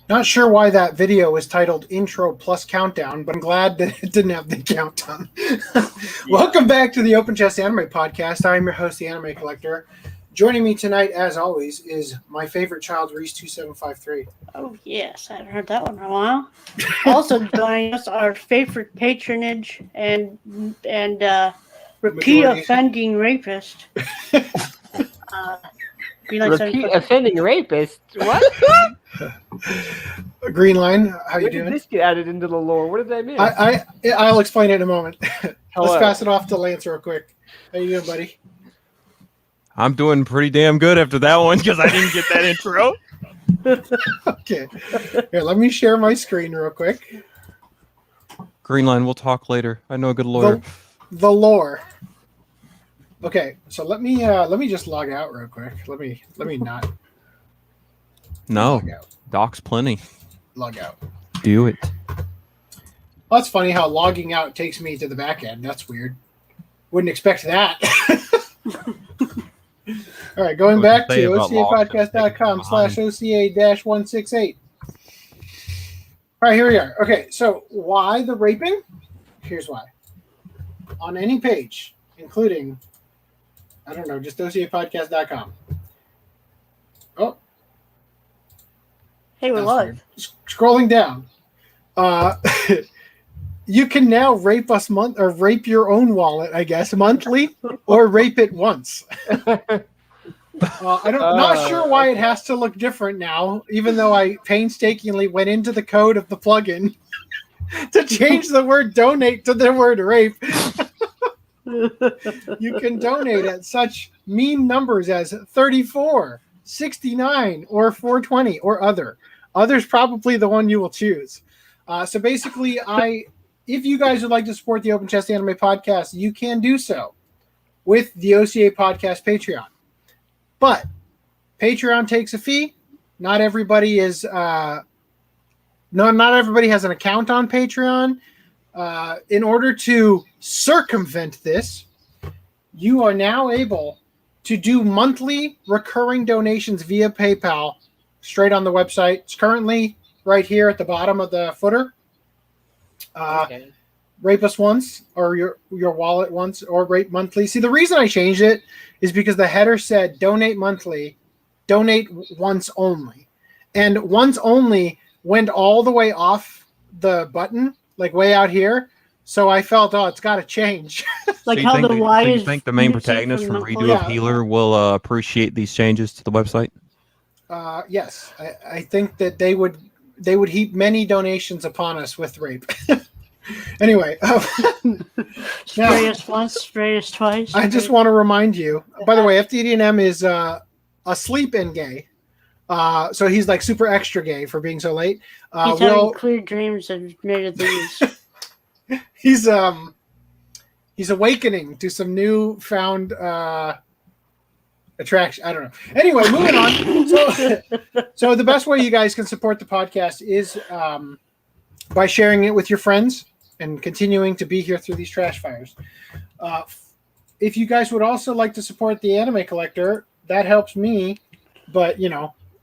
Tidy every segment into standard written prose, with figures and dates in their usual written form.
Not sure why that video was titled Intro Plus Countdown, but I'm glad that it didn't have the countdown. Welcome back to the Open Chest Anime Podcast. I'm your host, the Anime Collector. Joining me tonight, as always, is my favorite child, Rhys2753. Oh, yes. I haven't heard that one in a while. Also joining us, our favorite patronage and repeat offending rapist. Repeat offending rapist? What? Green Line, how you doing? When did this get added into the lore? What did I miss? I'll explain it in a moment. Hello. Let's pass it off to Lance real quick. How you doing, buddy? I'm doing pretty damn good after that one because I didn't get that intro. Okay. Here, let me share my screen real quick. Green Line, we'll talk later. I know a good lawyer. The lore. Okay, so let me just log out real quick. Let me not. No, log out. Doc's plenty. Log out. Do it. Well, that's funny how logging out takes me to the back end. That's weird. Wouldn't expect that. All right, going back to OCApodcast.com/OCA-168. All right, here we are. Okay, so why the raping? Here's why. On any page, including, I don't know, just OCApodcast.com. Oh. Hey, we're live. Scrolling down. You can now rape us rape your own wallet, I guess, monthly, or rape it once. Not sure why it has to look different now, even though I painstakingly went into the code of the plugin to change the word donate to the word rape. You can donate at such mean numbers as 34, 69, or 420, or other. Other's probably the one you will choose. So basically, if you guys would like to support the Open Chest Anime Podcast, you can do so with the OCA Podcast Patreon. But Patreon takes a fee. Not everybody is not everybody has an account on Patreon. In order to circumvent this, you are now able to do monthly recurring donations via PayPal straight on the website. It's currently right here at the bottom of the footer. Okay. Rape us once, or your wallet once, or rape monthly. See, the reason I changed it is because the header said donate monthly, donate once only. And once only went all the way off the button, like way out here. So I felt, it's got to change. Like how the Y is. You think the main protagonist from Redo of Healer will appreciate these changes to the website? Yes. I think that they would heap many donations upon us with rape. Anyway, spray us once, spray us twice. I just want to remind you. By the way, FTD&M is asleep-in gay, so he's like super extra gay for being so late. He's having clear dreams and made of these. He's awakening to some newfound attraction. I don't know. Anyway, moving on. So the best way you guys can support the podcast is by sharing it with your friends and continuing to be here through these trash fires. If you guys would also like to support the Anime Collector, that helps me. But,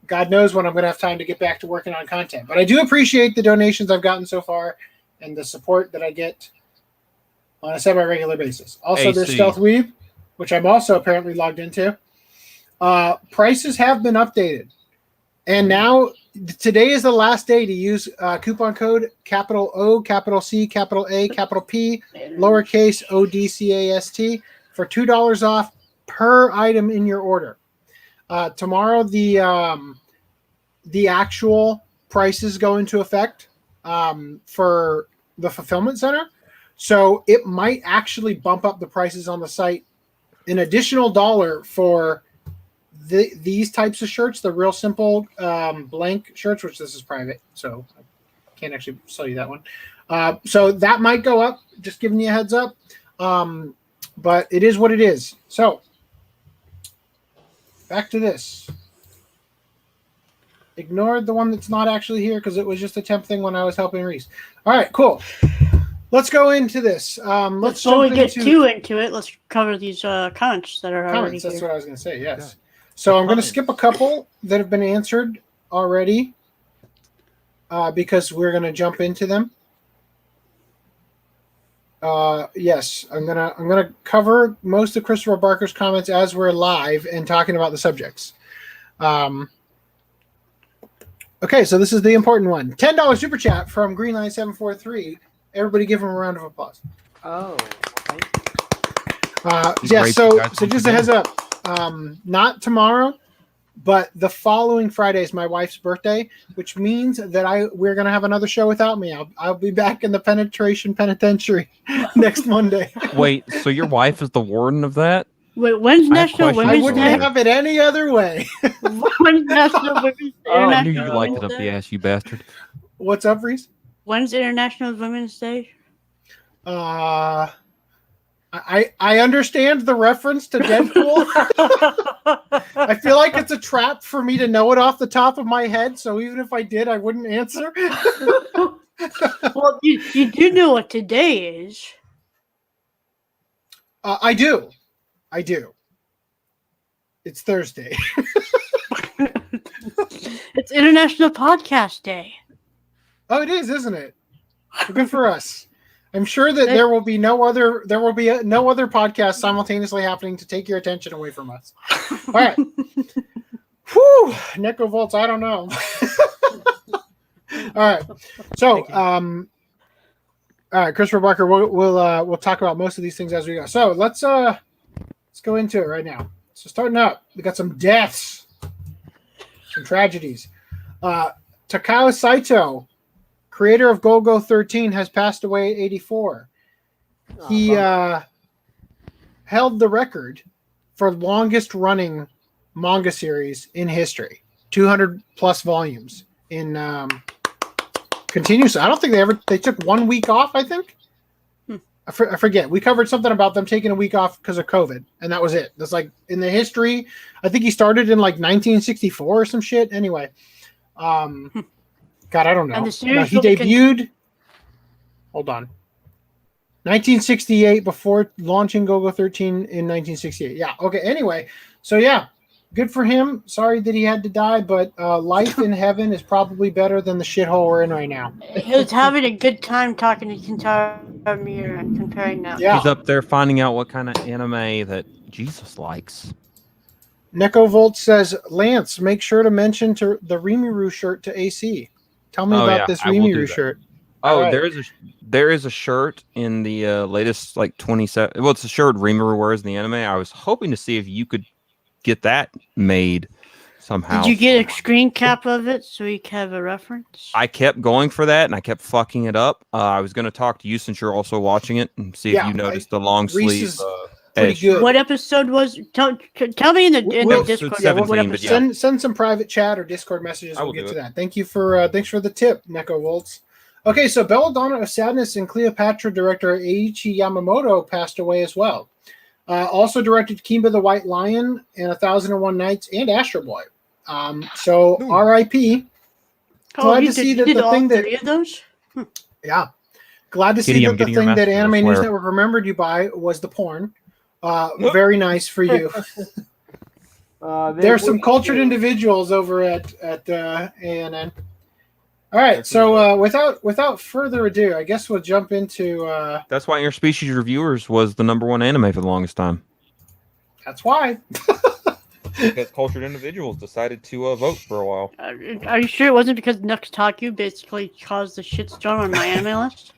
God knows when I'm going to have time to get back to working on content. But I do appreciate the donations I've gotten so far and the support that I get on a semi-regular basis. Also, there's Stealth Weave, which I'm also apparently logged into. Prices have been updated. And now, today is the last day to use coupon code capital O, capital C, capital A, capital P, lowercase ODCAST for $2 off per item in your order. Tomorrow, the actual prices go into effect for the fulfillment center. So it might actually bump up the prices on the site an additional $1 for these types of shirts, the real simple blank shirts, which this is private, so I can't actually sell you that one. So that might go up, just giving you a heads up. But it is what it is. So back to this. Ignored the one that's not actually here because it was just a temp thing when I was helping Rhys. All right, cool. Let's go into this. Before we get too into it, let's cover these comments that are already That's here. what I was going to say, yes. So I'm going to skip a couple that have been answered already. because we're going to jump into them. Yes, I'm gonna cover most of Christopher Barker's comments as we're live and talking about the subjects. Okay, so this is the important one. $10 super chat from Greenline743. Everybody give him a round of applause. Oh. Yeah, so just a heads up. Not tomorrow, but the following Friday is my wife's birthday, which means that we're gonna have another show without me. I'll be back in the penitentiary next Monday. Wait, so your wife is the warden of that? Wait, when's National questions. I Women's wouldn't Day? have it any other way. When's National Women's Day? I knew you International liked it Women's up Day? the ass, you bastard. What's up, Rhys? When's International Women's Day? I understand the reference to Deadpool. I feel like it's a trap for me to know it off the top of my head, so even if I did, I wouldn't answer. Well, you do know what today is. I do. It's Thursday. It's International Podcast Day. Oh, it is, isn't it? Good for us. I'm sure that there will be no other podcast simultaneously happening to take your attention away from us. All right. Whew, Neko Volts, I don't know. All right. So, all right, Christopher Barker, we'll talk about most of these things as we go. So let's go into it right now. So starting up, we got some deaths, some tragedies. Takao Saito, creator of Go-Go 13, has passed away at 84. He held the record for longest running manga series in history, 200 plus volumes in continuously. I don't think they took 1 week off, I think. I forget. We covered something about them taking a week off because of COVID, and that was it. That's like in the history. I think he started in like 1964 or some shit. Anyway, God, I don't know. And the No, series he debuted. Hold on. 1968 before launching Go-Go 13 in 1968. Yeah. Okay. Anyway, so yeah, good for him. Sorry that he had to die, but life in heaven is probably better than the shithole we're in right now. He was having a good time talking to Kintaro Miura and comparing notes. Yeah. He's up there finding out what kind of anime that Jesus likes. Neko Volt says, Lance, make sure to mention to the Rimuru shirt to AC. Tell me about this I will do Rimuru that. shirt. Oh, All right. there is a shirt in the latest like 27. Well, it's a shirt Rimuru wears in the anime. I was hoping to see if you could get that made somehow. Did you get a screen cap of it so you can have a reference? I kept going for that, and I kept fucking it up. I was going to talk to you since you're also watching it and see if you noticed the long sleeve pretty edge. good. What episode was? Tell me in the Discord. 17, what but episode? Send some private chat or Discord messages. We'll get to that. Thank you for thanks for the tip, Neko Volts. Okay, so Belladonna of Sadness and Cleopatra director Eiichi Yamamoto passed away as well. Also directed Kimba the White Lion and 1001 Nights and Astro Boy. So R.I.P. Glad to see that the thing that three of those. Yeah, glad to see that the thing that Anime News Network remembered you by was the porn. Very nice for you. There's some cultured individuals over at ANN. All right, so without further ado, I guess we'll jump into. That's why Interspecies Reviewers was the #1 anime for the longest time. That's why. Because cultured individuals decided to vote for a while. Are you sure it wasn't because Nuxtaku basically caused the shitstorm on my anime list?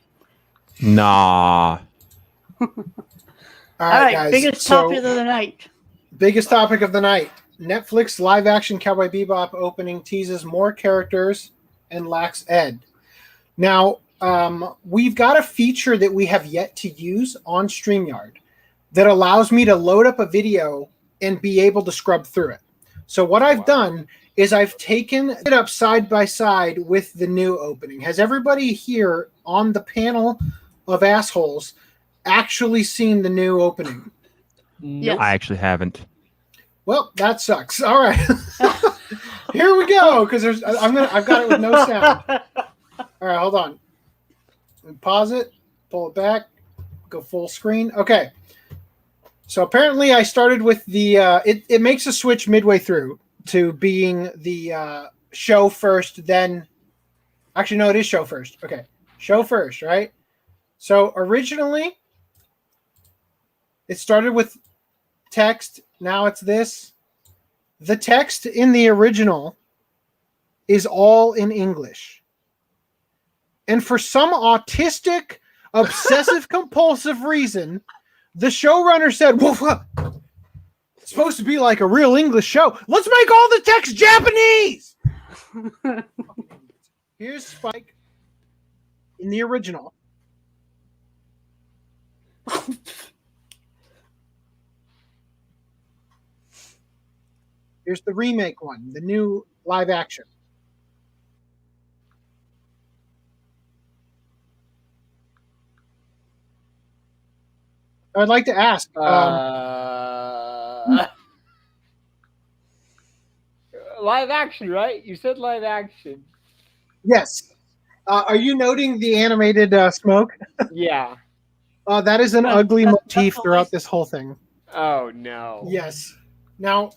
Nah. All right, guys. Biggest topic of the night. Biggest topic of the night. Netflix live-action Cowboy Bebop opening teases more characters and lacks Ed. Now, we've got a feature that we have yet to use on StreamYard that allows me to load up a video and be able to scrub through it. So what I've done is I've taken it up side by side with the new opening. Has everybody here on the panel of assholes actually seen the new opening? Yes. I actually haven't. Well, that sucks. All right. Here we go, because I've got it with no sound. All right, hold on. Pause it, pull it back, go full screen. Okay. So apparently I started with the it makes a switch midway through to being the show first, then Actually, no, it is show first. Okay, show first, right? So originally, it started with text. Now it's this. The text in the original is all in English. And for some autistic, obsessive-compulsive reason, the showrunner said, well, it's supposed to be like a real English show. Let's make all the text Japanese! Here's Spike in the original. Here's the remake one, the new live action. I'd like to ask. Live action, right? You said live action. Yes. Are you noting the animated smoke? Yeah. That is an ugly motif throughout this whole thing. Oh, no. Yes. Now,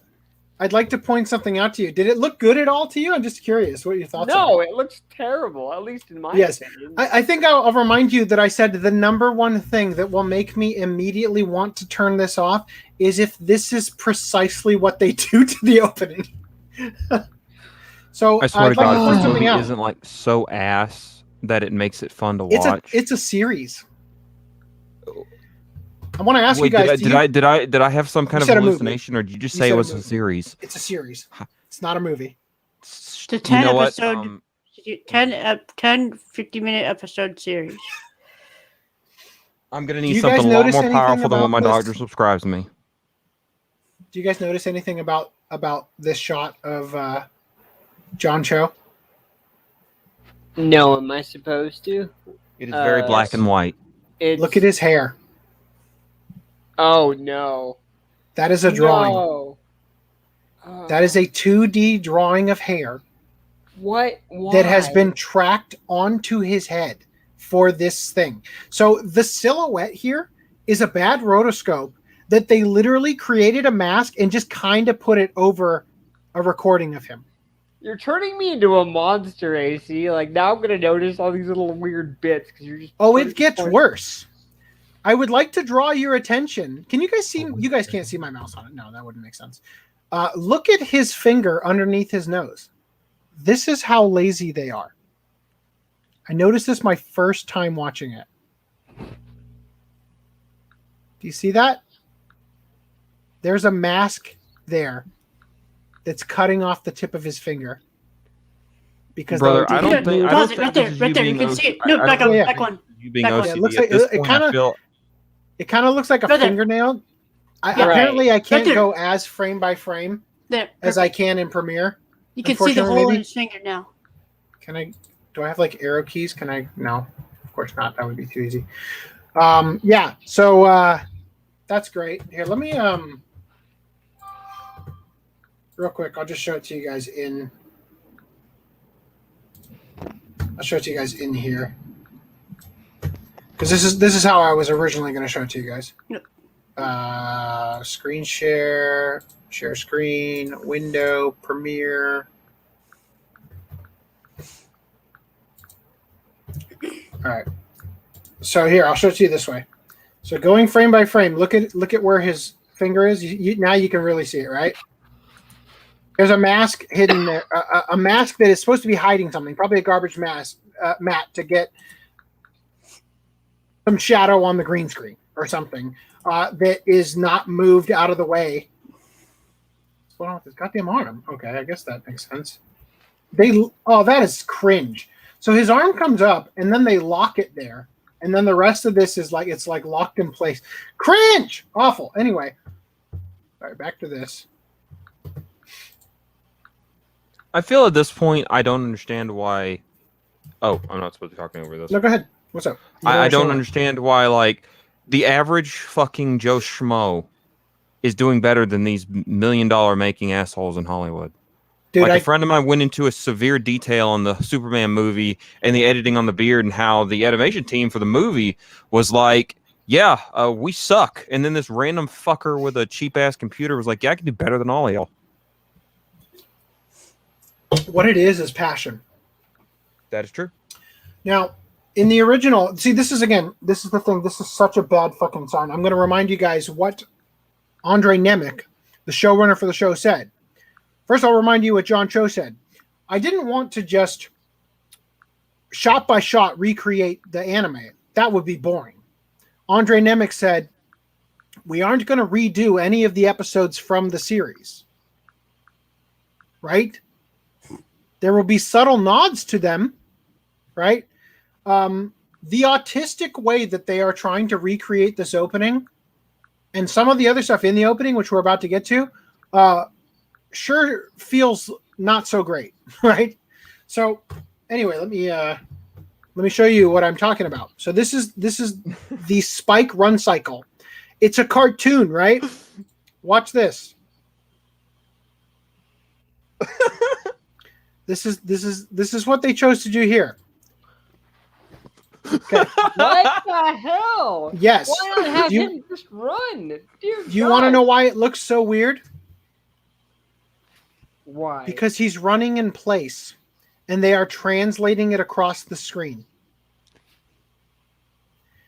I'd like to point something out to you. Did it look good at all to you? I'm just curious what your thoughts are. No, it looks terrible, at least in my opinion. I think I'll remind you that I said the number one thing that will make me immediately want to turn this off is if this is precisely what they do to the opening. So I swear to God, point this something movie out. isn't like so ass that it makes it fun to watch. It's a series. I want to ask Wait, you guys. did I have some kind of hallucination, or did you just say it was a series? It's a series. It's not a movie. It's a 10 episode, 10 50-minute episode series. I'm gonna need something a lot more powerful than what my doctor subscribes to me. Do you guys notice anything about this shot of John Cho? No, am I supposed to? It is very black and white. Look at his hair. Oh, no. That is a drawing. No. That is a 2D drawing of hair. What? Why? That has been tracked onto his head for this thing. So the silhouette here is a bad rotoscope that they literally created a mask and just kind of put it over a recording of him. You're turning me into a monster, AC. Like, now I'm going to notice all these little weird bits because you're just... Oh, it gets worse. I would like to draw your attention. Can you guys see? You guys can't see my mouse on it. No, that wouldn't make sense. Look at his finger underneath his nose. This is how lazy they are. I noticed this my first time watching it. Do you see that? There's a mask there that's cutting off the tip of his finger. Because brother, I don't think right there. You can see it. No, back one. Back one. You being OCD, it looks like it kind of looks like a fingernail. Apparently, I can't go as frame by frame as I can in Premiere. You can see the hole in his finger now. Can I? Do I have like arrow keys? Can I? No, of course not. That would be too easy. Yeah. So that's great. Here, let me real quick. I'll just show it to you guys in. I'll show it to you guys in here. Because this is how I was originally going to show it to you guys. Yep. Screen share screen, window, Premiere. All right. So here, I'll show it to you this way. So going frame by frame, look at where his finger is. Now you can really see it, right? There's a mask hidden there, a mask that is supposed to be hiding something, probably a garbage mask mat to get some shadow on the green screen or something that is not moved out of the way. What's going on with this goddamn arm? Okay, I guess that makes sense. That is cringe. So his arm comes up and then they lock it there. And then the rest of this is like, it's like locked in place. Cringe! Awful. Anyway. All right, back to this. I feel at this point, I don't understand why... Oh, I'm not supposed to be talking over this. No, go ahead. What's up? I don't understand why, like, the average fucking Joe Schmo is doing better than these $1 million making assholes in Hollywood. Dude, a friend of mine went into a severe detail on the Superman movie and the editing on the beard and how the animation team for the movie was like, yeah, we suck. And then this random fucker with a cheap-ass computer was like, yeah, I can do better than all of y'all. What it is passion. That is true. Now, in the original, see, this is the thing. This is such a bad fucking sign. I'm going to remind you guys what Andre Nemec, the showrunner for the show, said. First, I'll remind you what John Cho said. I didn't want to just shot by shot recreate the anime. That would be boring. Andre Nemec said, we aren't going to redo any of the episodes from the series. Right? There will be subtle nods to them. Right? The autistic way that they are trying to recreate this opening and some of the other stuff in the opening, which we're about to get to, sure feels not so great, right? So anyway, let me show you what I'm talking about. So this is the Spike run cycle. It's a cartoon, right? Watch this. This is what they chose to do here. Okay. What the hell? Yes. Why not have him just run? Dear Do you want to know why it looks so weird? Why? Because he's running in place, and they are translating it across the screen.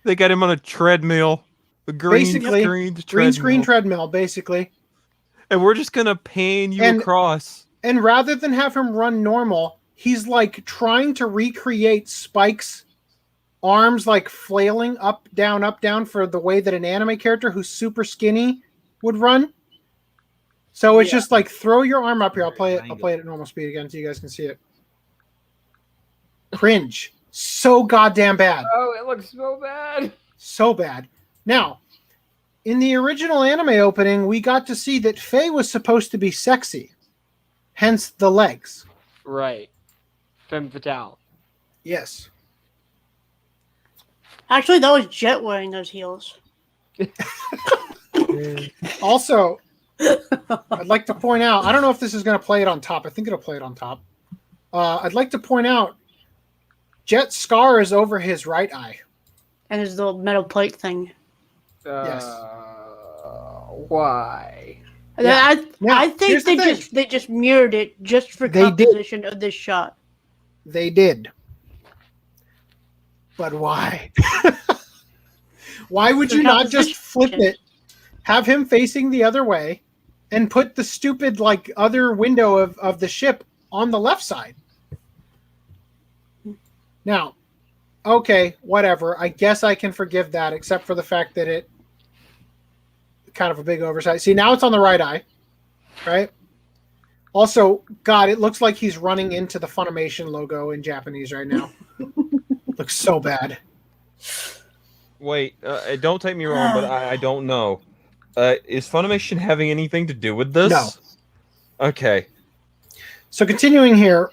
They got him on a treadmill. A green screen treadmill, basically. And we're just going to pan you across. And rather than have him run normal, he's like trying to recreate Spike's arms like flailing up, down for the way that an anime character who's super skinny would run. So it's just like throw your arm up here. I'll play it at normal speed again so you guys can see it. Cringe. So goddamn bad. Oh, it looks so bad. So bad. Now, in the original anime opening, we got to see that Faye was supposed to be sexy. Hence the legs. Right. Femme fatale. Yes. Actually, that was Jet wearing those heels. Also, I'd like to point out, I don't know if this is going to play it on top. I think it'll play it on top. I'd like to point out, Jet's scar is over his right eye. And his little metal plate thing. Yes. Why? Yeah. I think they just mirrored it just for composition of this shot. They did. But why? Why would you not just flip it, have him facing the other way, and put the stupid like other window of the ship on the left side? Now, okay, whatever. I guess I can forgive that, except for the fact that it kind of a big oversight. See, now it's on the right eye, right? Also, God, it looks like he's running into the Funimation logo in Japanese right now. Looks so bad. Wait, don't take me wrong, but I don't know. Is Funimation having anything to do with this? No. Okay. So continuing here,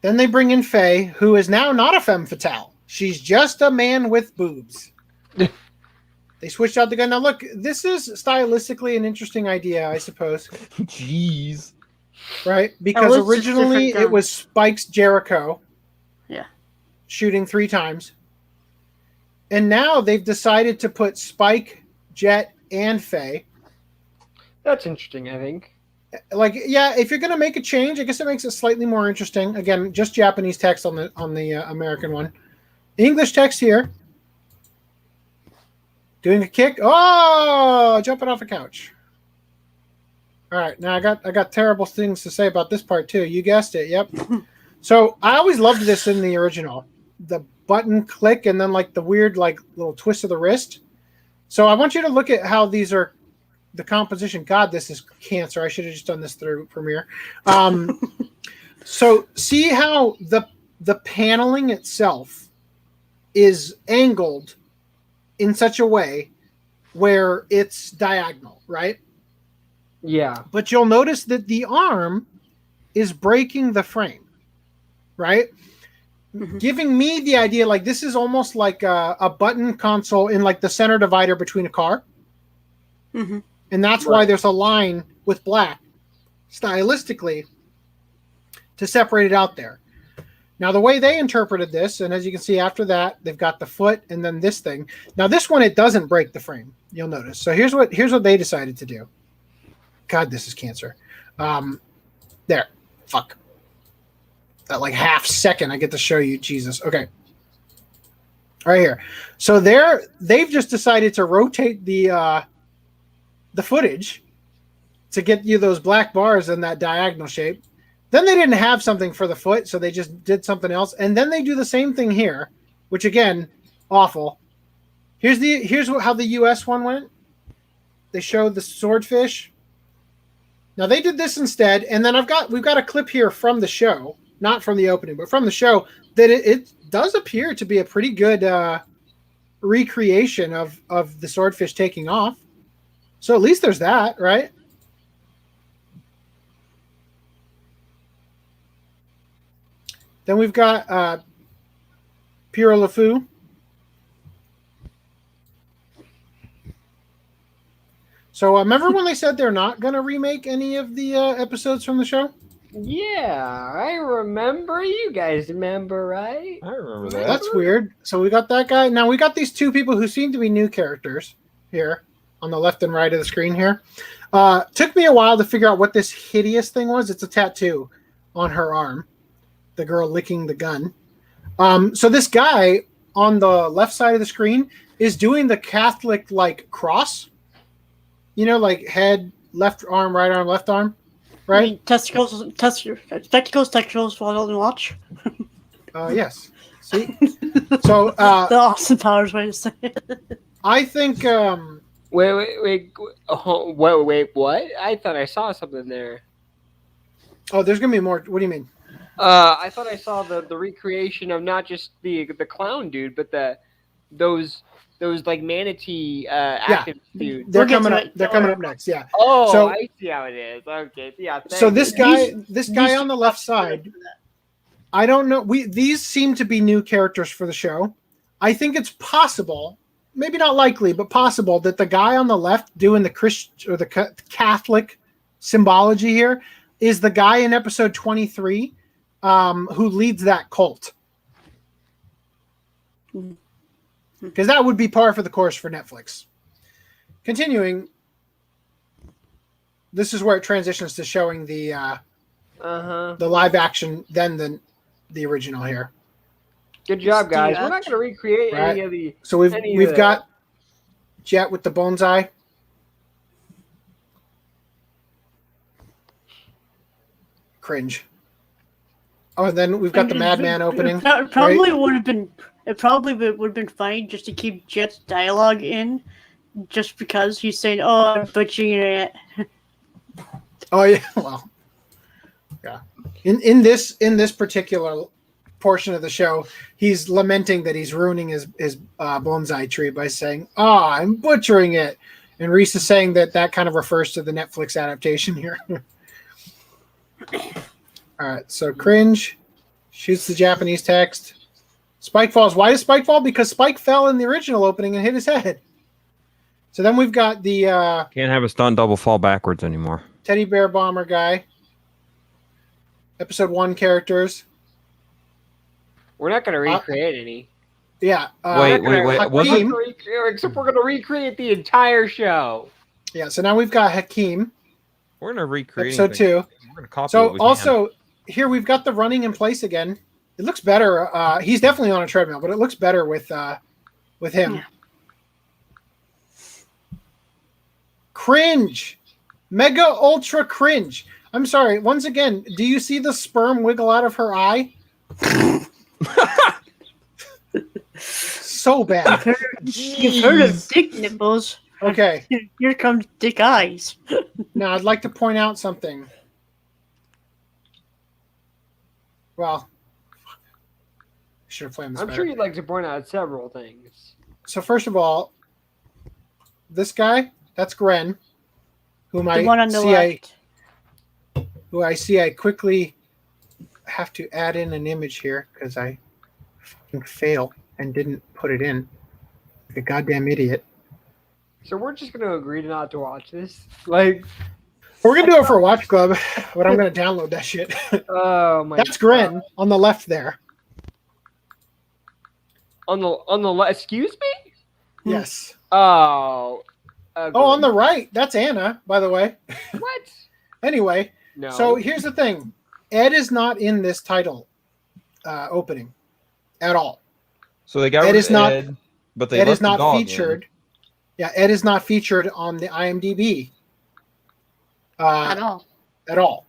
then they bring in Faye, who is now not a femme fatale. She's just a man with boobs. They switched out the gun. Now look, this is stylistically an interesting idea, I suppose. Jeez. Right? Because originally it was Spike's Jericho. Yeah. Shooting 3 times. And now they've decided to put Spike, Jet, and Faye. That's interesting, I think. Like, yeah, if you're gonna make a change, I guess it makes it slightly more interesting. Again, just Japanese text on the American one. English text here. Doing a kick. Oh, jumping off a couch. All right, now I got terrible things to say about this part too. You guessed it. Yep. So I always loved this in the original. The button click and then like the weird like little twist of the wrist. So I want you to look at how these are. The composition. God, this is cancer. I should have just done this through Premiere. So see how the paneling itself is angled in such a way where it's diagonal, right? Yeah. But you'll notice that the arm is breaking the frame, right? Mm-hmm. Giving me the idea like this is almost like a button console in like the center divider between a car. Mm-hmm. And that's why there's a line with black, stylistically, to separate it out there. Now, the way they interpreted this, and as you can see after that, they've got the foot and then this thing. Now, this one, it doesn't break the frame, you'll notice. So here's what they decided to do. God, this is cancer. There. Fuck. that like half second I get to show you. Jesus. Okay. Right here. So they've just decided to rotate the footage to get you those black bars in that diagonal shape. Then they didn't have something for the foot, so they just did something else. And then they do the same thing here, which again, awful. Here's how the US one went. They showed the swordfish. Now they did this instead, and then we've got a clip here from the show, not from the opening, but from the show, that it does appear to be a pretty good recreation of the swordfish taking off. So at least there's that, right? Then we've got Pierre LeFou. So remember when they said they're not going to remake any of the episodes from the show? Yeah, I remember. You guys remember, right? I remember that. That's weird. So we got that guy. Now we got these two people who seem to be new characters here on the left and right of the screen here. Took me a while to figure out what this hideous thing was. It's a tattoo on her arm. The girl licking the gun. So this guy on the left side of the screen is doing the Catholic like cross. You know, like head, left arm, right arm, left arm, right? I mean, spectacles, follow and watch. Yes. See? So The Austin Powers way to say it. I think. Wait, what? I thought I saw something there. Oh, there's gonna be more. What do you mean? I thought I saw the recreation of not just the clown dude, but those like manatee active dudes. They're coming up. They're coming up next. Yeah. Oh, So- I see how it is. Okay, yeah. So this These- guy on the left side, I don't know. These seem to be new characters for the show. I think it's possible, maybe not likely, but possible that the guy on the left doing the Christian or the Catholic symbology here is the guy in episode 23 who leads that cult. Because that would be par for the course for Netflix. Continuing, this is where it transitions to showing the live action, then the original here. Good job, guys. We're not going to recreate any of the. So we've got Jet with the bonsai. Cringe. Oh, and then we've got the Madman opening. It probably would have been. It probably would have been fine just to keep Jet's dialogue in, just because he's saying, "Oh, I'm butchering it." Oh yeah, well, yeah. In this particular portion of the show, he's lamenting that he's ruining his bonsai tree by saying, "Oh, I'm butchering it," and Rhys is saying that kind of refers to the Netflix adaptation here. All right, so cringe shoots the Japanese text. Spike falls. Why does Spike fall? Because Spike fell in the original opening and hit his head. So then we've got the Can't have a stunt double fall backwards anymore. teddy bear bomber guy. Episode 1 characters. We're not going to recreate any. Yeah. Wait. Hakeem. Except we're going to recreate the entire show. Yeah. So now we've got Hakeem. We're gonna recreate Episode 2. We're gonna copy. So what we can. also here we've got the running in place again. It looks better. He's definitely on a treadmill, but it looks better with him. Yeah. Cringe. Mega ultra cringe. I'm sorry. Once again, do you see the sperm wiggle out of her eye? So bad. You've heard of dick nipples. Okay. Here comes dick eyes. Now I'd like to point out something. Well, I should have planned this I'm better. sure you'd like to point out several things. So first of all, this guy, that's Gren, whom The one on the left. I quickly have to add in an image here because I fucking fail and didn't put it in. Like a goddamn idiot. So we're just going to agree to not to watch this? Like, We're gonna do it for Watch Club, but I'm gonna download that shit. oh my That's Gren on the left there. On the left, excuse me? Yes. Oh. Oh, on the right, that's Anna, by the way. What? Anyway, No. so here's the thing. Ed is not in this title opening at all. So they got Ed rid is of not- Ed, but they Ed left is not the dog featured. in. Yeah, Ed is not featured on the IMDb At all. at all.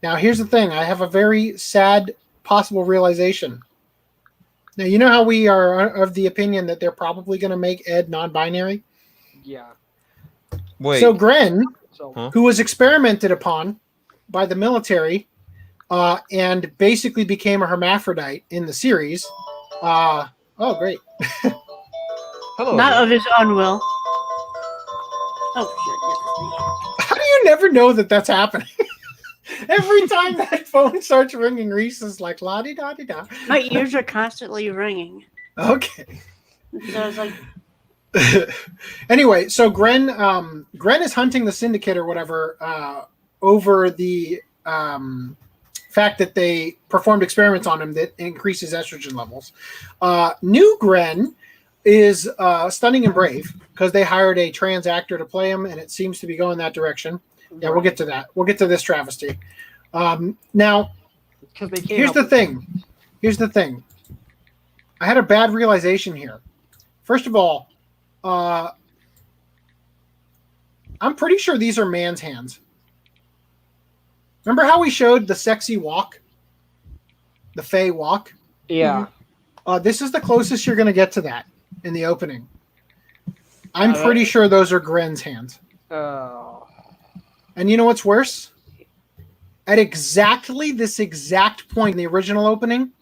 Now, here's the thing. I have a very sad possible realization. Now, you know how we are of the opinion that they're probably going to make Ed non-binary? Yeah. Wait, So Gren, So Huh? who was experimented upon by the military and basically became a hermaphrodite in the series. Oh, great. hello. Not there. of his own will. Oh, How do you never know that that's happening? Every time that phone starts ringing, Rhys is like, la-di-da-di-da. shit. My ears are constantly ringing. Okay. So I was like, Anyway, so Gren is hunting the syndicate or whatever over the fact that they performed experiments on him that increases estrogen levels. New Gren is stunning and brave because they hired a trans actor to play him, and it seems to be going that direction. Yeah, we'll get to that. We'll get to this travesty. Now, because they can't. here's the thing. Here's the thing. I had a bad realization here. First of all, I'm pretty sure these are man's hands. Remember how we showed the sexy walk? The Fae walk? Yeah. This is the closest you're going to get to that in the opening. I'm that- pretty sure those are Gren's hands. Oh. And you know what's worse? At exactly this exact point in the original opening,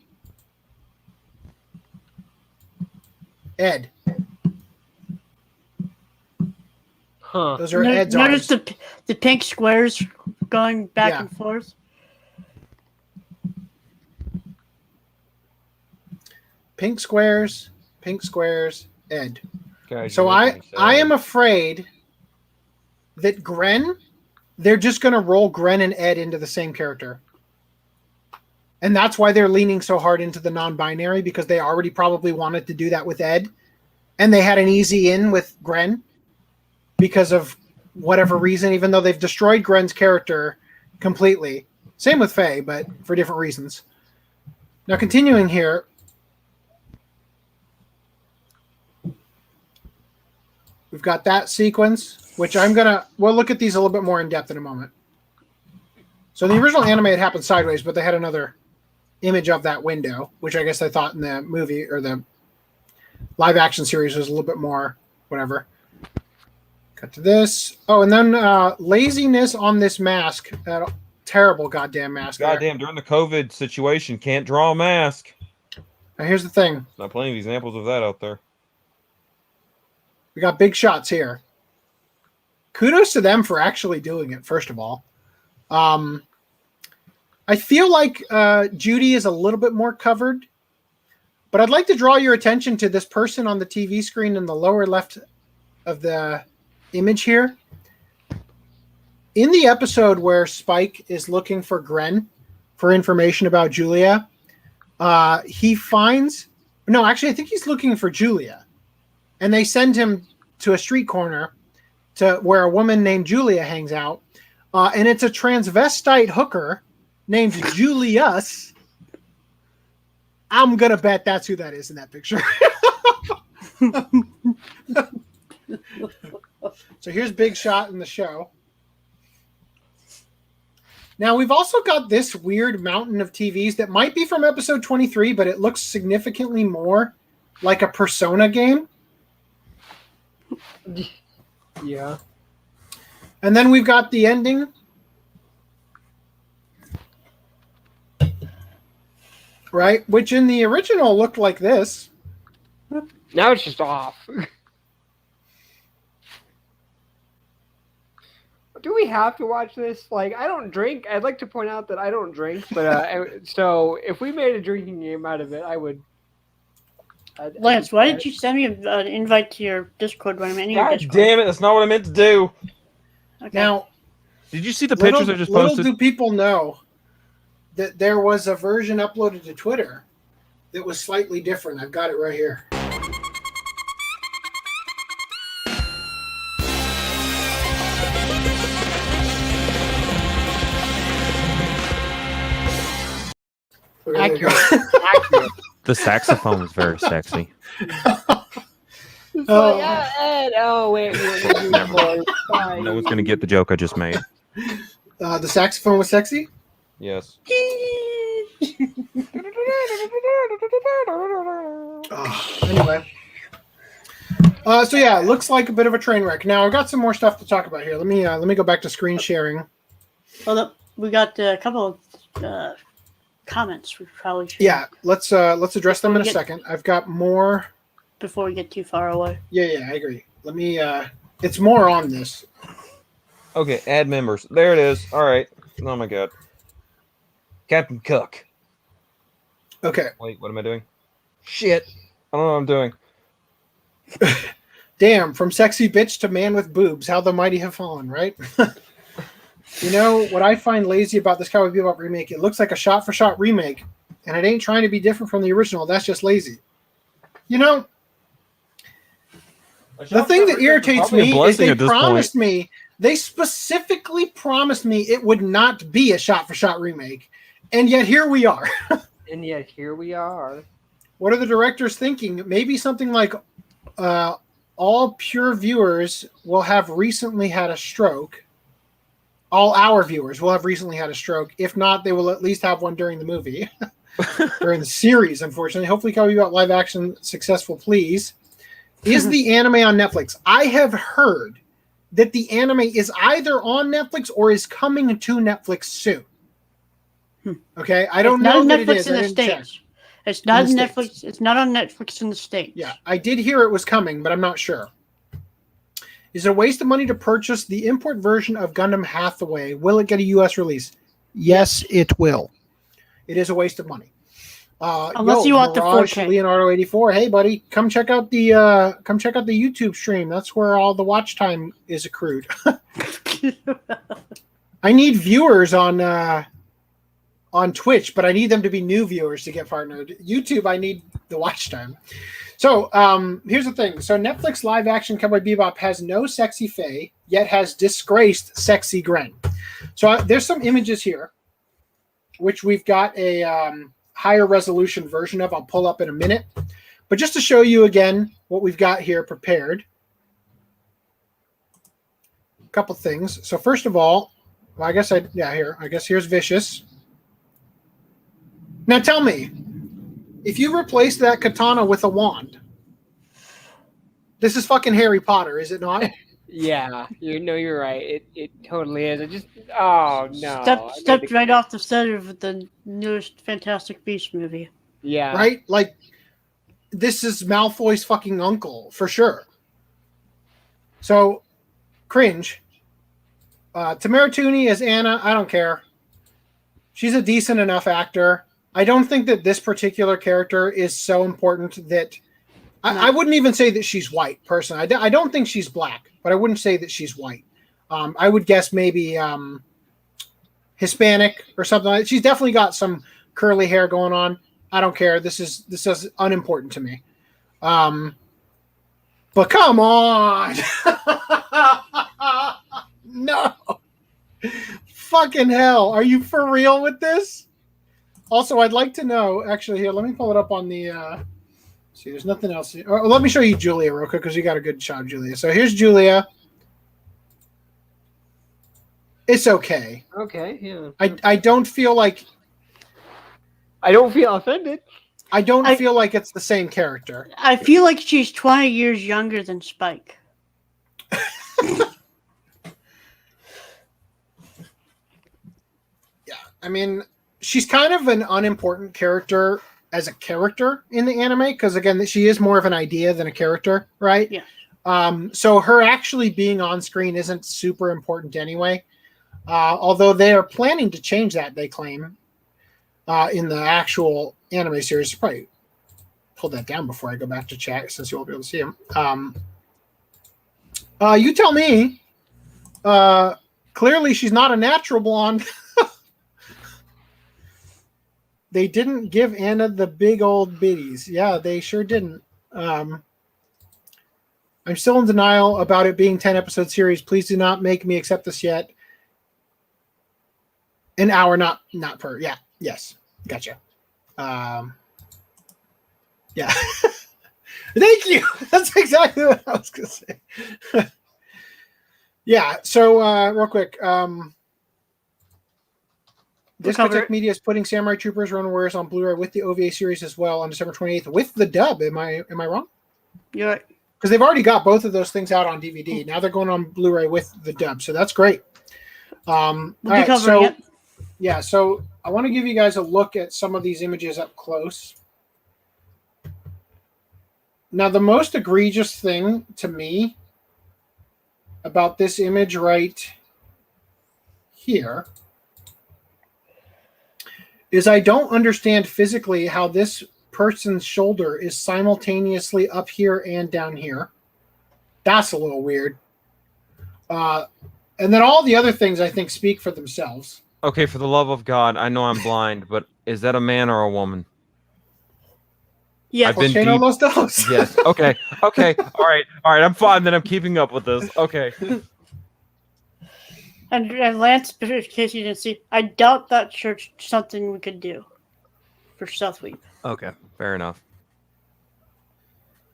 Ed. Huh. Those are Ed's arms. notice the pink squares going back Yeah. and forth. Pink squares, Ed. Guys, So you're I making me sad. am afraid that Gren, they're just going to roll Gren and Ed into the same character. And that's why they're leaning so hard into the non-binary, because they already probably wanted to do that with Ed. And they had an easy in with Gren because of whatever reason, even though they've destroyed Gren's character completely. Same with Faye, but for different reasons. Now, continuing here, we've got that sequence, which we'll look at these a little bit more in depth in a moment. So the original anime, it happened sideways, but they had another image of that window, which I guess I thought in the movie or the live action series was a little bit more whatever. Cut to this. Oh, and then laziness on this mask. That terrible goddamn mask. there. Goddamn, during the COVID situation, can't draw a mask. Now here's the thing. Not plenty of examples of that out there. We got big shots here. Kudos to them for actually doing it, first of all. I feel like Judy is a little bit more covered, but I'd like to draw your attention to this person on the TV screen in the lower left of the image here. In the episode where Spike is looking for Gren for information about Julia, he finds... No, actually, I think he's looking for Julia. And they send him to a street corner to where a woman named Julia hangs out. And it's a transvestite hooker named Julius. I'm going to bet that's who that is in that picture. So here's Big Shot in the show. Now, we've also got this weird mountain of TVs that might be from episode 23, but it looks significantly more like a Persona game. Yeah. And then we've got the ending. Right? Which in the original looked like this. Now it's just off. Do we have to watch this? Like, I don't drink. I'd like to point out that I don't drink, but so if we made a drinking game out of it, I would. Lance, why did you send me an invite to your Discord when I'm in your God Discord? damn it, that's not what I meant to do. Okay. Now, Did you see the pictures I just posted? Little do people know that there was a version uploaded to Twitter that was slightly different. I've got it right here. Okay, there you go. Accurate. The saxophone was very sexy. Oh. Yeah, Ed. Oh wait, you Never mind. Fine. No one's gonna get the joke I just made. The saxophone was sexy? Yes. Anyway. So yeah, it looks like a bit of a train wreck. Now I've got some more stuff to talk about here. Let me go back to screen sharing. Well, we got a couple of comments we probably should. Yeah, let's address them in a second. I've got more before we get too far away. Yeah, I agree. Let me it's more on this. Okay, add members. There it is. All right. Oh my god. Captain Cook. Okay. Wait, what am I doing? Shit. I don't know what I'm doing. Damn, from sexy bitch to man with boobs, how the mighty have fallen, right? You know, what I find lazy about this Cowboy Bebop remake, it looks like a shot-for-shot remake, and it ain't trying to be different from the original. That's just lazy. You know, the thing that irritates me is they specifically promised me it would not be a shot-for-shot remake, and yet here we are. And yet here we are. What are the directors thinking? Maybe something like all pure viewers will have recently had a stroke. All our viewers will have recently had a stroke. If not, they will at least have one during the movie. During the series, unfortunately. Hopefully Cowboy Bebop live action successful, please. Is the anime on Netflix? I have heard that the anime is either on Netflix or is coming to Netflix soon. Okay, I don't know that it is. I didn't check. It's not on Netflix. It's not on Netflix in the States. Yeah, I did hear it was coming, but I'm not sure. Is it a waste of money to purchase the import version of Gundam Hathaway? Will it get a U.S. release? Yes, it will. It is a waste of money. Unless you want Mirage, the 4K. Leonardo 84. Hey, buddy, come check out the YouTube stream. That's where all the watch time is accrued. I need viewers on Twitch, but I need them to be new viewers to get partnered. YouTube, I need the watch time. So here's the thing. So Netflix live action Cowboy Bebop has no sexy Faye, yet has disgraced sexy Gren. So there's some images here, which we've got a higher resolution version of. I'll pull up in a minute. But just to show you again what we've got here prepared. A couple things. So first of all, well, I guess here's Vicious. Now tell me, if you replace that katana with a wand, this is fucking Harry Potter, is it not? Yeah, you're right. It totally is. It just no. Stepped right off the set of the newest Fantastic Beasts movie. Yeah. Right? Like, this is Malfoy's fucking uncle, for sure. So, cringe. Tamara Tooney as Anna, I don't care. She's a decent enough actor. I don't think that this particular character is so important that I wouldn't even say that she's white, personally. I don't think she's black, but I wouldn't say that she's white. I would guess maybe Hispanic or something like that. She's definitely got some curly hair going on. I don't care. This is unimportant to me. But come on. No. Fucking hell. Are you for real with this? Also, I'd like to know, actually, here, let me pull it up on the, see, there's nothing else. Let me show you Julia real quick, because you got a good shot of Julia. So here's Julia. It's okay. Okay, yeah. I don't feel like... I don't feel offended. I don't feel like it's the same character. I feel like she's 20 years younger than Spike. Yeah, I mean... She's kind of an unimportant character as a character in the anime because, again, she is more of an idea than a character, right? Yeah. So her actually being on screen isn't super important anyway. Although they are planning to change that, they claim, in the actual anime series. Probably pull that down before I go back to chat since you won't be able to see them. You tell me. Clearly, she's not a natural blonde. They didn't give Anna the big old biddies. Yeah, they sure didn't. I'm still in denial about it being 10-episode series. Please do not make me accept this yet. An hour, not per. Yeah, yes. Gotcha. Yeah. Thank you. That's exactly what I was going to say. Yeah. So real quick, Discotech Media is putting Samurai Troopers Runawares on Blu-ray with the OVA series as well on December 28th with the dub. Am I wrong? You're right. Because they've already got both of those things out on DVD. Now they're going on Blu-ray with the dub, so that's great. All right, so yeah, so I want to give you guys a look at some of these images up close. Now, the most egregious thing to me about this image right here is I don't understand physically how this person's shoulder is simultaneously up here and down here. That's a little weird. And then all the other things I think speak for themselves. Okay, for the love of God, I know I'm blind, but is that a man or a woman? Yeah, I've been deep. Los dos. Yes. Okay. Okay. All right. I'm fine. Then I'm keeping up with this. Okay. And Lance, in case you didn't see, I doubt that shirt's something we could do for South Weep. Okay. Fair enough.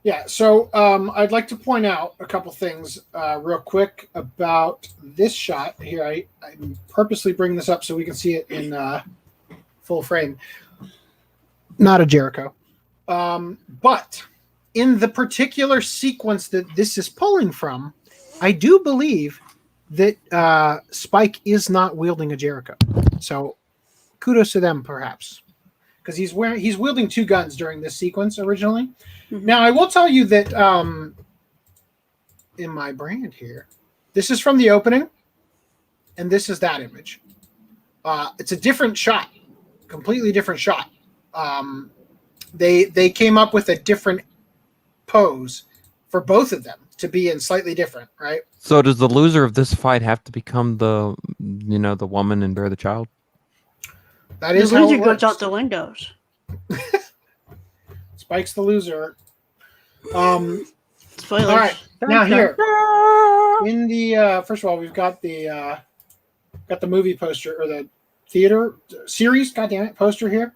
Yeah, so I'd like to point out a couple things real quick about this shot here. I purposely bring this up so we can see it in full frame. Not a Jericho. But in the particular sequence that this is pulling from, I do believe that Spike is not wielding a Jericho. So kudos to them, perhaps. Because he's wielding two guns during this sequence originally. Mm-hmm. Now I will tell you that in my brand here, this is from the opening, and this is that image. It's a different shot, completely different shot. They came up with a different pose for both of them to be in slightly different, right? So does the loser of this fight have to become the woman and bear the child? That is the how loser it works. goes out the windows. Spike's the loser. Spoilers. All right, now here in the first of all, we've got the movie poster or the theater series. Goddamn it, poster here.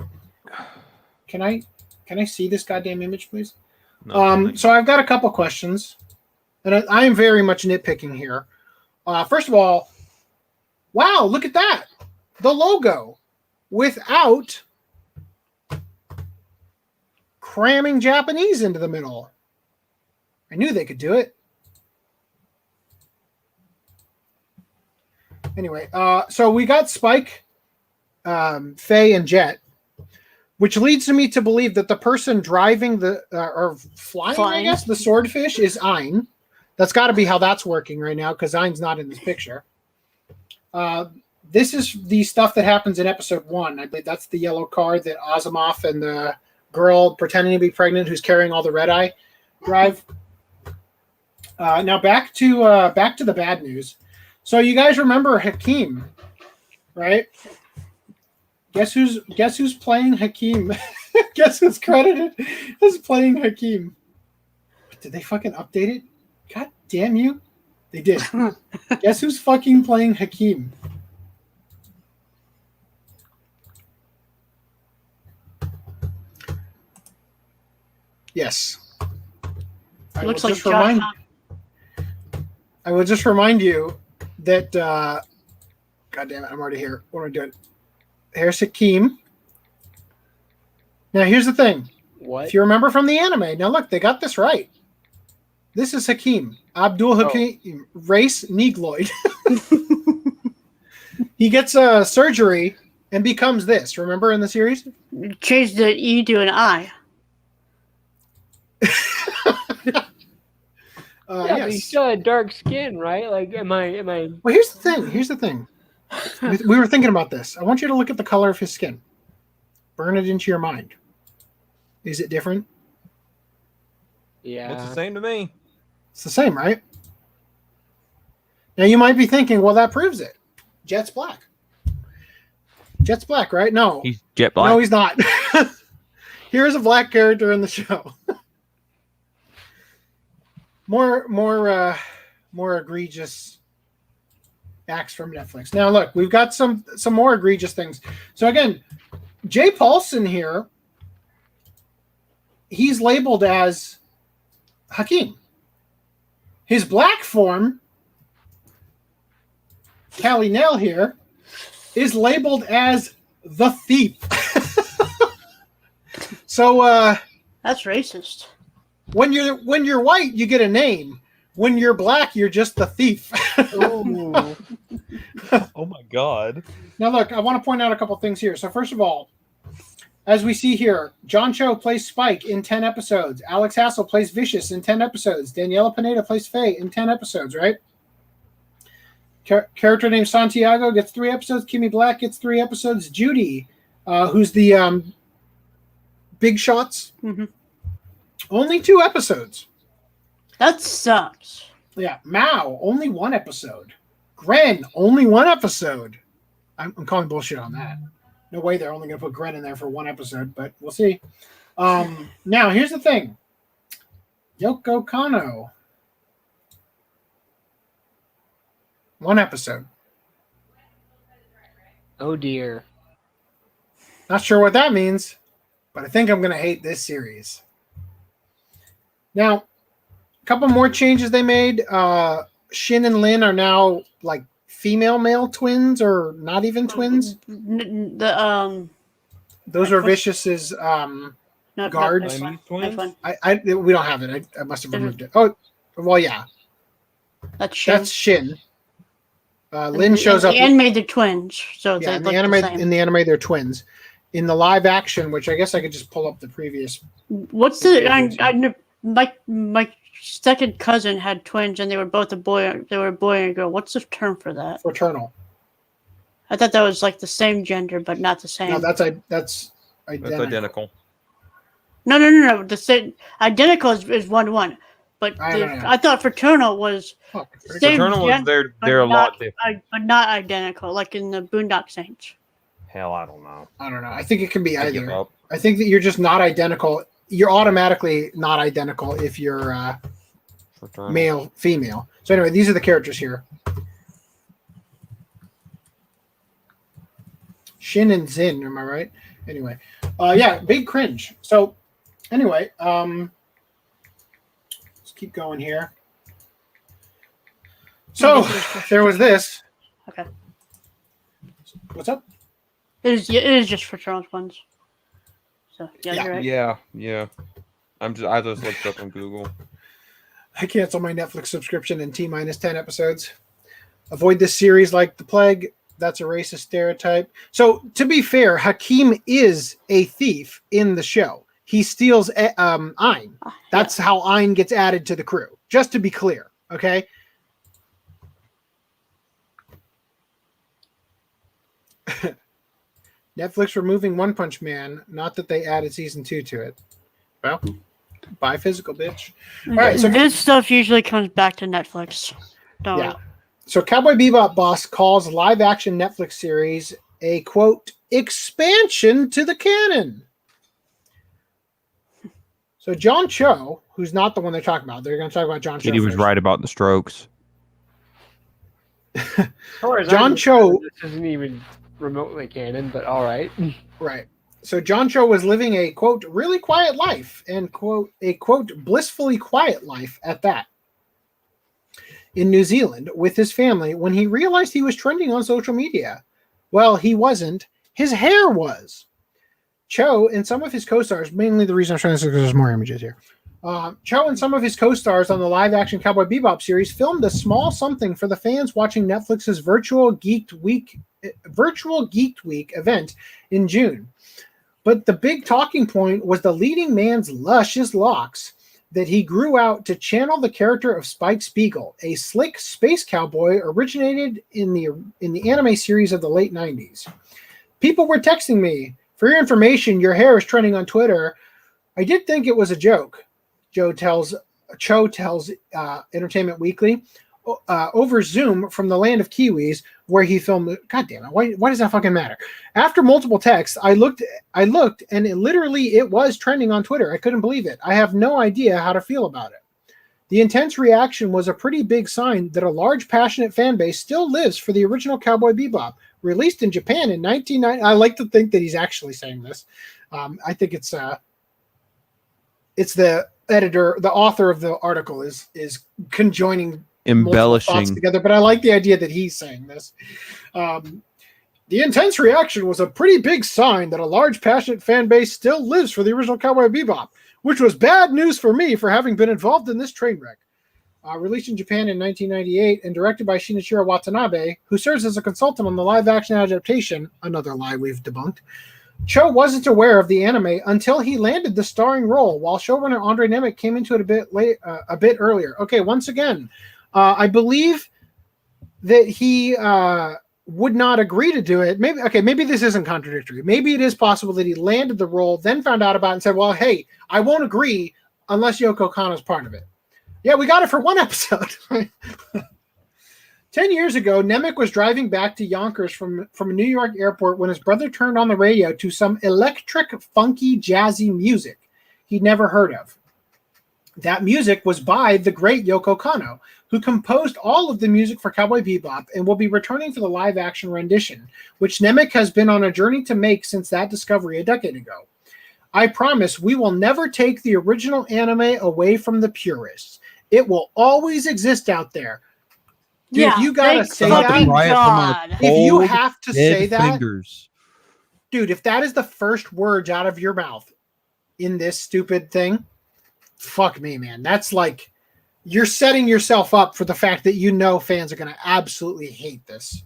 Can I see this goddamn image, please? No, so I've got a couple questions, and I am very much nitpicking here. First of all, wow, look at that, the logo. Without cramming Japanese into the middle. I knew they could do it. Anyway, so we got Spike, Faye, and Jet, which leads me to believe that the person driving or flying, I guess, the swordfish is Ein. That's got to be how that's working right now, because Ein's not in this picture. This is the stuff that happens in episode 1. I believe that's the yellow car that Asimov and the girl pretending to be pregnant who's carrying all the red eye drive. Now back to the bad news. So you guys remember Hakim, right? Guess who's playing Hakim? Guess who's credited as playing Hakim? Did they fucking update it? God damn you. They did. Guess who's fucking playing Hakim? Yes. Looks like Josh. I will just remind you that God damn it, I'm already here. What am I doing? Here's Hakim. Now here's the thing. What? If you remember from the anime, now look, they got this right. This is Hakim. Abdul Hakim, race Negroid. He gets a surgery and becomes this. Remember in the series? Change the E to an I. Yeah, but he still had dark skin, right? Like, am I? Well, here's the thing. We were thinking about this. I want you to look at the color of his skin. Burn it into your mind. Is it different? Yeah. Looks the same to me. It's the same, right? Now you might be thinking, well, that proves it. Jet's black. Jet's black, right? No. He's jet black. No, he's not. Here's a black character in the show. More egregious acts from Netflix. Now look, we've got some more egregious things. So again, Jay Paulson here he's labeled as Hakim. His black form, Callie Nell here, is labeled as the Thief. So that's racist. When you're white, you get a name. When you're black, you're just the Thief. Oh. Oh my god. Now look, I want to point out a couple things here. So first of all, as we see here, John Cho plays Spike in 10 episodes. Alex Hassel plays Vicious in 10 episodes. Daniela Pineda plays Faye in 10 episodes, right? Character named Santiago gets 3 episodes. Kimmy Black gets 3 episodes. Judy, who's the Big Shots, only 2 episodes. That sucks. Yeah, Mao, only 1 episode. Gren, only 1 episode. I'm calling bullshit on that. No way they're only going to put Gren in there for 1 episode, but we'll see. Now, here's the thing. Yoko Kanno. 1 episode. Oh, dear. Not sure what that means, but I think I'm going to hate this series. Now, a couple more changes they made. Shin and Lin are now like female-male twins, or not even twins. Those are Vicious's guards. We don't have it. I must have removed it. Oh, well, yeah. That's Shin. That's Shin. Lin shows up. The anime, they're twins. So yeah, they in the anime, they're twins. In the live action, which I guess I could just pull up the previous. What's my second cousin had twins, and they were both a boy. They were a boy and a girl. What's the term for that? Fraternal. I thought that was like the same gender, but not the same. No, that's identical. That's identical. No. The same identical is 1-1, but I thought fraternal was same fraternal gender, is they're a lot different, but not identical, like in the Boondock Saints. Hell, I don't know. I think it can be I give either. up. I think that you're just not identical. You're automatically not identical if you're male, female. So anyway, these are the characters here. Shin and Zin, am I right? Anyway, yeah, big cringe. So anyway, let's keep going here. So there was this. Okay. What's up? It is just fraternal twins. So yeah, you're right. Yeah. I just looked up on Google. I cancel my Netflix subscription in T-10 episodes. Avoid this series like the plague. That's a racist stereotype. So to be fair, Hakim is a thief in the show. He steals Ein. That's how Ein gets added to the crew. Just to be clear, okay? Netflix removing One Punch Man. Not that they added season 2 to it. Well, buy physical, bitch. All right, so this stuff usually comes back to Netflix. Yeah. So Cowboy Bebop boss calls live action Netflix series a quote expansion to the canon. So John Cho, who's not the one they're talking about, they're going to talk about John Cho. He was right about the Strokes. John Cho. This isn't even remotely canon, but all right. Right. So John Cho was living a quote really quiet life and quote a quote blissfully quiet life at that in New Zealand with his family when he realized he was trending on social media. Well, he wasn't. His hair was. Cho and some of his co-stars, mainly the reason I'm showing this is because there's more images here. Cho and some of his co-stars on the live-action Cowboy Bebop series filmed a small something for the fans watching Netflix's Virtual Geeked Week event in June. But the big talking point was the leading man's luscious locks that he grew out to channel the character of Spike Spiegel, a slick space cowboy originated in the anime series of the late 90s. People were texting me, "For your information, your hair is trending on Twitter. I did think it was a joke," Cho tells Entertainment Weekly over Zoom from the land of Kiwis, where he filmed. God damn it! Why does that fucking matter? After multiple texts, I looked, and it was trending on Twitter. I couldn't believe it. I have no idea how to feel about it. The intense reaction was a pretty big sign that a large, passionate fan base still lives for the original Cowboy Bebop, released in Japan in 1990. I like to think that he's actually saying this. I think it's it's the editor, the author of the article is conjoining Embellishing thoughts together. But I like the idea that he's saying this. The intense reaction was a pretty big sign that a large, passionate fan base still lives for the original Cowboy Bebop, which was bad news for me for having been involved in this train wreck. Released in Japan in 1998 and directed by Shinichiro Watanabe, who serves as a consultant on the live-action adaptation, another lie we've debunked, Cho wasn't aware of the anime until he landed the starring role, while showrunner Andre Nemec came into it a bit earlier. Okay, once again, I believe that he would not agree to do it. Maybe this isn't contradictory. Maybe it is possible that he landed the role, then found out about it and said, well, hey, I won't agree unless Yoko Kanno's part of it. Yeah, we got it for one episode. 10 years ago, Nemec was driving back to Yonkers from a New York airport when his brother turned on the radio to some electric, funky, jazzy music he'd never heard of. That music was by the great Yoko Kanno, who composed all of the music for Cowboy Bebop and will be returning for the live-action rendition, which Nemec has been on a journey to make since that discovery a decade ago. I promise we will never take the original anime away from the purists. It will always exist out there. Dude, yeah, you gotta say that. If you have to say that, dude, if that is the first words out of your mouth in this stupid thing, fuck me, man. That's like you're setting yourself up for the fact that you know fans are going to absolutely hate this.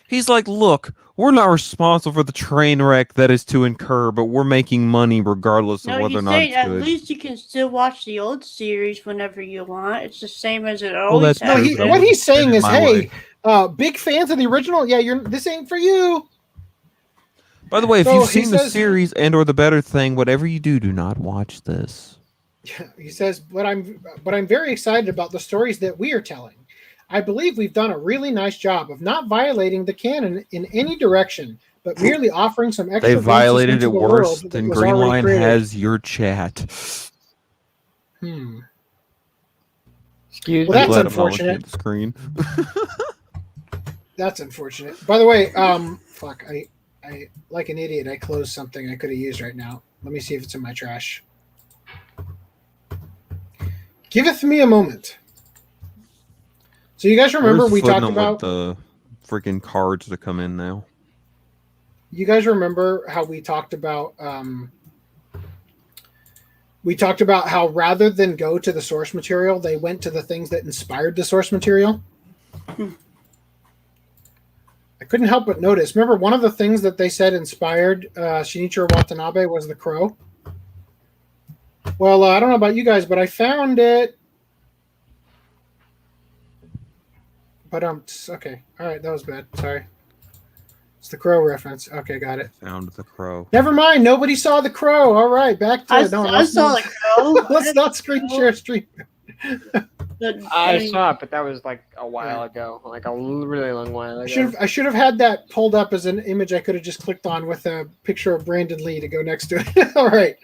He's like, look, we're not responsible for the train wreck that is to incur, but we're making money regardless of whether or not it's at good. least you can still watch the old series whenever you want. It's the same as it always has. No, what he's saying is, hey, big fans of the original, yeah, this ain't for you. By the way, if you've seen the series and or the better thing, whatever you do not watch this. He says, but I'm very excited about the stories that we are telling. I believe we've done a really nice job of not violating the canon in any direction, but merely offering some extra. They violated it worse than Green Line has your chat. Excuse me. Well, that's unfortunate. Screen. That's unfortunate. By the way, fuck, I like an idiot. I closed something I could have used right now. Let me see if it's in my trash. Giveth me a moment. So you guys remember we talked about the freaking cards that come in now? You guys remember how we talked about how rather than go to the source material, they went to the things that inspired the source material? I couldn't help but notice. Remember, one of the things that they said inspired Shinichiro Watanabe was the crow? Well, I don't know about you guys, but I found it. But okay. All right, that was bad. Sorry. It's the crow reference. Okay, got it. Found the crow. Never mind. Nobody saw the crow. All right, back to I saw the crow. Let's not screen share stream. I saw it, but that was like a while ago, like a really long while ago. I should have had that pulled up as an image I could have just clicked on with a picture of Brandon Lee to go next to it. All right.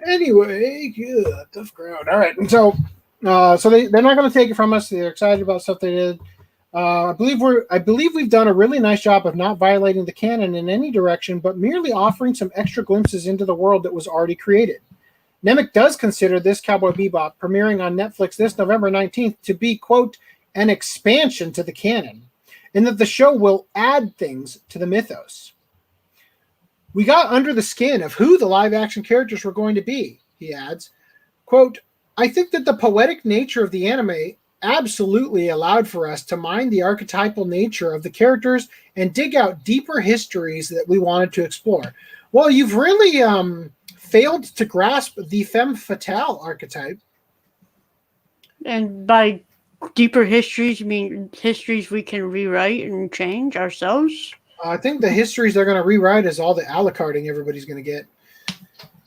Anyway, good, tough crowd. All right, and so they're not going to take it from us. They're excited about stuff they did. I believe we've done a really nice job of not violating the canon in any direction, but merely offering some extra glimpses into the world that was already created. Nemec does consider this Cowboy Bebop, premiering on Netflix this November 19th, to be, quote, an expansion to the canon, and that the show will add things to the mythos. We got under the skin of who the live-action characters were going to be, he adds. Quote, I think that the poetic nature of the anime absolutely allowed for us to mine the archetypal nature of the characters and dig out deeper histories that we wanted to explore. Well, you've really failed to grasp the femme fatale archetype. And by deeper histories, you mean histories we can rewrite and change ourselves? I think the histories they're going to rewrite is all the a la carting everybody's going to get.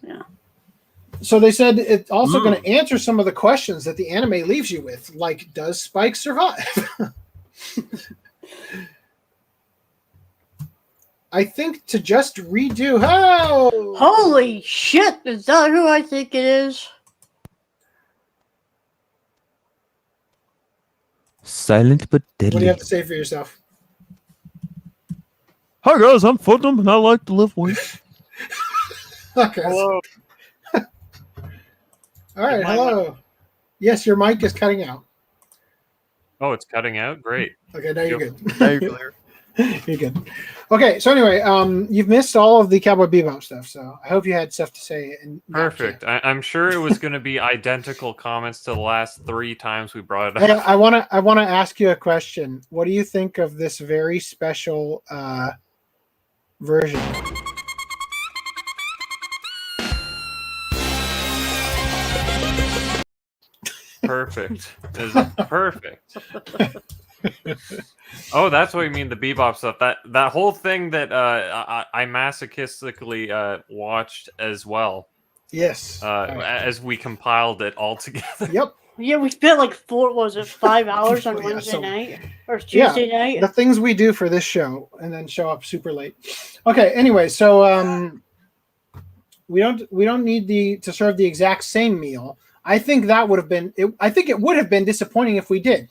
Yeah. So they said it's also going to answer some of the questions that the anime leaves you with, like, does Spike survive? I think to just redo... Oh! Holy shit! Is that who I think it is? Silent but deadly. What do you have to say for yourself? Hi guys, I'm Footnum and I like to lift weights. Okay. Hello. All right, hello. Yes, your mic is cutting out. Oh, it's cutting out? Great. Okay, now you're good. Now you're clear. You're good. Okay, so anyway, you've missed all of the Cowboy Bebop stuff, so I hope you had stuff to say. And Perfect. I'm sure it was going to be identical comments to the last 3 times we brought it up. Hey, I wanna ask you a question. What do you think of this very special version? Perfect. Is perfect. Oh, that's what you mean, the Bebop stuff. That whole thing that I masochistically watched as well. Yes. As we compiled it all together. Yep. Yeah, we spent like 5 hours on Wednesday night or Tuesday night. The things we do for this show and then show up super late. Okay, anyway, so we don't need to serve the exact same meal. I think that would have been I think it would have been disappointing if we did.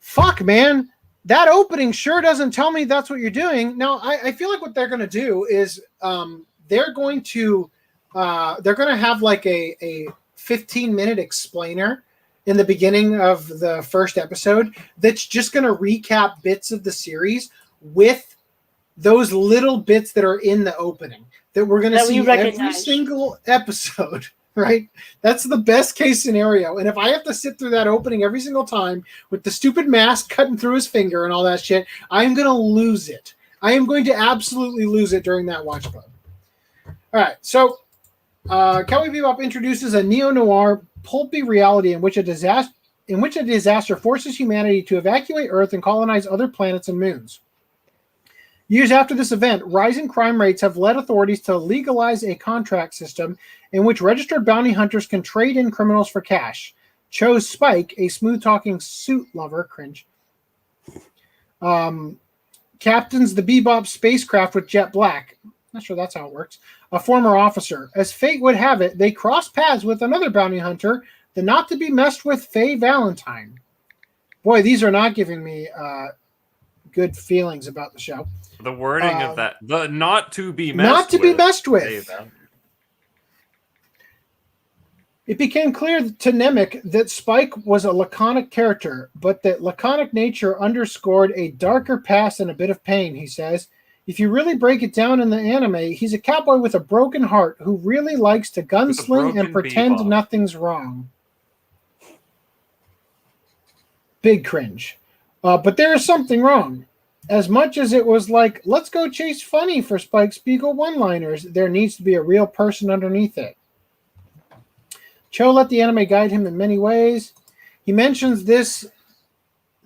Fuck, man. That opening sure doesn't tell me that's what you're doing. Now, I feel like what they're going to do is they're going to have like a 15-minute explainer in the beginning of the first episode that's just going to recap bits of the series with those little bits that are in the opening that we're going to see every single episode. Right? That's the best case scenario. And if I have to sit through that opening every single time with the stupid mask cutting through his finger and all that shit, I'm going to lose it. I am going to absolutely lose it during that watch club. All right. So Cowboy Bebop introduces a neo-noir pulpy reality in which a disaster forces humanity to evacuate Earth and colonize other planets and moons. Years after this event, rising crime rates have led authorities to legalize a contract system in which registered bounty hunters can trade in criminals for cash. Cho's Spike, a smooth-talking suit lover, cringe, captains the Bebop spacecraft with Jet Black. Not sure that's how it works. A former officer. As fate would have it, they cross paths with another bounty hunter, the not-to-be-messed-with Faye Valentine. Boy, these are not giving me good feelings about the show. The wording of that, the not to be messed with. It became clear to Nemec that Spike was a laconic character, but that laconic nature underscored a darker past and a bit of pain, he says. If you really break it down in the anime, he's a cowboy with a broken heart who really likes to gunsling and pretend nothing's wrong. Big cringe. But there is something wrong. As much as it was like, let's go chase funny for Spike Spiegel one-liners, there needs to be a real person underneath it. Cho let the anime guide him in many ways. He mentions this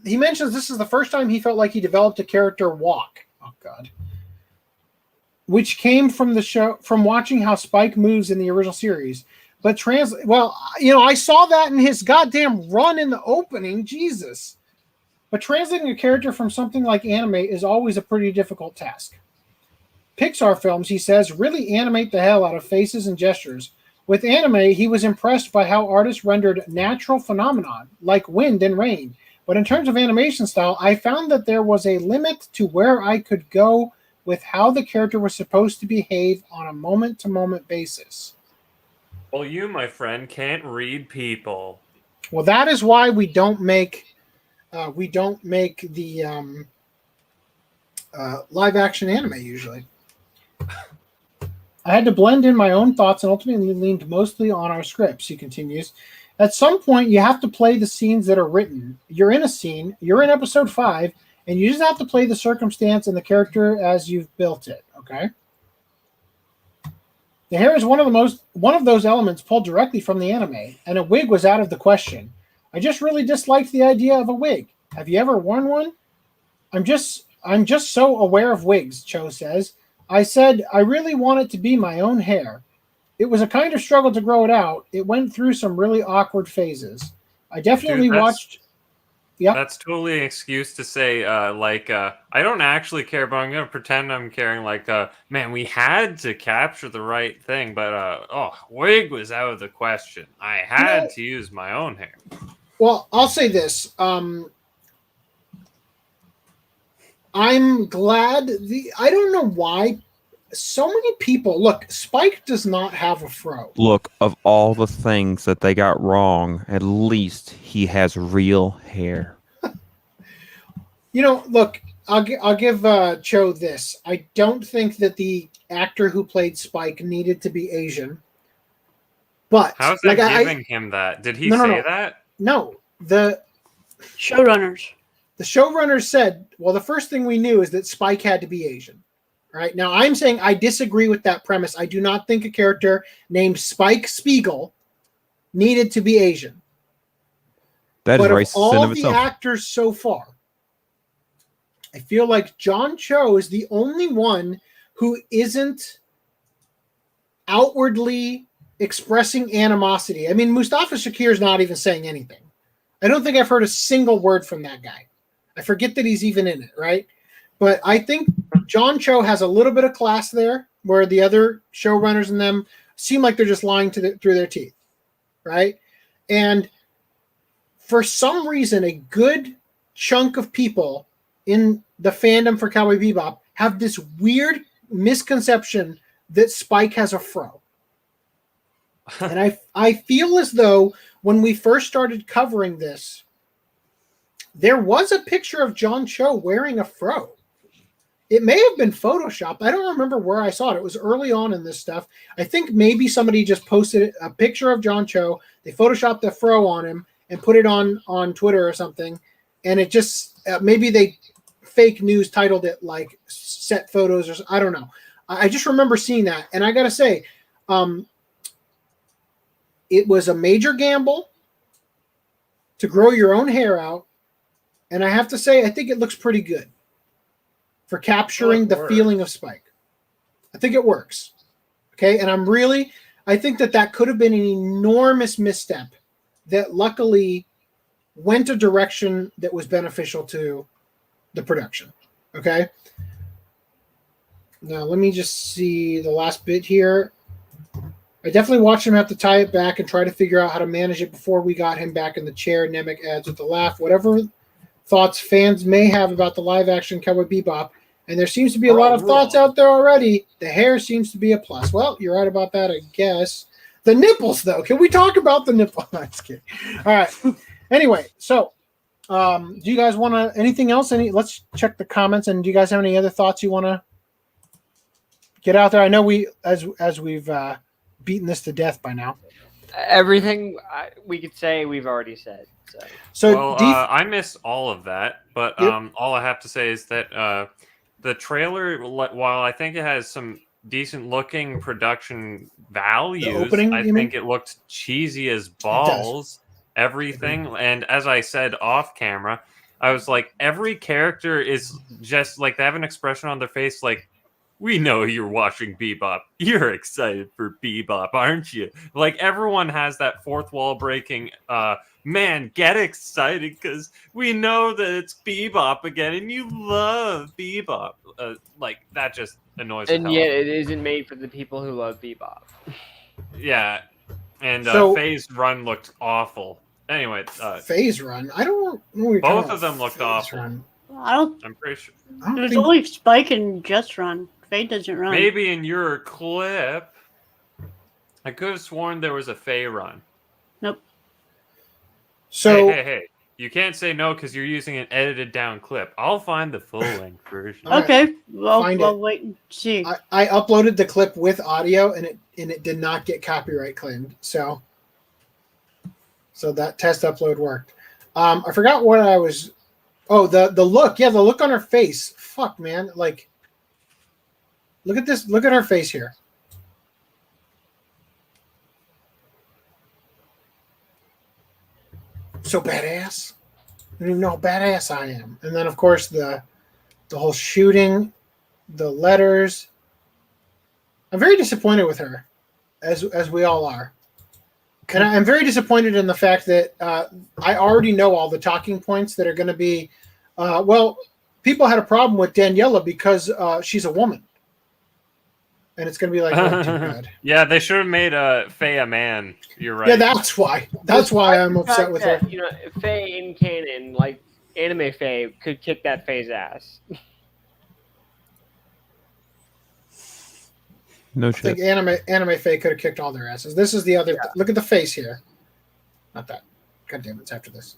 is the first time he felt like he developed a character walk. Oh God. Which came from the show, from watching how Spike moves in the original series. But I saw that in his goddamn run in the opening. Jesus. But translating a character from something like anime is always a pretty difficult task. Pixar films, he says, really animate the hell out of faces and gestures. With anime, he was impressed by how artists rendered natural phenomenon, like wind and rain. But in terms of animation style, I found that there was a limit to where I could go with how the character was supposed to behave on a moment-to-moment basis. Well, you, my friend, can't read people. Well, that is why we don't make the live-action anime usually. I had to blend in my own thoughts and ultimately leaned mostly on our scripts, he continues. At some point, you have to play the scenes that are written. You're in a scene, you're in episode 5, and you just have to play the circumstance and the character as you've built it, okay? The hair is one of those elements pulled directly from the anime, and a wig was out of the question. I just really disliked the idea of a wig. Have you ever worn one? I'm just so aware of wigs, Cho says. I said, I really want it to be my own hair. It was a kind of struggle to grow it out. It went through some really awkward phases. I definitely watched... Yep. That's totally an excuse to say, I don't actually care, but I'm going to pretend I'm caring. Man, we had to capture the right thing, but, wig was out of the question. I had to use my own hair. Well, I'll say this. I'm glad I don't know why so many people look. Spike does not have a fro. Look, of all the things that they got wrong, at least he has real hair. Look, I'll give Cho this. I don't think that the actor who played Spike needed to be Asian. But how's that giving him that? Did he say that? No, the showrunners. The showrunners said, well, the first thing we knew is that Spike had to be Asian. All right. Now, I'm saying I disagree with that premise. I do not think a character named Spike Spiegel needed to be Asian. That is racist all in of the itself. actors so far, I feel like John Cho is the only one who isn't outwardly expressing animosity. I mean, Mustafa Shakir is not even saying anything. I don't think I've heard a single word from that guy. I forget that he's even in it, right? But I think John Cho has a little bit of class there, where the other showrunners and them seem like they're just lying through their teeth, right? And for some reason, a good chunk of people in the fandom for Cowboy Bebop have this weird misconception that Spike has a fro. And I feel as though when we first started covering this, there was a picture of John Cho wearing a fro. It may have been Photoshopped. I don't remember where I saw it. It was early on in this stuff. I think maybe somebody just posted a picture of John Cho. They Photoshopped the fro on him and put it on Twitter or something. And it just, maybe they fake news titled it like set photos or I don't know. I just remember seeing that. And I got to say, it was a major gamble to grow your own hair out. And I have to say, I think it looks pretty good for capturing the feeling of Spike. I think it works. Okay. And I think that could have been an enormous misstep that luckily went a direction that was beneficial to the production. Okay. Now let me just see the last bit here. I definitely watched him have to tie it back and try to figure out how to manage it before we got him back in the chair. Nemec adds with a laugh. Whatever thoughts fans may have about the live-action Cowboy Bebop, and there seems to be a lot of thoughts out there already. The hair seems to be a plus. Well, you're right about that, I guess. The nipples, though. Can we talk about the nipples? I'm just kidding. All right. Anyway, so do you guys want to anything else? Let's check the comments. And do you guys have any other thoughts you want to get out there? I know we, as we've beaten this to death by now. Everything we could say, we've already said. So I missed all of that, but all I have to say is that the trailer, while I think it has some decent looking production values, I think it looked cheesy as balls. Everything, and as I said off camera, I was like, every character is just like they have an expression on their face like, we know you're watching Bebop. You're excited for Bebop, aren't you? Like, everyone has that fourth wall breaking, man, get excited because we know that it's Bebop again and you love Bebop. Like, that just annoys me. And yet it isn't made for the people who love Bebop. Yeah. And Phase Run looked awful. Anyway. Phase Run? I don't know. Both of them looked awful. I'm pretty sure. There's only Spike and Just Run. Faye doesn't run. Maybe in your clip, I could have sworn there was a Faye run. Nope. So hey, you can't say no because you're using an edited down clip. I'll find the full length version. Okay, well, wait and see. I uploaded the clip with audio, and it did not get copyright claimed. So that test upload worked. I forgot what I was. Oh, the look. Yeah, the look on her face. Fuck, man. Like, look at this. Look at her face here. So badass. I don't even know how badass I am. And then, of course, the whole shooting, the letters. I'm very disappointed with her, as we all are. And I'm very disappointed in the fact that I already know all the talking points that are going to be, people had a problem with Daniela because she's a woman. And it's going to be like, oh, too bad. Yeah, they should have made Faye a man. You're right. Yeah, that's why. That's why I'm upset with her. You know, Faye in canon, like anime Faye, could kick that Faye's ass. No I shit. think Anime Faye could have kicked all their asses. This is the other. Look at the face here. Not that. God damn it! It's after this.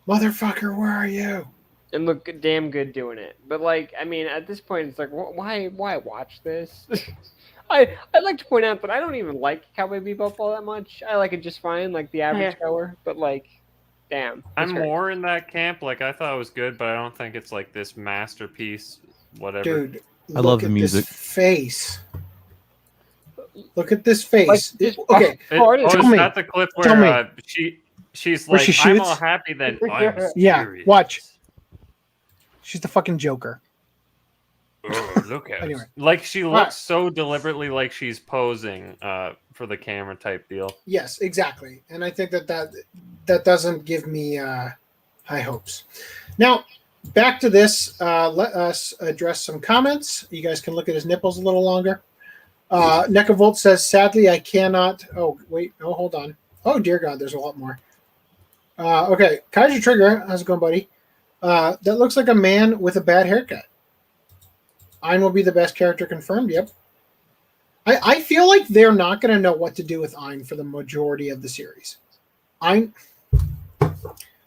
Motherfucker, where are you? And look damn good doing it. But like, I mean, at this point, it's like, why watch this? I'd like to point out that I don't even like Cowboy Bebop all that much. I like it just fine, like the average goer. But like, damn, I'm more in that camp. Like, I thought it was good, but I don't think it's like this masterpiece. Whatever. Dude, I love the music. This face. Look at this face. Like, Okay, is me. that the clip Tell where she's Where like, she I'm shoots? all happy then. I'm Yeah, serious. watch. She's the fucking Joker. Oh, look at Anyway. it. Like she looks Right. so deliberately like she's posing for the camera type deal. Yes, exactly. And I think that doesn't give me high hopes. Now, back to this. Let us address some comments. You guys can look at his nipples a little longer. Nekavolt says, sadly, I cannot. Oh, wait. Oh, hold on. Oh, dear God, there's a lot more. Okay. Kaiser Trigger, how's it going, buddy? That looks like a man with a bad haircut. Ein will be the best character confirmed. Yep. I feel like they're not going to know what to do with Ein for the majority of the series. Ein.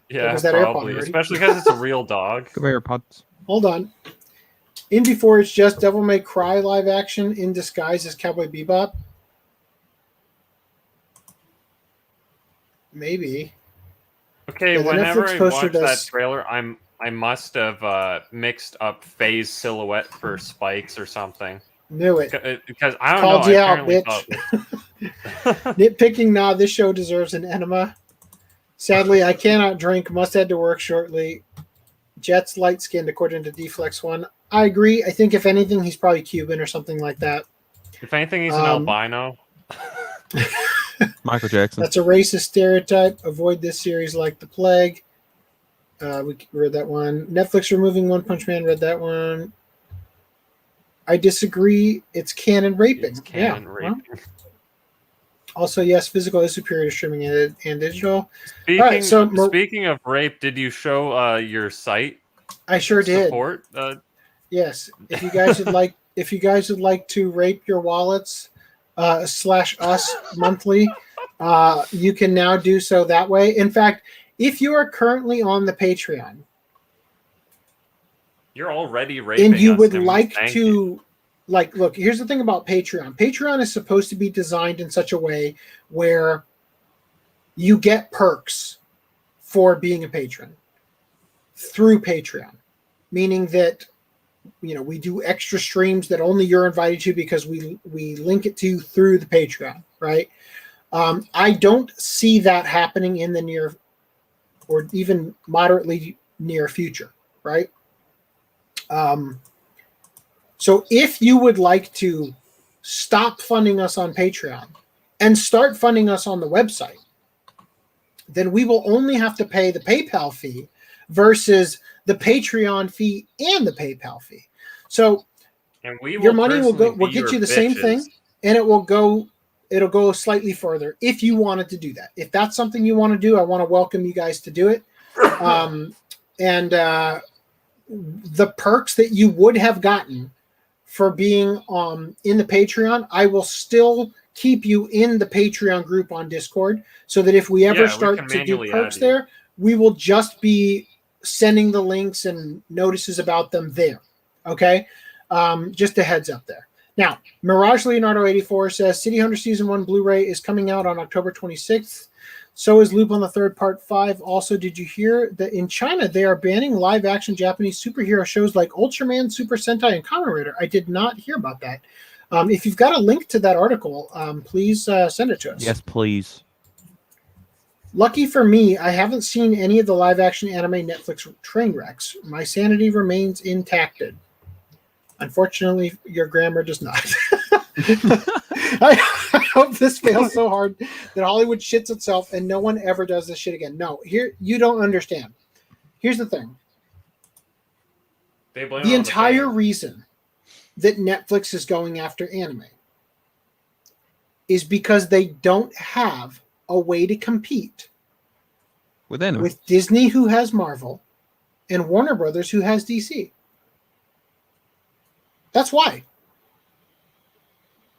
Yeah, Was that probably. AirPod already? Especially because it's a real dog. Come here, pods. Hold on. In before it's just Devil May Cry live action in disguise as Cowboy Bebop. Maybe. Okay, Yeah, the whenever Netflix I poster watch that does- trailer, I must have mixed up Faye's silhouette for Spike's or something. Knew it. Because I don't Called know. you I out, apparently bitch. Nitpicking, nah, this show deserves an enema. Sadly, I cannot drink. Must head to work shortly. Jet's light skinned, according to Deflex1. I agree. I think, if anything, he's probably Cuban or something like that. If anything, he's an albino. Michael Jackson. That's a racist stereotype. Avoid this series like the plague. We read that one. Netflix removing One Punch Man. Read that one. I disagree. It's canon raping. It's canon raping. Well, also, yes, physical is superior to streaming and digital. Speaking, All right, so speaking of rape, did you show your site I sure did. support? Yes. If you guys would like to rape your wallets / us monthly, you can now do so that way. In fact, if you are currently on the Patreon, You're already raping and you us, would and like thank to you. look, here's the thing about Patreon. Patreon is supposed to be designed in such a way where you get perks for being a patron through Patreon, meaning that we do extra streams that only you're invited to because we link it to you through the Patreon, right? I don't see that happening in the near or even moderately near future, right? So if you would like to stop funding us on Patreon and start funding us on the website, then we will only have to pay the PayPal fee versus the Patreon fee and the PayPal fee. So And we your money will personally get be you the your same thing, bitches. and it'll go slightly further if you wanted to do that. If that's something you want to do, I want to welcome you guys to do it. The perks that you would have gotten for being in the Patreon, I will still keep you in the Patreon group on Discord, so that if we ever start to do manually perks add you. there, we will just be sending the links and notices about them there. Okay? Just a heads up there. Now, Mirage Leonardo 84 says City Hunter Season 1 Blu-ray is coming out on October 26th. So is Loop on the Third Part 5. Also, did you hear that in China they are banning live-action Japanese superhero shows like Ultraman, Super Sentai, and Kamen Rider? I did not hear about that. If you've got a link to that article, please send it to us. Yes, please. Lucky for me, I haven't seen any of the live-action anime Netflix train wrecks. My sanity remains intact. Unfortunately, your grammar does not. I hope this fails so hard that Hollywood shits itself and no one ever does this shit again. No, here you don't understand. Here's the thing. They blame The it on entire fans. reason that Netflix is going after anime is because they don't have a way to compete With anime. with Disney, who has Marvel, and Warner Brothers, who has DC. That's why.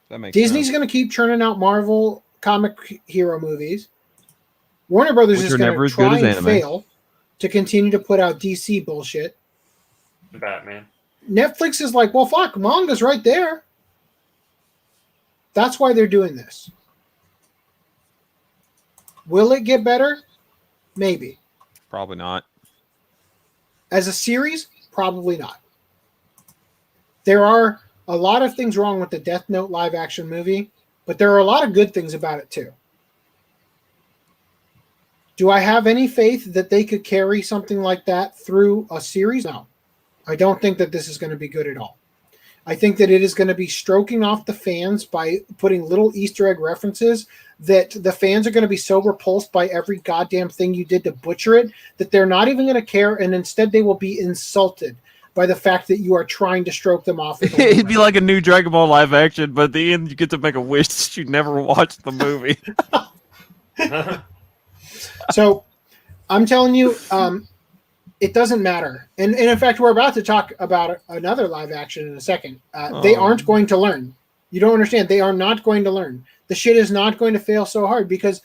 That makes Disney's sense. going to keep churning out Marvel comic hero movies. Warner Brothers Which is are going never to as good try as and anime. fail to continue to put out DC bullshit. Batman. Netflix is like, well, fuck, manga's right there. That's why they're doing this. Will it get better? Maybe. Probably not. As a series, probably not. There are a lot of things wrong with the Death Note live action movie, but there are a lot of good things about it too. Do I have any faith that they could carry something like that through a series? No. I don't think that this is going to be good at all. I think that it is going to be stroking off the fans by putting little Easter egg references that the fans are going to be so repulsed by every goddamn thing you did to butcher it that they're not even going to care, and instead they will be insulted by the fact that you are trying to stroke them off. With It'd be like a new Dragon Ball live action, but at the end you get to make a wish that you never watched the movie. So I'm telling you, it doesn't matter. And in fact, we're about to talk about another live action in a second. They aren't going to learn. You don't understand. They are not going to learn. The shit is not going to fail so hard because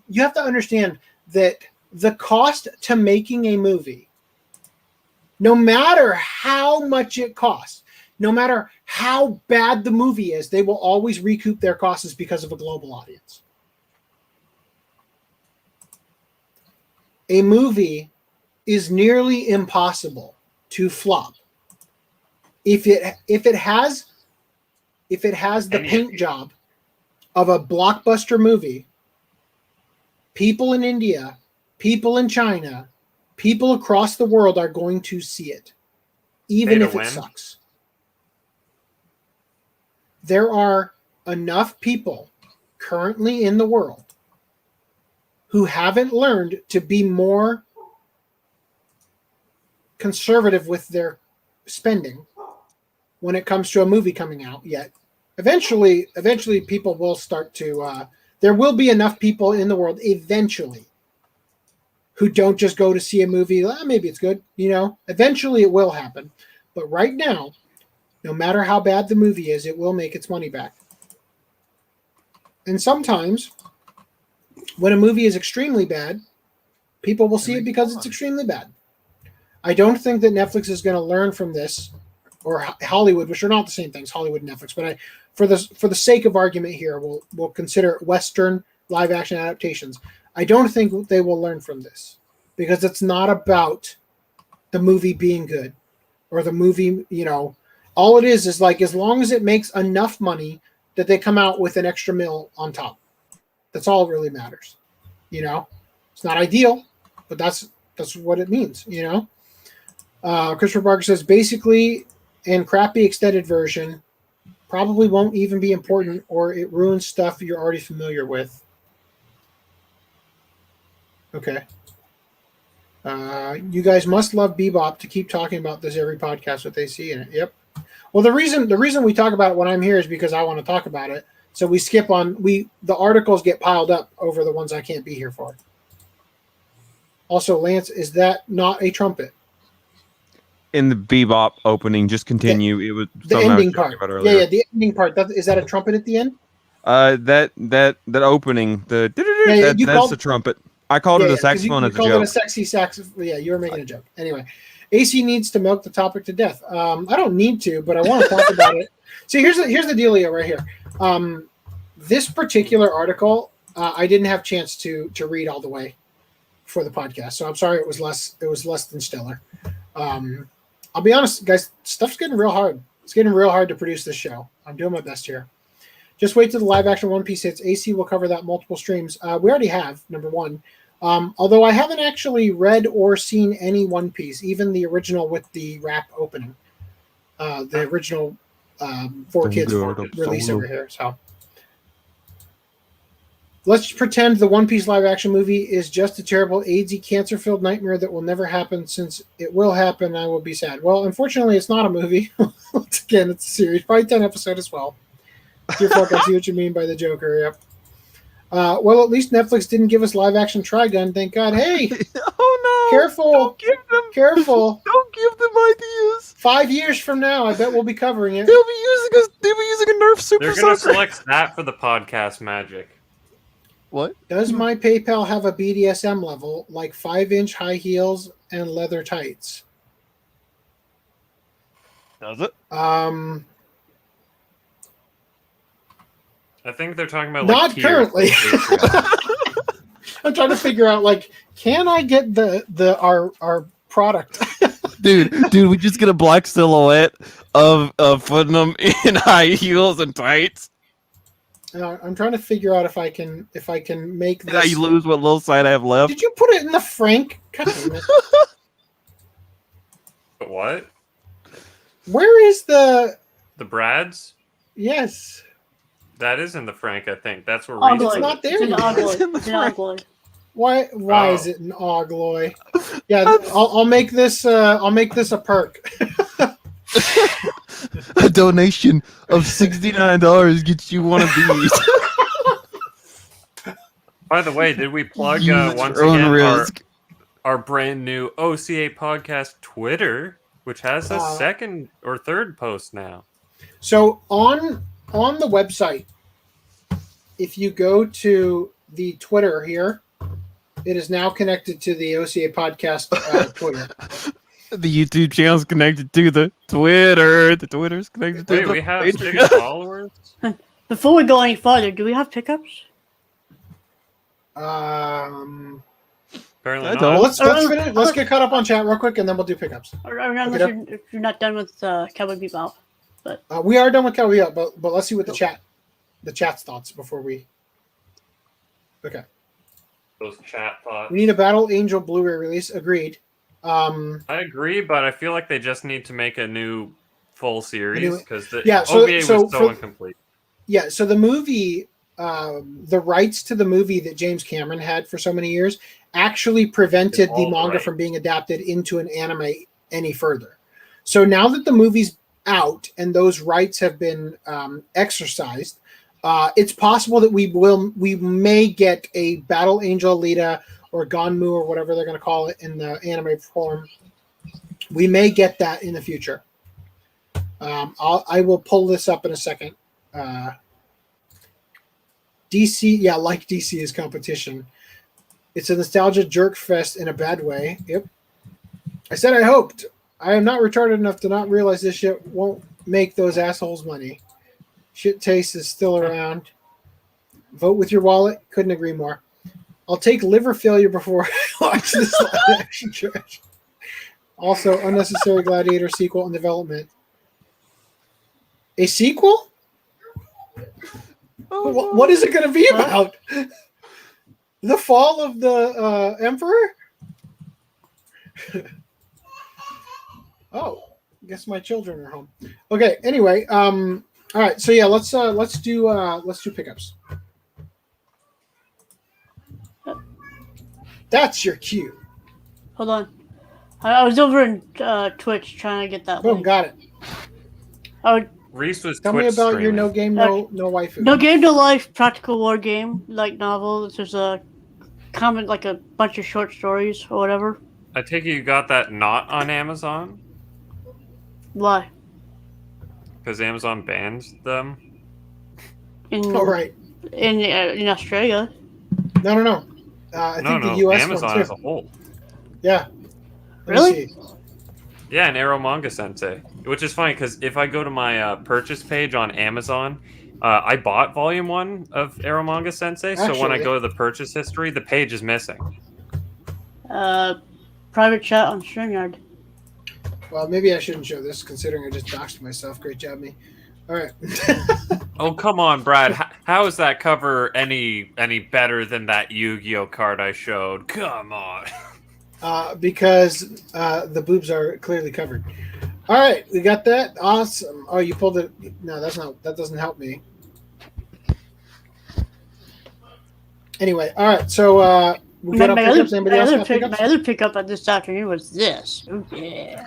you have to understand that the cost to making a movie, no matter how much it costs, no matter how bad the movie is, they will always recoup their costs because of a global audience. A movie is nearly impossible to flop if it has the paint job of a blockbuster movie. People in India, people in China, people across the world are going to see it, even if it sucks. There are enough people currently in the world who haven't learned to be more conservative with their spending when it comes to a movie coming out yet. Eventually people will start to there will be enough people in the world eventually who don't just go to see a movie, maybe it's good, eventually it will happen. But right now, no matter how bad the movie is, it will make its money back. And sometimes when a movie is extremely bad, people will see it because it's extremely bad. I don't think that Netflix is going to learn from this, or Hollywood, which are not the same things, Hollywood and Netflix. But for the sake of argument here, we'll consider Western live action adaptations. I don't think they will learn from this because it's not about the movie being good or the movie. All it is like as long as it makes enough money that they come out with an extra mil on top. That's all that really matters. It's not ideal, but that's what it means. Christopher Barker says basically, and crappy extended version probably won't even be important, or it ruins stuff you're already familiar with. Okay. You guys must love Bebop to keep talking about this every podcast what they see in it. Yep. Well, the reason we talk about it when I'm here is because I want to talk about it. So we skip on the articles get piled up over the ones I can't be here for. Also, Lance, is that not a trumpet? In the Bebop opening, just continue. It was the ending part. Yeah, the ending part. Is that a trumpet at the end? That opening, that's the trumpet. I called it a saxophone as a joke. You called it a sexy saxophone. Yeah, you were making a joke. Anyway, AC needs to milk the topic to death. I don't need to, but I want to talk about it. See, here's the dealio right here. This particular article, I didn't have a chance to read all the way for the podcast, so I'm sorry it was less than stellar. I'll be honest, guys, stuff's getting real hard. It's getting real hard to produce this show. I'm doing my best here. Just wait till the live action One Piece hits. AC will cover that multiple streams. We already have, number one. Although I haven't actually read or seen any One Piece, even the original with the rap opening. The original 4Kids release over here. So let's pretend the One Piece live action movie is just a terrible AIDSy cancer-filled nightmare that will never happen. Since it will happen, I will be sad. Well, unfortunately, it's not a movie. Again, it's a series, probably 10 episodes as well. Dear fuck, I see what you mean by the Joker. Yep. Well, at least Netflix didn't give us live action Trigun. Thank God. Hey, oh no! Careful! Don't give them. Careful! Don't give them ideas. 5 years from now, I bet we'll be covering it. They'll be using a Nerf Super They're gonna Soaker. select that for the podcast magic. What? Does my PayPal have a BDSM level like 5-inch high heels and leather tights? Does it? Um, I think they're talking about not like tiers currently. for Patreon. I'm trying to figure out like, can I get our product? Dude, we just get a black silhouette of Putnam in high heels and tights. I'm trying to figure out if I can make Did I this. lose what little side I have left? Did you put it in the Frank? God damn it. But what? Where is the? The Brads? Yes, That is in the Frank, I think. That's where Ogloy. Rhys It's not there It's an yet. ogloy. It's in the It's an front. ogloy. why Oh. is it an ogloy? Yeah, I'll make this a perk. A donation of $69 gets you one of these. By the way, did we plug Use at once your own again risk. our brand new OCA podcast Twitter, which has a second or third post now? So on the website, if you go to the Twitter here, it is now connected to the OCA podcast Twitter. The YouTube channel's connected to the Twitter. The Twitter's connected to Wait, the we have Patreon. 6 followers? Before we go any further, do we have pickups? Apparently Apparently I not. don't. well, let's get caught up on chat real quick, and then we'll do pickups. Or unless if you're not done with Cowboy Bebop. We are done with Cowboy Bebop, but let's see what the chat's thoughts before we. Okay, Those chat thoughts. we need a Battle Angel Blu-ray release. Agreed. I agree, but I feel like they just need to make a new full series because the Yeah, so- OVA so was so for- incomplete. Yeah, so the movie, the rights to the movie that James Cameron had for so many years actually prevented It's the all manga right. from being adapted into an anime any further. So now that the movie's out and those rights have been exercised, it's possible that we may get a Battle Angel Alita or Ganmu or whatever they're going to call it in the anime form. We may get that in the future. I will pull this up in a second. DC, yeah, like DC is competition. It's a nostalgia jerk fest in a bad way. Yep. I said I hoped. I am not retarded enough to not realize this shit won't make those assholes money. Shit taste is still around. Vote with your wallet. Couldn't agree more. I'll take liver failure before I watch this live action trash. Also, unnecessary Gladiator sequel in development. A sequel? What is it going to be about? The fall of the emperor? Oh, I guess my children are home. Okay. Anyway, all right. So yeah, let's do pickups. That's your cue. Hold on. I was over in Twitch trying to get that Boom, link. got it. Reese was Tell me Twitch about your streaming. no game, no waifu. No Game No Life practical war game like novel. There's a comment like a bunch of short stories or whatever. I take it you got that not on Amazon Why? because Amazon banned them. In Oh right. in Australia. No. I think the US Amazon one as too. a whole. Yeah. Let me Really? see. Yeah, and Arrow Manga Sensei, which is funny because if I go to my purchase page on Amazon, I bought Volume 1 of Arrow Manga Sensei, so when I Actually- go to the purchase history, the page is missing. Private chat on StreamYard. Well, maybe I shouldn't show this considering I just doxed myself. Great job, me. All right. Oh, come on, Brad. How is that cover any better than that Yu-Gi-Oh card I showed? Come on. Because the boobs are clearly covered. All right, we got that. Awesome. Oh, you pulled it. No, that doesn't help me. Anyway, all right. So we got My our pickups. Anybody else got my pickups? other pickup at this afternoon was this. Oh, yeah.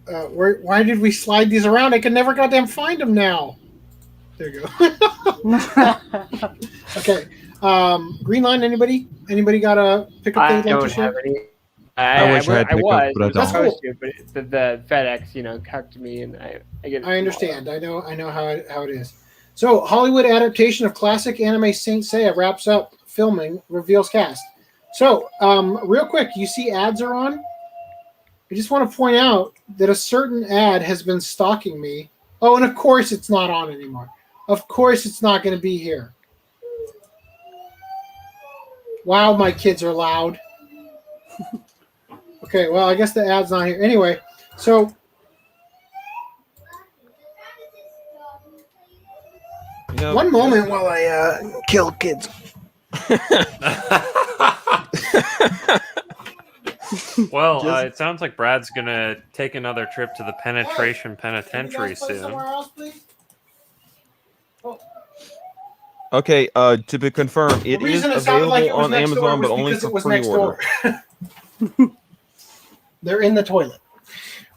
Why did we slide these around? I can never goddamn find them now. There you go. Okay. Green line. Anybody got a pickup I they'd like to don't share? have any. I wish I had pickup, was. but I I was don't. supposed to, but the FedEx, cucked me, and I get it I understand. I know how it is. So, Hollywood adaptation of classic anime Saint Seiya wraps up filming, reveals cast. So, real quick, you see ads are on? I just want to point out that a certain ad has been stalking me. Oh, and of course it's not on anymore. Of course it's not going to be here. Wow, my kids are loud. Okay, well, I guess the ad's not here. Anyway, so... One moment while I kill kids. Well, it sounds like Brad's gonna take another trip to the penetration penitentiary soon. Somewhere else, please? Okay, to be confirmed, it is available on Amazon, but only for pre-order. They're in the toilet.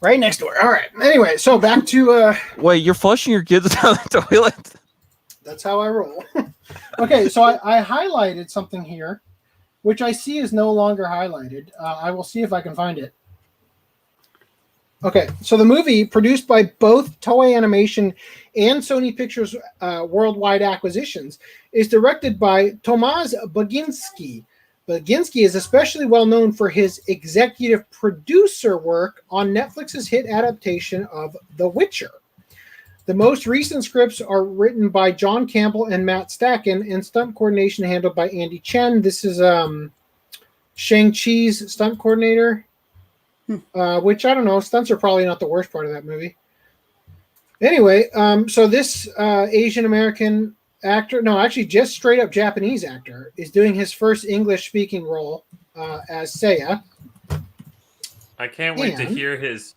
Right next door. All right. Anyway, so back to... Wait, you're flushing your kids down the toilet? That's how I roll. Okay, so I highlighted something here, which I see is no longer highlighted. I will see if I can find it. Okay, so the movie, produced by both Toei Animation and Sony Pictures Worldwide Acquisitions, is directed by Tomasz Baginski. Baginski is especially well known for his executive producer work on Netflix's hit adaptation of The Witcher. The most recent scripts are written by John Campbell and Matt Stacken, and stunt coordination handled by Andy Chen. This is Shang-Chi's stunt coordinator, which, I don't know, stunts are probably not the worst part of that movie. Anyway, so this Asian-American actor, no, actually just straight-up Japanese actor, is doing his first English-speaking role as Seiya. I can't wait to hear his...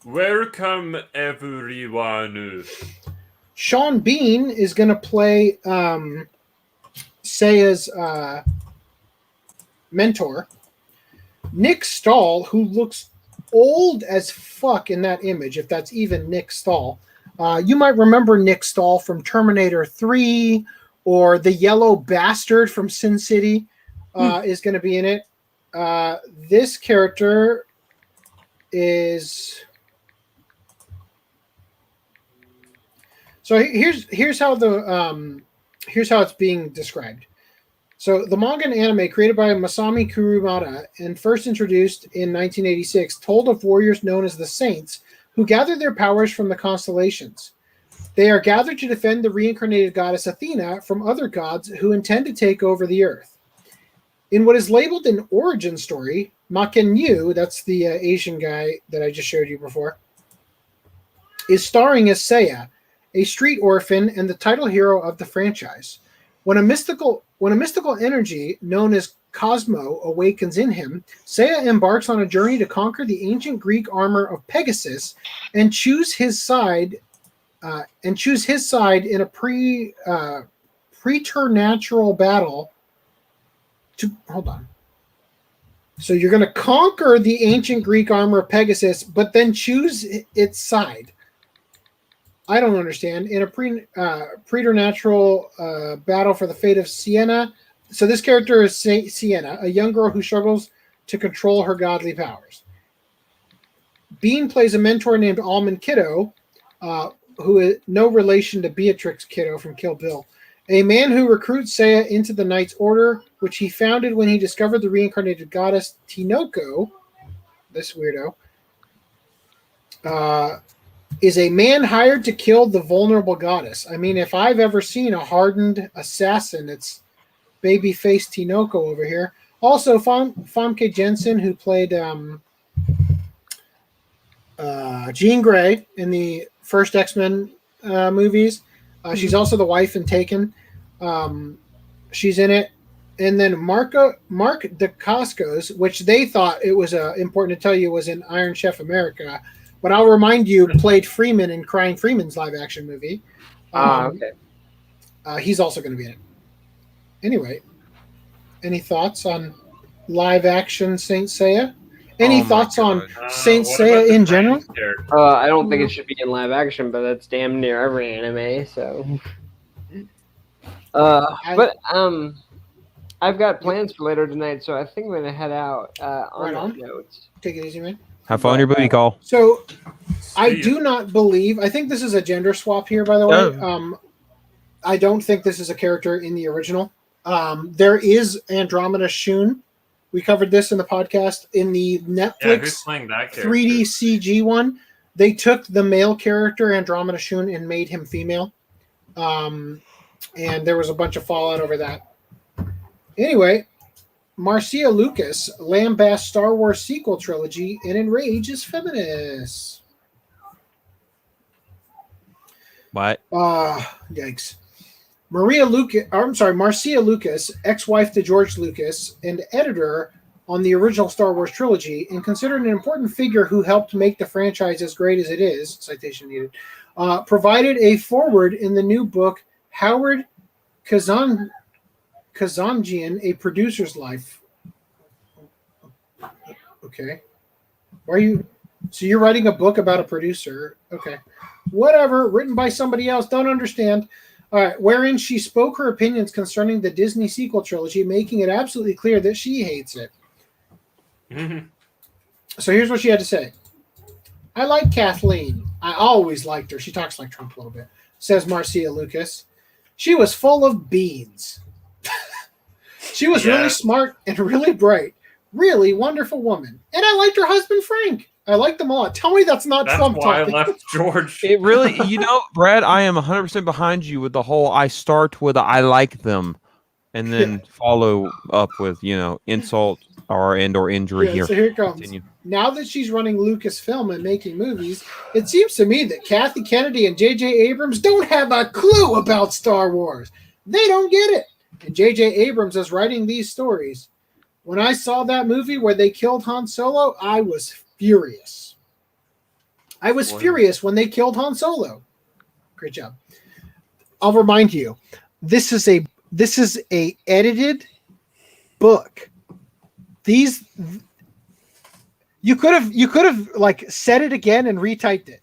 Welcome, everyone. Sean Bean is going to play Seiya's mentor. Nick Stahl, who looks old as fuck in that image, if that's even Nick Stahl. You might remember Nick Stahl from Terminator 3 or the Yellow Bastard from Sin City is going to be in it. This character is... So here's how it's being described. So the manga and anime created by Masami Kurumada and first introduced in 1986 told of warriors known as the Saints who gather their powers from the constellations. They are gathered to defend the reincarnated goddess Athena from other gods who intend to take over the earth. In what is labeled an origin story, Makenyu, that's the Asian guy that I just showed you before, is starring as Seiya, a street orphan and the title hero of the franchise. When a mystical energy known as Cosmo awakens in him, Seiya embarks on a journey to conquer the ancient Greek armor of Pegasus and choose his side in a preternatural battle. Hold on. So you're going to conquer the ancient Greek armor of Pegasus, but then choose its side. I don't understand. In a preternatural battle for the fate of Sienna. So this character is Sienna, a young girl who struggles to control her godly powers. Bean plays a mentor named Almond Kiddo, who is no relation to Beatrix Kiddo from Kill Bill, a man who recruits Seiya into the Knight's Order, which he founded when he discovered the reincarnated goddess Tinoko, this weirdo, is a man hired to kill the vulnerable goddess. I mean, if I've ever seen a hardened assassin, it's babyface Tinoko over here. Also, Famke Jensen, who played Jean Grey in the first X-Men movies. She's also the wife in Taken. She's in it. And then Mark Dacascos, which they thought it was important to tell you was in Iron Chef America. But I'll remind you, played Freeman in Crying Freeman's live-action movie. Okay. He's also going to be in it. Anyway, any thoughts on live-action Saint Seiya? Any thoughts on Saint Seiya in general? I don't think it should be in live-action, but that's damn near every anime, so... I I've got plans for later tonight, so I think I'm gonna head out on Right that on. note. Take it easy, man. Have fun on your booty call. So I See ya. do not believe. I think this is a gender swap here, by the way. I don't think this is a character in the original. There is Andromeda Shun. We covered this in the podcast in the Yeah, who's Netflix playing that character? 3D CG one. They took the male character Andromeda Shun and made him female. And there was a bunch of fallout over that. Anyway, Marcia Lucas lambasts Star Wars sequel trilogy and enrages feminists. What? Yikes. Marcia Lucas, ex-wife to George Lucas and editor on the original Star Wars trilogy, and considered an important figure who helped make the franchise as great as it is, citation needed, provided a foreword in the new book, Howard Kazanjian, A Producer's Life. Okay. Why are you... So you're writing a book about a producer. Okay. Whatever. Written by somebody else. Don't understand. All right. Wherein she spoke her opinions concerning the Disney sequel trilogy, making it absolutely clear that she hates it. Mhm. So here's what she had to say. I like Kathleen. I always liked her. She talks like Trump a little bit, says Marcia Lucas. She was full of beans. She was really smart and really bright. Really wonderful woman. And I liked her husband, Frank. I like them a lot. Tell me that's not Trump why talking. I left George. It really, Brad, I am 100% behind you with the whole I start with I like them and then follow up with, insult or injury here. So here it comes. Continue. Now that she's running Lucasfilm and making movies, it seems to me that Kathy Kennedy and J.J. Abrams don't have a clue about Star Wars. They don't get it. And J.J. Abrams is writing these stories. When I saw that movie where they killed Han Solo, I was furious. I was furious when they killed Han Solo. Great job. I'll remind you, this is a edited book. These you could have like said it again and retyped it.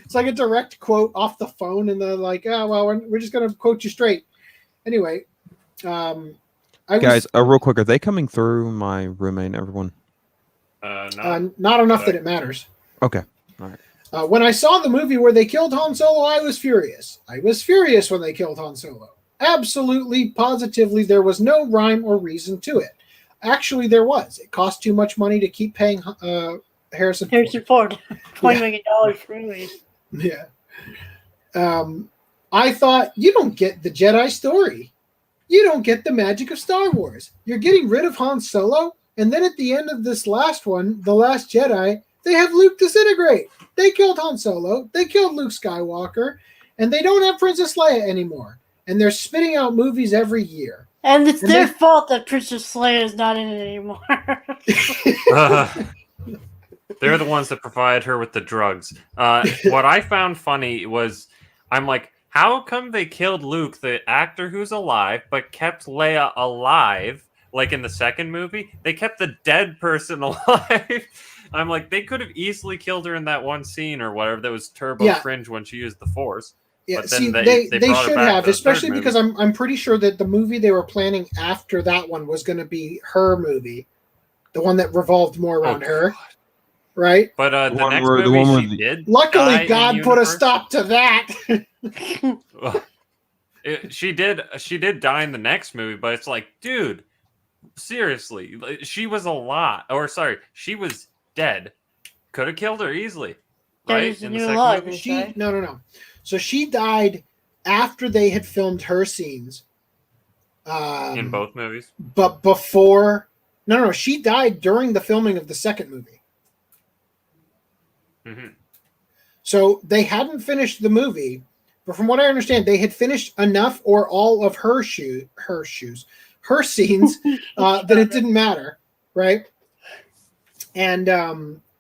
It's like a direct quote off the phone, and they're like, "Oh well, we're just gonna quote you straight." Anyway, guys, real quick, are they coming through my roommate and everyone? Not enough that it matters. Okay, all right. When I saw the movie where they killed Han Solo, I was furious. I was furious when they killed Han Solo. Absolutely, positively, there was no rhyme or reason to it. Actually, there was. It cost too much money to keep paying Harrison Ford. $20 million for movies. Yeah. I thought, you don't get the Jedi story. You don't get the magic of Star Wars. You're getting rid of Han Solo, and then at the end of this last one, The Last Jedi, they have Luke disintegrate. They killed Han Solo. They killed Luke Skywalker, and they don't have Princess Leia anymore. And they're spitting out movies every year. And it's their fault that Princess Leia is not in it anymore. They're the ones that provide her with the drugs. What I found funny was, I'm like, how come they killed Luke, the actor who's alive, but kept Leia alive? Like in the second movie, they kept the dead person alive. I'm like, they could have easily killed her in that one scene or whatever that was turbo cringe when she used the Force. Yeah, but see, then they brought her should back have, for the especially third because I'm pretty sure that the movie they were planning after that one was going to be her movie, the one that revolved more around her, right? But the one next where- the movie one where she the- did. Luckily, die in God the put a universe. stop to that. She did die in the next movie, but it's like, dude, seriously, she was alive, or sorry, she was dead. Could have killed her easily, right? In the second movie. No. So she died after they had filmed her scenes. In both movies, but before. No. She died during the filming of the second movie. Mm-hmm. So they hadn't finished the movie, but from what I understand, they had finished enough or all of her scenes that it didn't matter, right? And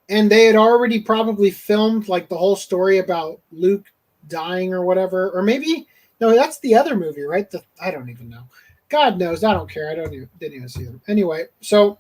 they had already probably filmed like the whole story about Luke dying or whatever, or maybe no, that's the other movie, right? I don't even know. God knows, I don't care. Didn't even see them anyway. So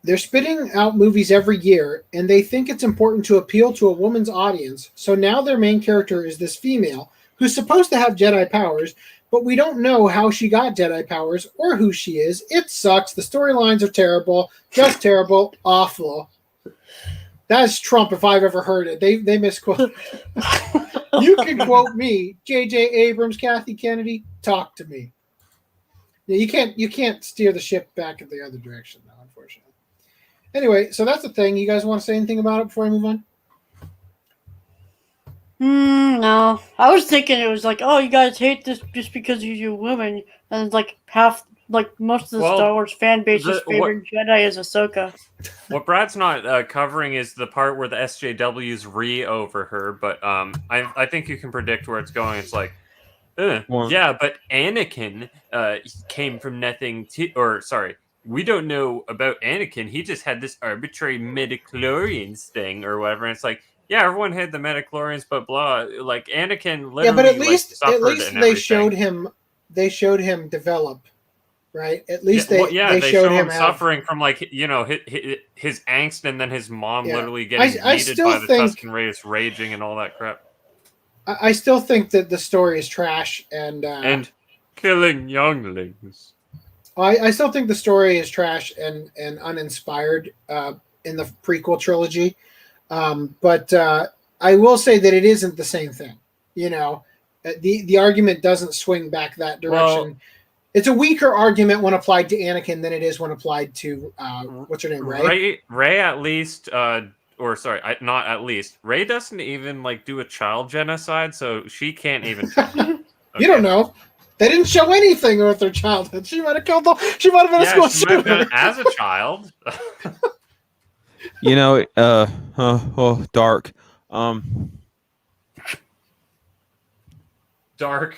they're spitting out movies every year, and they think it's important to appeal to a woman's audience. So now their main character is this female who's supposed to have Jedi powers, but we don't know how she got Jedi powers or who she is. It sucks. The storylines are terrible, just terrible, awful. That's Trump if I've ever heard it. They misquote. You can quote me, J.J. Abrams, Kathy Kennedy. Talk to me. Yeah, you can't steer the ship back in the other direction, though, unfortunately. Anyway, so that's the thing. You guys want to say anything about it before I move on? No. I was thinking it was like, oh, you guys hate this just because you're women, and it's like most of the Star Wars fan base's favorite Jedi is Ahsoka. What Brad's not covering is the part where the SJWs over her, but I think you can predict where it's going. It's like, yeah, but Anakin came from nothing we don't know about Anakin. He just had this arbitrary midichlorians thing or whatever. And it's like, yeah, everyone had the midichlorians, but blah. Like Anakin literally. Yeah, but at least they showed him develop, right? At least they showed him suffering from his angst, and then his mom literally getting needed by the Tusken Raiders raging and all that crap. I still think that the story is trash and killing younglings. I still think the story is trash and uninspired in the prequel trilogy. But I will say that it isn't the same thing. You know, the argument doesn't swing back that direction. Well, it's a weaker argument when applied to Anakin than it is when applied to what's her name, Rey? Rey at least, not at least. Rey doesn't even do a child genocide, so she can't even. Okay. You don't know. They didn't show anything with her childhood. She might have killed them. She might have been a school shooter as a child. You know, dark. Dark.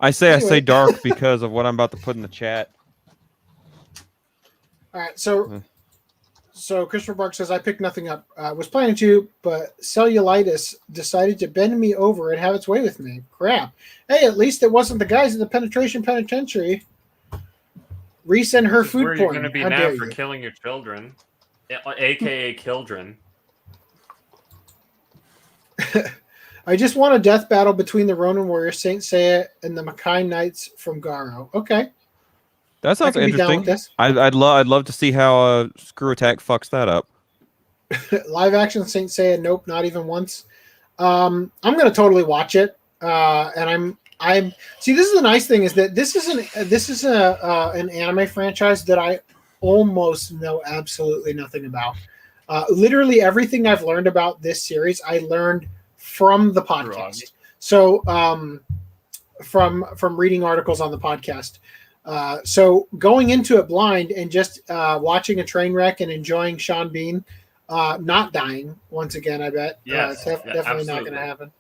I say dark because of what I'm about to put in the chat. All right, so Christopher Bark says, I picked nothing up. Was planning to, but cellulitis decided to bend me over and have its way with me. Crap. Hey, at least it wasn't the guys at the penetration penitentiary. Rhys and her food porn. Where you're going to be now for killing your children, a.k.a. children. I just want a death battle between the Ronin Warriors, Saint Seiya, and the Makai Knights from Garo. Okay. That sounds interesting. I'd love to see how Screw Attack fucks that up. Live action Saint Seiya, nope, not even once. I'm gonna totally watch it. And I'm see. This is the nice thing is that this is an anime franchise that I almost know absolutely nothing about. Literally everything I've learned about this series, I learned from the podcast. So from reading articles on the podcast. So going into it blind and just watching a train wreck and enjoying Sean Bean not dying once again, I bet. Yes, definitely absolutely. not going to happen.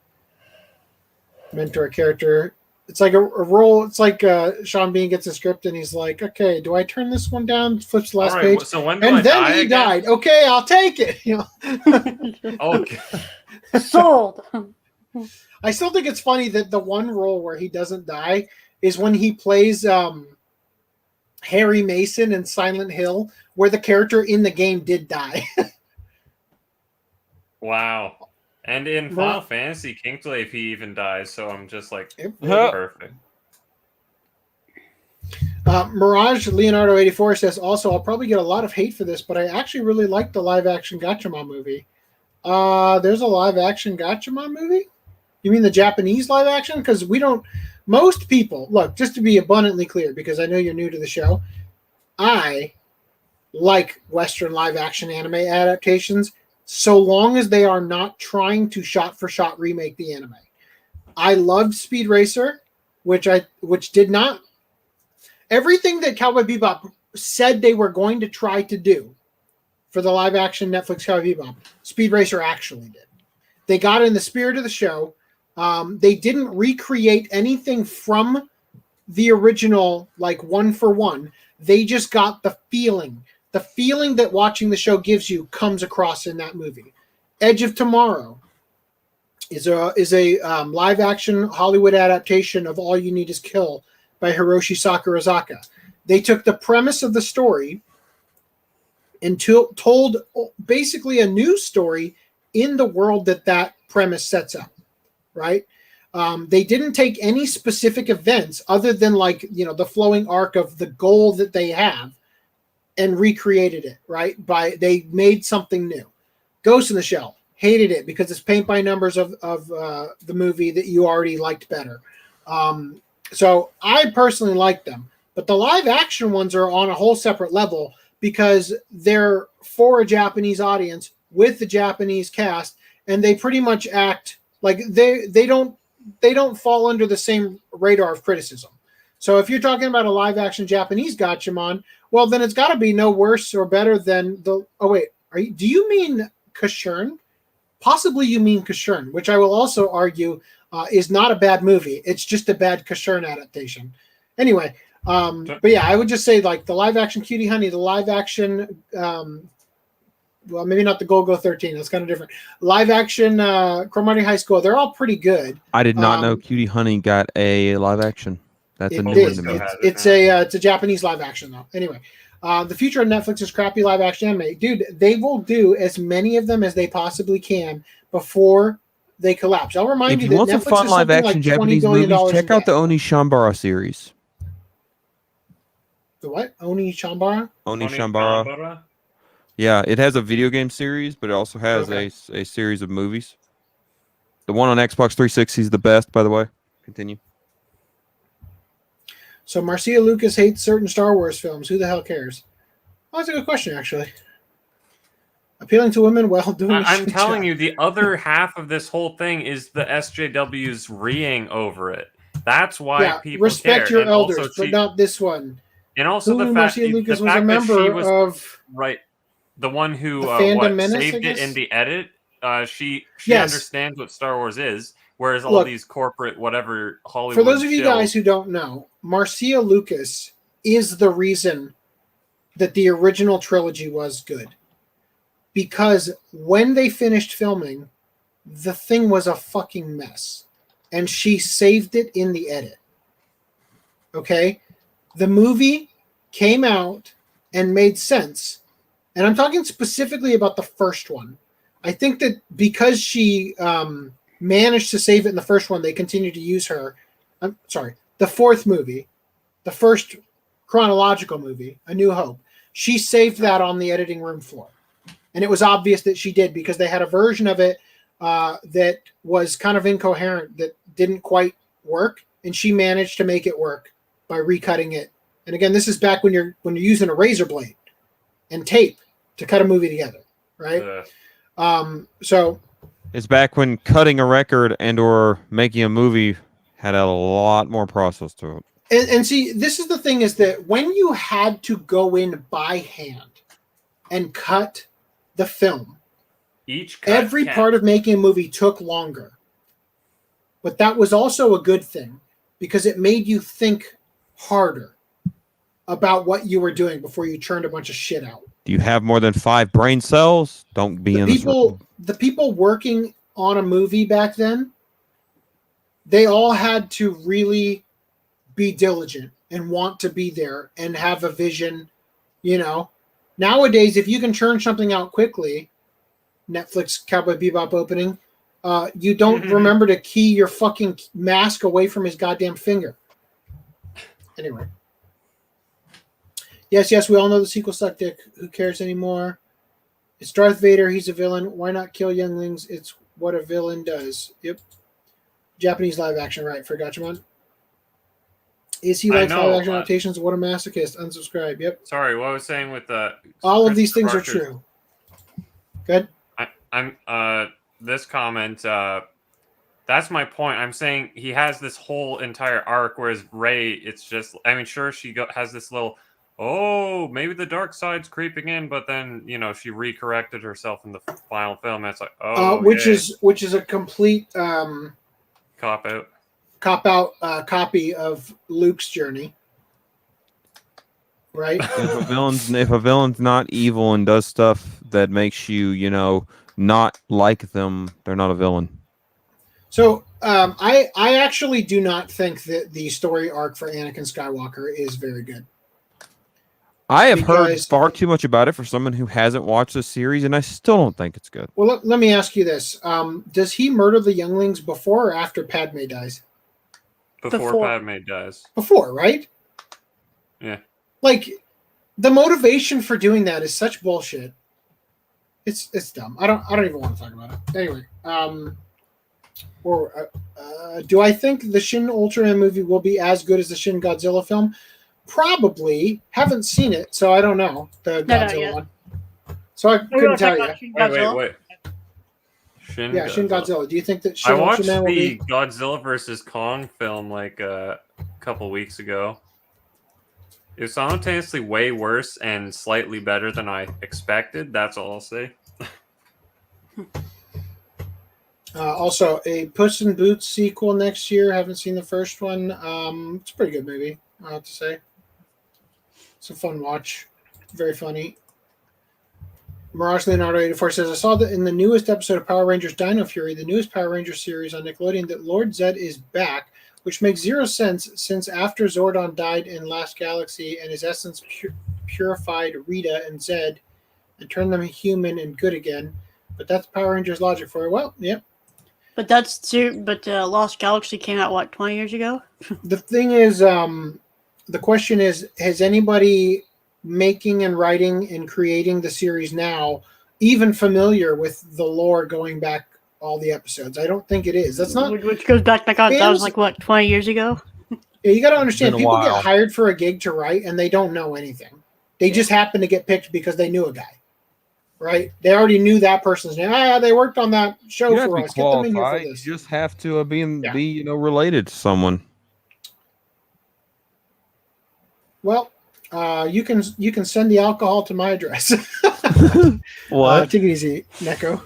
Mentor character. It's like a role. It's like Sean Bean gets a script and he's like, okay, do I turn this one down? Flips the last page. So when and then he died. Okay, I'll take it. You know? Okay. Sold. I still think it's funny that the one role where he doesn't die is when he plays Harry Mason in Silent Hill, where the character in the game did die. Wow. And in Final Fantasy, Kingsley, if he even dies, so I'm just like, perfect. Mirage Leonardo 84 says, also, I'll probably get a lot of hate for this, but I actually really like the live-action Gatchaman movie. There's a live-action Gatchaman movie? You mean the Japanese live-action? Because we don't... Most people... Look, just to be abundantly clear, because I know you're new to the show, I like Western live-action anime adaptations so long as they are not trying to shot-for-shot remake the anime. I loved Speed Racer, which did not... Everything that Cowboy Bebop said they were going to try to do for the live-action Netflix Cowboy Bebop, Speed Racer actually did. They got in the spirit of the show. They didn't recreate anything from the original, like one for one. They just got the feeling. The feeling that watching the show gives you comes across in that movie. Edge of Tomorrow is a live action Hollywood adaptation of All You Need Is Kill by Hiroshi Sakurazaka. They took the premise of the story and told basically a new story in the world that premise sets up, right? They didn't take any specific events other than like, you know, the flowing arc of the goal that they have and recreated it, right? They made something new. Ghost in the Shell, hated it because it's paint by numbers of the movie that you already liked better. So I personally like them, but the live action ones are on a whole separate level because they're for a Japanese audience with the Japanese cast, and they pretty much act like they don't fall under the same radar of criticism. So if you're talking about a live action Japanese Gatchaman, well, then it's got to be no worse or better than the. Oh wait, do you mean Kashern? Possibly you mean Kashern, which I will also argue is not a bad movie. It's just a bad Kashern adaptation. Anyway, but yeah, I would just say like the live action Cutie Honey, the live action, well, maybe not the Golgo 13. That's kind of different. Live action Cromartie High School. They're all pretty good. I did not know Cutie Honey got a live action. That's a new one to me. It's a Japanese live action though. Anyway, the future of Netflix is crappy live action anime. Dude, they will do as many of them as they possibly can before they collapse. I'll remind you if that you want some Netflix fun is live something action like $20 Japanese billion movies, check out the in debt. Oni Shambara series. The what? Oni Chambara? Oni Shambara. Yeah, it has a video game series, but it also has a series of movies. The one on Xbox 360 is the best, by the way. Continue. So Marcia Lucas hates certain Star Wars films. Who the hell cares? Oh, that's a good question, actually. Appealing to women while doing I'm telling you, the other half of this whole thing is the SJWs reeing over it. That's why people respect care. your elders, but not this one. And also the fact, Marcia Lucas was a member of the one who saved it in the edit. She understands what Star Wars is, whereas all these corporate whatever Hollywood. For those of you guys who don't know, Marcia Lucas is the reason that the original trilogy was good. Because when they finished filming, the thing was a fucking mess. And she saved it in the edit. Okay? The movie came out and made sense. And I'm talking specifically about the first one. I think that because she managed to save it in the first one, they continued to use her. I'm sorry, the fourth movie, the first chronological movie, A New Hope, she saved that on the editing room floor. And it was obvious that she did because they had a version of it that was kind of incoherent, that didn't quite work. And she managed to make it work by recutting it. And again, this is back when you're using a razor blade and tape to cut a movie together, right? So it's back when cutting a record and or making a movie had a lot more process to it. And see, this is the thing, is that when you had to go in by hand and cut the film, every part of making a movie took longer. But that was also a good thing because it made you think harder about what you were doing before you churned a bunch of shit out. Do you have more than 5 brain cells? Don't be in this room. The people working on a movie back then, they all had to really be diligent and want to be there and have a vision, you know. Nowadays, if you can churn something out quickly, Netflix Cowboy Bebop opening, you don't remember to key your fucking mask away from his goddamn finger. Anyway. Yes, we all know the sequel sucked dick. Who cares anymore? It's Darth Vader. He's a villain. Why not kill younglings? It's what a villain does. Yep. Japanese live action, right? For Gatchaman. Is he like live action adaptations? What a masochist. Unsubscribe. Yep. Sorry, what I was saying with all of these things are true. Good. I'm this comment. That's my point. I'm saying he has this whole entire arc, whereas Rey, it's just. I mean, sure, she has this little. Oh, maybe the dark side's creeping in, but then she recorrected herself in the final film. It's like, which is a complete cop out copy of Luke's journey, right? If a villain's not evil and does stuff that makes you, not like them, they're not a villain. So I actually do not think that the story arc for Anakin Skywalker is very good. I have heard Because- far too much about it for someone who hasn't watched the series, and I still don't think it's good. Well, let me ask you this: does he murder the younglings before or after Padme dies? Before Padme dies. Before, right? Yeah. Like, the motivation for doing that is such bullshit. It's dumb. I don't even want to talk about it. Anyway, do I think the Shin Ultraman movie will be as good as the Shin Godzilla film? Probably. Haven't seen it, so I don't know the Godzilla one. So I couldn't tell you. Wait. Shin Godzilla. Do you think that I Shin watched Ultraman will the be? Godzilla versus Kong film like a couple weeks ago. It was simultaneously way worse and slightly better than I expected. That's all I'll say. Also, a Puss in Boots sequel next year. Haven't seen the first one. It's a pretty good movie, I have to say. It's a fun watch. Very funny. Mirage Leonardo 84 says, I saw that in the newest episode of Power Rangers Dino Fury, the newest Power Rangers series on Nickelodeon, that Lord Zed is back, which makes zero sense since after Zordon died in Last Galaxy and his essence purified Rita and Zed and turned them human and good again. But that's Power Rangers logic for it. Well, yep. But Lost Galaxy came out, what, 20 years ago? The thing is, the question is, has anybody making and writing and creating the series now even familiar with the lore going back all the episodes? I don't think it is. That's not. Which goes back, that was like, what, 20 years ago? Yeah, you got to understand, Been a people while. get hired for a gig to write and they don't know anything. They just happen to get picked because they knew a guy. Right? They already knew that person's name. They worked on that show You don't have for to be us. Get them in here for qualified. this. You just have to be related to someone. Well, you can send the alcohol to my address. What? Take it easy, Neko.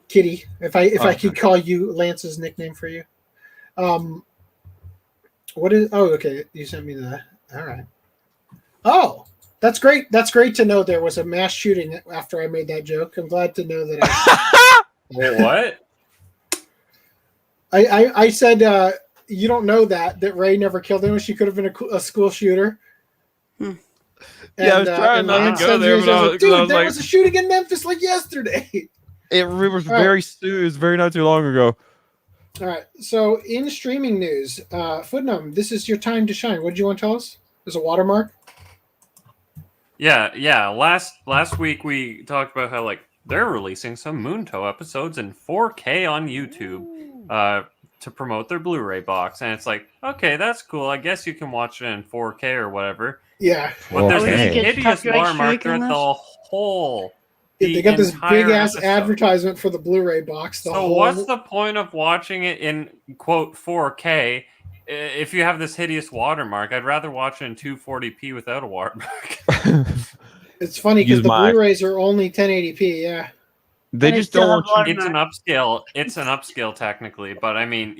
Kitty. If I could call you Lance's nickname for you. What is? Oh, okay. You sent me that. All right. Oh, that's great. That's great to know there was a mass shooting after I made that joke. I'm glad to know that. Wait, what? I said you don't know that Ray never killed anyone. She could have been a school shooter. Yeah, I was trying not to Lance go sends there, me, but I says, was dude, like- there was a shooting in Memphis like yesterday. It was very not too long ago. All right. So in streaming news, Footnum, this is your time to shine. What did you want to tell us? There's a watermark. Yeah. Last week we talked about how like they're releasing some Munto episodes in 4K on YouTube to promote their Blu-ray box, and it's like, okay, that's cool. I guess you can watch it in 4K or whatever. Yeah. But there's Okay. this hideous Copyright watermark strike on throughout the whole. They got this entire big ass episode. advertisement for the Blu-ray box. So what's the point of watching it in quote 4K if you have this hideous watermark? I'd rather watch it in 240p without a watermark. It's funny because Use the my- Blu-rays are only 1080p. Yeah. They And just it's still don't want have you. It's an upscale. It's an upscale technically, but I mean,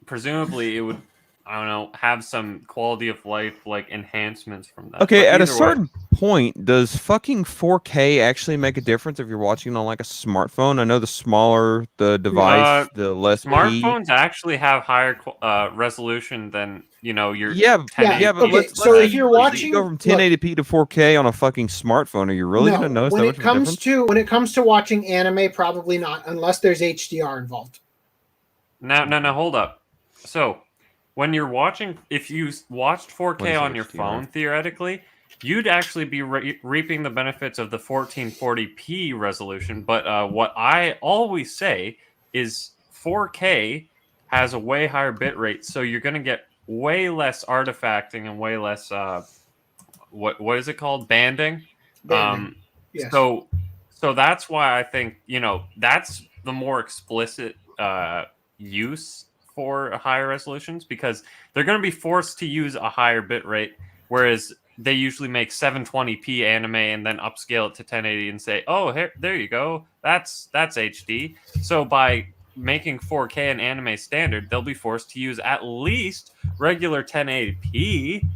presumably it would, I don't know, have some quality of life like enhancements from that. Okay, But at a either way- certain point, does fucking 4K actually make a difference if you're watching on like a smartphone? I know the smaller the device, the less P. smartphones actually have higher resolution than your Yeah, 1080p. yeah, but Okay, let's so say if you're you watching- go from 1080p to 4K on a fucking smartphone, are you really No, going to notice when that it much of a comes difference? when it comes to watching anime, probably not, unless there's HDR involved. No, hold up. So, when you're watching, if you watched 4K What is on your HDR? phone, theoretically, you'd actually be reaping the benefits of the 1440p resolution. But what I always say is 4K has a way higher bit rate, so you're going to get way less artifacting and way less what is it called, banding. Banding. Yes. So that's why I think that's the more explicit use for higher resolutions, because they're going to be forced to use a higher bit rate, whereas they usually make 720p anime and then upscale it to 1080 and say, oh, here, there you go, that's HD. So by making 4K an anime standard, they'll be forced to use at least regular 1080p.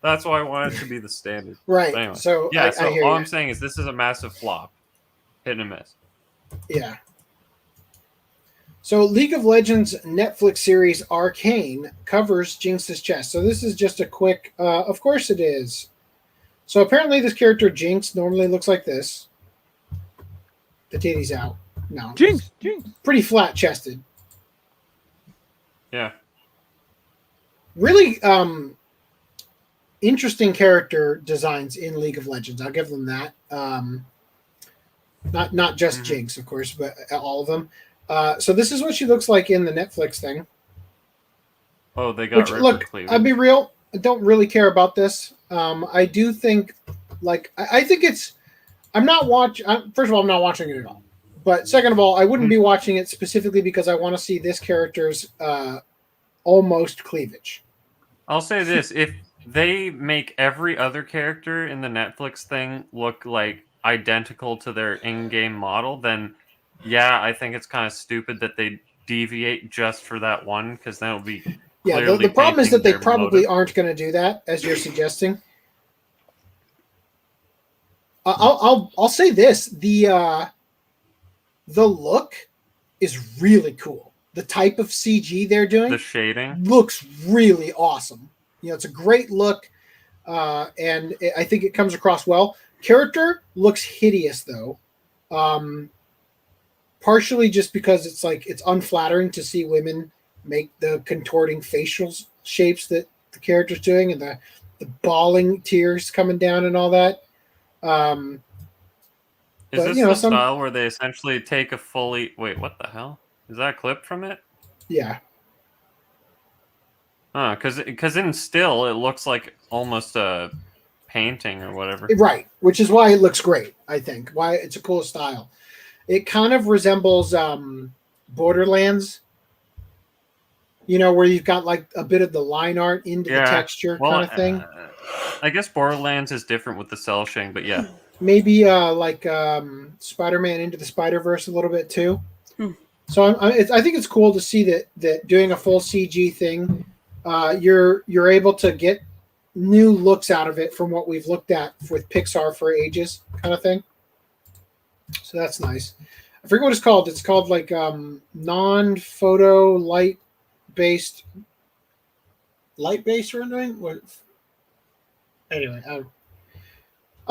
That's why I want it to be the standard. Right. But anyway, So yeah, I so hear all you. I'm saying is this is a massive flop. Hit and miss. Yeah. So League of Legends Netflix series Arcane covers Jinx's chest. So this is just a quick, of course it is. So apparently this character Jinx normally looks like this. The titties out. No. Jinx. Pretty flat chested. Yeah. Really interesting character designs in League of Legends. I'll give them that. Not just Jinx, of course, but all of them. So this is what she looks like in the Netflix thing. Oh, they got look, cleavage. I'll be real. I don't really care about this. I do think, I think it's. I'm not watching. First of all, I'm not watching it at all. But second of all, I wouldn't be watching it specifically because I want to see this character's almost cleavage. I'll say this: if they make every other character in the Netflix thing look like identical to their in-game model, then yeah, I think it's kind of stupid that they deviate just for that one, because then it'll be the problem is that they probably aren't going to do that, as you're suggesting. I'll say this: the look is really cool. The type of CG they're doing, the shading, looks really awesome. It's a great look, and I think it comes across well. Character looks hideous though, partially just because it's unflattering to see women make the contorting facial shapes that the character's doing, and the bawling tears coming down and all that. Is this the style where they essentially take a fully... Wait, what the hell? Is that a clip from it? Yeah. Because in still, it looks like almost a painting or whatever. Right, which is why it looks great, I think. Why it's a cool style. It kind of resembles Borderlands, where you've got a bit of the line art into the texture kind of thing. I guess Borderlands is different with the cell shading, but yeah. Maybe Spider-Man Into the Spider-Verse a little bit too. So I think it's cool to see that doing a full CG thing, you're able to get new looks out of it from what we've looked at with Pixar for ages, kind of thing. So that's nice. I forget what it's called. It's called non-photo light-based rendering. What? Anyway, I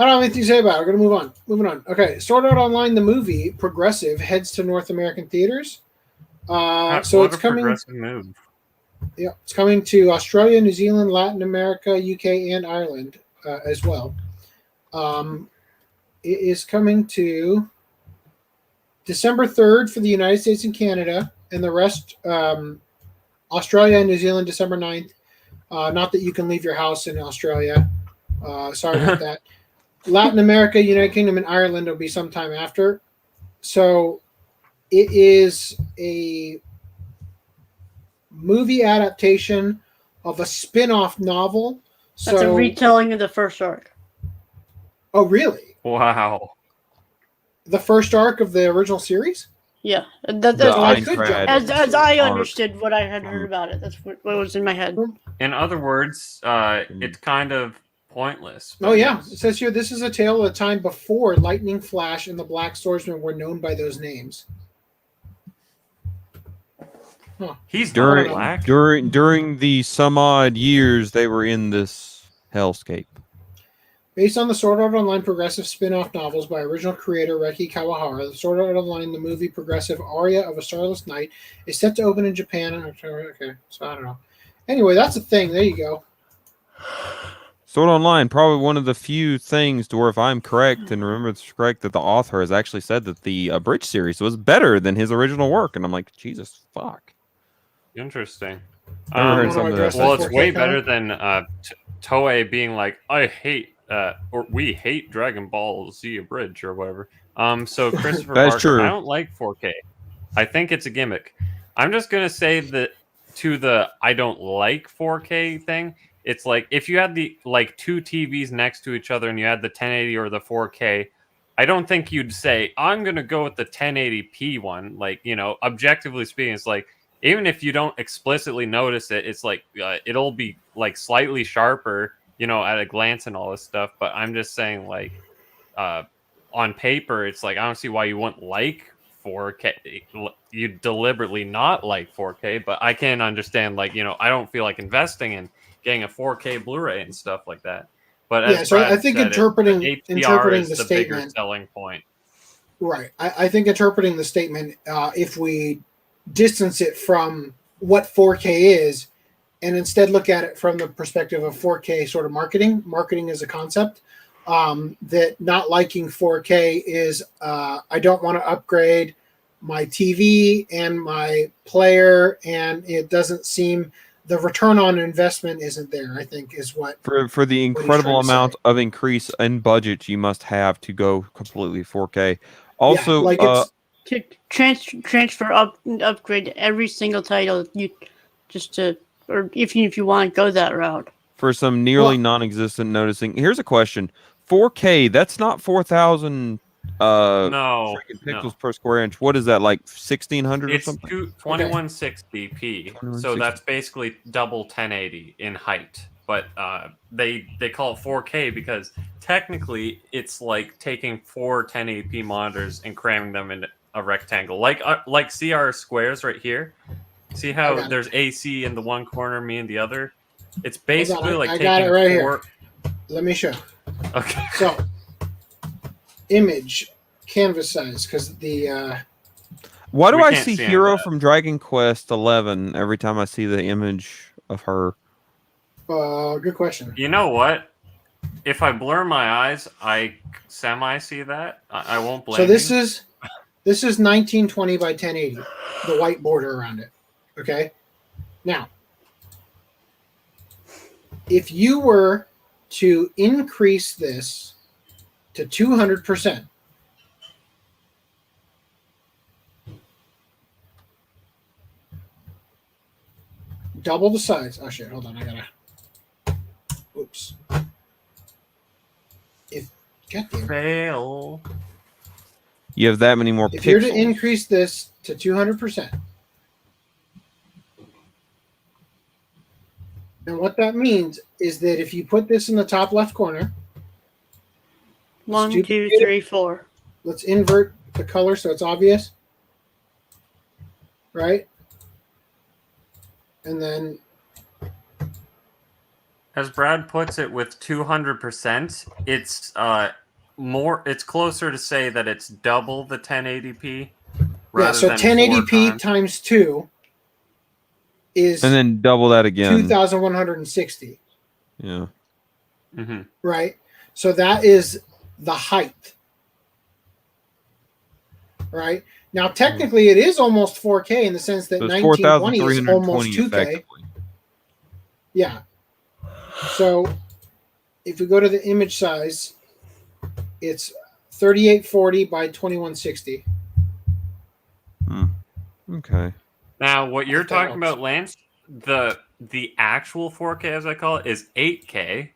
don't have anything to say about it. We're going to move on. Moving on. Okay. Sword Art Online, the movie, Progressive, heads to North American theaters. So it's coming. Progressive move. Yeah, it's coming to Australia, New Zealand, Latin America, UK, and Ireland as well. It is coming to December 3rd for the United States and Canada, and the rest, Australia and New Zealand, December 9th. Not that you can leave your house in Australia. Sorry about that. Latin America, United Kingdom, and Ireland will be sometime after. So it is a movie adaptation of a spin-off novel. That's a retelling of the first arc. Oh, really? Wow. The first arc of the original series? Yeah. As I understood what I had heard about it. That's what was in my head. In other words, it's kind of pointless. Oh, yeah. Yes. It says here, this is a tale of a time before Lightning Flash and the Black Swordsman were known by those names. Huh. He's black. During the some odd years they were in this hellscape. Based on the Sword Art Online progressive spin-off novels by original creator Reki Kawahara, the Sword Art Online, the movie progressive Aria of a Starless Night, is set to open in Japan in October. Okay, so I don't know. Anyway, that's a thing. There you go. Sword Online, probably one of the few things to where, if I'm correct and remember it's correct, that the author has actually said that the Bridge series was better than his original work, and I'm like, Jesus fuck. Interesting. Well, it's way better than Toei being like, I hate or we hate Dragon Ball Z Abridged or whatever. So Christopher Parker, true. I don't like 4K. I think it's a gimmick. I'm just gonna say that to the I don't like 4K thing. It's like if you had the two TVs next to each other and you had the 1080 or the 4K, I don't think you'd say I'm gonna go with the 1080p one. Objectively speaking, it's like even if you don't explicitly notice it, it's like it'll be slightly sharper, at a glance and all this stuff. But I'm just saying, on paper, it's like I don't see why you wouldn't like 4K. You deliberately not like 4K, but I can understand, I don't feel like investing in getting a 4K Blu-ray and stuff like that. But as so Brad I think said, interpreting HDR interpreting is the the bigger statement, selling point. right? I think interpreting the statement, if we distance it from what 4K is, and instead look at it from the perspective of 4K sort of marketing as a concept, that not liking 4K is I don't want to upgrade my TV and my player, and it doesn't seem the return on investment isn't there, I think is what For the incredible amount of increase in budget you must have to go completely 4K. Also, like it's To transfer upgrade every single title you just to, or if you want to go that route. for some nearly non-existent noticing, here's a question: 4K, that's not 4,000 No, pixels per square inch. What is that, like 1,600 or it's something? 2160p. So 2160. that's basically double 1080 in height. But they call it 4K because technically it's like taking four 1080p monitors and cramming them into a rectangle. Like see our squares right here. See how there's AC in the one corner, me in the other. It's basically like taking got it right four. Here. Let me show. Okay. So, image canvas size, because the why do We I can't see see Hero that. from Dragon Quest 11 every time I see the image of her? good question. You know what? If I blur my eyes, I semi see that. I won't blame So this you. is 1920 by 1080, the white border around it. Okay. Now, if you were to increase this to 200%, double the size. Oh shit! Hold on, I gotta. Oops. Goddamn. Fail. You have that many more If pixels. you're to increase this to 200%, and what that means is that if you put this in the top left corner, 1, 2, 3, 4. let's invert the color so it's obvious, right? And then, As Brad puts it, with 200%, it's more. It's closer to say that it's double the 1080p. yeah, so than 1080p 4 times. times 2 is and then double that again. 2,160, Yeah. Mm-hmm. right? So that is the height, right? Now, technically, it is almost 4K in the sense that So it's 1920 is almost 4,320 2K. effectively. Yeah. So if we go to the image size, it's 3840 by 2160. Okay. Now, what you're If that talking helps. about, Lance, the actual 4K, as I call it, is 8K.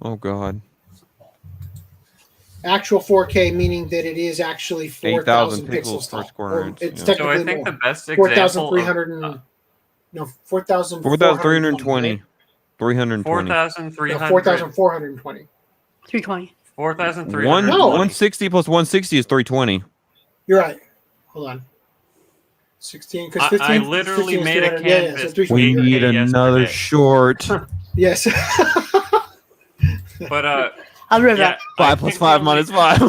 Oh God. Actual 4K meaning that it is actually 4,000 pixels per tall. square Or inch. it's Yeah. So technically I think more. the best example 4,300 of, no, 4,320. 4,320. 320. 4,300. No, 4,420. 320. 4,300. No. 160 plus 160 is 320. You're right. Hold on. 16 because 15. I literally 15 is made a 300. Yeah, canvas. so 320. We You're right. need another yesterday. short. Yes. But I'll be right yeah, back. 5 plus 5 minus 5.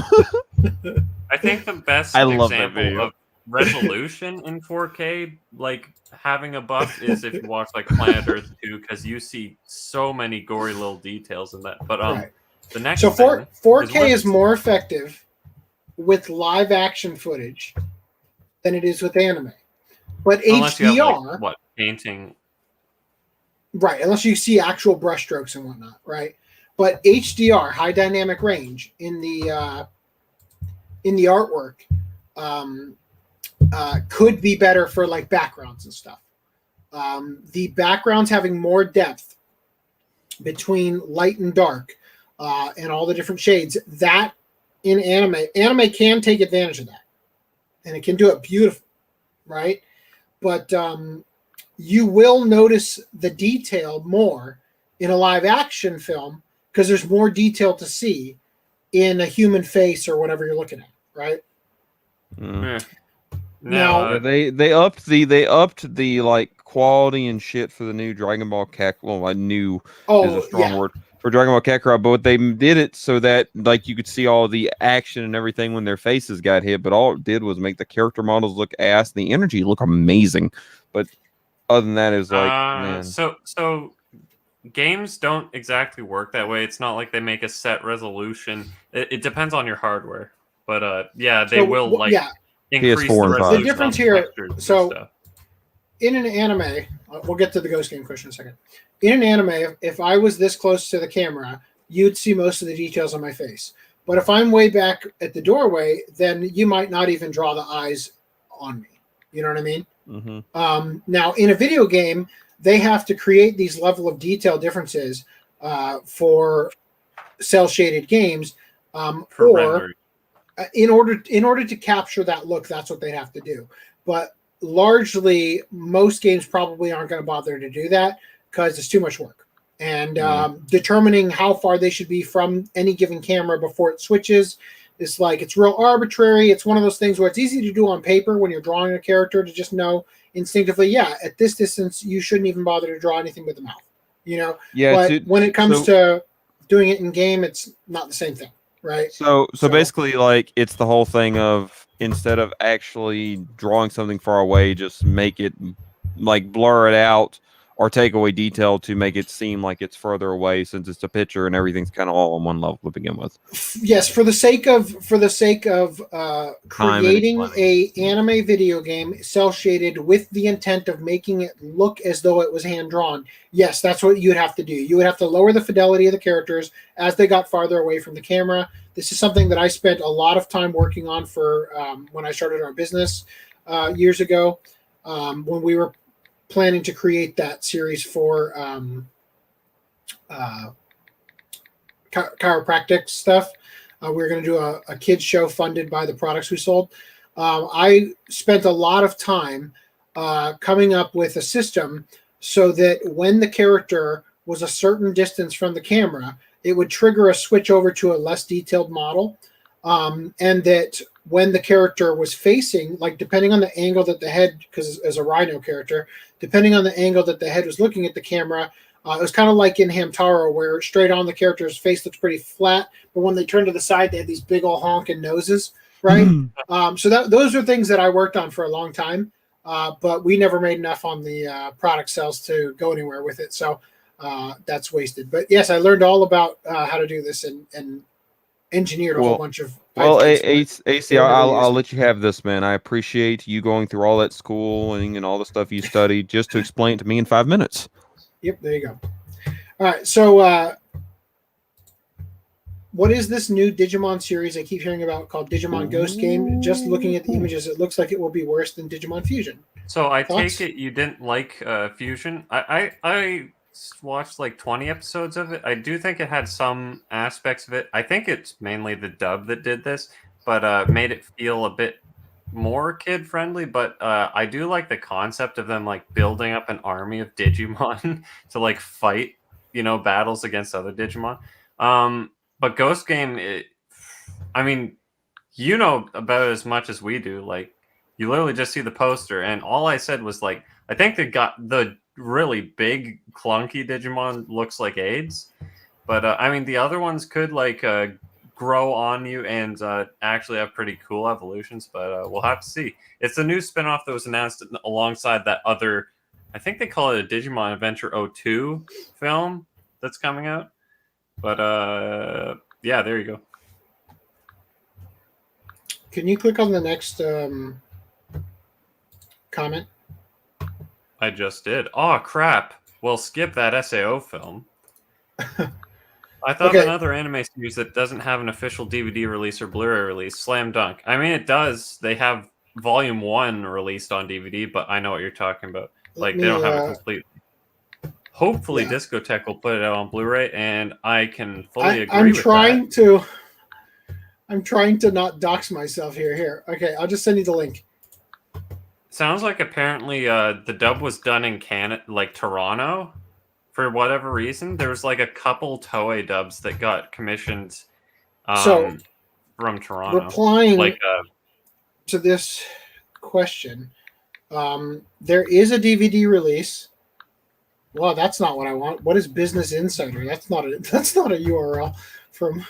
I think the best I love that example video. of resolution in 4K, like having a buff, is if you watch like Planet Earth 2, because you see so many gory little details in that. But Right. the next So thing 4K is with- more effective with live action footage than it is with anime. But unless you HDR, have like, what, painting. right, unless you see actual brushstrokes and whatnot, right? But HDR, high dynamic range, in the artwork, could be better for like backgrounds and stuff. The backgrounds having more depth between light and dark, and all the different shades, that in anime can take advantage of that, and it can do it beautiful, right? But you will notice the detail more in a live action film because there's more detail to see in a human face or whatever you're looking at, right? Yeah. Now- No, They upped the like quality and shit for the new Dragon Ball Well, new is a strong word for Dragon Ball Kakarot, but they did it so that like you could see all the action and everything when their faces got hit. But all it did was make the character models look ass, and the energy look amazing. But other than that, is like man. So games don't exactly work that way. It's not like they make a set resolution. It depends on your hardware. But yeah, they will increase PS4 the and 5. resolution. The difference on here. textures and So stuff. in an anime, we'll get to the Ghost Game question in a second. In an anime, if I was this close to the camera, you'd see most of the details on my face. But if I'm way back at the doorway, then you might not even draw the eyes on me. You know what I mean? Mm-hmm. Now, in a video game, they have to create these level of detail differences for cell shaded games, or in order to capture that look, that's what they have to do. But largely, most games probably aren't going to bother to do that because it's too much work. And determining how far they should be from any given camera before it switches is like, it's real arbitrary. It's one of those things where it's easy to do on paper when you're drawing a character to just know instinctively, yeah, at this distance, you shouldn't even bother to draw anything with the mouth, you know? Yeah. But when it comes to doing it in game, it's not the same thing, right? So basically, like, it's the whole thing of instead of actually drawing something far away, just make it like blur it out or take away detail to make it seem like it's further away, since it's a picture and everything's kind of all on one level to begin with. Yes, for the sake of creating a anime video game cell shaded with the intent of making it look as though it was hand drawn. Yes, that's what you'd have to do. You would have to lower the fidelity of the characters as they got farther away from the camera. This is something that I spent a lot of time working on for when I started our business years ago, when we were planning to create that series for chiropractic stuff. We were going to do a kids show funded by the products we sold. I spent a lot of time coming up with a system so that when the character was a certain distance from the camera, it would trigger a switch over to a less detailed model. And that when the character was facing, like depending on the angle that the head, because as a Rhino character, depending on the angle that the head was looking at the camera, it was kind of like in Hamtaro, where straight on the character's face looks pretty flat, but when they turn to the side, they had these big old honking noses, right? So those are things that I worked on for a long time, but we never made enough on the product sales to go anywhere with it. So that's wasted. But yes, I learned all about how to do this and engineered a whole bunch of. Well, AC, I'll let you have this, man. I appreciate you going through all that schooling and all the stuff you studied just to explain it to me in 5 minutes. Yep, there you go. All right, so what is this new Digimon series I keep hearing about called Digimon Ghost Game? Just looking at the images, it looks like it will be worse than Digimon Fusion. So I Thoughts? take it you didn't like Fusion. I watched like 20 episodes of it. I do think it had some aspects of it. I think it's mainly the dub that did this, but made it feel a bit more kid friendly. But I do like the concept of them like building up an army of Digimon to like fight, battles against other Digimon. But Ghost Game, I mean, about as much as we do. Like, you literally just see the poster, and all I said was like, I think they got the really big clunky Digimon looks like AIDS, but I mean the other ones could like grow on you and actually have pretty cool evolutions, but we'll have to see. It's a new spinoff that was announced alongside that other, I think they call it a Digimon Adventure 02 film that's coming out, but yeah, there you go. Can you click on the next comment? I just did. Oh, crap. Well, skip that SAO film. I thought another anime series that doesn't have an official DVD release or Blu-ray release, Slam Dunk. I mean, it does. They have Volume 1 released on DVD, but I know what you're talking about. Like, they don't have it completely. Hopefully, Discotech will put it out on Blu-ray, and I can fully agree with that. I'm trying to not dox myself here. Okay, I'll just send you the link. Sounds like apparently the dub was done in Canada, like Toronto, for whatever reason. There was like a couple Toei dubs that got commissioned from Toronto. Replying to this question, there is a DVD release Well, that's not what I want. What is Business Insider? That's not a URL from.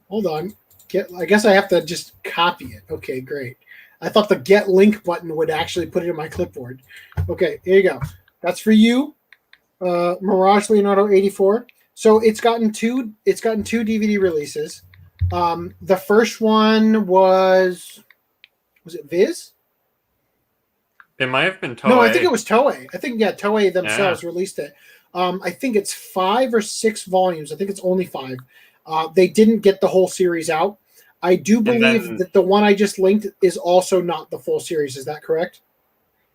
Hold on. I guess I have to just copy it. Okay, great. I thought the get link button would actually put it in my clipboard. Okay, here you go. That's for you, Mirage Leonardo 84. So it's gotten two DVD releases. The first one was it Viz? It might have been Toei. No, I think it was Toei. I think Toei themselves released it. I think it's 5 or 6 volumes. I think it's only 5. They didn't get the whole series out. I do believe that the one I just linked is also not the full series. Is that correct?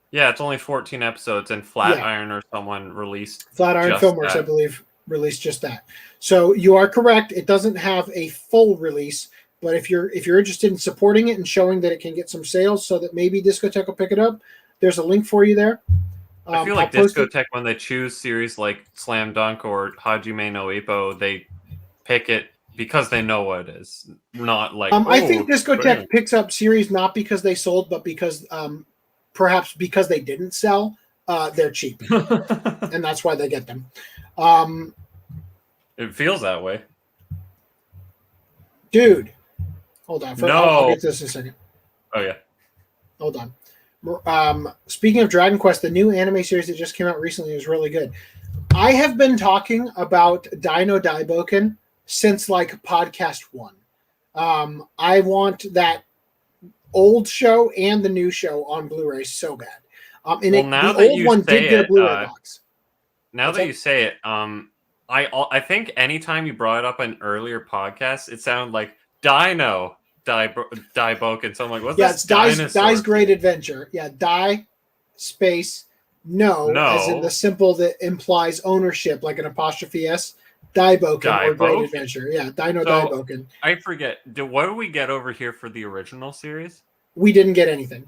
Yeah, it's only 14 episodes, and Flatiron or someone released. Flatiron Filmworks, I believe, released just that. So you are correct. It doesn't have a full release, but if you're interested in supporting it and showing that it can get some sales, so that maybe Discotech will pick it up, there's a link for you there. I feel like Discotech, when they choose series like Slam Dunk or Hajime no Ippo, they pick it because they know what it is, not like. I think Discotech picks up series not because they sold, but because perhaps because they didn't sell, they're cheap, and that's why they get them. It feels that way, dude. Hold on, I'll get this in a second. Oh yeah, hold on. Speaking of Dragon Quest, the new anime series that just came out recently is really good. I have been talking about Dino Daiboken since like podcast 1. I want that old show and the new show on Blu-ray so bad. The old one did get a Blu-ray box. Now that you say it, I think anytime you brought it up in earlier podcasts, it sounded like Dino Daiboken. So I'm like, what's this? Dai's Great Adventure. Yeah, Dai space no, as in the symbol that implies ownership, like an apostrophe S. Daiboken or Great Adventure. Yeah, Dino Daiboken. I forget. What do we get over here for the original series? We didn't get anything.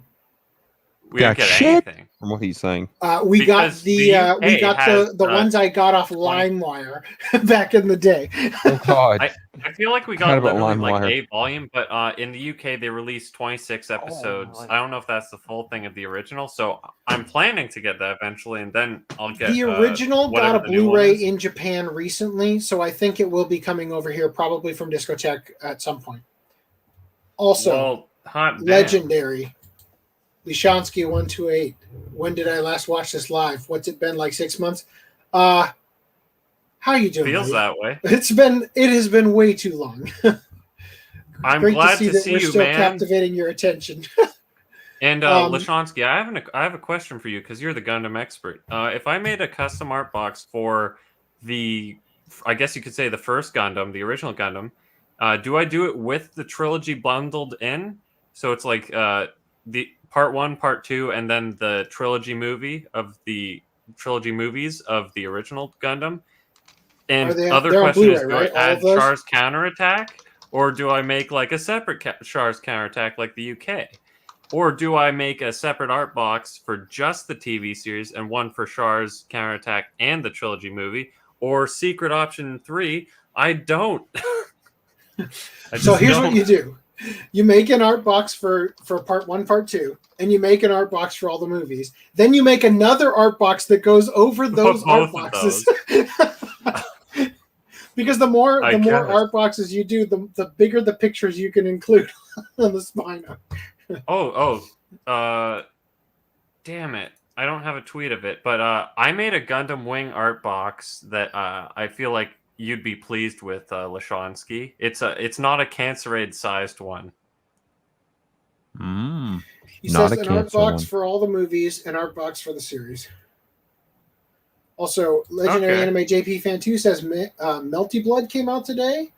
We didn't get anything. From what he's saying. We got the ones I got off LimeWire back in the day. Oh God. I feel like we got literally like a volume, but in the UK they released 26 episodes. I don't know if that's the full thing of the original, so I'm planning to get that eventually, and then I'll get the original got a Blu-ray in Japan recently, so I think it will be coming over here probably from Discotech at some point. Also, legendary. Lishansky 128. When did I last watch this live? What's it been, like 6 months? How you doing? Feels that way. It has been way too long. I'm glad to see we're you, still man. Captivating your attention. And Lishansky, I have a question for you because you're the Gundam expert. If I made a custom art box for I guess you could say the first Gundam, the original Gundam, do I do it with the trilogy bundled in? So it's like the Part 1, Part 2, and then the trilogy movies of the original Gundam. And other question is, do I add Char's counterattack, or do I make like a separate Char's counterattack like the UK, or do I make a separate art box for just the TV series and one for Char's counterattack and the trilogy movie, or secret option 3? I don't. So here's what you do. You make an art box for Part 1, Part 2, and you make an art box for all the movies. Then you make another art box that goes over those art boxes. Because the more art boxes you do, the bigger the pictures you can include on the spine. Damn it. I don't have a tweet of it, but I made a Gundam Wing art box that I feel like you'd be pleased with, Lishansky. It's not a Cancerade sized one. He says an art box for all the movies, an art box for the series. Also, Legendary Anime JP Fan 2 says Melty Blood came out today.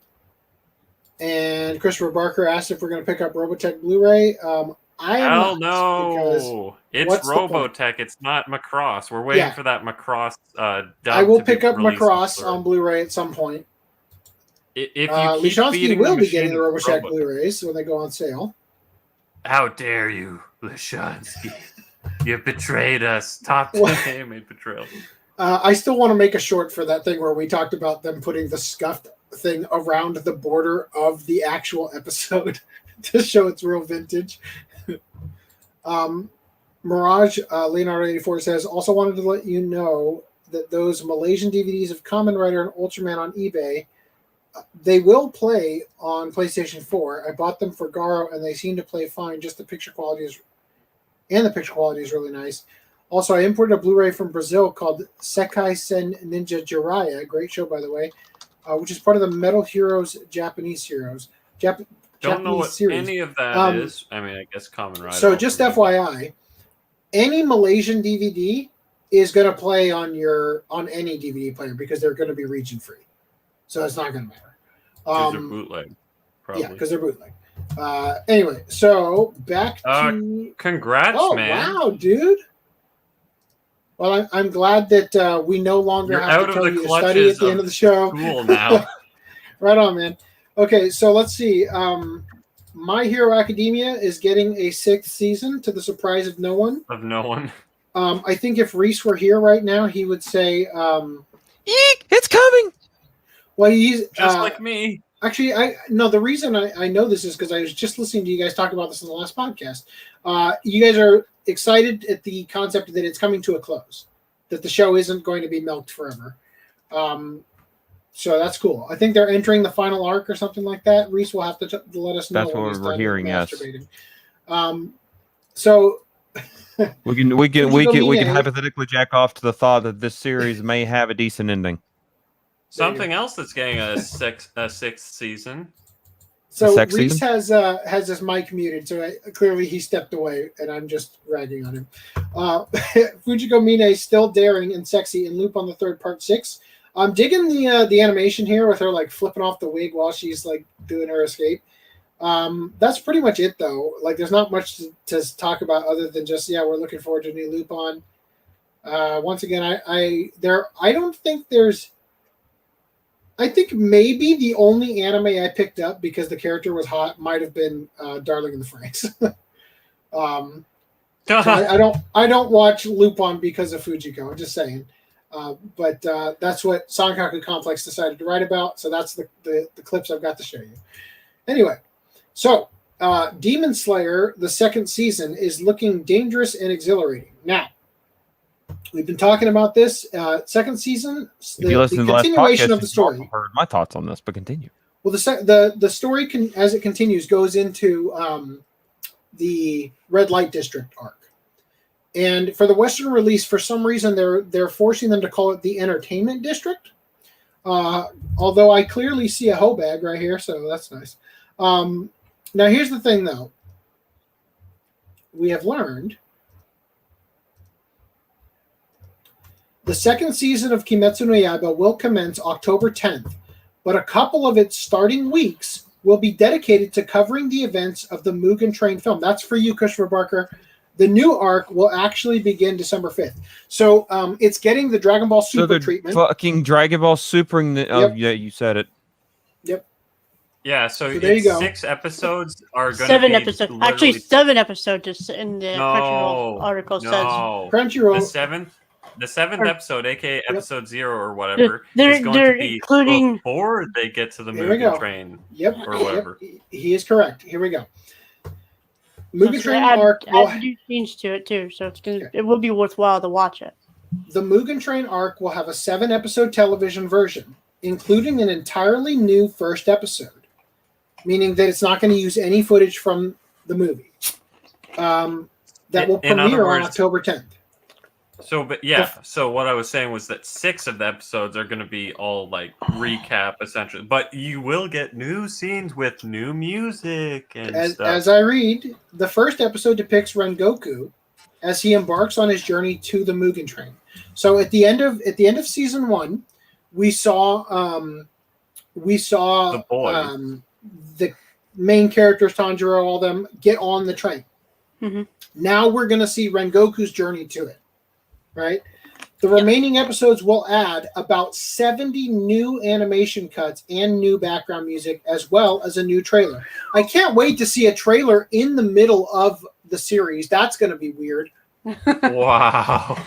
And Christopher Barker asked if we're going to pick up Robotech Blu-ray. Hell no! It's Robotech. It's not Macross. We're waiting for that Macross dub. I will pick up Macross on Blu-ray at some point. If Lishansky will be getting the Robotech Blu-rays when they go on sale. How dare you, Lishansky? You betrayed us. Top 10 anime betrayal. I still want to make a short for that thing where we talked about them putting the scuffed thing around the border of the actual episode to show it's real vintage. Mirage Leonardo 84 says, also wanted to let you know that those Malaysian DVDs of Kamen Rider and Ultraman on eBay, they will play on PlayStation 4. I bought them for Garo and they seem to play fine. Just the picture quality is really nice. Also, I imported a Blu-ray from Brazil called Sekai Sen Ninja Jiraiya, great show by the way, which is part of the Metal Heroes Japanese Heroes. Don't know what series. any of that is. I mean, I guess Kamen Rider. So just FYI, any Malaysian DVD is going to play on any DVD player because they're going to be region free. So it's not going to matter. Because they're bootleg. Probably. Yeah, because they're bootleg. Anyway, so back to... Congrats, man. Wow, dude. Well, I'm glad that we no longer have to tell you to study at the end of the show. Cool now. Right on, man. Okay, so let's see. My Hero Academia is getting a 6th season to the surprise of no one. I think if Rhys were here right now, he would say... Eek! It's coming! Well, he's... Just like me. Actually, the reason I know this is because I was just listening to you guys talk about this in the last podcast. You guys are excited at the concept that it's coming to a close, that the show isn't going to be milked forever. So that's cool. I think they're entering the final arc or something like that. Rhys will have to let us know. That's what we're hearing. Yes. So we can hypothetically jack off to the thought that this series may have a decent ending. Something else that's getting a sixth season. So Rhys has his mic muted, so clearly he stepped away, and I'm just ragging on him. Fujiko Mine is still daring and sexy in Loop on the Third Part 6. I'm digging the animation here with her like flipping off the wig while she's like doing her escape. That's pretty much it though. Like there's not much to talk about other than just we're looking forward to a new Loop on. Once again, I think maybe the only anime I picked up because the character was hot might have been Darling in the Franxx. So I don't watch Lupin because of Fujiko. I'm just saying. But that's what Sankaku Complex decided to write about. So that's the clips I've got to show you. Anyway, so Demon Slayer, the 2nd season, is looking dangerous and exhilarating. Now, we've been talking about this 2nd season. The continuation of the story. I've heard my thoughts on this, but continue. Well, the story as it continues goes into the Red Light District arc. And for the Western release, for some reason, they're forcing them to call it the Entertainment District. Although I clearly see a hoe bag right here, so that's nice. Now, here's the thing, though. We have learned the 2nd season of Kimetsu no Yaiba will commence October 10th, but a couple of its starting weeks will be dedicated to covering the events of the Mugen Train film. That's for you, Christopher Barker. The new arc will actually begin December 5th. So it's getting the Dragon Ball Super treatment. Fucking Dragon Ball Super. Yeah, you said it. Yep. Yeah, so there you go. 6 episodes are going to be 7 episodes. Actually, 7 episodes in the Crunchyroll article says. Crunchyroll. The 7th episode, aka episode 0 or whatever, is going to be including before they get to the Mugen Train. Yep. Or whatever. Yep. He is correct. Here we go. Mugen Train arc add new scenes to it too, so it will be worthwhile to watch it. The Mugen Train arc will have a 7-episode television version, including an entirely new first episode, meaning that it's not going to use any footage from the movie. That will premiere on October 10th. So what I was saying was that 6 of the episodes are going to be all like recap essentially, but you will get new scenes with new music and stuff. As I read, the first episode depicts Rengoku as he embarks on his journey to the Mugen Train. So at the end of season 1, we saw the main characters, Tanjiro, all them get on the train. Mm-hmm. Now we're going to see Rengoku's journey to it. Right? The remaining episodes will add about 70 new animation cuts and new background music, as well as a new trailer. I can't wait to see a trailer in the middle of the series. That's going to be weird. Wow.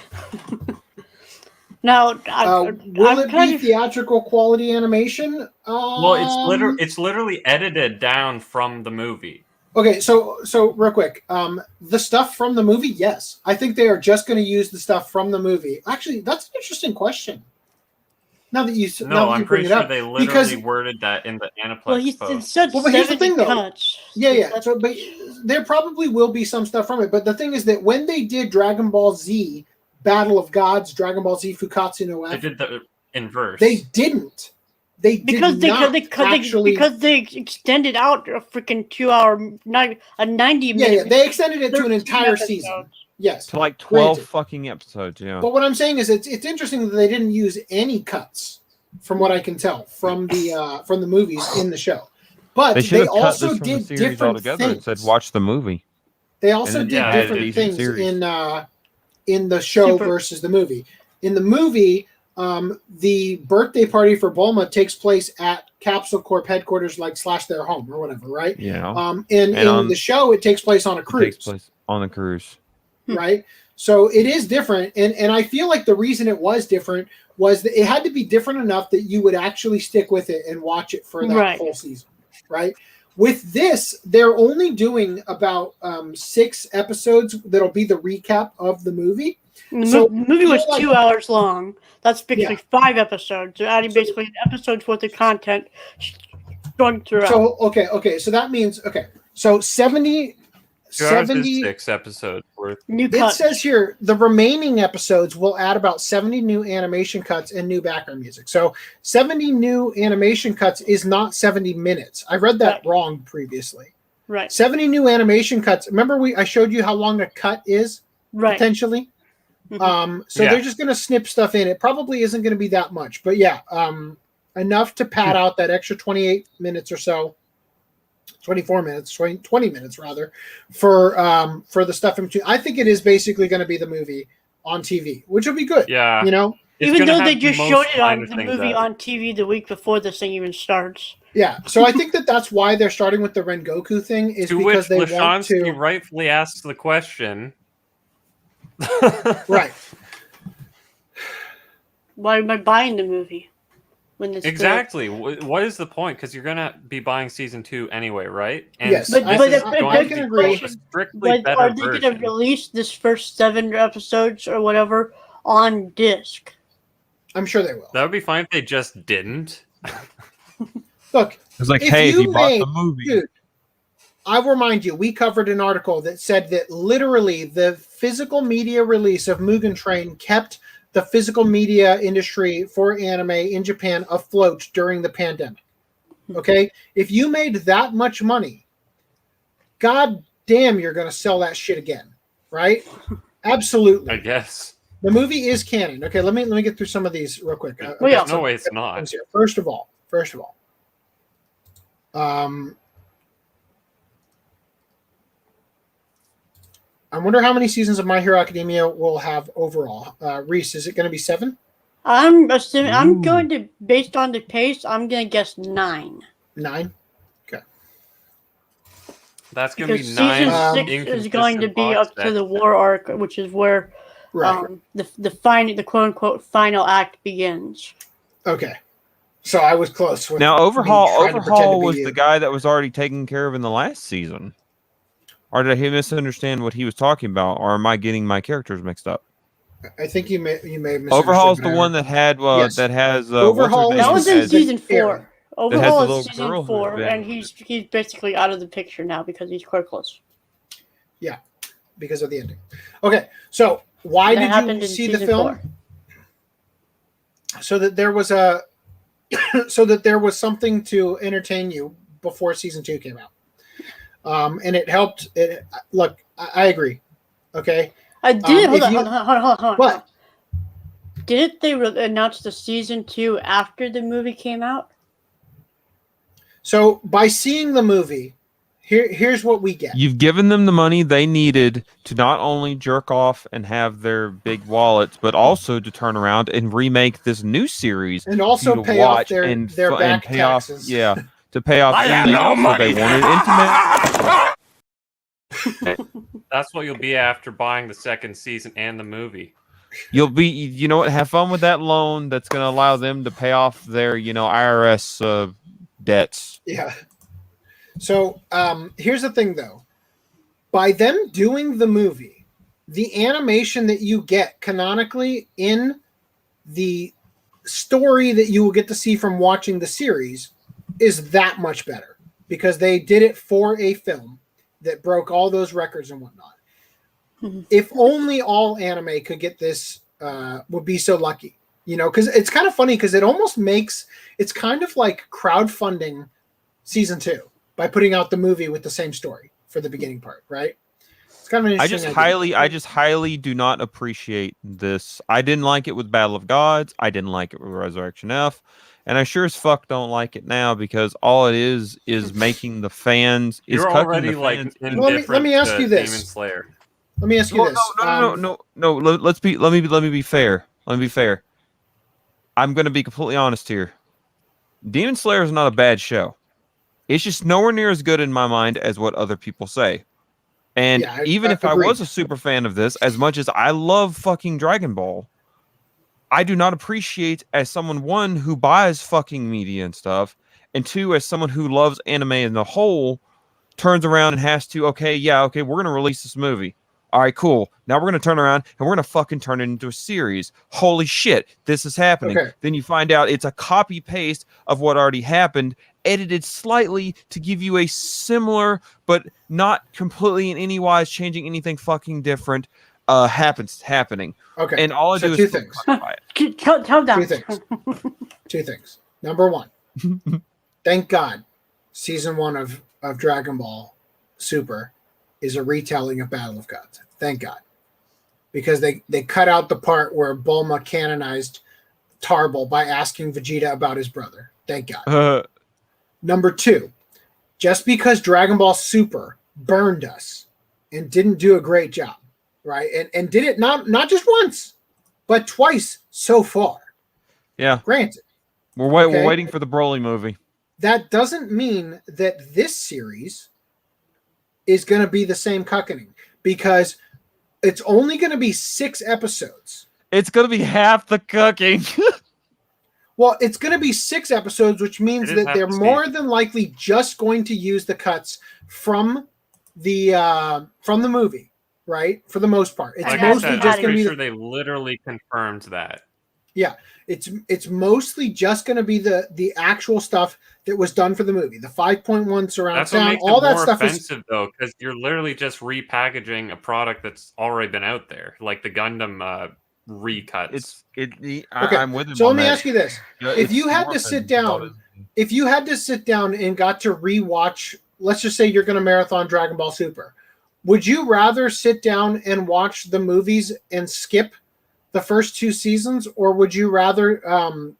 Now, will it be theatrical quality animation? Well, it's literally edited down from the movie. Okay, so real quick, the stuff from the movie, yes, I think they are just going to use the stuff from the movie. Actually, that's an interesting question. Now that you I'm bring pretty it sure up, they literally worded that in the Aniplex Well, he post. said Well, but here's the 70 thing, though. cuts. Yeah. So, but there probably will be some stuff from it. But the thing is that when they did Dragon Ball Z Battle of Gods, Dragon Ball Z Fukatsu no F, They did the inverse. they didn't. They because did not actually. because they extended out a freaking 2 hour, a 90 minute. Yeah, they extended it to an 13 entire episodes. season. Yes, To like 12 Granted. fucking episodes, yeah. But what I'm saying is, it's interesting that they didn't use any cuts, from what I can tell, from the movies in the show. But They should they have cut also this from the did series different altogether things. and said, watch the movie. They also And did then yeah, different it is things series. in the show Super. versus the movie. In the movie, the birthday party for Bulma takes place at Capsule Corp headquarters, like / their home or whatever, right? Yeah. In the show, it takes place on a It cruise, takes place on the cruise. right? So it is different, and I feel like the reason it was different was that it had to be different enough that you would actually stick with it and watch it for that Right. whole season, right? With this, they're only doing about 6 episodes that'll be the recap of the movie. The So, movie was like- 2 hours long. That's basically 5 episodes. They're adding So- basically an episode's worth of content going throughout. So okay, so that means so 70 2 hours is 70 6 episodes worth. New It cuts. says here the remaining episodes will add about 70 new animation cuts and new background music. So 70 new animation cuts is not 70 minutes. I read that Right. wrong previously. Right. 70 new animation cuts. Remember I showed you how long a cut is Right. potentially? Mhm. So Yeah. they're just going to snip stuff in. It probably isn't going to be that much, but yeah, enough to pad out that extra 28 minutes or so. 24 minutes, 20 minutes rather, for the stuff in between. I think it is basically going to be the movie on TV, which will be good. Yeah. You know? It's Even gonna though have they the just most showed it on minor the things movie that- on TV the week before this thing even starts. Yeah. So I think that's why they're starting with the Rengoku thing, is To because which they want Lashansky to. rightfully asks the question. Right. Why am I buying the movie when this Exactly. What is the point? Because you're gonna be buying season 2 anyway, right? And Yes, But- this but- is but- going but- to be agree. a strictly But better are they going to version. release this first 7 episodes or whatever on disc? I'm sure they will. That would be fine if they just didn't. Look, It's like, If hey, if you you bought made- the movie. dude, I'll remind you, we covered an article that said that literally the physical media release of Mugen Train kept the physical media industry for anime in Japan afloat during the pandemic. Okay? If you made that much money, god damn, you're going to sell that shit again, right? Absolutely. I guess. The movie is canon. Okay, let me get through some of these real quick. Well, yeah. No way it's not. Things here. First of all, I wonder how many seasons of My Hero Academia we'll have overall. Rhys, is it going to be 7? I'm assuming I'm Ooh. going to, based on the pace, I'm going to guess 9. 9? That's gonna Because be 9 season 6 is going to be up to the war arc, which is where Right. the quote unquote final act begins. Okay. So I was close. With Now, me Overhaul trying to pretend to be was you. the guy that was already taken care of in the last season. Or did he misunderstand what he was talking about? Or am I getting my characters mixed up? I think you may have misunderstood. Overhaul's the but I- one that had Yes. that has Overhaul That was the in has- season Aaron. 4. Overhaul the is little season girl who's 4, been- and he's basically out of the picture now because he's quirkless. because of the ending. Okay, so why That did happened you in see the season film? 4. So that there was something to entertain you before season 2 came out, and it helped. Look, I agree. Okay, Hold if on, you- hold on. what? Didn't they announce the season 2 after the movie came out? So by seeing the movie, here's what we get. You've given them the money they needed to not only jerk off and have their big wallets, but also to turn around and remake this new series And for also you to pay off watch their and back pay taxes. off. Yeah, to pay off. I have everything no else that they money. wanted. That's what you'll be after buying the second season and the movie. You'll be, you know what? Have fun with that loan. That's going to allow them to pay off their, IRS debts. Yeah. So here's the thing, though. By them doing the movie, the animation that you get canonically in the story that you will get to see from watching the series is that much better because they did it for a film that broke all those records and whatnot. If only all anime could get this, would be so lucky, you know, because it's kind of funny because it almost makes it's kind of like crowdfunding season 2 by putting out the movie with the same story for the beginning part, right? It's kind of an interesting I just highly do not appreciate this. I didn't like it with Battle of Gods. I didn't like it with Resurrection F, and I sure as fuck don't like it now because all it is making the fans. You're already like indifferent. Let me ask you this. Demon Slayer. Let me ask you this. No. Let me be fair. Let me be fair. I'm going to be completely honest here. Demon Slayer is not a bad show. It's just nowhere near as good in my mind as what other people say. And Yeah, even if I was a super fan of this, as much as I love fucking Dragon Ball, I do not appreciate as someone, one, who buys fucking media and stuff, and two, as someone who loves anime as a whole, turns around and has to, okay, we're going to release this movie. All right, cool. Now we're going to turn around and we're going to fucking turn it into a series. Holy shit, this is happening. Okay. Then you find out it's a copy paste of what already happened, edited slightly to give you a similar, but not completely in any wise changing anything fucking different, happening. Okay. And all I do two is things. Tell down. Two things. Number one, thank God, season 1 of Dragon Ball Super is a retelling of Battle of Gods. Thank God. Because they cut out the part where Bulma canonized Tarbell by asking Vegeta about his brother. Thank God. Number 2, just because Dragon Ball Super burned us and didn't do a great job, right? And did it not just once, but twice so far. Yeah. Granted. We're waiting for the Broly movie. That doesn't mean that this series is going to be the same cuckening because it's only going to be 6 episodes. It's going to be half the cooking. Well, it's going to be 6 episodes, which means that they're more than likely just going to use the cuts from the movie, right? For the most part, it's like mostly I said, just I'm going to be. sure they literally confirmed that. Yeah, it's mostly just going to be the actual stuff that was done for the movie, the 5.1 surround That's what sound, makes all it that more stuff offensive, though, because you're literally just repackaging a product that's already been out there, like the Gundam recuts. I'm with him. So on let me that. ask you this: if you had to sit down and got to rewatch, let's just say you're going to marathon Dragon Ball Super, would you rather sit down and watch the movies and skip the first 2 seasons, or would you rather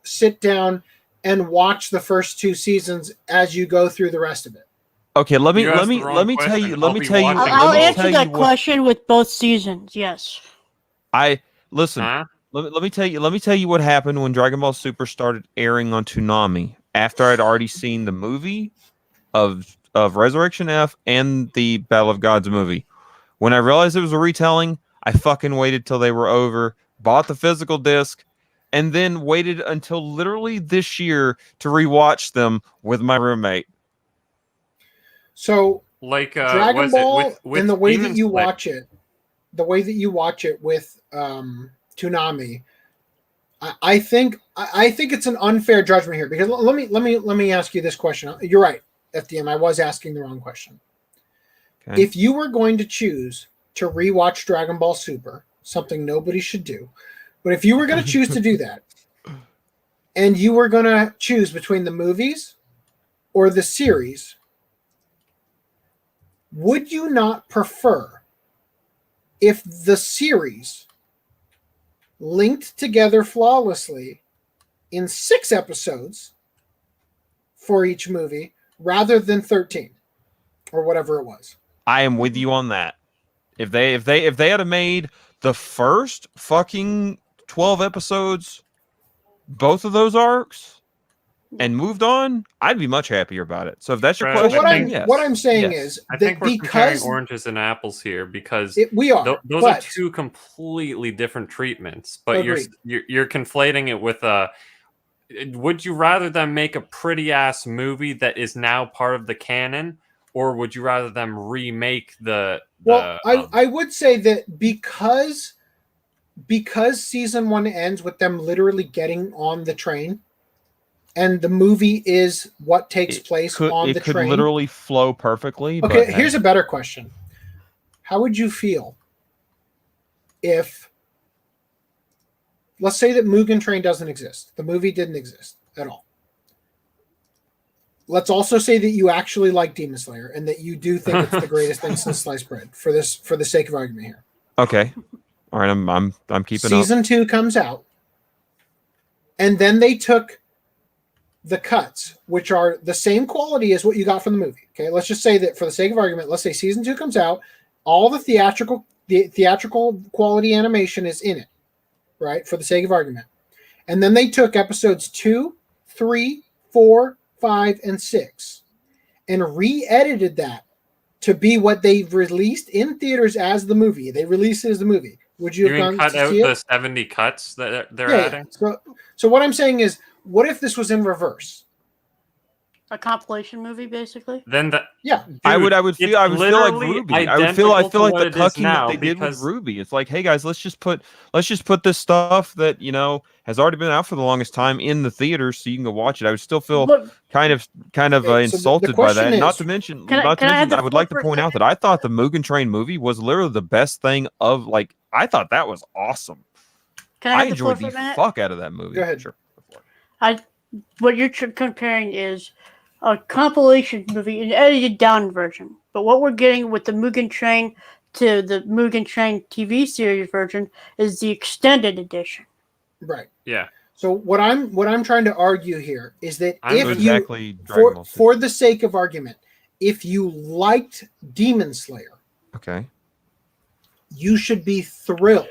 sit down and watch the first 2 seasons as you go through the rest of it? Okay, let me tell you. I'll answer that question with both seasons. Yes. Listen. Huh? Let me tell you what happened when Dragon Ball Super started airing on Toonami after I'd already seen the movie of Resurrection F and the Battle of Gods movie. When I realized it was a retelling, I fucking waited till they were over, bought the physical disc, and then waited until literally this year to rewatch them with my roommate. So, like Dragon Ball with and the way Demon that you Slayer. watch it with Toonami, I think it's an unfair judgment here because let me ask you this question. You're right, FDM. I was asking the wrong question. Okay. If you were going to choose to rewatch Dragon Ball Super, something nobody should do, but if you were going to choose to do that, and you were going to choose between the movies or the series, would you not prefer if the series linked together flawlessly in 6 episodes for each movie rather than 13 or whatever it was? I am with you on that. If they had made the first fucking 12 episodes both of those arcs and moved on, I'd be much happier about it. So if that's your question, what I'm saying is I that think we're comparing because oranges and apples here because we are those are 2 completely different treatments. But you're conflating it with would you rather them make a pretty ass movie that is now part of the canon, or would you rather them remake the? Well, I would say that because season 1 ends with them literally getting on the train, and the movie is what takes place on the train. It could literally flow perfectly. Okay, but here's a better question. How would you feel if, let's say that Mugen Train doesn't exist. The movie didn't exist at all. Let's also say that you actually like Demon Slayer and that you do think it's the greatest thing since sliced bread for the sake of argument here. Okay. All right, I'm keeping Season 2 comes out, and then they took the cuts, which are the same quality as what you got from the movie. Okay, let's just say that for the sake of argument, let's say season 2 comes out, all the theatrical quality animation is in it, right? For the sake of argument. And then they took episodes 2, 3, 4, 5, and 6 and re-edited that to be what they released in theaters as the movie. They released it as the movie. Would you have gone cut to out see the it? 70 cuts that they're adding? Yeah. So what I'm saying is, what if this was in reverse? A compilation movie, basically. Then yeah, dude, I would feel like Ruby. I feel like the cucking that they did with Ruby. It's like, hey guys, let's just put this stuff that has already been out for the longest time in the theater, so you can go watch it. I would still feel kind of insulted by that. Not to mention, I would like to point out that I thought the Mugen Train movie was literally the best thing of I thought that was awesome. I enjoyed the fuck out of that movie. Go ahead. Sure. What you're comparing is a compilation movie, an edited down version. But what we're getting with the Mugen Train to the Mugen Train TV series version is the extended edition. Right. Yeah. So what I'm trying to argue here is that for the sake of argument, if you liked Demon Slayer, okay, you should be thrilled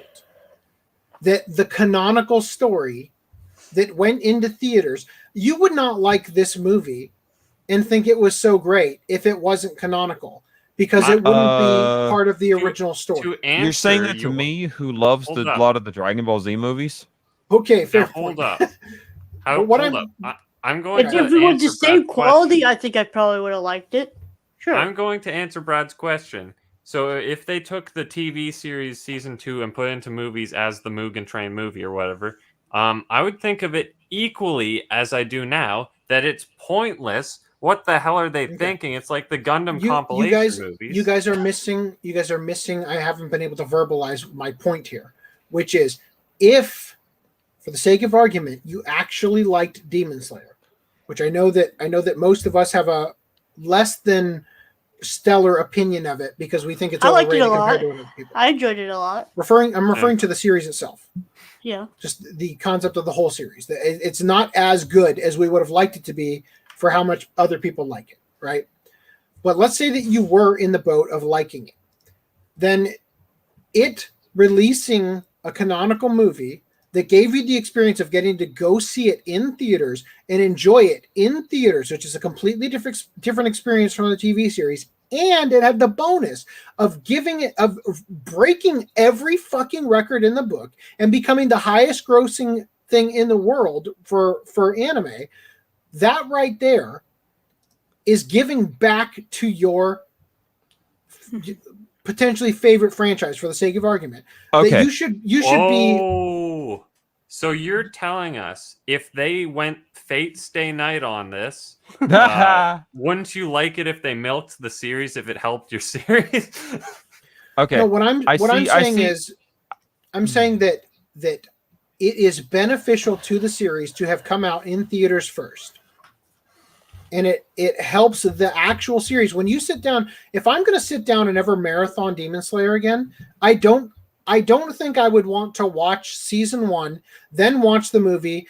that the canonical story that went into theaters, you would not like this movie and think it was so great if it wasn't canonical, because it wouldn't be part of the original story. You're saying that to me, who loves a lot of the Dragon Ball Z movies? Okay, fair. Now, hold up. I'm going to if we want the same Brad's quality, question. I think I probably would have liked it. Sure. I'm going to answer Brad's question. So if they took the TV series season 2 and put it into movies as the Mugen Train movie or whatever, I would think of it equally as I do now, that it's pointless. What the hell are they thinking? It's like the Gundam compilation movies. You guys are missing. I haven't been able to verbalize my point here, which is, if, for the sake of argument, you actually liked Demon Slayer, which I know that most of us have a less than stellar opinion of it because we think it's overrated compared to other people. I enjoyed it a lot. I'm referring to the series itself. Yeah. Just the concept of the whole series. It's not as good as we would have liked it to be for how much other people like it, right? But let's say that you were in the boat of liking it. Then it releasing a canonical movie that gave you the experience of getting to go see it in theaters and enjoy it in theaters, which is a completely different experience from the TV series. And it had the bonus of breaking every fucking record in the book and becoming the highest grossing thing in the world for anime. That right there is giving back to your potentially favorite franchise, for the sake of argument. Okay. That you should be. Oh, so you're telling us if they went Fate Stay Night on this, wouldn't you like it if they milked the series if it helped your series? Okay. No, what I'm saying is, I'm saying that it is beneficial to the series to have come out in theaters first. And it helps the actual series. When you sit down, if I'm going to sit down and ever marathon Demon Slayer again, I don't think I would want to watch season 1, then watch the movie,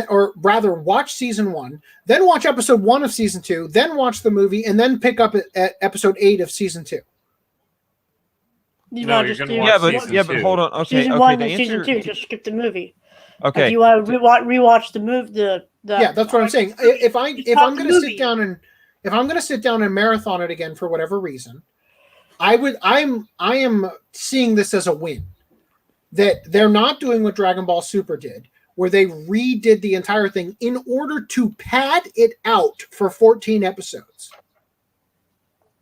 or rather watch season 1, then watch episode 1 of season 2, then watch the movie, and then pick up at episode 8 of season 2. No, you're going to watch season 2. Yeah, but hold on. Okay, season 1 and season 2, just skip the movie. Okay. If you want to rewatch the movie, yeah, that's what I'm saying. If I'm going to sit down and marathon it again for whatever reason, I am seeing this as a win. That they're not doing what Dragon Ball Super did, where they redid the entire thing in order to pad it out for 14 episodes.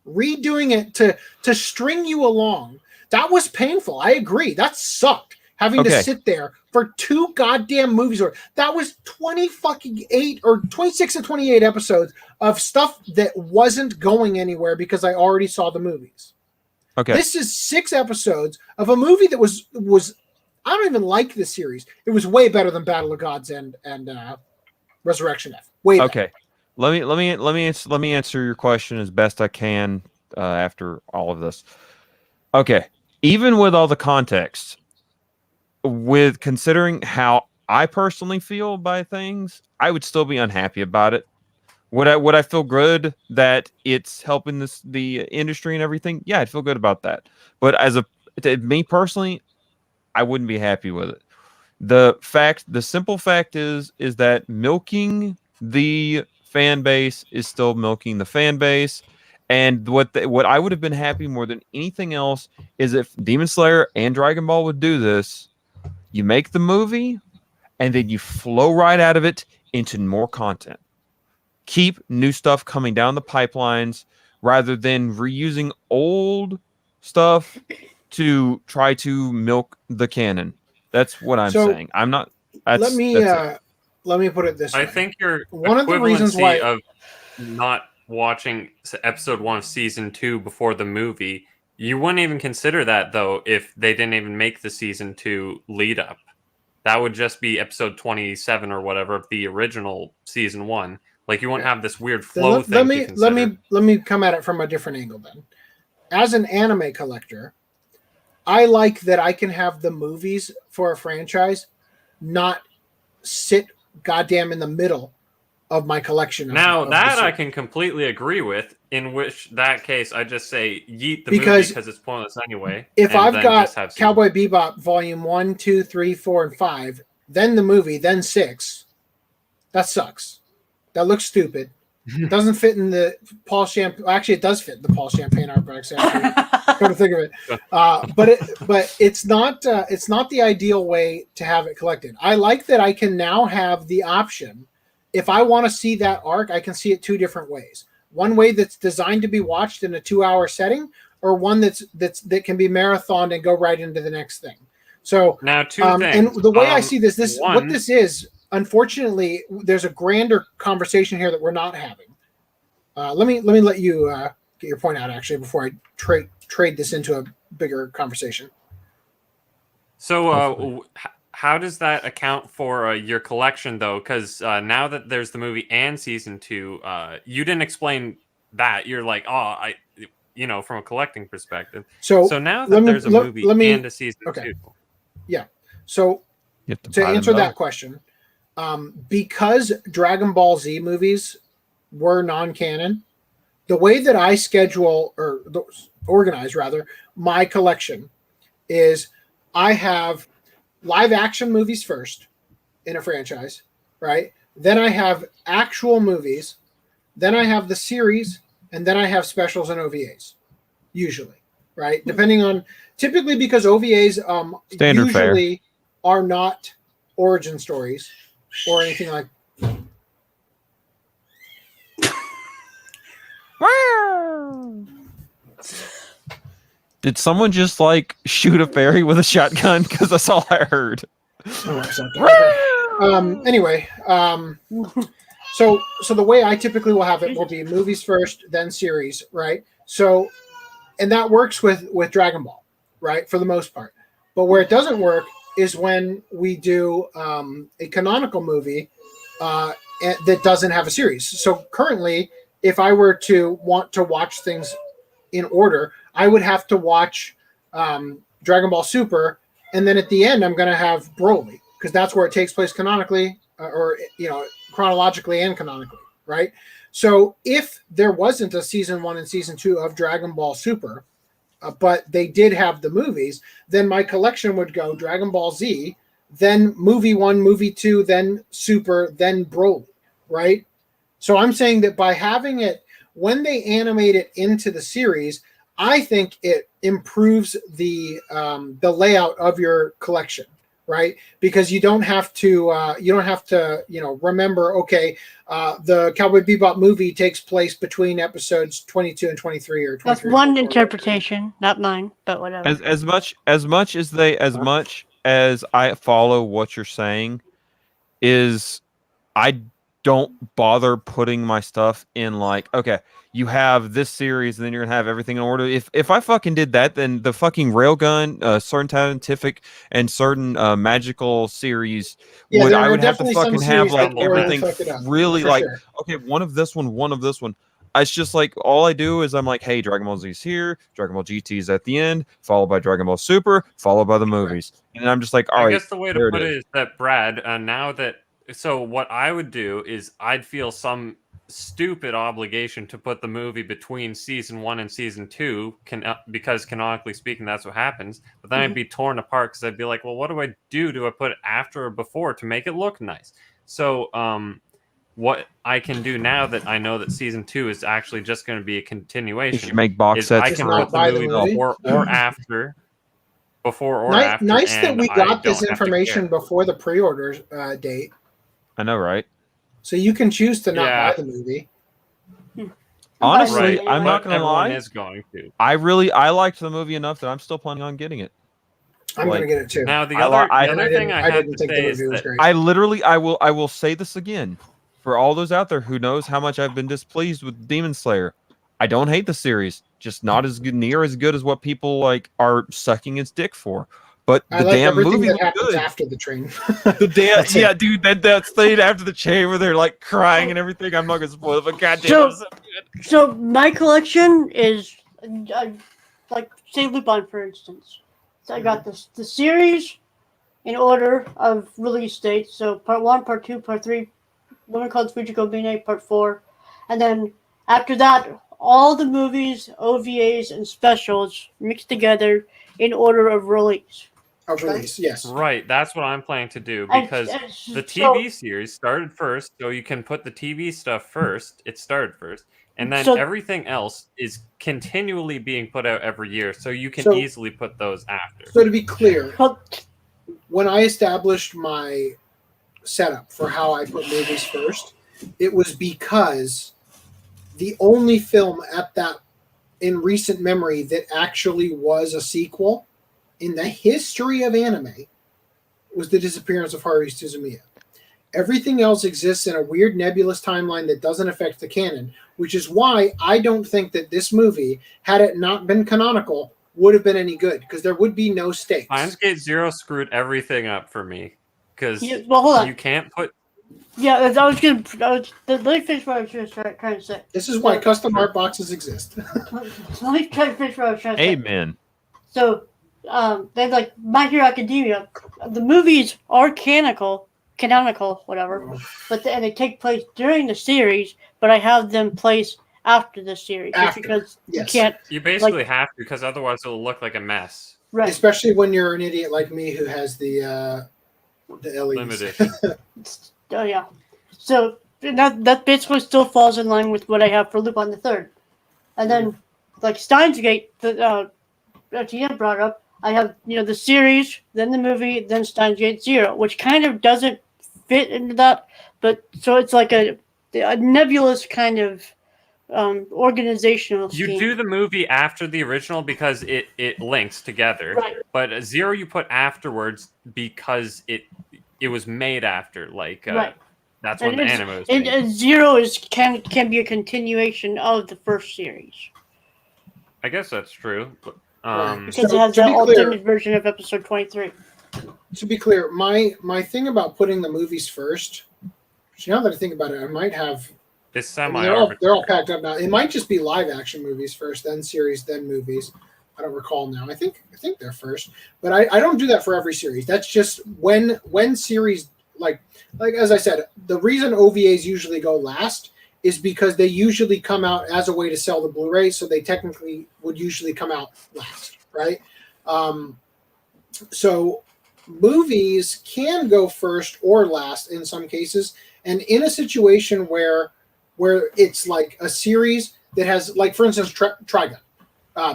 redoing it to string you along. That was painful. I agree. That sucked. Having to sit there for 2 goddamn movies, or that was 28 or 26 and 28 episodes of stuff that wasn't going anywhere because I already saw the movies. Okay. This is 6 episodes of a movie that was I don't even like this series. It was way better than Battle of Gods and Resurrection F. Way better. Okay. Let me answer your question as best I can after all of this. Okay. Even with all the context, with considering how I personally feel by things, I would still be unhappy about it. Would I feel good that it's helping the industry and everything? Yeah, I'd feel good about that. But me personally, I wouldn't be happy with it. The simple fact is that milking the fan base is still milking the fan base. And what I would have been happy more than anything else is if Demon Slayer and Dragon Ball would do this. You make the movie, and then you flow right out of it into more content. Keep new stuff coming down the pipelines rather than reusing old stuff to try to milk the canon. That's what I'm saying. I'm not. Let me put it this way. I think your one of the reasons why of not watching episode 1 of season 2 before the movie. You wouldn't even consider that, though, if they didn't even make the season 2 lead up. That would just be episode 27 or whatever of the original season 1. Like, you wouldn't have this weird flow thing to consider. Let me come at it from a different angle then. As an anime collector, I like that I can have the movies for a franchise not sit goddamn in the middle of my collection. I can completely agree with, in which that case I just say yeet the movie because it's pointless anyway. If I've got Cowboy Bebop volume 1, 2, 3, 4, and 5, then the movie, then 6, that sucks. That looks stupid. It doesn't fit in the Paul Champagne. Actually, it does fit in the Paul Champagne art box. Come to think of it, but it's not the ideal way to have it collected. I like that I can now have the option. If I want to see that arc, I can see it 2 different ways. One way that's designed to be watched in a 2-hour setting, or one that can be marathoned and go right into the next thing. So now 2 things. And the way I see this what this is, unfortunately, there's a grander conversation here that we're not having. Let me let you get your point out actually before I trade this into a bigger conversation. So how does that account for your collection, though? Because now that there's the movie and season 2, you didn't explain that. You're like, from a collecting perspective. So now that there's a movie and a season 2. Yeah. So to answer that question, because Dragon Ball Z movies were non-canon, the way that I schedule or organize rather my collection is I have live action movies first in a franchise, right? Then I have actual movies, then I have the series, and then I have specials and OVAs, usually, right? Depending on, typically because OVAs usually are not origin stories or anything like that. Did someone just shoot a fairy with a shotgun? Because that's all I heard. Anyway, so the way I typically will have it will be movies first, then series, right? So, and that works with Dragon Ball, right, for the most part. But where it doesn't work is when we do a canonical movie that doesn't have a series. So currently, if I were to want to watch things in order, I would have to watch Dragon Ball Super, and then at the end, I'm going to have Broly, because that's where it takes place canonically, or chronologically and canonically, right? So if there wasn't a season 1 and season 2 of Dragon Ball Super, but they did have the movies, then my collection would go Dragon Ball Z, then movie 1, movie 2, then Super, then Broly, right? So I'm saying that by having it, when they animate it into the series, I think it improves the layout of your collection, right? Because you don't have to remember, okay, the Cowboy Bebop movie takes place between episodes 22 and 23 or 23. That's one interpretation, not mine, but whatever. As much as I follow what you're saying, is I don't bother putting my stuff in like, okay, you have this series, and then you're gonna have everything in order. If I fucking did that, then the fucking Railgun, certain scientific and certain magical series I would have to fucking have like everything really like sure. Okay, one of this one. It's just like all I do is I'm like, hey, Dragon Ball Z's here, Dragon Ball GT is at the end, followed by Dragon Ball Super, followed by the movies, and I'm just like, all right. I guess the way to put it is that Brad, so what I would do is I'd feel some stupid obligation to put the movie between season 1 and season 2, because canonically speaking, that's what happens. But then I'd be torn apart because I'd be like, well, what do I do? Do I put it after or before to make it look nice? So what I can do now that I know that season 2 is actually just going to be a continuation, you make box sets. I can put the movie before or after. Before or after. Nice that we got this information before the pre-order date. I know, right? So you can choose to not buy the movie. Honestly, I'm not gonna lie. Is going to. I liked the movie enough that I'm still planning on getting it. I'm gonna get it too. Now the other thing I have to say is that I will say this again for all those out there who knows how much I've been displeased with Demon Slayer. I don't hate the series, just not as good, near as good as what people like are sucking its dick for. But the damn movie was good. After the train. Dude, that scene after the chain where they're like crying and everything. I'm not gonna spoil it, but goddamn, so my collection is like say Lupin, for instance. So I got the series in order of release dates. So part 1, part 2, part 3. One called Fujiko Mine, part 4, and then after that, all the movies, OVAs, and specials mixed together in order of release. Yes. Right, that's what I'm planning to do, because the TV series started first, so you can put the TV stuff first. It started first, and then everything else is continually being put out every year, so you can easily put those after. So to be clear, when I established my setup for how I put movies first, it was because the only film in recent memory that actually was a sequel in the history of anime was the disappearance of Haruhi Suzumiya. Everything else exists in a weird nebulous timeline that doesn't affect the canon, which is why I don't think that this movie, had it not been canonical, would have been any good, because there would be no stakes. Lionsgate Zero screwed everything up for me, because hold on. You can't put... Yeah, let me finish what I was just trying to say. This is why custom art boxes exist. Let me try to finish what I was trying to say. Amen. So, they like My Hero Academia. The movies are canonical, whatever, but they take place during the series. But I have them placed after the series because you can't. You basically have to, because otherwise it'll look like a mess. Right. Especially when you're an idiot like me who has the LEs. Limited. Oh yeah. So that basically still falls in line with what I have for Lupin the Third, and then like Steins Gate that Tina brought up. I have the series, then the movie, then Steins Gate Zero, which kind of doesn't fit into that, but so it's like a nebulous kind of organizational scheme. You do the movie after the original because it links together, right. But Zero you put afterwards because it was made after, like right. That's when the anime was made. And Zero can be a continuation of the first series. I guess that's true. Because it has the ultimate version of episode 23. To be clear, my thing about putting the movies first, now that I think about it, I might have... It's they're all packed up now. It might just be live action movies first, then series, then movies. I don't recall now. I think they're first. But I don't do that for every series. That's just when series, like as I said, the reason OVAs usually go last is because they usually come out as a way to sell the Blu-ray, so they technically would usually come out last, right? So movies can go first or last in some cases, and in a situation where it's like a series that has, like, for instance, Trigun.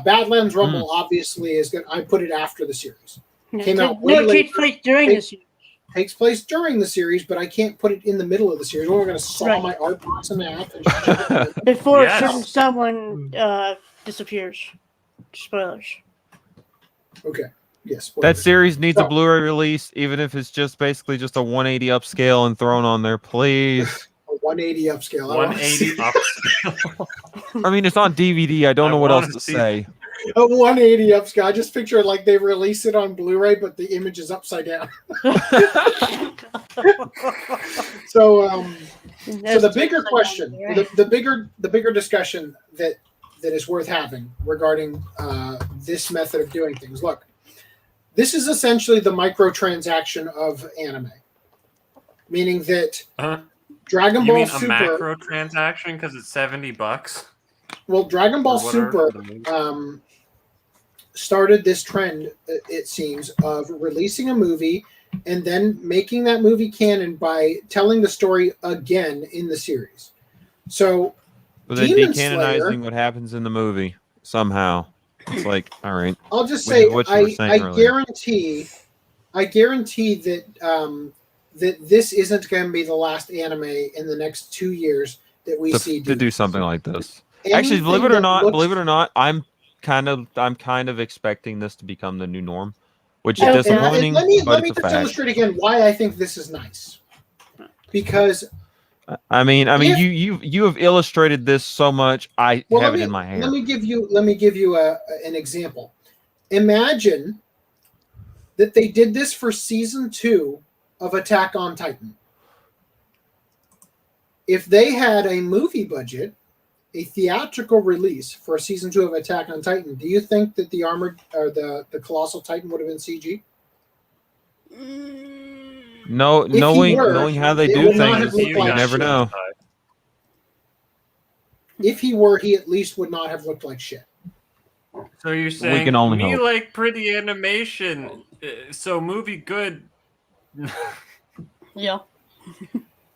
Badlands Rumble obviously is good. I put it after the series. Came out No, way it later. takes place during the series. Takes place during the series, but I can't put it in the middle of the series. We're going to saw Right. my art box in half and just shove it in. Before Yes. certain someone disappears. Spoilers. Okay. Yes. That spoilers. series needs a So- Blu-ray release, even if it's just basically just a 180 upscale and thrown on there, please. A 180 upscale. I wanna 180 see upscale. I mean, it's on DVD. I don't I know what else wanna to see- say. a 180 upscale. I just picture like they release it on Blu-ray, but the image is upside down. So, so the bigger question, the bigger discussion that is worth having regarding this method of doing things. Look, this is essentially the microtransaction of anime, meaning that Dragon You Ball mean a Super. macro transaction because it's $70? Well, Dragon Ball Or whatever Super for the movie. started this trend, it seems, of releasing a movie and then making that movie canon by telling the story again in the series. So, But they're Demon decanonizing Slayer- what happens in the movie somehow. It's like, all right. I'll just Which say, is what you were saying earlier. I guarantee that that this isn't going to be the last anime in the next 2 years that we see To do something like this. Actually, Anything believe it or that not, looks- I'm kind of expecting this to become the new norm, which And- is and disappointing, let me but it's a just fact. illustrate again why I think this is nice. Because I mean, If- you have illustrated this so much. I have it in my hair. Let me give you an example. Imagine that they did this for season 2 of Attack on Titan. If they had a movie budget, a theatrical release for season 2 of Attack on Titan, do you think that the armored or the colossal Titan would have been CG? No, he knowing how they it do would not have things, looked you like never shit. know. If he were, he at least would not have looked like shit. So you're saying can only me hope. like pretty animation, so movie good. Yeah.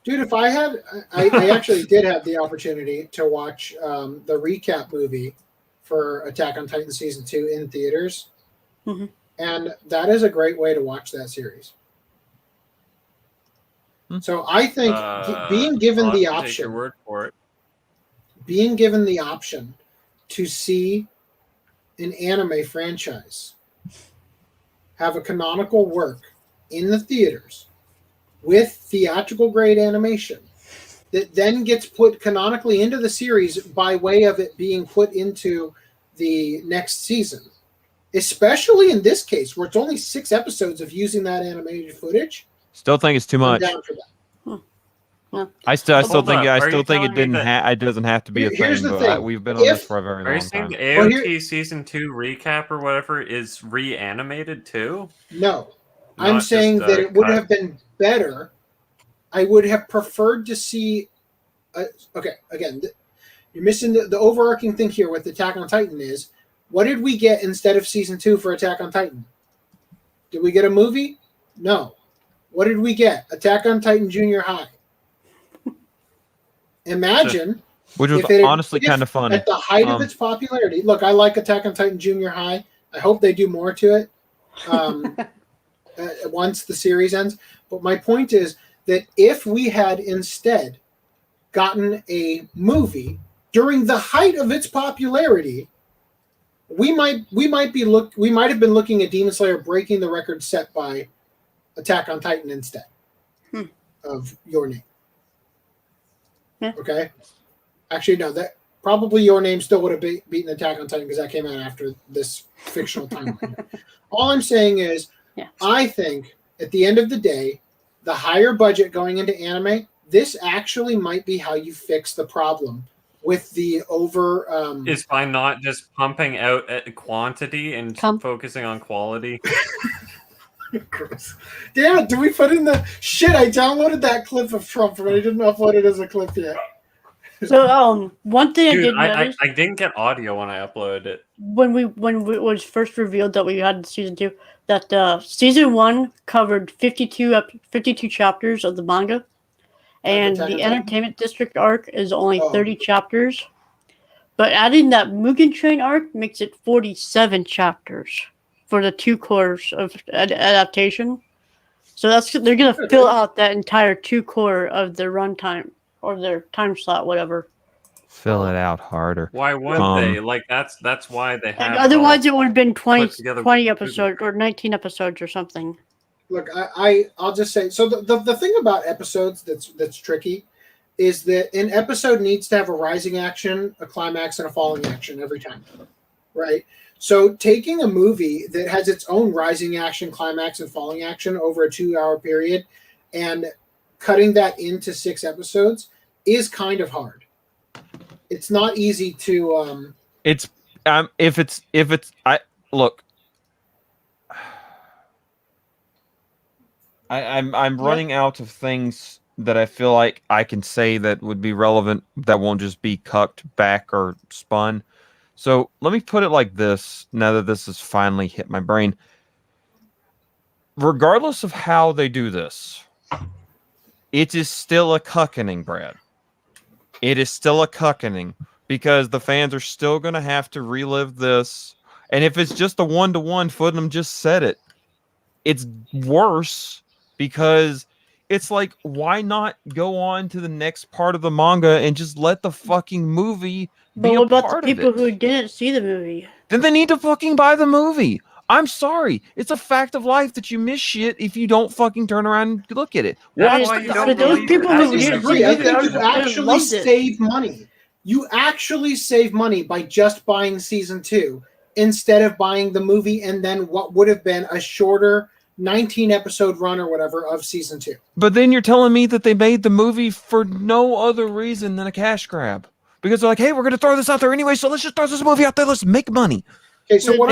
Dude, if I had, I actually did have the opportunity to watch the recap movie for Attack on Titan season 2 in theaters, Mhm. and that is a great way to watch that series. So I think being given I'll the have to take your option, word for it. being given the option to see an anime franchise have a canonical work in the theaters with theatrical grade animation that then gets put canonically into the series by way of it being put into the next season, especially in this case where it's only 6 episodes of using that animated footage. Still think it's too I'm much. down for that. I still Hold think up. I Are still you think it telling me didn't. It doesn't have to be a Here's thing. the But thing. we've been on this If- for a very Are you long saying time. the Well, AOT season 2 recap or whatever is reanimated too? No, I'm Not saying just, that it would cut? have been better. I would have preferred to see. Okay, again, you're missing the overarching thing here with Attack on Titan is what did we get instead of season 2 for Attack on Titan? Did we get a movie? No. What did we get? Attack on Titan Junior High. Imagine Which was if it had- honestly kind of funny. at the height of its popularity. Look, I like Attack on Titan Junior High. I hope they do more to it once the series ends. But my point is that if we had instead gotten a movie during the height of its popularity, we might have been looking at Demon Slayer breaking the record set by Attack on Titan instead of Your Name. Yeah. Okay. Actually, no. That probably Your Name still would have beaten Attack on Titan because that came out after this fictional timeline. All I'm saying is, Yeah. I think at the end of the day, the higher budget going into anime, this actually might be how you fix the problem with the over. Is by not just pumping out at quantity and Come. focusing on quality. Gross. Damn it! Did we put in the shit? I downloaded that clip of Trump, but I didn't upload it as a clip yet. So one thing I Dude, did I notice didn't get audio when I uploaded it. when it was first revealed that we had season 2, that season 1 covered 52 chapters of the manga, and Attack on the Titan? Entertainment District arc is only Oh. 30 chapters. But adding that Mugen Train arc makes it 47 chapters for the 2 cores of adaptation. So they're going to fill out that entire 2 core of their runtime or their time slot, whatever. Fill it out harder. Why wouldn't they? Like that's why they have. Otherwise, it would have been 20 20 episodes or 19 episodes or something. Look, I'll just say, so the thing about episodes that's tricky is that an episode needs to have a rising action, a climax, and a falling action every time, right? So taking a movie that has its own rising action, climax, and falling action over a 2-hour period and cutting that into 6 episodes is kind of hard. It's not easy to. I'm running out of things that I feel like I can say that would be relevant that won't just be cucked back or spun. So let me put it like this, now that this has finally hit my brain. Regardless of how they do this, it is still a cuckening, Brad. It is still a cuckening because the fans are still going to have to relive this. And if it's just a 1-to-1, Footnum just said it. It's worse because it's like, why not go on to the next part of the manga and just let the fucking movie be But what a about part the of people it? who didn't see the movie? Then they need to fucking buy the movie. I'm sorry. It's a fact of life that you miss shit if you don't fucking turn around and look at it. That's Watch why the- you don't for those believe people it. who I didn't see disagree. the I movie, think they you actually loved it. save money. You actually save money by just buying season 2 instead of buying the movie and then what would have been a shorter 19 episode run or whatever of season 2. But then you're telling me that they made the movie for no other reason than a cash grab. Because they're like, hey, we're going to throw this out there anyway, so let's just throw this movie out there. Let's make money. Okay, so what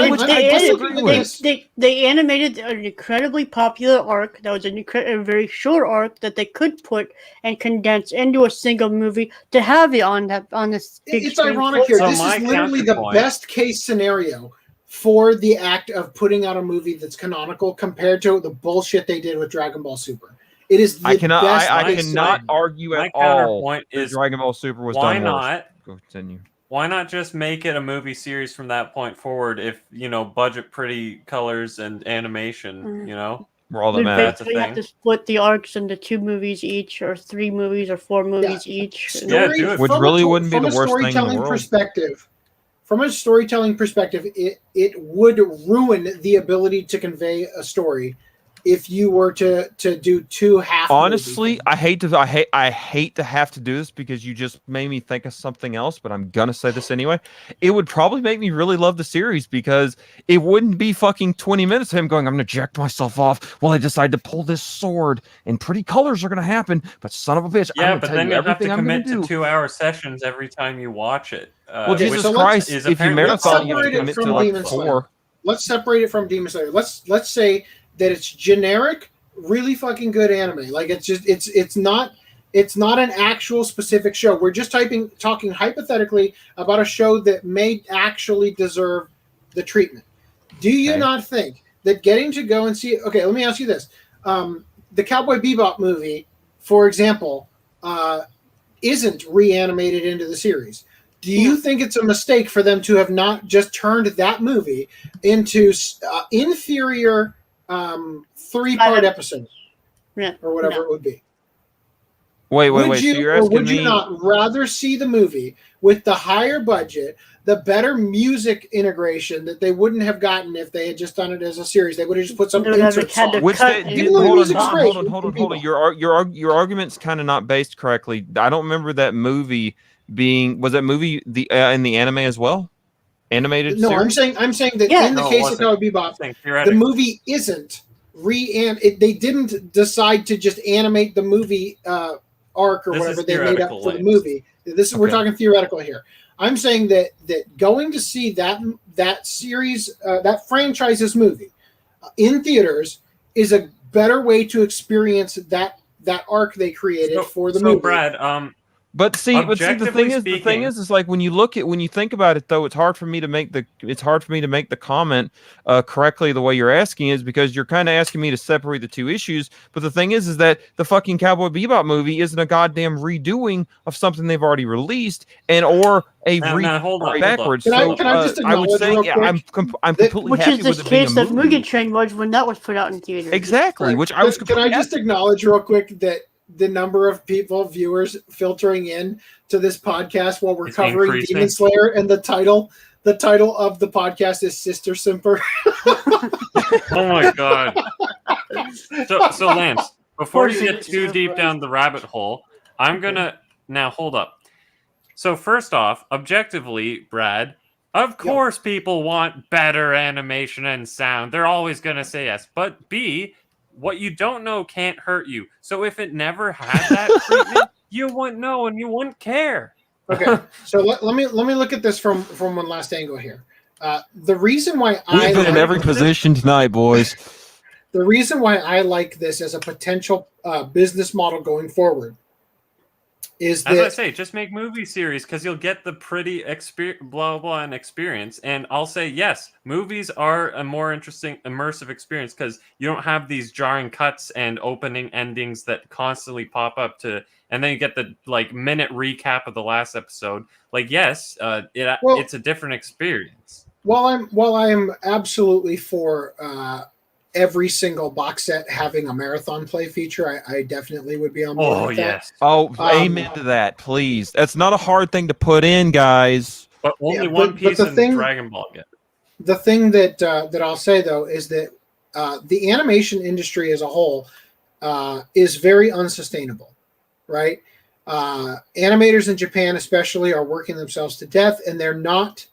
They animated an incredibly popular arc that was a very short arc that they could put and condense into a single movie to have it on this big it's screen. ironic here. So This my is literally the counterpoint- best case scenario for the act of putting out a movie that's canonical compared to the bullshit they did with Dragon Ball Super. It is the I cannot case cannot scenario. argue My at all counterpoint that is Dragon Ball Super was why done not? worse. Go continue. Why not just make it a movie series from that point forward? If budget pretty colors and animation, We're all that They matters. That's a basically have thing. to split the arcs into 2 movies each, or 3 movies, or 4 movies each. Yeah, do it. Which from really a, wouldn't be from the a worst thing in the storytelling world. perspective. From a storytelling perspective, it would ruin the ability to convey a story if you were to do 2 half. Honestly, I hate to have to do this because you just made me think of something else, but I'm gonna say this anyway. It would probably make me really love the series because it wouldn't be fucking 20 minutes of him going, I'm gonna jack myself off while I decide to pull this sword and pretty colors are gonna happen, but son of a bitch, Yeah, I'm but gonna then tell you you have to everything I'm gonna commit to do. 2-hour sessions every time you watch it. Well, Jesus so Christ, is if you apparently marathon, you have to separate it commit from to like Demon Slayer. 4. Let's separate it from Demon Slayer. Let's say that it's generic, really fucking good anime. Like it's not an actual specific show. We're just talking hypothetically about a show that may actually deserve the treatment. Do you not think that getting to go and see? Okay, let me ask you this: the Cowboy Bebop movie, for example, isn't reanimated into the series. Do you think it's a mistake for them to have not just turned that movie into inferior 3-part episodes, or whatever it would be? Wait. Would So you, you're or asking would me? you not rather see the movie with the higher budget, the better music integration that they wouldn't have gotten if they had just done it as a series? They would have just put some They would have insert had to song. Which cut they, it. hold on. Your argument's kind of not based correctly. I don't remember that movie being. Was that movie in the anime as well? Animated No, series? I'm saying that Yeah. in the No, it case of wasn't. Cowboy Bebop, Think the theoretically. movie isn't they didn't decide to just animate the movie arc or This whatever is they made up theoretical, for the Lance. movie. We're Okay. talking theoretical here. I'm saying that going to see that series, that franchise's movie in theaters is a better way to experience that arc they created for the so movie. Brad, But see, the Objectively thing speaking- is like when you think about it, though, it's hard for me to make the comment correctly the way you're asking is because you're kind of asking me to separate the two issues. But the thing is that the fucking Cowboy Bebop movie isn't a goddamn redoing of something they've already released or a hold on, backwards. Can So can I just I would acknowledge say real quick I'm completely Which happy is the with it being case a that movie. Mugen Train was when that was put out in theaters. Exactly, which I was. Can I just acknowledge real quick that the number of viewers filtering in to this podcast while we're covering increasing. Demon Slayer, and the title of the podcast is Sister Simper. Oh my god. So Lance, before you get too deep down the rabbit hole, I'm gonna now hold up. So first off, objectively, Brad, of course people want better animation and sound. They're always gonna say yes. But B, what you don't know can't hurt you. So if it never had that treatment, you wouldn't know and you wouldn't care. Okay, so let me look at this from one last angle here. The reason why We've been in every position tonight, boys. The reason why I like this as a potential business model going forward is that, as I say, just make movie series because you'll get the pretty blah blah and experience. And I'll say yes, movies are a more interesting, immersive experience because you don't have these jarring cuts and opening endings that constantly pop up and then you get the minute recap of the last episode. Yes, it's a different experience. While I'm absolutely for every single box set having a marathon play feature, I definitely would be on board with that. Yes. Oh, amen to that, please. That's not a hard thing to put in, guys. But only one piece of Dragon Ball get. The thing that I'll say though is that the animation industry as a whole is very unsustainable, right? Animators in Japan especially are working themselves to death, and they're not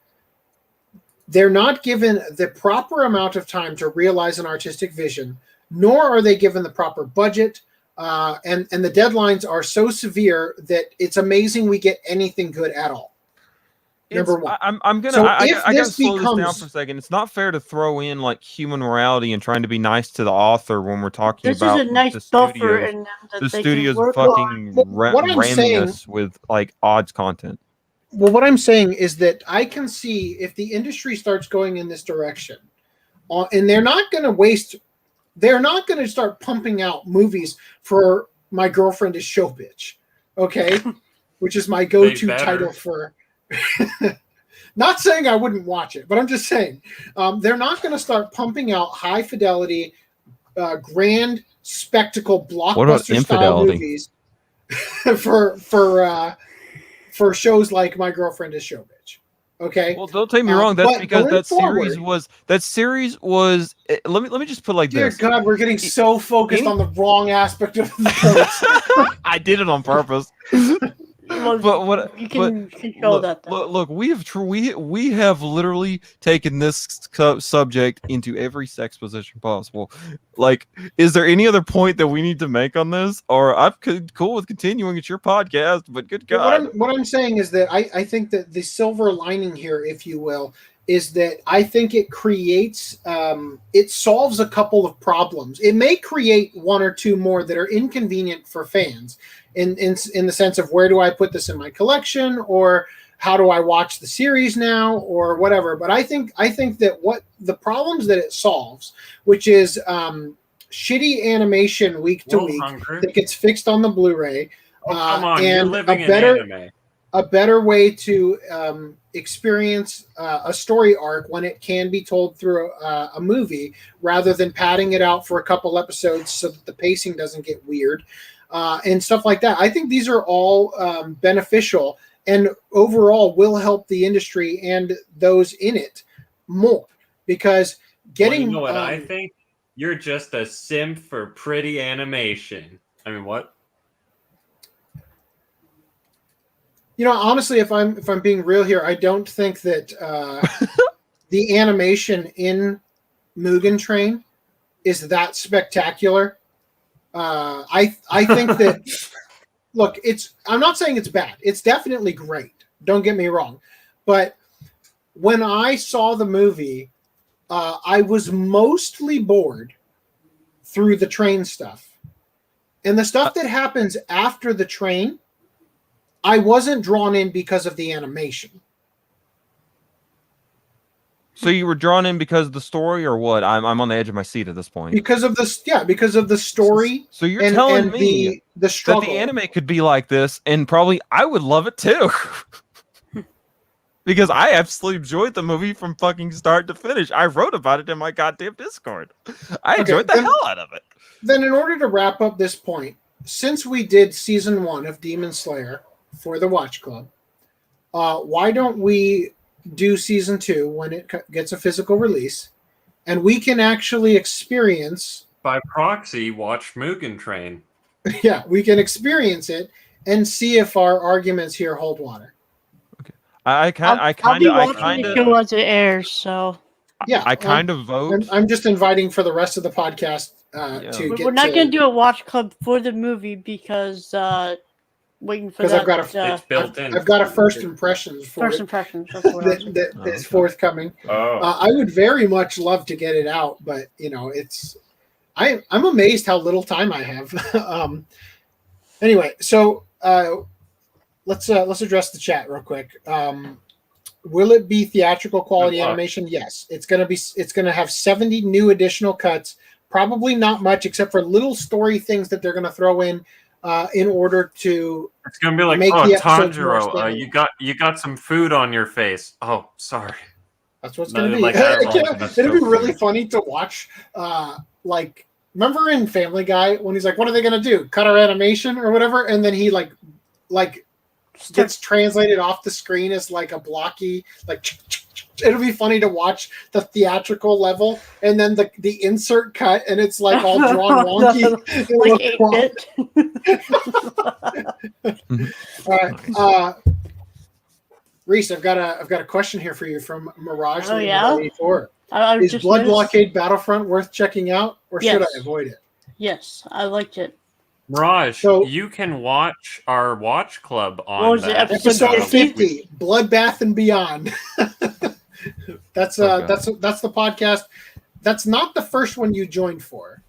given the proper amount of time to realize an artistic vision, nor are they given the proper budget, and the deadlines are so severe that it's amazing we get anything good at all. Number one. I'm gonna. So I if gotta this slow this down becomes- for a second. It's not fair to throw in human morality and trying to be nice to the author when we're talking This about is a nice the buffer studios. in them that The they studios can work fucking on. What I'm ramming saying- us with odds content. Well, what I'm saying is that I can see if the industry starts going in this direction, and they're not going to start pumping out movies for My Girlfriend is Show Bitch, okay? Which is my go-to title for... Not saying I wouldn't watch it, but I'm just saying they're not going to start pumping out high-fidelity, grand spectacle blockbuster-style movies for shows like My Girlfriend is Show Bitch. Okay. Well, don't take me wrong. That's because that series was. Let me just put it like this. Dear God, we're getting so focused on the wrong aspect of the points. I did it on purpose. But what you can control that. Look, we have literally taken this subject into every sex position possible. Is there any other point that we need to make on this? Or I'm cool with continuing. It's your podcast, but good God. What I'm saying is that I think that the silver lining here, if you will, is that I think it creates, it solves a couple of problems. It may create one or two more that are inconvenient for fans. In the sense of where do I put this in my collection, or how do I watch the series now, or whatever. But I think that what the problems that it solves, which is shitty animation week to week that gets fixed on the Blu-ray, come on, and you're living in anime. A better way to experience a story arc when it can be told through a movie, rather than padding it out for a couple episodes so that the pacing doesn't get weird. And stuff like that. I think these are all beneficial and overall will help the industry and those in it more, because getting. You know what I think? You're just a simp for pretty animation. I mean, what? Honestly, if I'm being real here, I don't think that the animation in Mugen Train is that spectacular. I think that look, I'm not saying it's bad. It's definitely great. Don't get me wrong. But when I saw the movie, I was mostly bored through the train stuff. And the stuff that happens after the train I wasn't drawn in because of the animation. So you were drawn in because of the story, or what? I'm on the edge of my seat at this point. Because of the story. So you're telling and me the struggle. that the anime could be like this, and probably I would love it too. Because I absolutely enjoyed the movie from fucking start to finish. I wrote about it in my goddamn Discord. I enjoyed the hell out of it. Then in order to wrap up this point, since we did season 1 of Demon Slayer for the Watch Club, why don't we do season 2 when it gets a physical release, and we can actually experience by proxy watch Mugen Train. Yeah, we can experience it and see if our arguments here hold water. Okay, I kind I'll be watching of the show as it airs. So yeah, I kind of vote. I'm just inviting for the rest of the podcast to get. We're not going to do a watch club for the movie because waiting for that. Because it's built in. I've got a first impressions for first it impressions. That's what that is forthcoming. Oh. I would very much love to get it out, but it's. I'm amazed how little time I have. Anyway, so let's address the chat real quick. Will it be theatrical quality animation? Yes, it's gonna have 70 new additional cuts. Probably not much, except for little story things that they're gonna throw in order to. It's gonna be like, make oh, the episodes more Tanjiro, standard. you got some food on your face. Oh, sorry. That's what's gonna be. Like that at all. It'd be really funny to watch. Like, remember in Family Guy when he's like, "What are they gonna do? Cut our animation or whatever?" And then he like gets translated off the screen as like a blocky like. It'll be funny to watch the theatrical level and then the insert cut and it's like all drawn wonky. All right, Rhys, I've got a question here for you from Mirage. Oh yeah. Is Blood Blockade Battlefront worth checking out, or should I avoid it? Yes, I liked it. Mirage, So, you can watch our watch club on episode 50, Bloodbath and Beyond. That's the podcast. That's not the first one you joined for.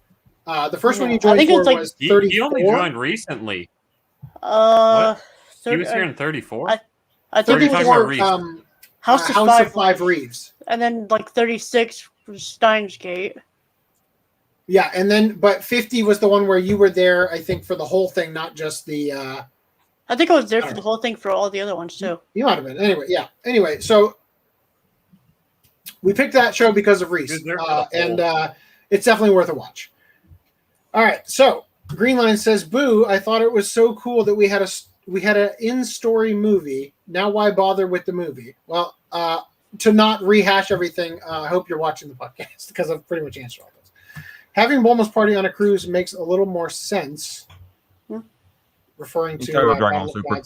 The first one you joined for was 34. He only joined recently. He was here in 34. I think 34. House of Five Reeves, and then like 36 was Steins Gate. Yeah, and then but 50 was the one where you were there. I think for the whole thing, not just the. I think I was there for the whole thing for all the other ones too. You might have been. Anyway, yeah. Anyway, so we picked that show because of Rhys, and it's definitely worth a watch. All right, so Greenline says, "Boo! I thought it was so cool that we had an in-story movie. Now why bother with the movie?" Well, to not rehash everything, I hope you're watching the podcast because I've pretty much answered all this. Having Bulma's party on a cruise makes a little more sense. Referring to Dragon Ball Super.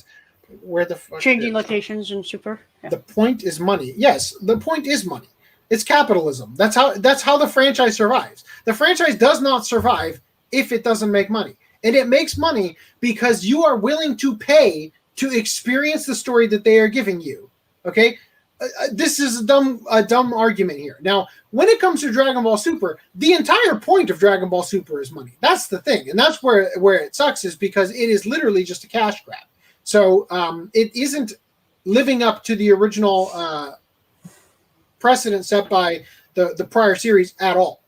Where the fuck changing locations in Super. Yeah. The point is money. Yes, the point is money. It's capitalism. That's how the franchise survives. The franchise does not survive if it doesn't make money. And it makes money because you are willing to pay to experience the story that they are giving you. Okay? This is a dumb argument here. Now, when it comes to Dragon Ball Super, the entire point of Dragon Ball Super is money. That's the thing. And that's where it sucks, is because it is literally just a cash grab. So it isn't living up to the original precedent set by the prior series at all.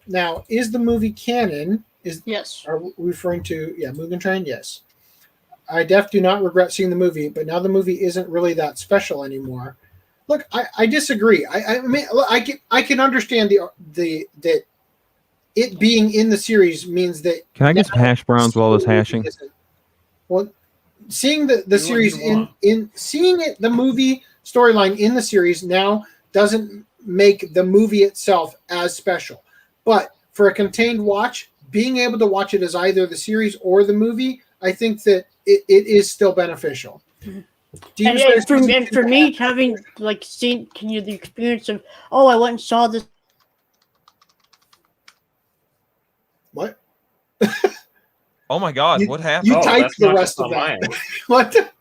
Now, is the movie canon? Yes. Are we referring to Mugen Train? Yes. I do not regret seeing the movie, but now the movie isn't really that special anymore. Look, I disagree. I mean, I can understand that it being in the series means that. Can I get some hash browns while it's hashing? Well, seeing the series the movie storyline in the series now doesn't make the movie itself as special. But for a contained watch, being able to watch it as either the series or the movie, I think that it is still beneficial. And for me, having seen the experience of, I went and saw this. What? Oh my God! What happened? You typed the rest of that. What?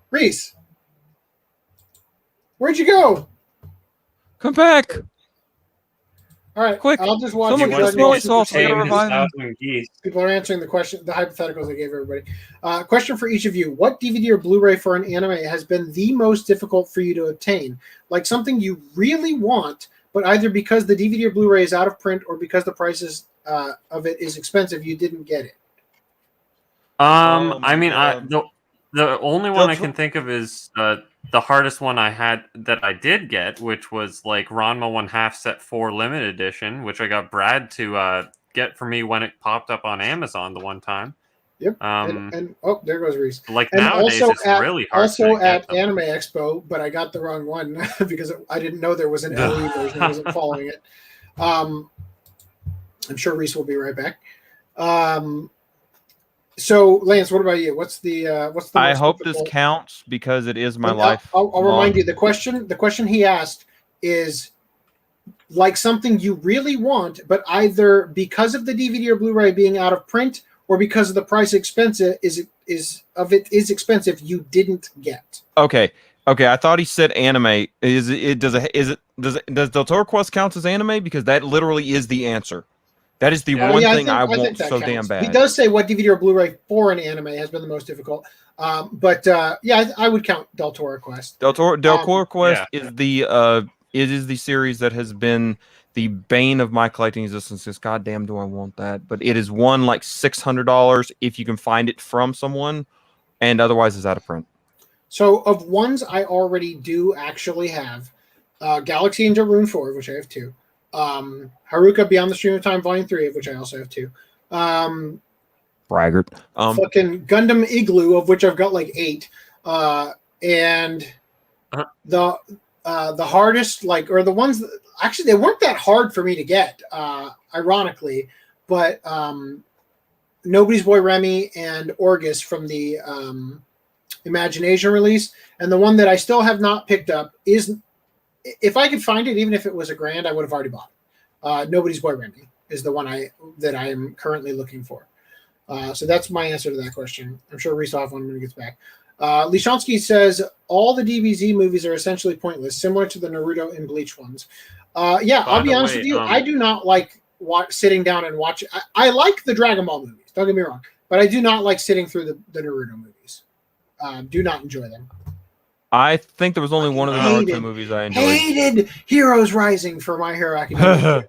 Rhys, where'd you go? Come back. All right, Quick, I'll just watch. someone the get Dragon smelly Ball Super salts, we gotta Saiyan. revive him. 1,000 geese. People are answering the question, the hypotheticals I gave everybody. Question for each of you: what DVD or Blu-ray for an anime has been the most difficult for you to obtain? Like something you really want, but either because the DVD or Blu-ray is out of print or because the prices of it is expensive, you didn't get it. I mean, the only one I can think of is the hardest one I had that I did get, which was like Ranma 1/2 Set 4 limited edition, which I got Brad to get for me when it popped up on Amazon the one time. Yep. And oh, there goes Rhys. Like And nowadays, also it's really hard. Also to at get them. Anime Expo, but I got the wrong one because I didn't know there was an LE version. I wasn't following it. I'm sure Rhys will be right back. So Lance, what about you? What's the I most hope difficult- this counts because it is my And life. I'll remind you the question he asked is like something you really want, but either because of the DVD or Blu-ray being out of print or because of the price expensive is expensive, you didn't get. Okay. I thought he said anime. Does Del Toro Quest counts as anime? Because that literally is the answer. That is the one thing I want so damn bad. He does say what DVD or Blu-ray for an anime has been the most difficult. I would count Del Toro Quest. Del Toro Quest is the series that has been the bane of my collecting existence. Because goddamn, do I want that? But it is one like $600 if you can find it from someone, and otherwise it's out of print. So of ones I already do actually have, Galaxy Angel Rune 4, of which I have 2. Haruka Beyond the Stream of Time Volume 3, of which I also have 2. Braggart. Fucking Gundam Igloo, of which I've got like 8. And the hardest, like, or the ones that, actually they weren't that hard for me to get, ironically, but Nobody's Boy Remy and Orgus from the Imagination release, and the one that I still have not picked up is, if I could find it, even if it was $1,000, I would have already bought it. Nobody's Boy Remy is the one that I am currently looking for. So that's my answer to that question. I'm sure Rhys will have one when he gets back. Lishonsky says all the DBZ movies are essentially pointless, similar to the Naruto and Bleach ones. I'll be honest with you. I do not like sitting down and watch. I like the Dragon Ball movies. Don't get me wrong, but I do not like sitting through the Naruto movies. Do not enjoy them. I think there was only one of the Naruto movies I enjoyed. Hated Heroes Rising for My Hero Academia.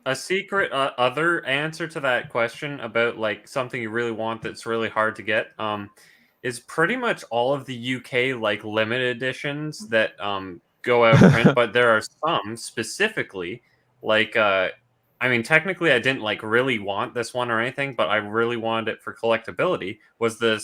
A secret other answer to that question about like something you really want that's really hard to get is pretty much all of the UK like limited editions that go out of print, but there are some specifically like I mean, technically, I didn't like really want this one or anything, but I really wanted it for collectability. Was the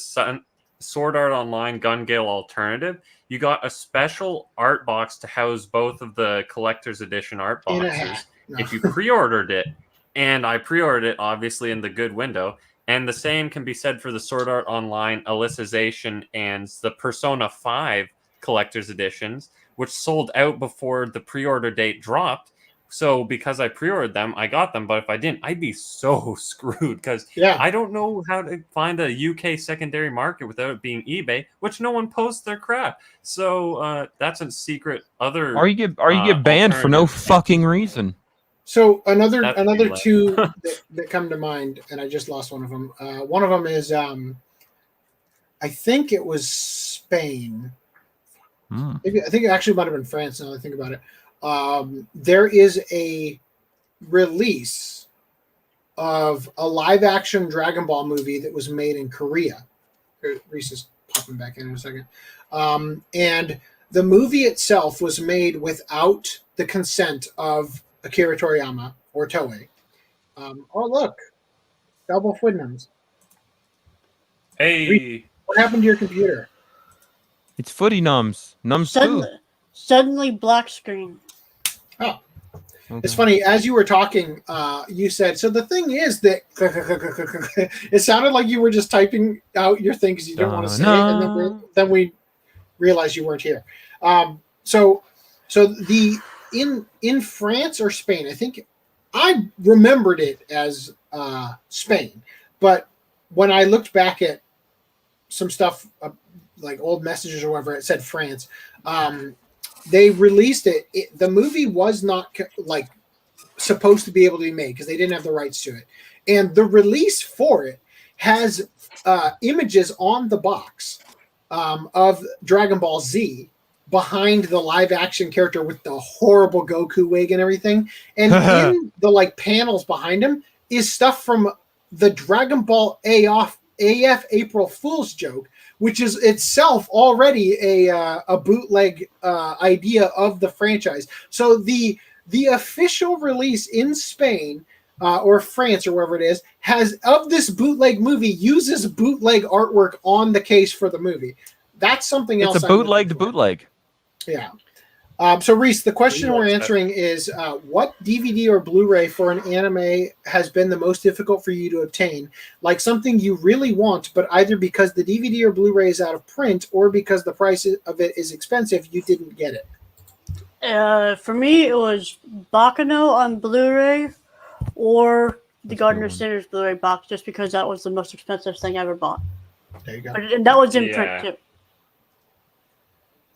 Sword Art Online Gun Gale Alternative? You got a special art box to house both of the collector's edition art boxes if you pre-ordered it, and I pre-ordered it obviously in the good window. And the same can be said for the Sword Art Online Alicization and the Persona 5 collector's editions, which sold out before the pre-order date dropped. So because I pre-ordered them, I got them. But if I didn't, I'd be so screwed because I don't know how to find a UK secondary market without it being eBay, which no one posts their crap. So that's a secret other. Or you get banned for no fucking reason. So another two that come to mind, and I just lost one of them. One of them is I think it was Spain. Maybe I think it actually might have been France. Now that I think about it. There is a release of a live-action Dragon Ball movie that was made in Korea. Rhys is popping back in a second. And the movie itself was made without the consent of Akira Toriyama or Toei. Oh, look. Double Footnums. Hey. Rhys, what happened to your computer? It's footy nums. Nums too. Suddenly black screen. Oh, it's funny. As you were talking, you said, so the thing is that it sounded like you were just typing out your thing because you didn't want to say it. And then we realized you weren't here. So in France or Spain, I think I remembered it as Spain. But when I looked back at some stuff like old messages or whatever, it said France. They released it. The movie was not like supposed to be able to be made because they didn't have the rights to it. And the release for it has images on the box of Dragon Ball Z behind the live action character with the horrible Goku wig and everything. And in the like panels behind him is stuff from the Dragon Ball AF April Fool's joke, which is itself already a bootleg idea of the franchise. So the official release in Spain or France or wherever it is has of this bootleg movie uses bootleg artwork on the case for the movie. That's something else. It's a bootleg. Yeah. So Rhys, the question we're answering is what DVD or Blu-ray for an anime has been the most difficult for you to obtain? Like something you really want, but either because the DVD or Blu-ray is out of print or because the price of it is expensive, you didn't get it. For me, it was Bakano on Blu-ray or the Garden of Sinners Blu-ray box, just because that was the most expensive thing I ever bought. There you go. And that was in print too.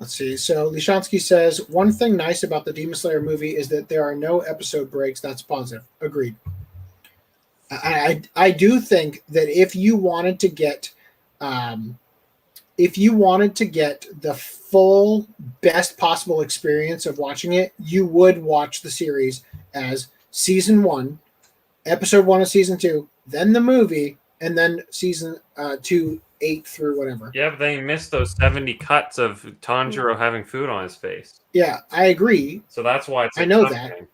Let's see. So Lishansky says, one thing nice about the Demon Slayer movie is that there are no episode breaks. That's positive. Agreed. I do think that if you wanted to get the full best possible experience of watching it, you would watch the series as season 1, episode 1 of season 2, then the movie, and then season 2, 8 through whatever. Yeah, but they missed those 70 cuts of Tanjiro having food on his face. Yeah, I agree. So that's why it's I know that.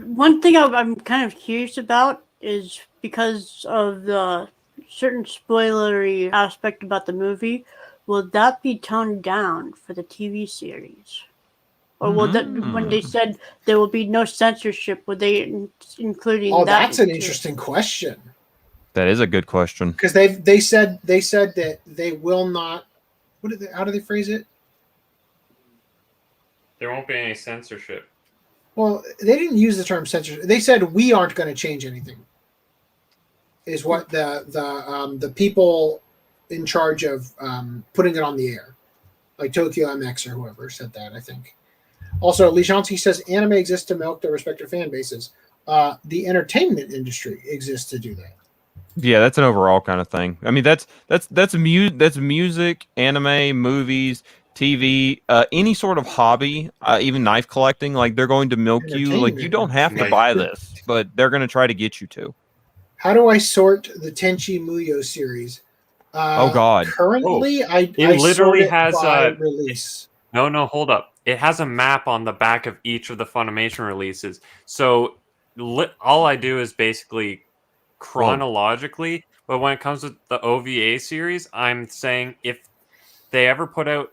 One thing I'm kind of curious about is because of the certain spoilery aspect about the movie, will that be toned down for the TV series? Or will that, when they said there will be no censorship, were they including that? Oh, that's an interesting question. That is a good question. Because they said that they will not. How do they phrase it? There won't be any censorship. Well, they didn't use the term censorship. They said we aren't going to change anything. Is what the people in charge of putting it on the air, like Tokyo MX or whoever said that, I think. Also, Lishansky says anime exists to milk their respective fan bases. The entertainment industry exists to do that. Yeah, that's an overall kind of thing. I mean, that's music, anime, movies, TV, any sort of hobby, even knife collecting. Like they're going to milk you. Like you don't have to buy this, but they're going to try to get you to. How do I sort the Tenchi Muyo series? Oh God! Currently, I literally sort it has by release. No, hold up. It has a map on the back of each of the Funimation releases. So all I do is basically chronologically, but when it comes with the OVA series, I'm saying if they ever put out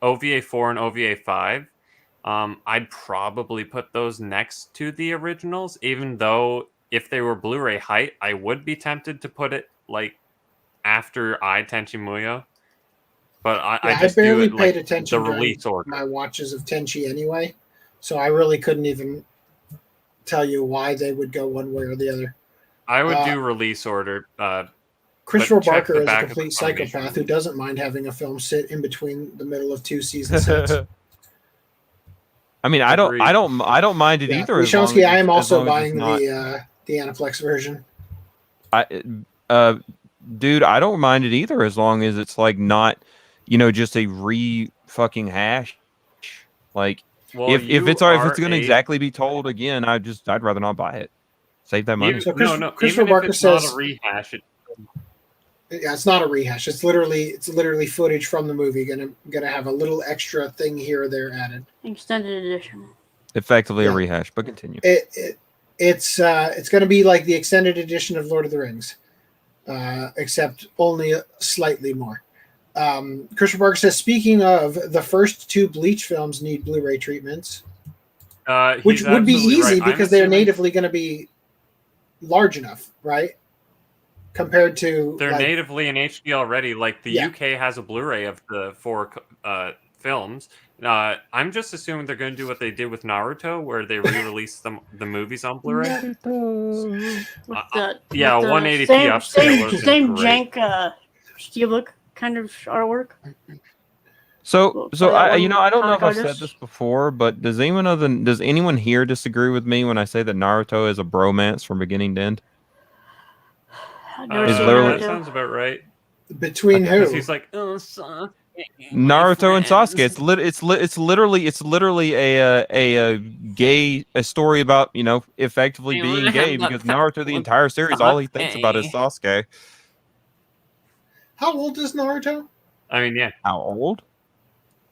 OVA 4 and OVA 5, I'd probably put those next to the originals, even though if they were Blu-ray height, I would be tempted to put it like after Tenchi Muyo. But I just barely do it, paid attention the release order. My watches of Tenchi anyway, so I really couldn't even tell you why they would go one way or the other. I would do release order. Christopher Barker is a complete psychopath who doesn't mind having a film sit in between the middle of 2 season sets. I mean, I don't mind it either. Lishansky, I am also buying the Aniplex version. Dude, I don't mind it either as long as it's like not, just a fucking hash. Like if it's going to exactly be told again, I'd rather not buy it. Save that money. Christopher Barker says not a rehash. Yeah, it's not a rehash. It's literally footage from the movie. Gonna have a little extra thing here or there added. Extended edition. Effectively a rehash, but continue. It's gonna be like the extended edition of Lord of the Rings, except only slightly more. Christopher Barker says, speaking of, the first 2 Bleach films need Blu-ray treatments, which would be easy because they're natively going to be large enough, right? Compared to they're natively in HD already. Like the UK has a Blu-ray of the 4 films. I'm just assuming they're going to do what they did with Naruto, where they re-released the movies on Blu-ray. 180p upscale. Same jank steelbook kind of artwork. So Well, that I one, you know I don't know if I've comic said this before, but does anyone here disagree with me when I say that Naruto is a bromance from beginning to end? I've never It's seen literally- that Naruto. sounds about right. Between Because who? he's like, oh, son, Naruto and Sasuke. It's literally a story about effectively I being wanna gay have the because Naruto the with entire series all he thinks about is Sasuke. Sasuke. How old is Naruto? I mean, yeah. How old?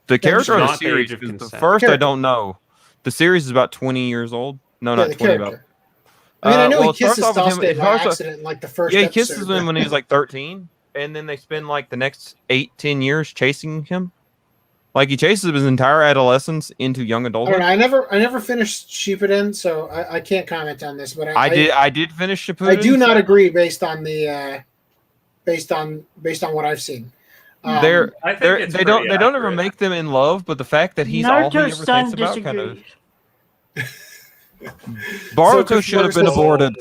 The Yeah, just character or the not the series? age of 'Cause the consent. first The I character. don't know. The series is about 20 years old. No, Yeah, not the 20. character. About. I mean, I know Well, he it starts kisses off with him. Sasuke It by starts off, accident in like the first yeah, he episode. kisses him when he's like 13, and then they spend like the next 8-10 years chasing him. Like he chases his entire adolescence into young I don't adulthood. know. I never finished Shippuden, so I can't comment on this. But I did finish Shippuden. I do not agree based on the based on what I've seen. I think it's They don't pretty ever accurate. make them in love, but the fact that he's all he Naruto's ever son thinks about kind of. disagrees. Boruto should have been aborted.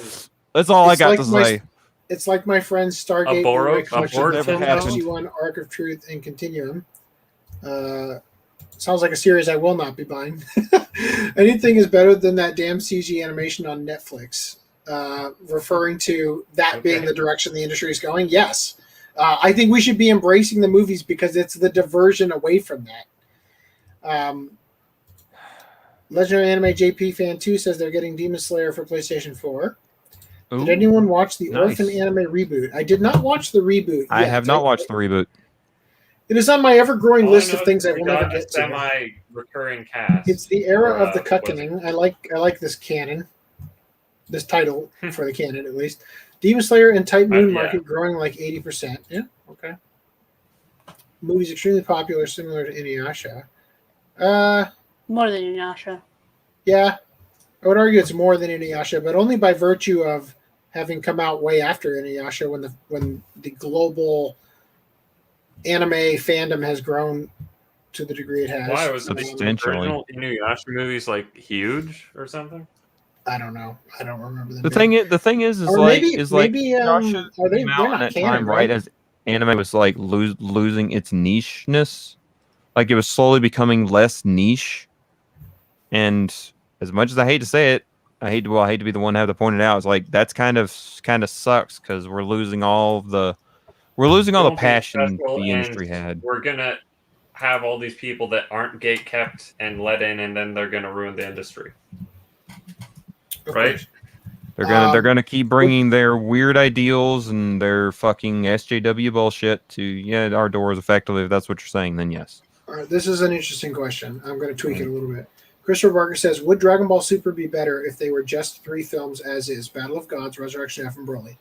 That's all I It's got like to my- say. It's like my friend Stargate Aboro- Blu-ray collection abort from never happened. SG1 Arc of Truth and Continuum. Sounds like a series I will not be buying. Anything is better than that damn CG animation on Netflix. Referring to that being Okay. the direction the industry is going. Yes. I think we should be embracing the movies because it's the diversion away from that. Legendary Anime JP Fan 2 says they're getting Demon Slayer for PlayStation 4. Did Ooh, anyone watch the nice. Orphan anime reboot? I did not watch the reboot. I yet. have not watched the reboot. It is on my ever-growing All list I know of things is I we will never got a get to. semi-recurring cast. It's the era for, of the what's it cuckening. I like this canon, this title for the canon at least. Demon Slayer and Type Moon yeah. market growing like 80%. Yeah, okay. Movie's extremely popular, similar to Inuyasha. More than Inuyasha. Yeah, I would argue it's more than Inuyasha, but only by virtue of having come out way after Inuyasha when the global anime fandom has grown to the degree it has. Why was the Substantially. original Inuyasha movies like huge or something? I don't know. I don't remember them. The thing is Or like maybe Inuyasha are they? came They're out in not that canon, time, right? As anime was like losing its nicheness, like it was slowly becoming less niche. And as much as I hate to say it, I hate to be the one to have to point it out. It's like that's kind of sucks because we're losing all the Don't be passion special, the and industry had. We're gonna have all these people that aren't gate kept and let in, and then they're gonna ruin the industry. Of Right? course. They're gonna keep bringing their weird ideals and their fucking SJW bullshit to our doors effectively. If that's what you're saying, then yes. All right, this is an interesting question. I'm going to tweak it a little bit. Christopher Barker says, would Dragon Ball Super be better if they were just 3 films as is? Battle of Gods, Resurrection F, and Broly.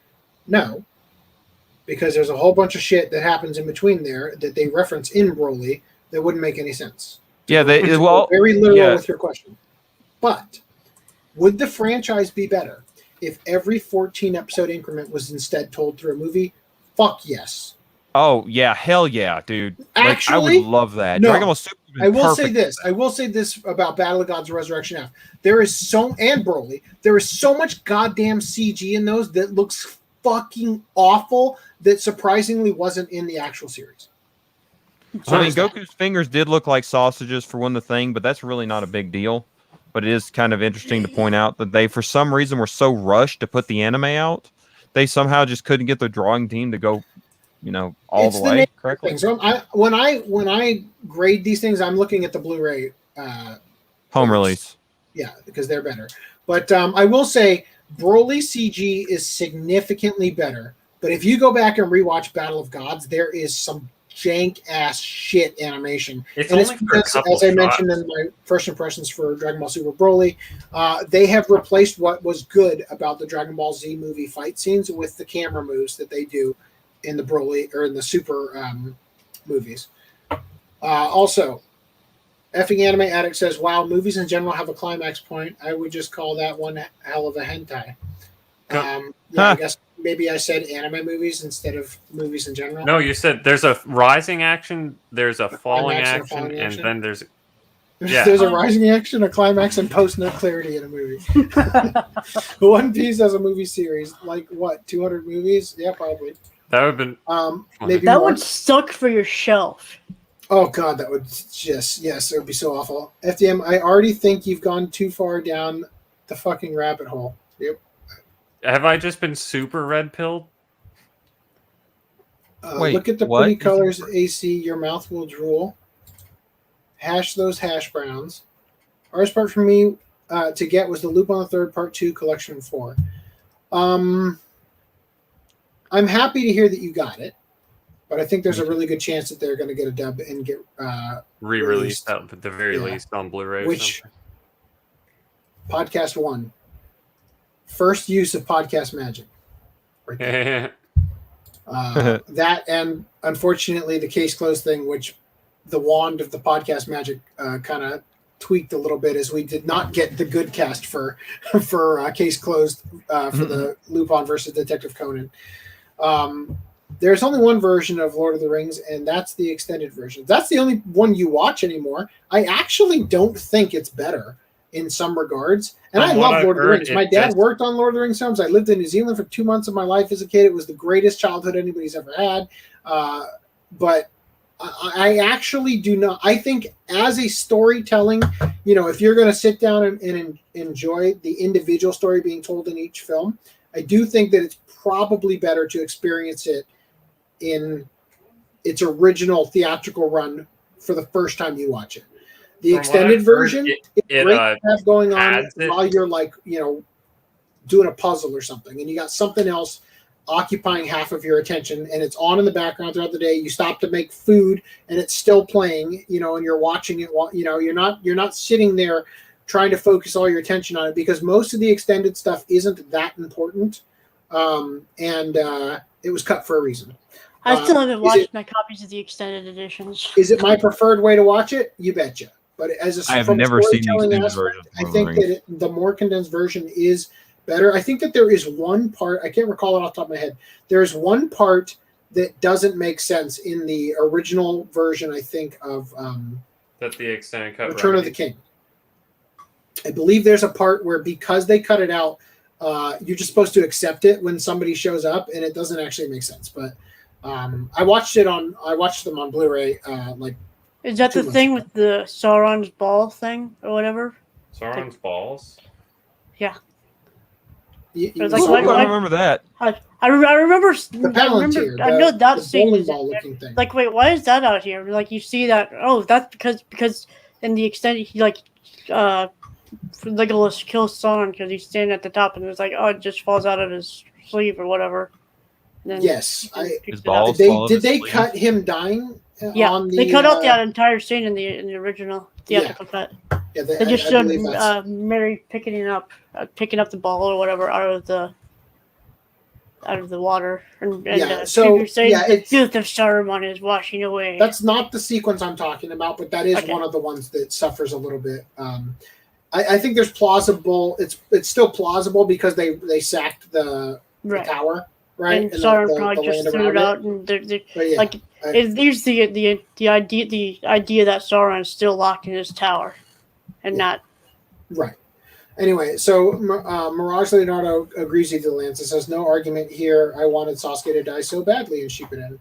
No, because there's a whole bunch of shit that happens in between there that they reference in Broly that wouldn't make any sense. Yeah, To go very literal with your question. But would the franchise be better if every 14 episode increment was instead told through a movie? Fuck yes. Oh yeah, hell yeah, dude! Actually, I would love that. no. Dragon Ball Super would be I will perfect. say this about Battle of Gods Resurrection F. There is and Broly, there is so much goddamn CG in those that looks fucking awful that surprisingly wasn't in the actual series. So, I mean, Goku's fingers did look like sausages for one thing, but that's really not a big deal. But it is kind of interesting to point out that they, for some reason, were so rushed to put the anime out. They somehow just couldn't get the drawing team to go, all It's the the way nature correctly. Thing. So when I grade these things, I'm looking at the Blu-ray Home release. Yeah, because they're better. But I will say Broly CG is significantly better. But if you go back and rewatch Battle of Gods, there is some jank ass shit animation. It's And only for a because, couple as I shots. mentioned in my first impressions for Dragon Ball Super Broly, they have replaced what was good about the Dragon Ball Z movie fight scenes with the camera moves that they do in the Broly or in the Super movies. Also, effing Anime Addict says, "Wow, movies in general have a climax point. I would just call that one hell of a hentai." I guess maybe I said anime movies instead of movies in general. No, you said there's a rising action, there's a falling climax and a action, falling and action. then there's There's a rising action, a climax, and post-nut clarity in a movie. One Piece as a movie series, like what, 200 movies? Yeah, probably. that would have been Maybe That more. would suck for your shelf. Oh god, that would just it would be so awful. FDM, I already think you've gone too far down the fucking rabbit hole. Yep. Have I just been super red pilled? Wait, look at the what? pretty colors, AC. Your mouth will drool. Hash those hash browns. Hardest part for me to get was the Loop on the Third Part 2 Collection 4. I'm happy to hear that you got it, but I think there's a really good chance that they're going to get a dub and get Re-released at the very least on Blu-ray. Which Podcast 1. First use of podcast magic. Right there. That and unfortunately the case closed thing, which the wand of the podcast magic kind of tweaked a little bit, as we did not get the good cast for case closed for the Lupin versus Detective Conan. There's only one version of Lord of the Rings, and that's the extended version. That's the only one you watch anymore. I actually don't think it's better in some regards. And I love Lord of the Rings. My dad worked on Lord of the Rings films. I lived in New Zealand for 2 months of my life as a kid. It was the greatest childhood anybody's ever had. But I actually do not. I think as a storytelling, if you're going to sit down and enjoy the individual story being told in each film, I do think that it's probably better to experience it in its original theatrical run for the first time you watch it. The extended version is great to have going on while you're doing a puzzle or something, and you got something else occupying half of your attention, and it's on in the background throughout the day. You stop to make food, and it's still playing, and you're watching it. You're not sitting there trying to focus all your attention on it, because most of the extended stuff isn't that important, and it was cut for a reason. I still haven't watched my copies of the extended editions. Is it my preferred way to watch it? You betcha. But I've never seen the extended version. I think that the more condensed version is better. I think that there is one part, I can't recall it off the top of my head. There's one part that doesn't make sense in the original version, I think, of that the extended cut Return of the King. I believe there's a part where, because they cut it out, you're just supposed to accept it when somebody shows up, and it doesn't actually make sense. But I watched them on Blu-ray. Is that the thing with the Sauron's ball thing or whatever? Sauron's balls? Yeah. I remember that. I remember the Palantir. I know that the scene. Bowling ball looking thing. Like, wait, why is that out here? Like, you see that? Oh, that's because in the extended, he Legolas kills Sauron because he's standing at the top, and it's like, oh, it just falls out of his sleeve or whatever. And then yes, did they cut him dying? Yeah, they cut out that entire scene in the original theatrical cut. Yeah, they just showed Mary picking up the ball or whatever out of the water, and saying the filth of Saruman is washing away. That's not the sequence I'm talking about, but that is one of the ones that suffers a little bit. I think there's plausible. It's still plausible because they sacked the tower, right? And Sauron probably just threw it out, and there's the idea that Sauron is still locked in his tower, and not right. Anyway, so Mirage Leonardo agrees with the Lance and says, "No argument here. I wanted Sasuke to die so badly in Shippuden."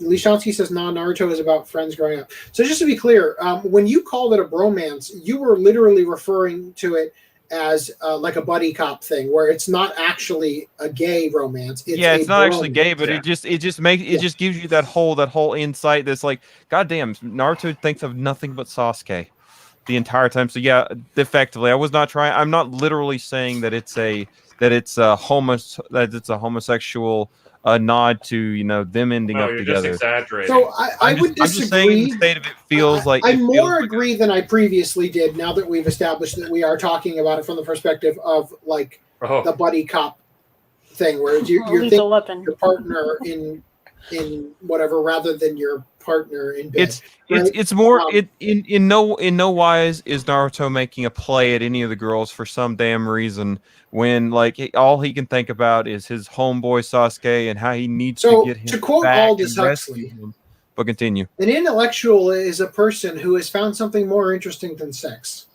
Lishansky says, "Nah, Naruto is about friends growing up." So just to be clear, when you called it a bromance, you were literally referring to it as like a buddy cop thing, where it's not actually a gay romance. It's not actually gay, but it just gives you that whole insight that's like, goddamn, Naruto thinks of nothing but Sasuke the entire time. So yeah, effectively, I'm not literally saying that it's a homosexual nod to them ending up together. Just exaggerating. So I would disagree. I'm just saying the state of it feels like I more agree than I previously did. Now that we've established that we are talking about it from the perspective of the buddy cop thing, where you're thinking your partner in whatever rather than your partner in bed. It's more in no wise is Naruto making a play at any of the girls for some damn reason, when all he can think about is his homeboy Sasuke and how he needs to get him to quote back Aldous Huxley, but continue. An intellectual is a person who has found something more interesting than sex.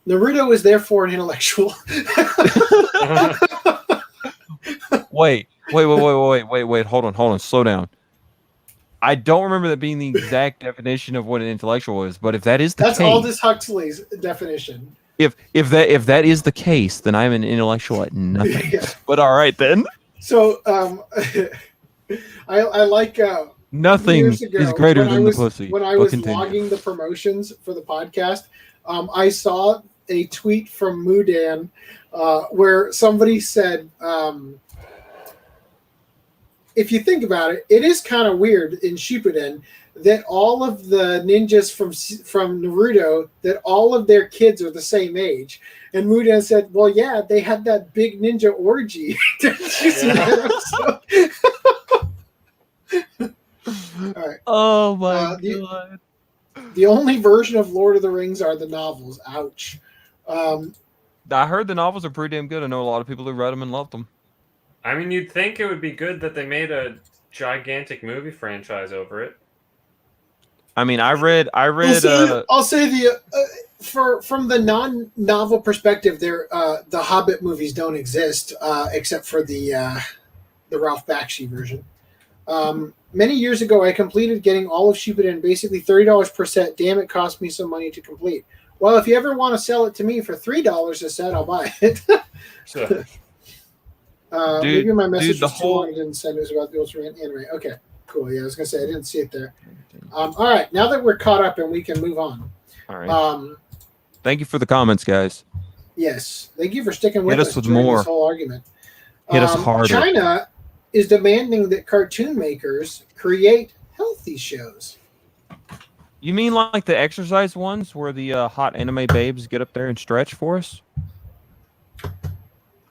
Naruto is therefore an intellectual. Wait, hold on, slow down. I don't remember that being the exact definition of what an intellectual is, but if that is the That's case, Aldous Huxley's definition. if that is the case, then I'm an intellectual at nothing. Yeah. But all right then. So I like Nothing years ago, is greater when than I was, the pussy. When I But was continue. logging the promotions for the podcast, I saw a tweet from Mudan where somebody said, if you think about it, it is kind of weird in Shippuden that all of the ninjas from Naruto, that all of their kids are the same age. And Mudan said, well, yeah, they had that big ninja orgy. Didn't you see that episode? All right. Oh my god. The only version of Lord of the Rings are the novels. Ouch. I heard the novels are pretty damn good. I know a lot of people who read them and loved them. I mean, you'd think it would be good that they made a gigantic movie franchise over it. I mean, I read. I'll say from the non-novel perspective, the Hobbit movies don't exist except for the Ralph Bakshi version. Many years ago, I completed getting all of Shippuden, basically $30 per set. Damn, it cost me some money to complete. Well, if you ever want to sell it to me for $3 a set, I'll buy it. Maybe my message was too long. I didn't send it. It was about the Ultraman anime. Okay, cool. Yeah, I was going to say, I didn't see it there. All right, now that we're caught up and we can move on. All right. Thank you for the comments, guys. Yes, thank you for sticking with us with during more. This whole argument. Hit us harder. China is demanding that cartoon makers create healthy shows. You mean like the exercise ones where the hot anime babes get up there and stretch for us?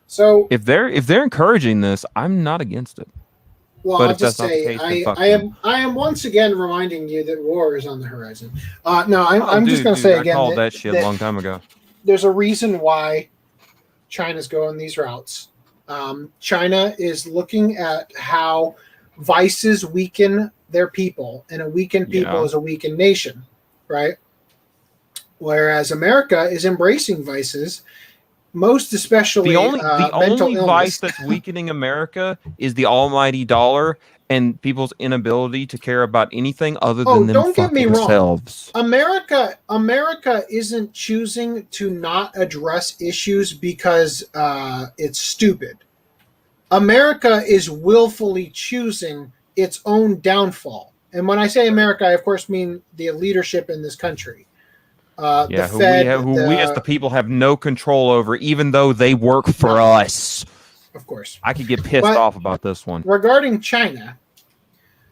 So if they're encouraging this, I'm not against it. Well, but I'll just say I am once again reminding you that war is on the horizon. I'm just going to say again. I called that shit a long time ago. There's a reason why China's going these routes. China is looking at how vices weaken their people, and a weakened people is a weakened nation, right? Whereas America is embracing vices, most especially the only illness. Vice that's weakening America is the almighty dollar and people's inability to care about anything other than don't get me themselves. Wrong. America isn't choosing to not address issues because it's stupid. America is willfully choosing its own downfall. And when I say America, I of course mean the leadership in this country. The Fed, we as the people have no control over, even though they work for us. Of course. I could get pissed off about this one. Regarding China,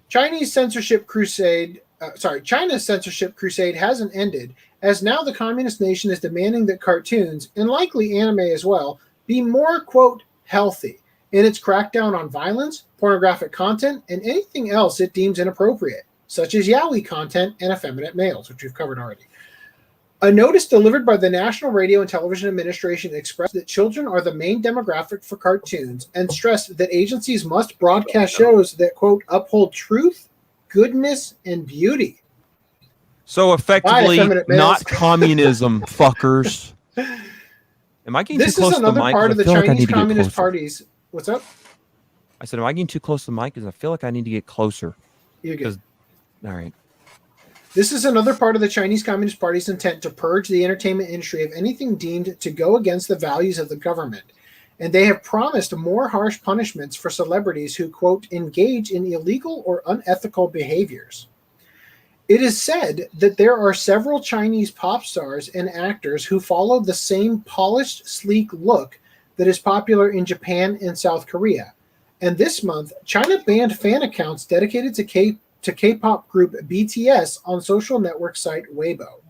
China's censorship crusade hasn't ended, as now the communist nation is demanding that cartoons, and likely anime as well, be more, quote, healthy in its crackdown on violence, pornographic content, and anything else it deems inappropriate, such as yaoi content and effeminate males, which we've covered already. A notice delivered by the National Radio and Television Administration expressed that children are the main demographic for cartoons and stressed that agencies must broadcast shows that, quote, uphold truth, goodness, and beauty. So effectively, not communism, fuckers. Am I getting too close to the mic? This is another part of the Chinese Communist parties. What's up? I said, am I getting too close to the mic? Because I feel like I need to get closer. You're good. All right. This is another part of the Chinese Communist Party's intent to purge the entertainment industry of anything deemed to go against the values of the government. And they have promised more harsh punishments for celebrities who, quote, engage in illegal or unethical behaviors. It is said that there are several Chinese pop stars and actors who follow the same polished, sleek look that is popular in Japan and South Korea. And this month, China banned fan accounts dedicated to K-pop group BTS on social network site Weibo.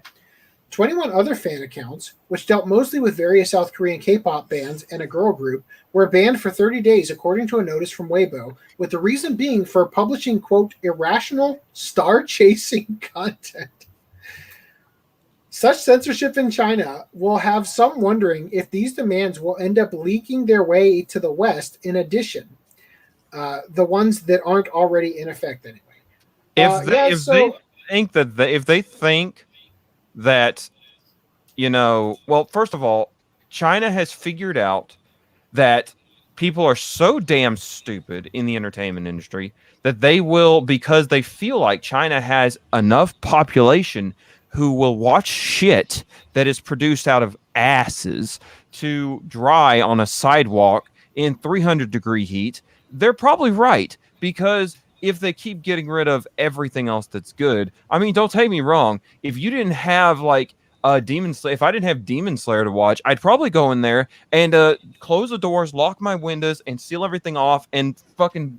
21 other fan accounts, which dealt mostly with various South Korean K-pop bands and a girl group, were banned for 30 days, according to a notice from Weibo, with the reason being for publishing, quote, irrational, star-chasing content. Such censorship in China will have some wondering if these demands will end up leaking their way to the West in addition, the ones that aren't already in effect anyway. If they think that, you know, well, first of all, China has figured out that people are so damn stupid in the entertainment industry that they will, because they feel like China has enough population who will watch shit that is produced out of asses to dry on a sidewalk in 300-degree heat. They're probably right, because if they keep getting rid of everything else that's good, I mean, don't take me wrong. If you didn't have like Demon Slayer, if I didn't have Demon Slayer to watch, I'd probably go in there and close the doors, lock my windows, and seal everything off, and fucking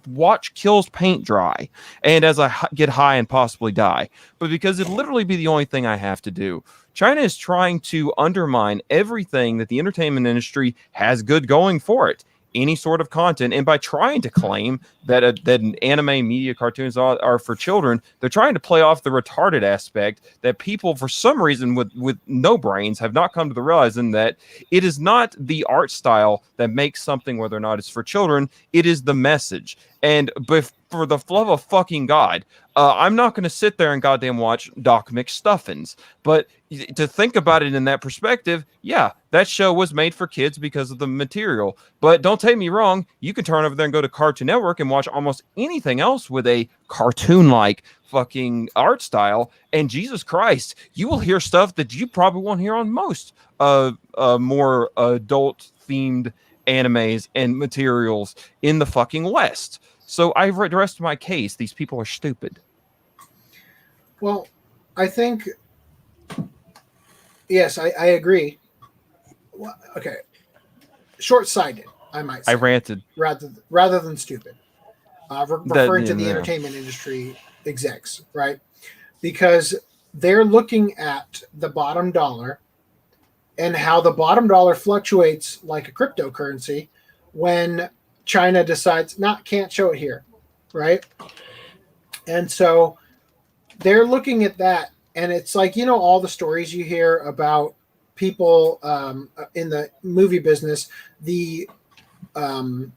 watch Kill's paint dry, and as I get high and possibly die. But because it'd literally be the only thing I have to do. China is trying to undermine everything that the entertainment industry has good going for it. Any sort of content, and by trying to claim that that anime media cartoons are for children, they're trying to play off the retarded aspect that people, for some reason, with no brains, have not come to the realizing that it is not the art style that makes something whether or not it's for children. It is the message. And for the love of fucking God, I'm not going to sit there and goddamn watch Doc McStuffins. But to think about it in that perspective, yeah, that show was made for kids because of the material. But don't take me wrong, you can turn over there and go to Cartoon Network and watch almost anything else with a cartoon-like fucking art style, and Jesus Christ, you will hear stuff that you probably won't hear on most more adult-themed animes and materials in the fucking West. So I've addressed my case. These people are stupid. Well, I think, yes, I agree. Well, okay. Short-sighted, I might say. I ranted. Rather than stupid. Referring to the entertainment industry execs, right? Because they're looking at the bottom dollar and how the bottom dollar fluctuates like a cryptocurrency when China decides, can't show it here, right? And so they're looking at that, and it's like, all the stories you hear about people in the movie business, the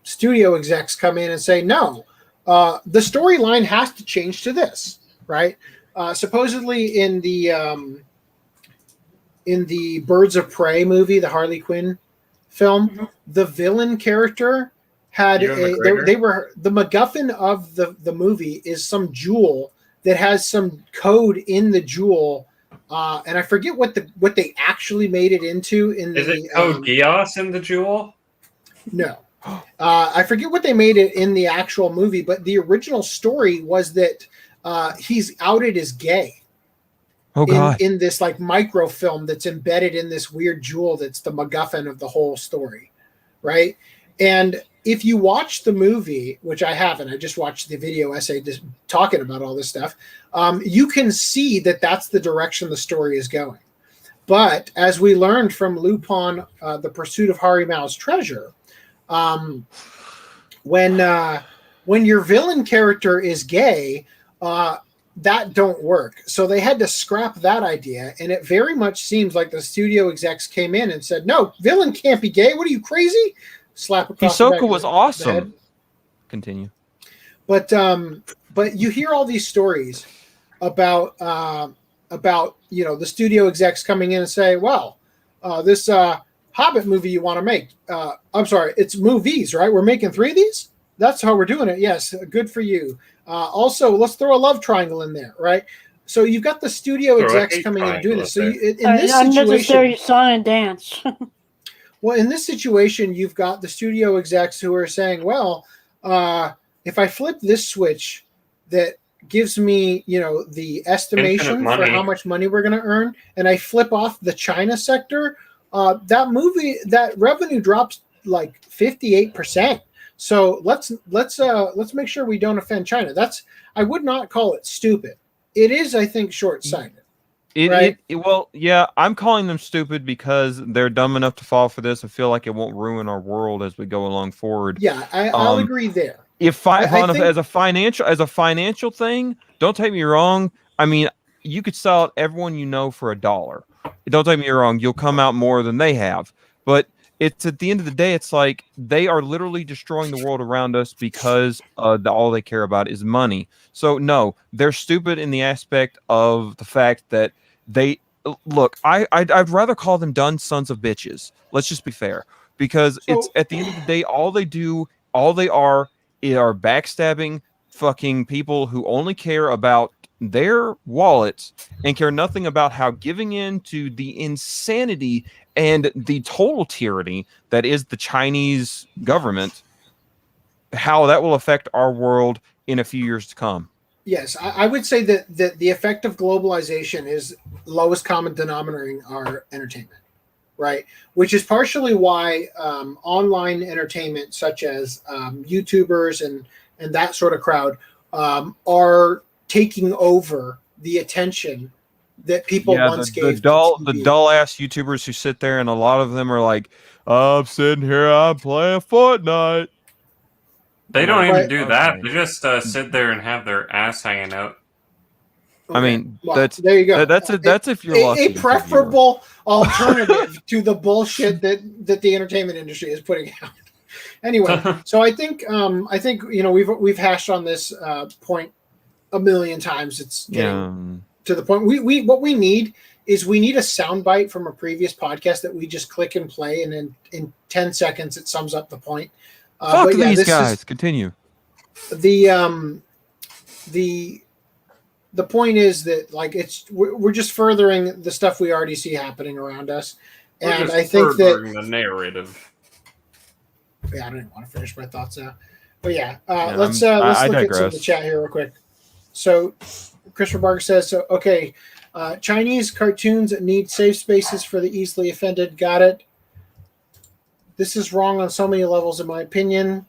studio execs come in and say, no, the storyline has to change to this, right? Supposedly in the Birds of Prey movie, the Harley Quinn film, the villain character had they were the MacGuffin of the movie is some jewel that has some code in the jewel, and I forget what they actually made it into. Is it code Geass in the jewel? No, I forget what they made it in the actual movie, but the original story was that he's outed as gay. Oh God! In this like microfilm that's embedded in this weird jewel that's the MacGuffin of the whole story, right? And if you watch the movie, which I haven't, I just watched the video essay just talking about all this stuff, you can see that that's the direction the story is going. But as we learned from Lupin, The Pursuit of Harimao's Treasure, when your villain character is gay, that don't work. So they had to scrap that idea, and it very much seems like the studio execs came in and said, no, villain can't be gay. What are you, crazy? Slap across the back Hisoka was awesome. Continue. But you hear all these stories about the studio execs coming in and say, well, this Hobbit movie you want to make, I'm sorry, it's movies, right? We're making 3 of these? That's how we're doing it. Yes, good for you. Also, let's throw a love triangle in there, right? So you've got the studio execs coming in and doing this. So in this unnecessary song and dance. Well, in this situation, you've got the studio execs who are saying, well, if I flip this switch that gives me, the estimation for how much money we're going to earn, and I flip off the China sector, that revenue drops like 58%. So let's make sure we don't offend China. I would not call it stupid. It is, I think, short-sighted. Well, yeah, I'm calling them stupid because they're dumb enough to fall for this and feel like it won't ruin our world as we go along forward. Yeah, I'll agree there. As a financial thing, don't take me wrong. I mean, you could sell it everyone for $1. Don't take me wrong. You'll come out more than they have, but it's at the end of the day, it's like they are literally destroying the world around us because all they care about is money. So no, they're stupid in the aspect of the fact that they look. I'd rather call them dumb sons of bitches. Let's just be fair, because it's So- at the end of the day, all they are backstabbing fucking people who only care about their wallets and care nothing about how giving in to the insanity and the total tyranny that is the Chinese government, how that will affect our world in a few years to come. Yes, I would say that the effect of globalization is lowest common denominator in our entertainment, right? Which is partially why online entertainment, such as YouTubers and that sort of crowd, are taking over the attention that people once gave the to TV. dull ass YouTubers who sit there, and a lot of them are like, I'm sitting here, I'm playing Fortnite. They don't even Right. do that. Okay. They just sit there and have their ass hanging out. I mean, well, there you go. That's if you're lucky. A preferable alternative to the bullshit that the entertainment industry is putting out. Anyway, so I think we've hashed on this point a million times. It's getting to the point. What we need a soundbite from a previous podcast that we just click and play, and then in 10 seconds it sums up the point. Fuck these guys. Continue. The point is that like we're just furthering the stuff we already see happening around us, and I think that the narrative. Yeah, I don't even want to finish my thoughts now, but let's I look digress. at some of the chat here real quick. So, Christopher Barker says, "So okay, Chinese cartoons need safe spaces for the easily offended. Got it. This is wrong on so many levels, in my opinion."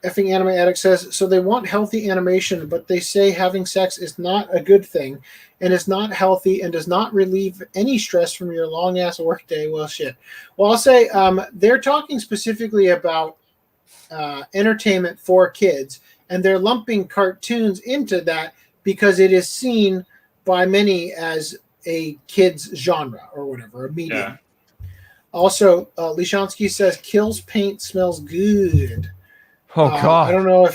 Effing Anime Addict says, so they want healthy animation, but they say having sex is not a good thing and is not healthy and does not relieve any stress from your long-ass workday. Well, shit. Well, I'll say they're talking specifically about entertainment for kids, and they're lumping cartoons into that because it is seen by many as a kid's genre or whatever, a medium. Yeah. Also, Lishansky says, kills paint smells good. Oh God! I don't know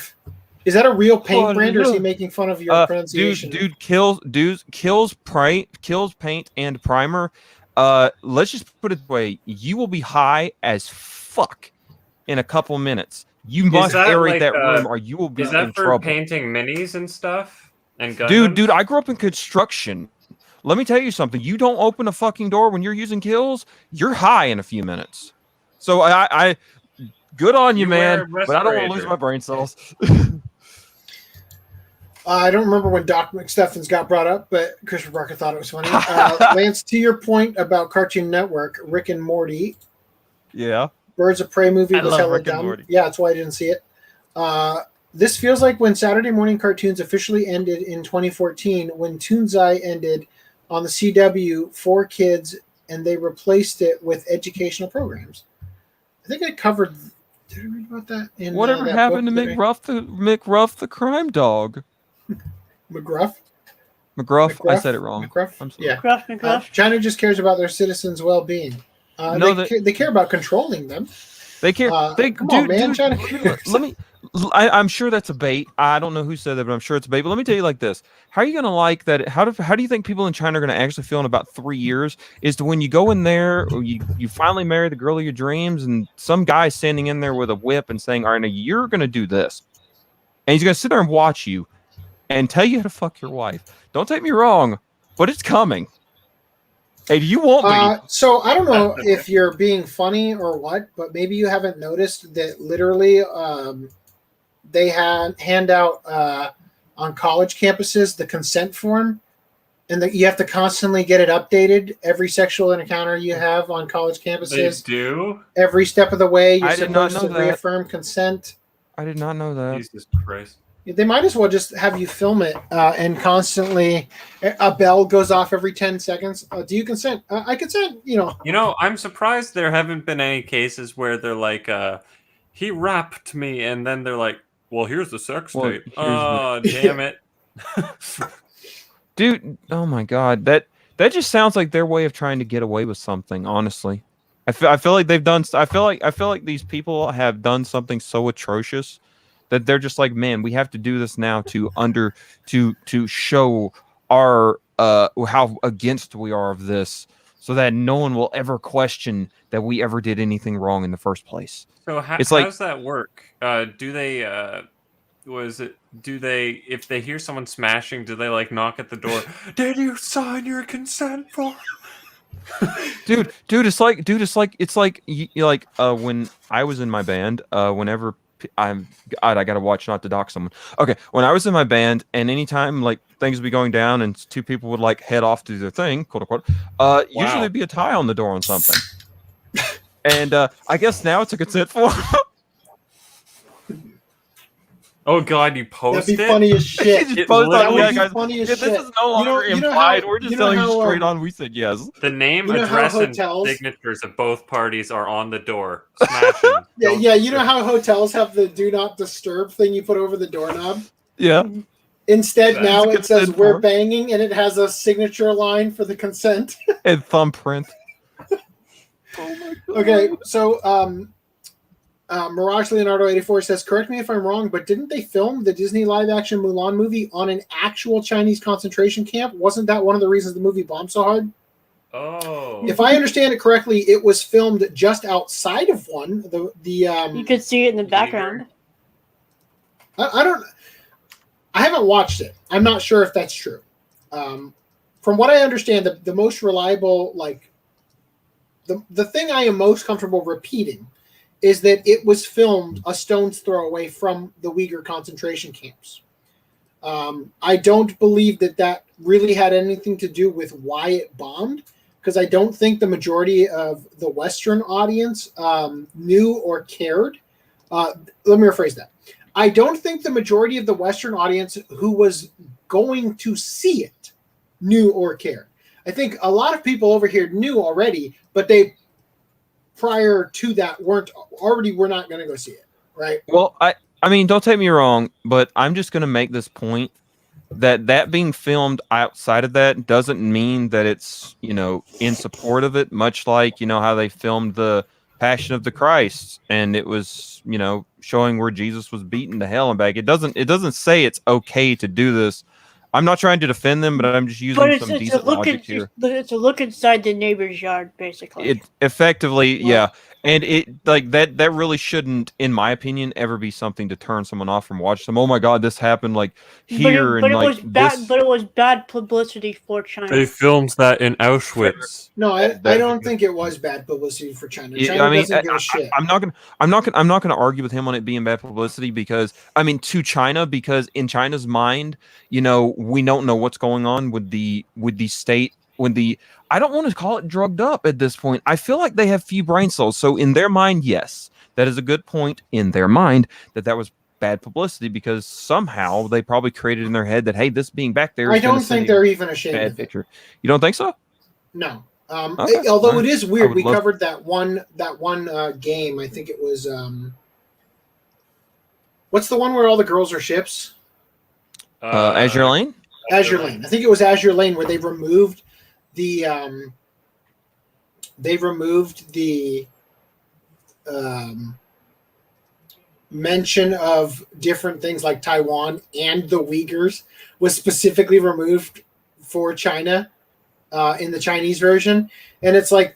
is that a real paint brand, or is he making fun of your pronunciation? Dude kills paint and primer. Let's just put it this way: you will be high as fuck in a couple minutes. You must aerate that room, or you will be in trouble. Is that for painting minis and stuff? And Gundams? Dude, I grew up in construction. Let me tell you something. You don't open a fucking door when you're using kills, you're high in a few minutes. So I good on you, man. But I don't want to lose my brain cells. I don't remember when Doc McStuffins got brought up, but Christopher Barker thought it was funny. Lance, to your point about Cartoon Network, Rick and Morty. Yeah. Birds of Prey movie was hella Rick and dumb. Morty. Yeah, that's why I didn't see it. This feels like when Saturday morning cartoons officially ended in 2014, when Toonzai ended on the CW for kids, and they replaced it with educational programs. I think I covered. Did I read about that? In, Whatever that happened to book McRuff the crime dog? McGruff? McGruff? I said it wrong. McGruff? I'm sorry. Yeah. McGruff. China just cares about their citizens' well-being. They care about controlling them. They care. Come on, man. China cares. I'm sure that's a bait. I don't know who said that, but I'm sure it's a bait. But let me tell you like this: how are you going to like that? How do you think people in China are going to actually feel in about 3 years? Is to when you go in there, or you finally marry the girl of your dreams, and some guy standing in there with a whip and saying, "All right, now you're going to do this," and he's going to sit there and watch you and tell you how to fuck your wife. Don't take me wrong, but it's coming. Hey, you won't be. So I don't know if you're being funny or what, but maybe you haven't noticed that literally they hand out on college campuses the consent form, and that you have to constantly get it updated every sexual encounter you have on college campuses. They do? Every step of the way, you're I did not supposed to know that. reaffirm consent. I did not know that. Jesus Christ. They might as well just have you film it and constantly a bell goes off every 10 seconds. Do you consent? I consent, I'm surprised there haven't been any cases where they're like, he rapped me, and then they're like, well, here's the sex tape. Oh, damn it. Dude, oh my God. That just sounds like their way of trying to get away with something, honestly. I feel like they've done I feel like these people have done something so atrocious that they're just like, man, we have to do this now to show our how against we are of this, so that no one will ever question that we ever did anything wrong in the first place. So It's how like- does that work? Do they if they hear someone smashing, do they like knock at the door? Did you sign your consent form? dude, it's like when I was in my band, whenever God, I gotta watch not to dock someone. Okay, when I was in my band, and anytime like things would be going down, and two people would like head off to their thing, quote unquote, usually there'd be a tie on the door on something. And I guess now it's a consent form. Oh God, you post That'd be it? funny as shit. Just It post That on, would yeah, be guys. funny as This shit. is no longer You know implied. how- We're just you know telling you how, straight on. We said yes. The name, You know how address, and hotels- signatures of both parties are on the door. Smash them. Yeah. You know how hotels have the do not disturb thing you put over the doorknob? Yeah. Instead, That's now a it says consent we're form. banging, and it has a signature line for the consent. And thumbprint. Oh my God. Okay, so Mirage Leonardo 84 says, correct me if I'm wrong, but didn't they film the Disney live action Mulan movie on an actual Chinese concentration camp? Wasn't that one of the reasons the movie bombed so hard? Oh. If I understand it correctly, it was filmed just outside of one. You could see it in the background. I haven't watched it. I'm not sure if that's true. From what I understand, the most reliable, like the thing I am most comfortable repeating is that it was filmed a stone's throw away from the Uyghur concentration camps. I don't believe that really had anything to do with why it bombed, because I don't think the majority of the Western audience knew or cared. Let me rephrase that. I don't think the majority of the Western audience who was going to see it knew or cared. I think a lot of people over here knew already, but they prior to that were not going to go see it, right? Well, I mean, don't take me wrong, but I'm just going to make this point that being filmed outside of that doesn't mean that it's, in support of it, much like, how they filmed the Passion of the Christ, and it was, showing where Jesus was beaten to hell and back. It doesn't say it's okay to do this. I'm not trying to defend them, but I'm just using some decent logic here. It's a look inside the neighbor's yard, basically. It effectively, yeah, and it like that really shouldn't, in my opinion, ever be something to turn someone off from watching them. Oh my God, this happened like here, but and it like was bad. this. But it was bad publicity for China. They filmed that in Auschwitz. No, I don't think it was bad publicity for China. China doesn't give a shit. I'm not gonna argue with him on it being bad publicity because to China, because in China's mind, we don't know what's going on with the state. I don't want to call it drugged up at this point. I feel like they have few brain cells. So in their mind, yes, that is a good point in their mind that was bad publicity, because somehow they probably created in their head that, hey, this being back there is I don't think they're even ashamed bad of it. picture. You don't think so? No. Okay. Although it is weird, we love- covered that one game. I think it was what's the one where all the girls are ships? Azure Lane? Azure Lane. I think it was Azure Lane where they removed the mention of different things like Taiwan and the Uyghurs was specifically removed for China in the Chinese version. And it's like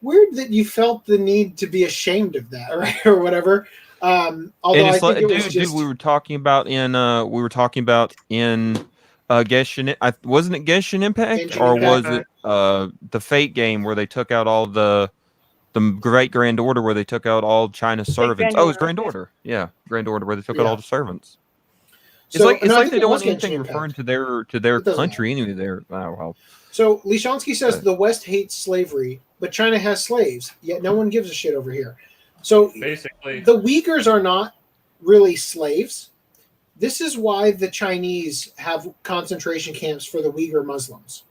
weird that you felt the need to be ashamed of that, right? Or whatever. Although I think it was just... we were talking about in Genshin. Wasn't it Genshin Impact, Genshin or Impact. was it the Fate game where they took out all the Great Grand Order, where they took out all China's servants? Oh, it was Grand Order. Yeah, Grand Order, where they took out all the servants. It's like they don't want anything referring to their country anyway. Well. So Lishonsky says the West hates slavery, but China has slaves, yet no one gives a shit over here. So basically, the Uyghurs are not really slaves. This is why the Chinese have concentration camps for the Uyghur Muslims.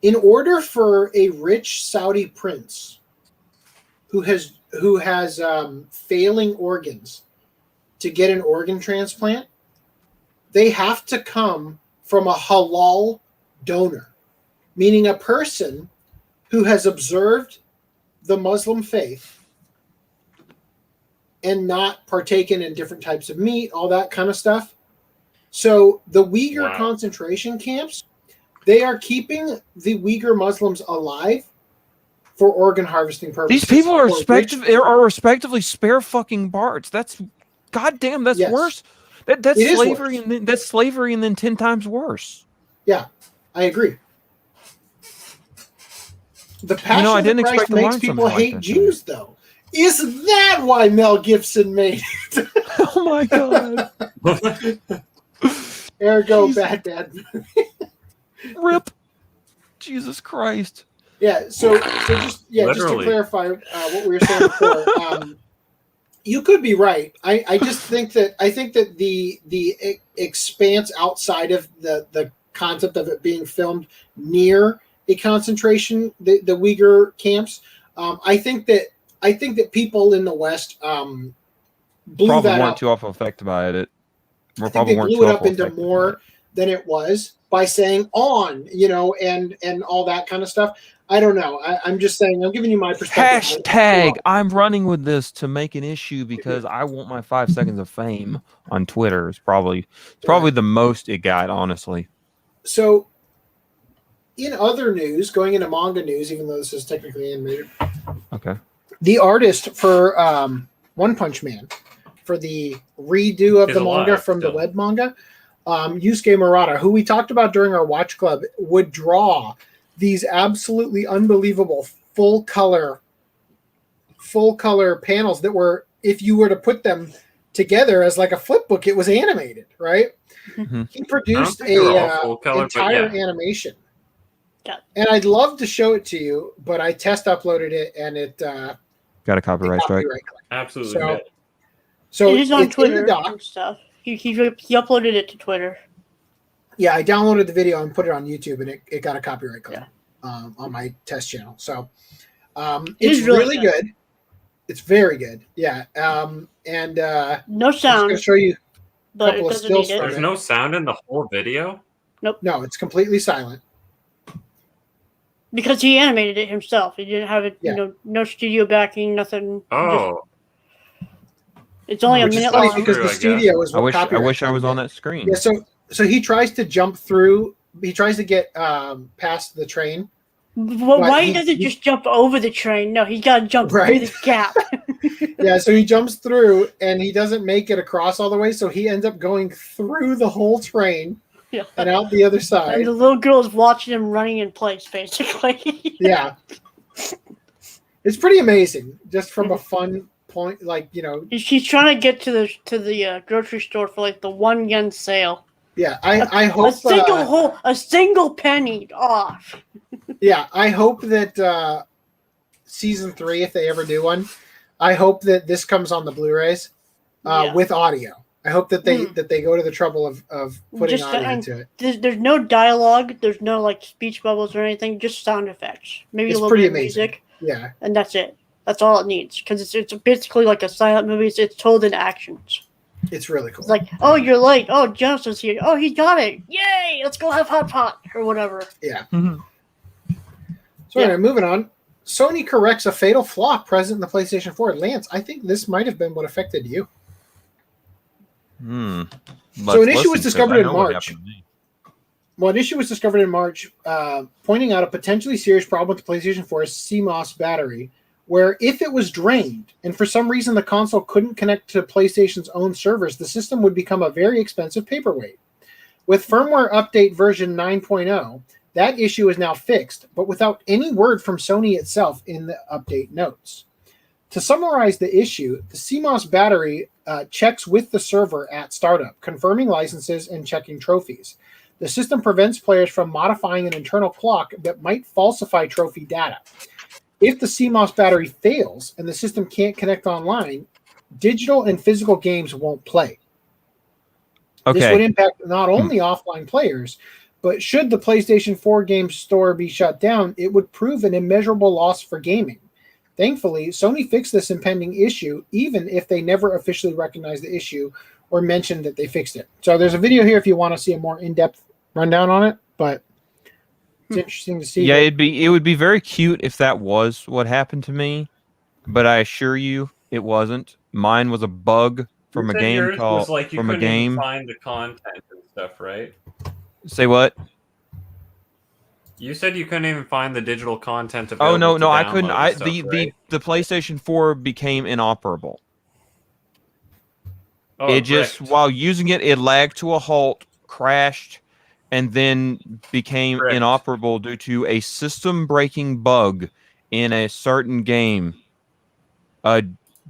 In order for a rich Saudi prince who has failing organs to get an organ transplant, they have to come from a halal donor, meaning a person who has observed the Muslim faith and not partaken in different types of meat, all that kind of stuff. So the Uyghur concentration camps They are keeping the Uyghur Muslims alive for organ harvesting purposes. These people are for respectively spare fucking Barts. That's goddamn. That's Yes. worse. That's It is slavery, worse. and then, that's slavery, and then 10 times worse. Yeah, I agree. The Passion You know, I of the didn't Christ expect to makes learn people something like hate that Jews, though. Is that why Mel Gibson made it? Oh my god. Ergo, Jesus. bad. Rip. Jesus Christ. Yeah. So just to Literally. clarify what we were saying before, you could be right. I just think that the expanse outside of the concept of it being filmed near a concentration, the Uyghur camps, I think that people in the West blew Probably that weren't up. too often affected by it. I think they blew it up into more than it was by saying on, and all that kind of stuff. I don't know. I'm just saying. I'm giving you my perspective. Hashtag I'm running with this to make an issue because I want my 5 seconds of fame on Twitter. It's probably the most it got, honestly. So, in other news, going into manga news, even though this is technically animated, Okay. the artist for One Punch Man, for the redo of Is the manga alive from the still. web manga, Yusuke Murata, who we talked about during our watch club, would draw these absolutely unbelievable full color panels that were, if you were to put them together as like a flip book, it was animated, right? Mhm. He produced think they were all a full color, but entire yeah. animation. Yeah. And I'd love to show it to you, but I test uploaded it and it Got a copyright strike. copyright claim. Absolutely. So- good. So it is on it's Twitter in the doc. and stuff. He uploaded it to Twitter. Yeah, I downloaded the video and put it on YouTube, and it got a copyright claim Yeah. on my test channel. So It it's is really really good. It's very good. Yeah. No I'm just going sound, to show you. but it couple of doesn't stills need it. from There's no sound in the whole video. No, it's completely silent. Because he animated it himself. He didn't have it, Yeah. no studio backing, nothing. Oh, It's only a Which is minute funny long. because True, the I guess. studio is I what wish I copyright was on claimed it. that screen. Yeah, so he tries to jump through. He tries to get past the train. Well, But why he- doesn't he- just jump over the train? No, he's got to jump Right. through the gap. Yeah, so he jumps through and he doesn't make it across all the way, so he ends up going through the whole train Yeah. and out the other And side. the little girl is watching him running in place, basically. Yeah. It's pretty amazing, just from a fun point, like, She's trying to get to the grocery store for like the 1 yen sale. yeah, I hope A single penny off. yeah, I hope that season 3, if they ever do one, I hope that this comes on the Blu-rays Yeah. with audio. I hope that they Hmm. that they go to the trouble of putting Just audio and into it. There's no dialogue. There's no like speech bubbles or anything. Just sound effects. Maybe It's a little pretty bit of amazing. music, Yeah, and that's it. That's all it needs because it's basically like a silent movie. It's told in actions. it's really cool. It's like, oh, you're late. Oh, Jonathan's here. Oh, he got it. Yay! Let's go have hot pot or whatever. Yeah. Mhm. So Yeah. anyway, moving on. Sony corrects a fatal flaw present in the PlayStation 4. Lance, I think this might have been what affected you. Hmm. So an Let's issue was listen, 'cause discovered I in know what March. happened to me. Well, an issue was discovered in March, pointing out a potentially serious problem with the PlayStation 4's CMOS battery, where if it was drained and for some reason the console couldn't connect to PlayStation's own servers, the system would become a very expensive paperweight. With firmware update version 9.0, that issue is now fixed, but without any word from Sony itself in the update notes. To summarize the issue, the CMOS battery checks with the server at startup, confirming licenses and checking trophies. The system prevents players from modifying an internal clock that might falsify trophy data. If the CMOS battery fails and the system can't connect online, digital and physical games won't play. This would Okay. impact not only offline players, but should the PlayStation 4 game store be shut down, it would prove an immeasurable loss for gaming. Thankfully, Sony fixed this impending issue, even if they never officially recognized the issue or mentioned that they fixed it. So there's a video here if you want to see a more in-depth rundown on it, but it's interesting to see. Yeah, that- it would be very cute if that was what happened to me, but I assure you it wasn't. Mine was a bug from You a said game yours called was like you from a couldn't even game. find the content and stuff, right? Say what? You said you couldn't even find the digital content Oh available. no, to I couldn't. download and stuff, The PlayStation 4 became inoperable. Oh, It just bricked. while using it, it lagged to a halt, crashed, and then became Correct. inoperable due to a system-breaking bug in a certain game.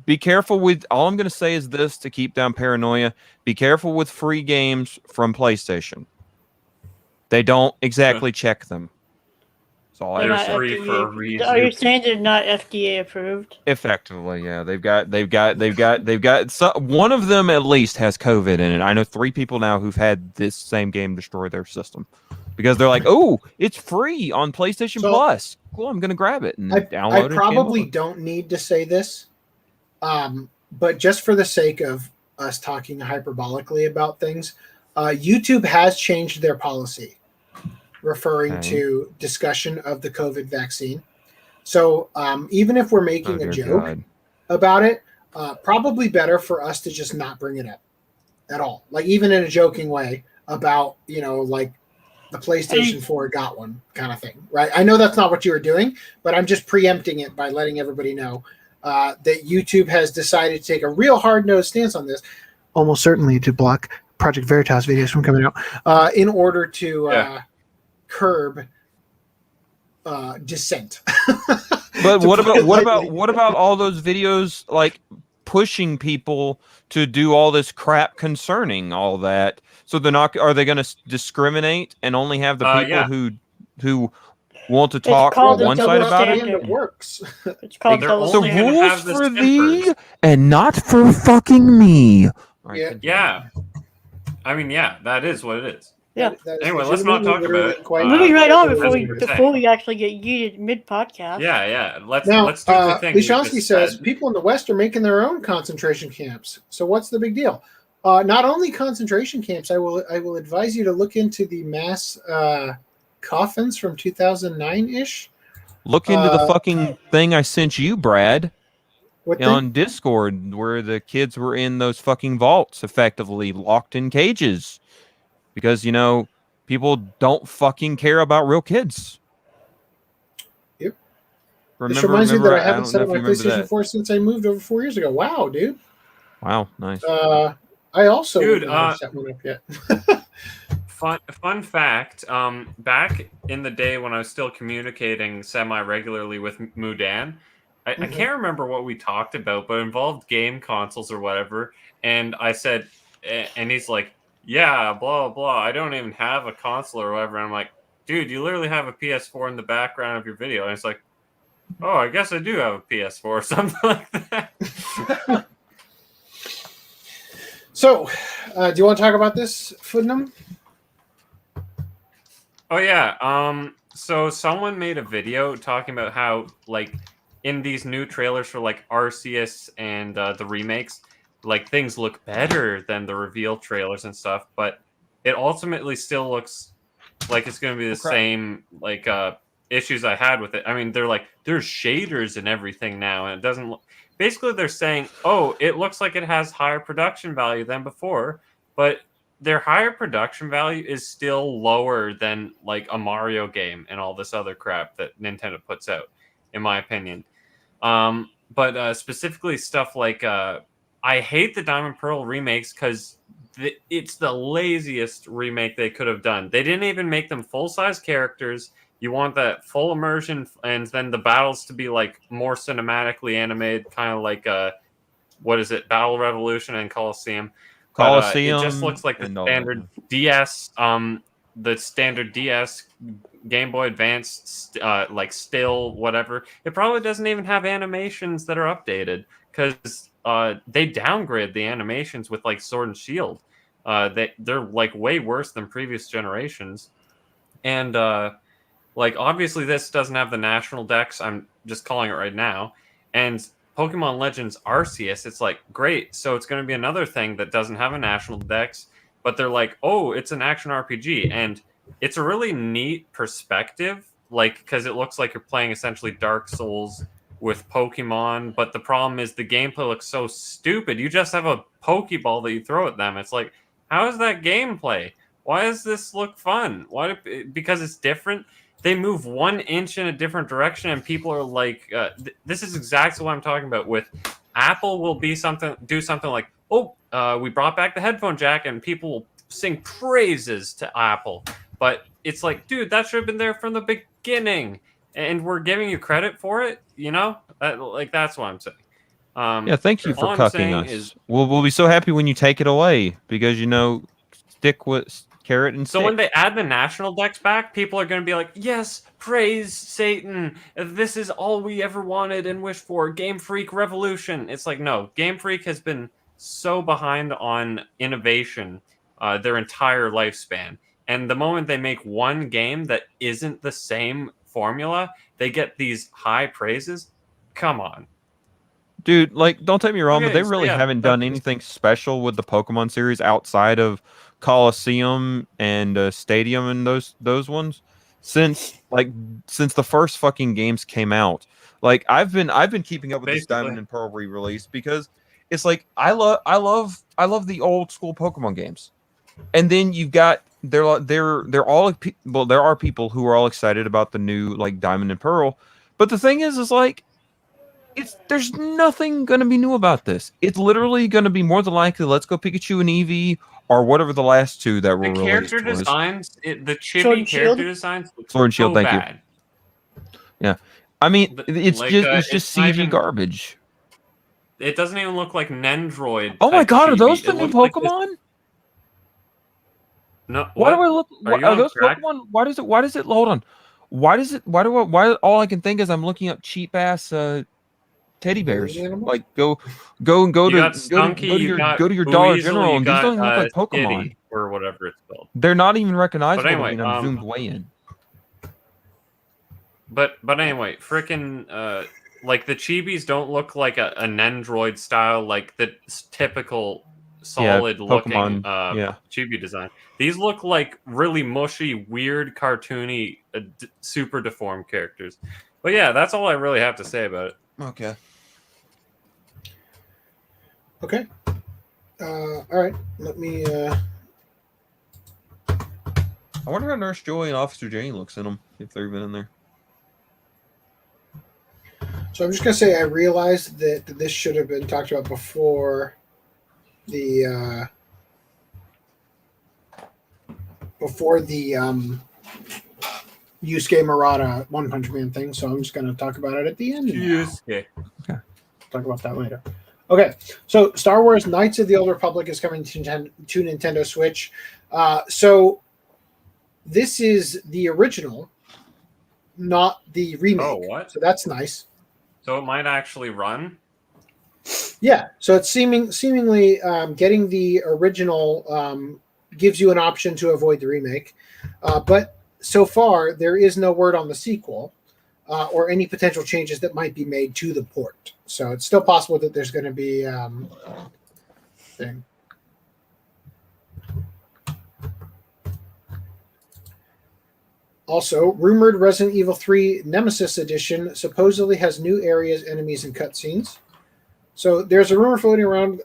Be careful with. All I'm going to say is this to keep down paranoia. Be careful with free games from PlayStation. They don't exactly check them. That's all I They're They're not say. free for a FDA. reason. Are you saying they're not FDA approved? Effectively, yeah. They've got. So, one of them at least has COVID in it. I know 3 people now who've had this same game destroy their system because they're like, "Oh, it's free on PlayStation Plus. Cool, I'm gonna grab it and download it." I probably don't need to say this, but just for the sake of us talking hyperbolically about things, YouTube has changed their policy referring to discussion of the COVID vaccine. So even if we're making a joke about it, probably better for us to just not bring it up at all. Like even in a joking way about, like the PlayStation 4 got one kind of thing, right? I know that's not what you were doing, but I'm just preempting it by letting everybody know that YouTube has decided to take a real hard-nosed stance on this, almost certainly to block Project Veritas videos from coming out, in order to curb dissent. But what about all those videos like pushing people to do all this crap concerning all that? So they're not. Are they going to discriminate and only have the people who want to talk one side about it? It works. It's called the rules for thee simpers. and not for fucking me. Right, yeah. I mean, yeah, that is what it is. Yeah. Anyway, let's not talk about it. Moving right on before we actually get yeeted mid podcast. Yeah. Let's do the thing. Lishonsky says people in the West are making their own concentration camps. So what's the big deal? Not only concentration camps. I will advise you to look into the mass coffins from 2009-ish. Look into the fucking thing I sent you, Brad, on thing? Discord, where the kids were in those fucking vaults, effectively locked in cages. Because, people don't fucking care about real kids. Yep. This reminds me that I haven't set up my PlayStation 4 since I moved over 4 years ago. Wow, dude. Wow, nice. I also haven't set one up yet. Fun fact, back in the day when I was still communicating semi-regularly with Mudan, I can't remember what we talked about, but it involved game consoles or whatever. And I said, and he's like, yeah, blah, blah, I don't even have a console or whatever. And I'm like, dude, you literally have a PS4 in the background of your video. And it's like, oh, I guess I do have a PS4 or something like that. So, do you want to talk about this, Foodnum? Oh, yeah. So someone made a video talking about how, like, in these new trailers for, like, Arceus and the remakes, like things look better than the reveal trailers and stuff, but it ultimately still looks like it's going to be the same like issues I had with it. I mean, they're like there's shaders and everything now, and it doesn't look. Basically, they're saying, oh, it looks like it has higher production value than before, but their higher production value is still lower than like a Mario game and all this other crap that Nintendo puts out, in my opinion. But specifically stuff like I hate the Diamond Pearl remakes because it's the laziest remake they could have done. They didn't even make them full-size characters. You want that full immersion, and then the battles to be like more cinematically animated, kind of like what is it, Battle Revolution and Coliseum. Coliseum. It just looks like the standard DS, the standard DS Game Boy Advance, like still whatever. It probably doesn't even have animations that are updated because they downgrade the animations with like Sword and Shield. They're like way worse than previous generations, and like obviously this doesn't have the national dex. I'm just calling it right now. And Pokemon Legends Arceus, it's like great. So it's going to be another thing that doesn't have a national dex, but they're like, oh, it's an action RPG, and it's a really neat perspective, like because it looks like you're playing essentially Dark Souls with Pokemon, but the problem is the gameplay looks so stupid. You just have a Pokeball that you throw at them. It's like, how is that gameplay? Why does this look fun? Because it's different. they move 1 inch in a different direction, and people are like, "This is exactly what I'm talking about." With Apple, will do something like, "Oh, we brought back the headphone jack," and people will sing praises to Apple. But it's like, dude, that should have been there from the beginning, and we're giving you credit for it. You know, that's what I'm saying. Yeah, thank you for all I'm cucking saying us. is- We'll be so happy when you take it away because stick with carrot and So stick. when they add the national decks back, people are going to be like, "Yes, praise Satan. This is all we ever wanted and wished for. Game Freak revolution." It's like, no, Game Freak has been so behind on innovation their entire lifespan. And the moment they make one game that isn't the same formula, they get these high praises. Come on. Dude, like, don't take me wrong, but Okay, they so really yeah, haven't done anything special with the Pokemon series outside of Coliseum and Stadium and those ones since the first fucking games came out. Like, I've been keeping up with this Basically. Diamond and Pearl re-release because it's like I love the old school Pokemon games, and then you've got they're all well, there are people who are all excited about the new like Diamond and Pearl, but the thing is like. There's nothing gonna be new about this. It's literally gonna be more than likely Let's Go Pikachu and Eevee or whatever the last two that were The released character was. designs, the Sword chibi and character Shield? designs look Sword and Shield, so thank you. bad. Yeah, I mean it's Like, just it's not CG even- garbage. It doesn't even look like Nendroid. Oh my type god, are chibi. those It the new looks like this- Pokemon? No, Why what? do I look? Are you Are on those crack? Pokemon? Why does it? Hold on. Why all I can think is I'm looking up cheap ass teddy bears. Animals? Like go and go You to got Skunky, you got go to your Dollar Weasel, General, you and these got don't even look like Pokemon. Skitty, or whatever it's called. They're not even recognizable to anyway, me, and I'm zoomed way in. But anyway, freaking like the chibis don't look like a Nendroid style, like the typical solid looking Pokemon, yeah. chibi design. These look like really mushy, weird, cartoony, super deformed characters. But yeah, that's all I really have to say about it. Okay. Okay. All right. Let me. I wonder how Nurse Joy and Officer Jane looks in them, if they've been in there. So I'm just gonna say I realized that this should have been talked about before the Yusuke Murata One Punch Man thing. So I'm just gonna talk about it at the end. Yusuke. Talk about that later. Okay, so Star Wars Knights of the Old Republic is coming to Nintendo Switch. So this is the original, not the remake. Oh, what? So that's nice. So it might actually run. Yeah, so it's seemingly getting the original gives you an option to avoid the remake, but so far there is no word on the sequel or any potential changes that might be made to the port. So it's still possible that there's going to be thing. Also, rumored Resident Evil 3 Nemesis Edition supposedly has new areas, enemies, and cutscenes. So there's a rumor floating around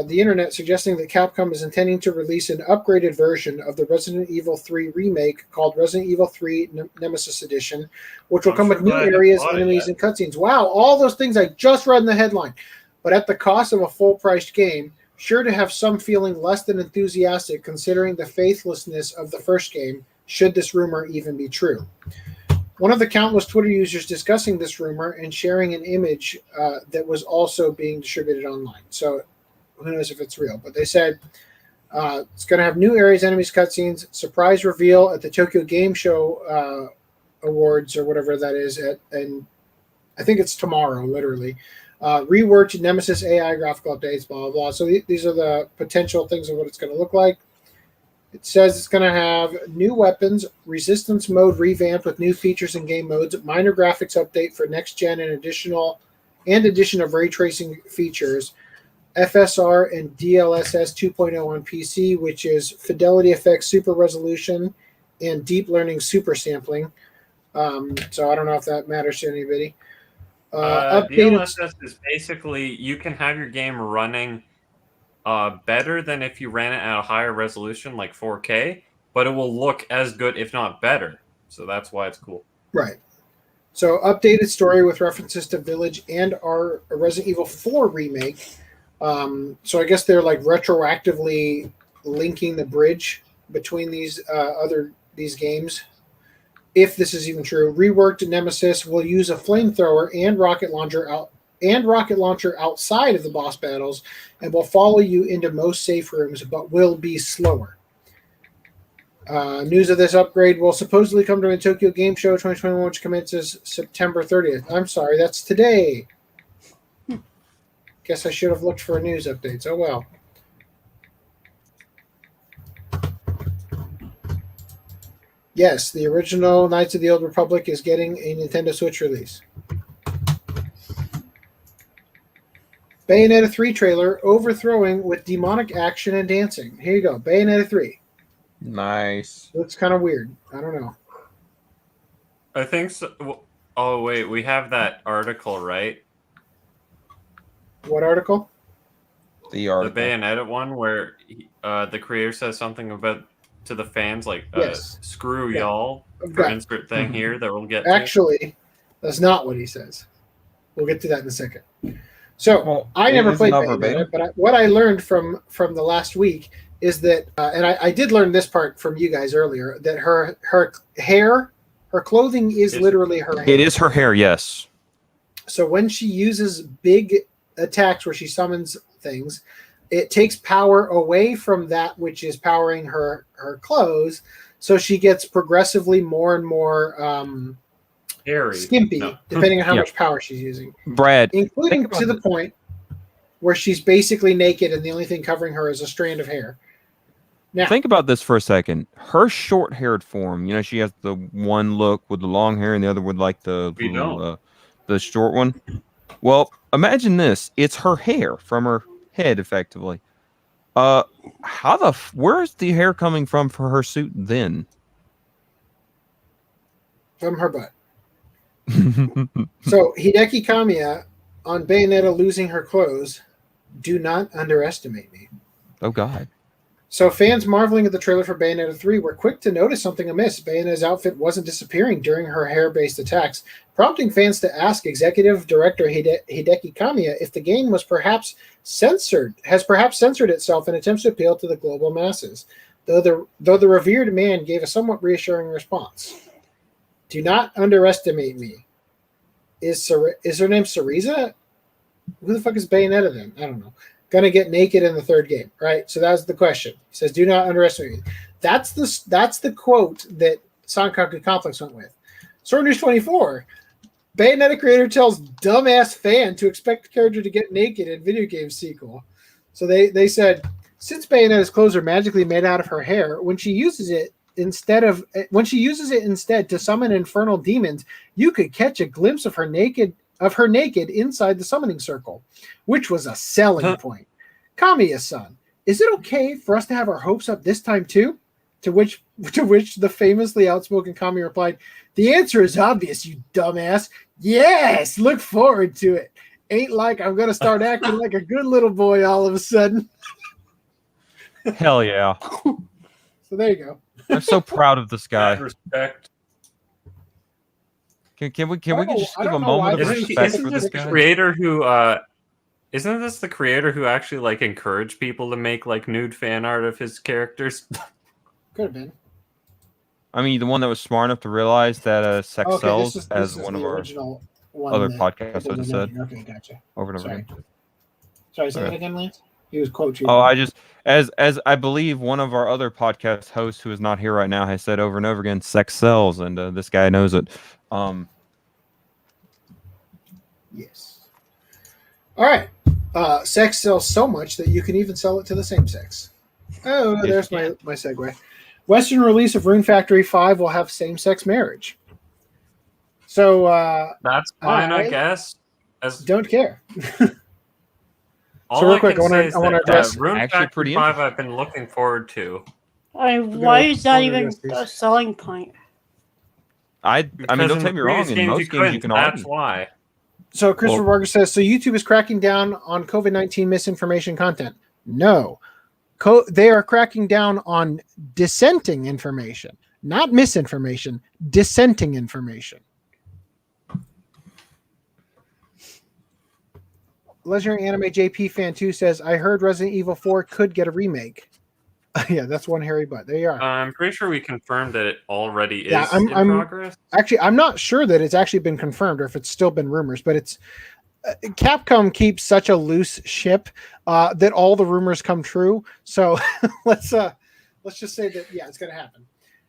the internet suggesting that Capcom is intending to release an upgraded version of the Resident Evil 3 remake called Resident Evil 3 Nemesis Edition, which will come with new areas, enemies, and cutscenes. Wow, all those things I just read in the headline. But at the cost of a full-priced game, sure to have some feeling less than enthusiastic considering the faithlessness of the first game, should this rumor even be true. One of the countless Twitter users discussing this rumor and sharing an image that was also being distributed online. So who knows if it's real, but they said it's going to have new areas, enemies, cutscenes, surprise reveal at the Tokyo Game Show Awards or whatever that is, and I think it's tomorrow, literally. Reworked Nemesis AI graphical updates, blah, blah, blah. So these are the potential things of what it's going to look like. It says it's going to have new weapons, resistance mode revamped with new features and game modes, minor graphics update for next gen and addition of ray tracing features, FSR and DLSS 2.0 on PC, which is fidelity effects, super resolution, and deep learning super sampling. So I don't know if that matters to anybody. DLSS is basically you can have your game running better than if you ran it at a higher resolution like 4K, but it will look as good, if not better. So that's why it's cool. Right. So updated story with references to Village and our Resident Evil 4 remake. So I guess they're like retroactively linking the bridge between these games. If this is even true, reworked Nemesis will use a flamethrower and rocket launcher outside of the boss battles, and will follow you into most safe rooms, but will be slower. News of this upgrade will supposedly come to a Tokyo Game Show 2021, which commences September 30th. I'm sorry, that's today. Guess I should have looked for news updates. Oh well. Yes, the original Knights of the Old Republic is getting a Nintendo Switch release. Bayonetta 3 trailer overthrowing with demonic action and dancing. Here you go, Bayonetta 3. Nice. Looks kind of weird. I don't know. I think so. Oh wait, we have that article, right? What article? The article. The Bayonetta one where the creator says something about to the fans like, Yes. screw Yeah. y'all for Okay. insert thing here that we'll get to. Actually, that's not what he says. We'll get to that in a second. So Well, I it never is played not Bayonetta, verbatim. but what I learned from the last week is that, and I did learn this part from you guys earlier, that her hair, her clothing is literally her hair. It is her hair, yes. So when she uses big attacks where she summons things, it takes power away from that which is powering her clothes, so she gets progressively more and more Hairy. skimpy, No. depending on how Yeah. much power she's using. Brad, Including think about to the this. point where she's basically naked and the only thing covering her is a strand of hair. Now, think about this for a second. Her short-haired form, she has the one look with the long hair and the other with like the We don't. the short one. Well, imagine this. It's her hair from her head, effectively. Where's the hair coming from for her suit then? from her butt. So Hideki Kamiya on Bayonetta losing her clothes. Do not underestimate me. Oh God. So fans marveling at the trailer for Bayonetta 3 were quick to notice something amiss. Bayonetta's outfit wasn't disappearing during her hair-based attacks, prompting fans to ask executive director Hideki Kamiya if the game was perhaps censored itself in attempts to appeal to the global masses. Though the revered man gave a somewhat reassuring response. Do not underestimate me. Is her name Cereza? Who the fuck is Bayonetta then? I don't know. Gonna get naked in the third game, right? So that's the question. He says, "Do not underestimate me." That's the quote that Sankaku Complex went with. Sword News 24. Bayonetta creator tells dumbass fan to expect the character to get naked in video game sequel. So they said, since Bayonetta's clothes are magically made out of her hair, when she uses it instead to summon infernal demons, you could catch a glimpse of her naked inside the summoning circle, which was a selling point. Kamiya-san, is it okay for us to have our hopes up this time too? To which the famously outspoken Kami replied, "The answer is obvious, you dumbass. Yes, look forward to it. Ain't like I'm gonna start acting like a good little boy all of a sudden." Hell yeah. So there you go. I'm so proud of this guy. Mad respect. Can we I don't just know- I give a don't know why moment of this- respect Isn't for this this the guy? creator who isn't this the creator who actually like encouraged people to make like nude fan art of his characters? Could have been. I mean, the one that was smart enough to realize that sex Okay, sells, this as is one the of our original one other that- podcasts would have said Okay, gotcha. over and over Sorry. again. Sorry, say that Okay. again, Lance. He was quote tweeting. Oh, I just as I believe one of our other podcast hosts who is not here right now has said over and over again, sex sells, and this guy knows it. Yes. All right. Sex sells so much that you can even sell it to the same sex. Oh, Yes, there's my segue. Western release of Rune Factory 5 will have same-sex marriage. So That's fine, I I guess. As don't care. all real I quick, can I say is wanna that address- Rune Actually Factory pretty 5 I've been looking forward to. I mean, gonna- why is that I'm gonna even address these. a selling point? I mean, Because don't in take me the wrong. previous In games most you games, you couldn't, can That's argue. why. So Christopher Well- Barger says, so YouTube is cracking down on COVID-19 misinformation content. No. They are cracking down on dissenting information, not misinformation, dissenting information. Legendary Anime JP Fan 2 says, I heard Resident Evil 4 could get a remake. Yeah, that's one hairy butt. There you are. I'm pretty sure we confirmed that it already is I'm progress. Actually, I'm not sure that it's actually been confirmed or if it's still been rumors, but it's Capcom keeps such a loose ship that all the rumors come true. So let's just say that, yeah, it's going to happen.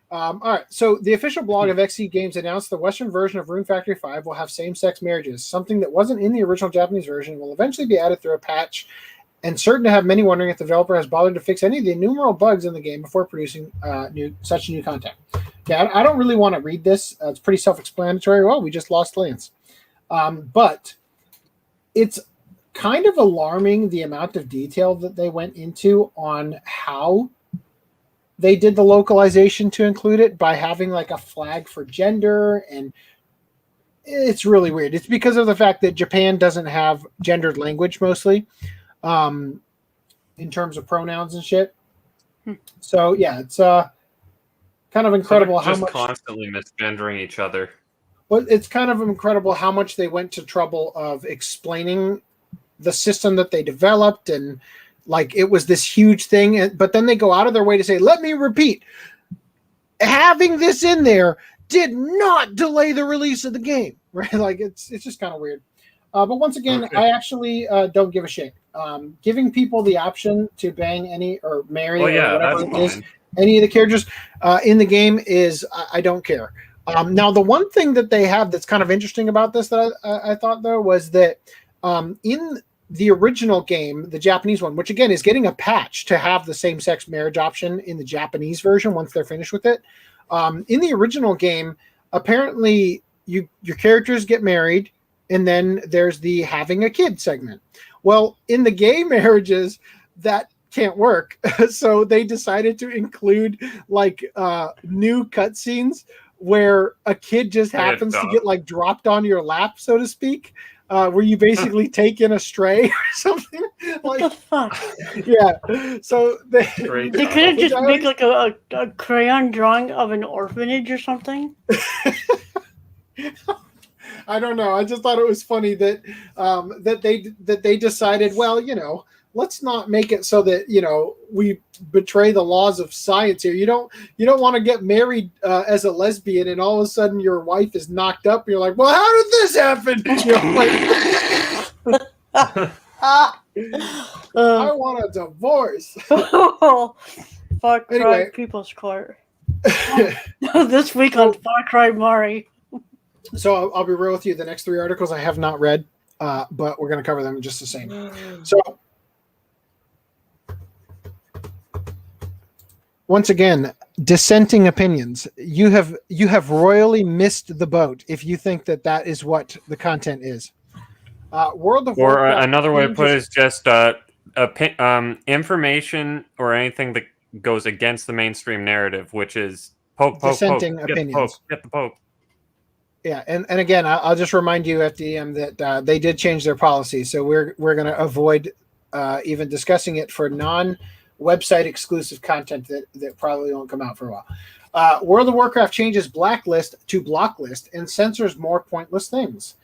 All right. So the official blog of XC Games announced the Western version of Rune Factory 5 will have same-sex marriages, something that wasn't in the original Japanese version will eventually be added through a patch, and certain to have many wondering if the developer has bothered to fix any of the innumerable bugs in the game before producing such new content. Yeah, I don't really want to read this. It's pretty self-explanatory. Well, we just lost Lance. But it's kind of alarming the amount of detail that they went into on how they did the localization to include it by having like a flag for gender, and it's really weird. It's because of the fact that Japan doesn't have gendered language mostly in terms of pronouns and shit. So yeah, it's kind of incredible how much constantly misgendering each other. Well, it's kind of incredible how much they went to trouble of explaining the system that they developed, and like it was this huge thing, but then they go out of their way to say, let me repeat, having this in there did not delay the release of the game, right? Like it's just kind of weird. But once again, okay. I actually don't give a shit. Giving people the option to bang any or marry or whatever it is, any of the characters in the game is, I don't care. Now, the one thing that they have that's kind of interesting about this that I thought, though, was that in the original game, the Japanese one, which again is getting a patch to have the same-sex marriage option in the Japanese version once they're finished with it. In the original game, apparently your characters get married, and then there's the having a kid segment. Well, in the gay marriages, that can't work. So they decided to include like new cutscenes where a kid just happens to get like dropped on your lap, so to speak. Where you basically take in a stray or something. Like, what the fuck? Yeah. So they couldn't just make like a crayon drawing of an orphanage or something. I don't know. I just thought it was funny that that they decided, well, let's not make it so that we betray the laws of science here. You don't want to get married as a lesbian and all of a sudden your wife is knocked up and you're like, well, how did this happen? I want a divorce. Far Cry People's Court. This week on Far Cry Mari. So I'll be real with you. The next 3 articles I have not read, but we're going to cover them just the same. So once again, dissenting opinions. You have royally missed the boat if you think that is what the content is. World of Warcraft. Or another way to put it is just information or anything that goes against the mainstream narrative, which is poke, dissenting poke, opinions. Get the poke. Yeah, and again, I'll just remind you, FDM, that they did change their policy, so we're going to avoid even discussing it for non-website exclusive content that probably won't come out for a while. World of Warcraft changes blacklist to blocklist and censors more pointless things.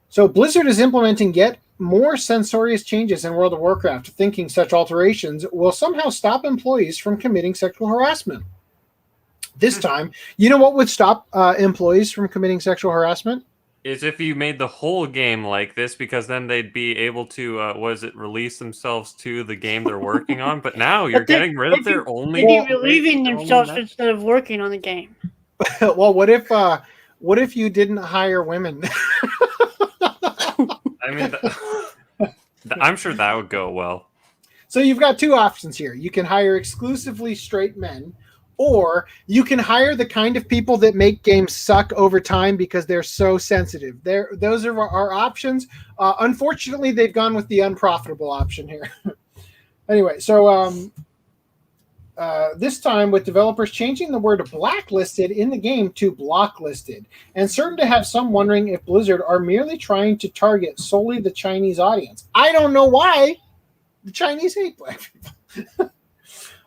So Blizzard is implementing yet more censorious changes in World of Warcraft, thinking such alterations will somehow stop employees from committing sexual harassment. This time, you know what would stop employees from committing sexual harassment? Is if you made the whole game like this, because then they'd be able to, release themselves to the game they're working on. But now you're getting rid of their only... They'd be relieving themselves instead of working on the game. Well, what if you didn't hire women? I mean, I'm sure that would go well. So you've got 2 options here. You can hire exclusively straight men, or you can hire the kind of people that make games suck over time because they're so sensitive. Those are our options. Unfortunately, they've gone with the unprofitable option here. Anyway, so this time with developers changing the word blacklisted in the game to blocklisted, and certain to have some wondering if Blizzard are merely trying to target solely the Chinese audience. I don't know why. The Chinese hate black people.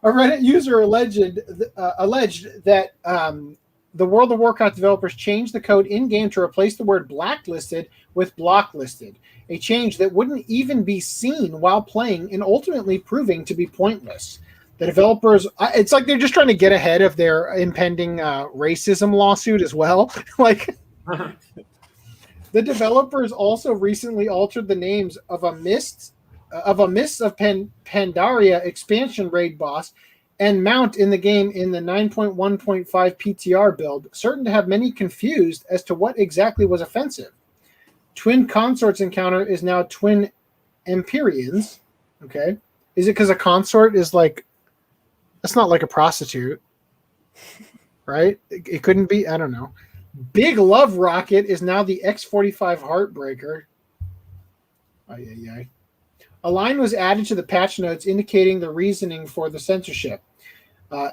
A Reddit user alleged that the World of Warcraft developers changed the code in-game to replace the word blacklisted with blocklisted, a change that wouldn't even be seen while playing and ultimately proving to be pointless. The developers, it's like they're just trying to get ahead of their impending racism lawsuit as well. Like, the developers also recently altered the names of a Mists of Pandaria expansion raid boss and mount in the game in the 9.1.5 PTR build, certain to have many confused as to what exactly was offensive. Twin Consorts encounter is now Twin Empyreans. Okay. Is it because a consort is like, that's not like a prostitute, right? It couldn't be. I don't know. Big Love Rocket is now the X-45 Heartbreaker. A line was added to the patch notes indicating the reasoning for the censorship.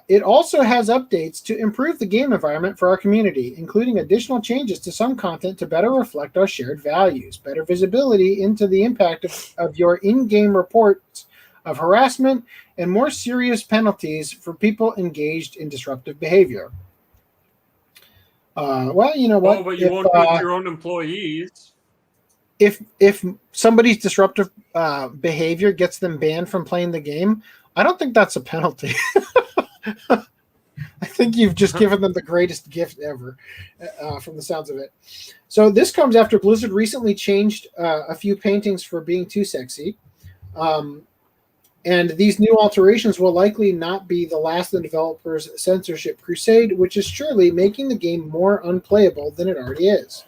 It also has updates to improve the game environment for our community, including additional changes to some content to better reflect our shared values, better visibility into the impact of your in-game reports of harassment, and more serious penalties for people engaged in disruptive behavior. Well, you know what? Oh, but you won't do it to your own employees. If somebody's disruptive behavior gets them banned from playing the game, I don't think that's a penalty. I think you've just given them the greatest gift ever, from the sounds of it. So this comes after Blizzard recently changed a few paintings for being too sexy. And these new alterations will likely not be the last in the developers' censorship crusade, which is surely making the game more unplayable than it already is.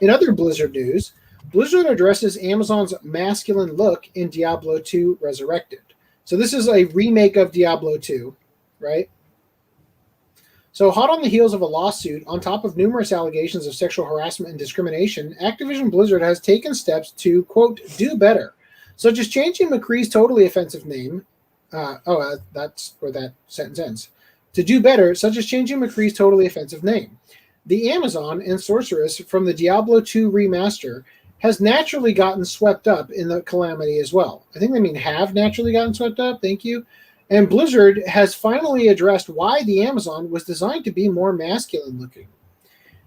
In other Blizzard news, Blizzard addresses Amazon's masculine look in Diablo 2 Resurrected. So this is a remake of Diablo 2, right? So hot on the heels of a lawsuit, on top of numerous allegations of sexual harassment and discrimination, Activision Blizzard has taken steps to, quote, do better, such as changing McCree's totally offensive name. That's where that sentence ends. To do better, such as changing McCree's totally offensive name. The Amazon and Sorceress from the Diablo 2 remaster has naturally gotten swept up in the calamity as well. I think they mean have naturally gotten swept up. Thank you. And Blizzard has finally addressed why the Amazon was designed to be more masculine looking.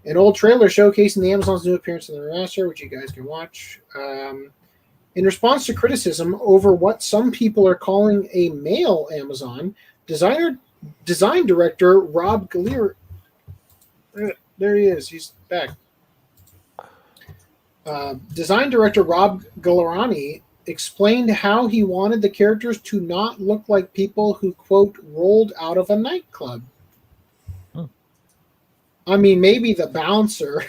An old trailer showcasing the Amazon's new appearance in the remaster, which you guys can watch. In response to criticism over what some people are calling a male Amazon, design director Rob Gallier, there he is, he's back. Design director Rob Gallerani explained how he wanted the characters to not look like people who, quote, rolled out of a nightclub. I mean, maybe the bouncer.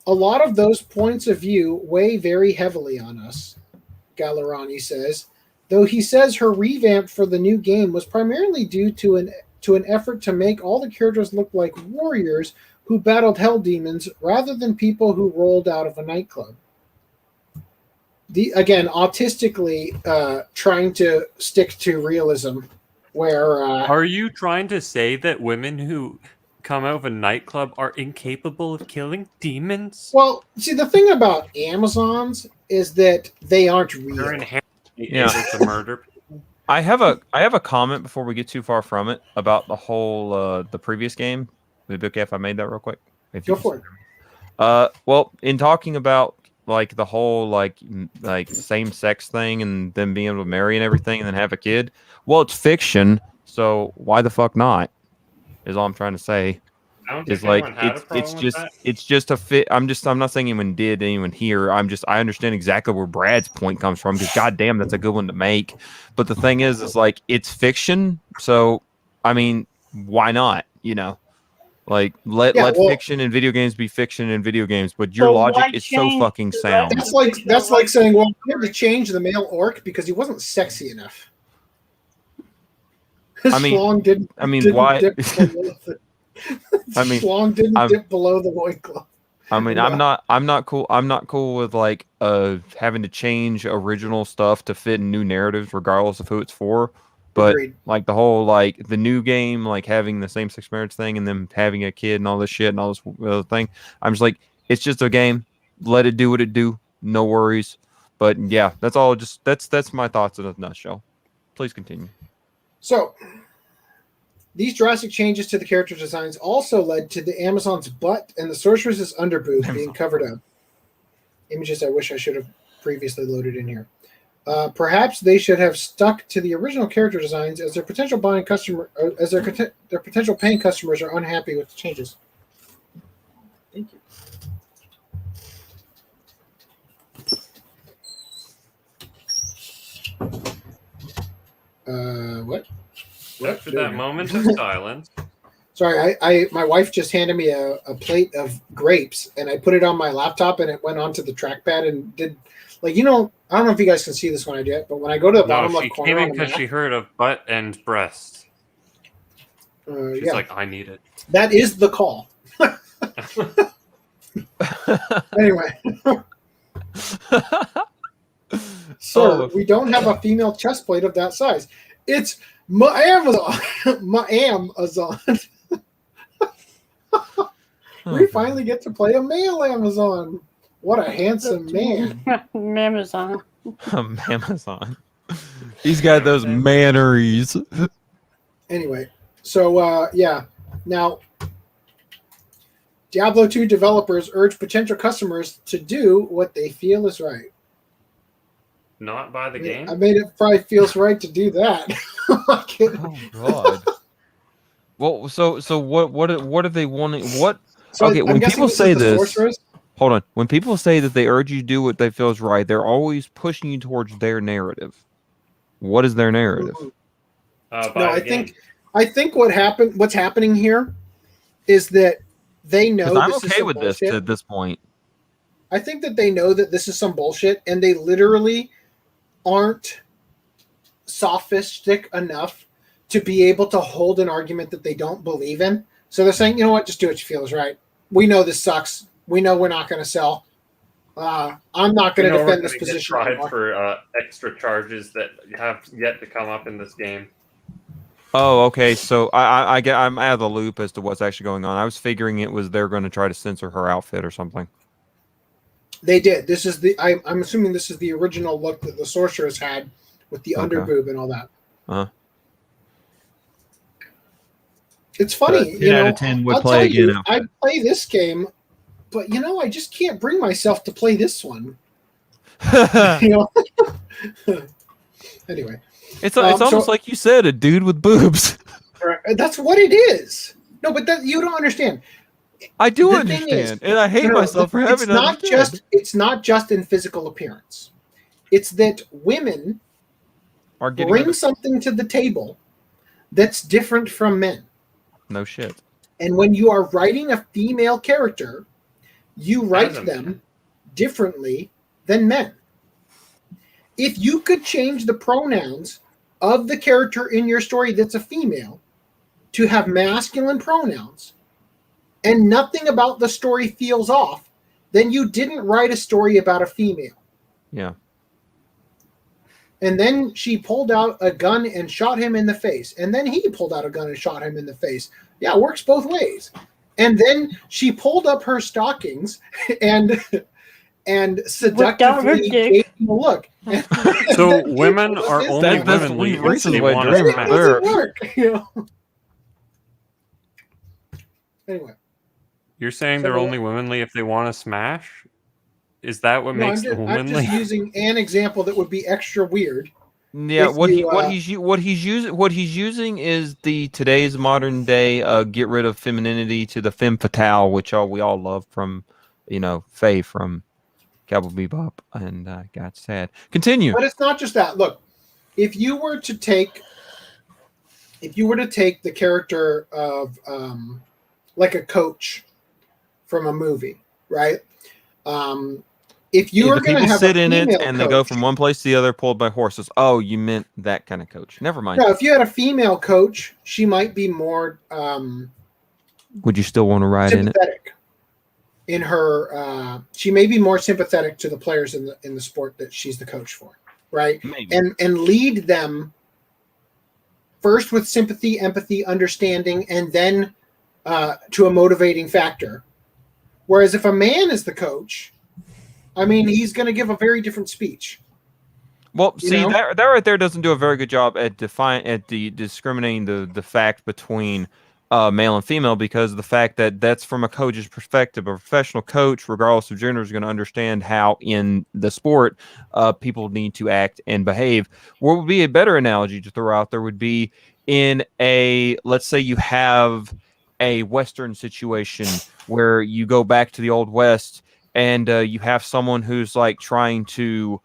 A lot of those points of view weigh very heavily on us, Gallerani says, though he says her revamp for the new game was primarily due to an effort to make all the characters look like warriors who battled hell demons rather than people who rolled out of a nightclub. Again, autistically trying to stick to realism, where... Are you trying to say that women who come out of a nightclub are incapable of killing demons? Well, see, the thing about Amazons is that they aren't real. They're inherently able to murder people. I have a comment before we get too far from it about the whole the previous game. Would it be okay if I made that real quick? Go for it. Well, in talking about like the whole like same sex thing and them being able to marry and everything and then have a kid. Well, it's fiction, so why the fuck not? Is all I'm trying to say. Is like it's just a fit. I'm not saying anyone here. I understand exactly where Brad's point comes from because goddamn, that's a good one to make. But the thing is like it's fiction, so I mean, why not? You know, like let fiction and video games be fiction and video games. But your logic is so fucking sound. That's like saying, well, we had to change the male orc because he wasn't sexy enough. Schlong didn't why? Dip Schlong didn't dip below the loincloth. I mean, I'm not cool. I'm not cool with like having to change original stuff to fit in new narratives, regardless of who it's for. But Agreed. Like the whole like the new game, like having the same-sex marriage thing, and them having a kid and all this shit and all this other thing. I'm just like, it's just a game. Let it do what it do. No worries. But yeah, that's all. Just that's my thoughts in a nutshell. Please continue. So, these drastic changes to the character designs also led to the Amazon's butt and the sorceress's underboob being covered up. Images I wish I should have previously loaded in here. Perhaps they should have stuck to the original character designs, as their potential buying customer, as their potential paying customers are unhappy with the changes. Thank you. What? After that moment of silence. Sorry, my wife just handed me a plate of grapes, and I put it on my laptop, and it went onto the trackpad and did, like, I don't know if you guys can see this when I do it, but when I go to the bottom left corner, she came in because she heard of butt and breast. She's like, I need it. That is the call. Anyway. Sir, we don't have a female chest plate of that size. It's my Amazon. My Amazon. We finally get to play a male Amazon. What a handsome man. Amazon. Amazon. He's got those manneries. Anyway, so yeah. Now, Diablo 2 developers urge potential customers to do what they feel is right. Not buy the game? I made it probably feels right to do that. Oh God. Well, so what are they wanting? What? So okay, when people say this, sorceress? hold on. When people say that they urge you to do what they feel is right, they're always pushing you towards their narrative. What is their narrative? No, I think what's happening here is that they know I'm this okay is with bullshit. this at this point. I think that they know that this is some bullshit, and they literally aren't sophistic enough to be able to hold an argument that they don't believe in. So they're saying, you know what, just do what you feel is right. We know this sucks. We know we're not going to sell. I'm not going to defend this position. Tried for extra charges that have yet to come up in this game. Oh, okay. So I'm out of the loop as to what's actually going on. I was figuring it was they're going to try to censor her outfit or something. They did. This is I'm assuming this is the original look that the sorceress had with the underboob and all that. Uh-huh. It's funny, 10 out of 10 would play again. I play this game, but I just can't bring myself to play this one. Anyway, it's almost like you said, a dude with boobs. That's what it is. No, but you don't understand. I do understand, and I hate myself for having to understand. It's not just in physical appearance. It's that women bring something to the table that's different from men. No shit. And when you are writing a female character, you write them differently than men. If you could change the pronouns of the character in your story that's a female to have masculine pronouns, and nothing about the story feels off, then you didn't write a story about a female. Yeah. And then she pulled out a gun and shot him in the face. And then he pulled out a gun and shot him in the face. Yeah, it works both ways. And then she pulled up her stockings and seductively gave him a look. So women are only womenly if they want to smash. It doesn't work. Anyway. You're saying they're only womanly if they want to smash? Is that what makes them womanly? I'm just using an example that would be extra weird. Yeah, what he's using is the today's modern day get rid of femininity to the femme fatale, which we all love from Faye from Cowboy Bebop, and got sad. Continue. But it's not just that. Look, if you were to take the character of like a coach from a movie, right? If you are going to have sit in it and they go from one place to the other pulled by horses. Oh, you meant that kind of coach. Never mind. No, if you had a female coach, she might be more would you still want to ride in it? In her she may be more sympathetic to the players in the sport that she's the coach for, right? Maybe. And lead them first with sympathy, empathy, understanding, and then to a motivating factor. Whereas if a man is the coach, I mean, he's going to give a very different speech. Well, You see, know? that right there doesn't do a very good job at discriminating the fact between male and female, because of the fact that that's from a coach's perspective. A professional coach, regardless of gender, is going to understand how in the sport people need to act and behave. What would be a better analogy to throw out there would be in a, let's say you have a Western situation where you go back to the Old West and you have someone who's like trying to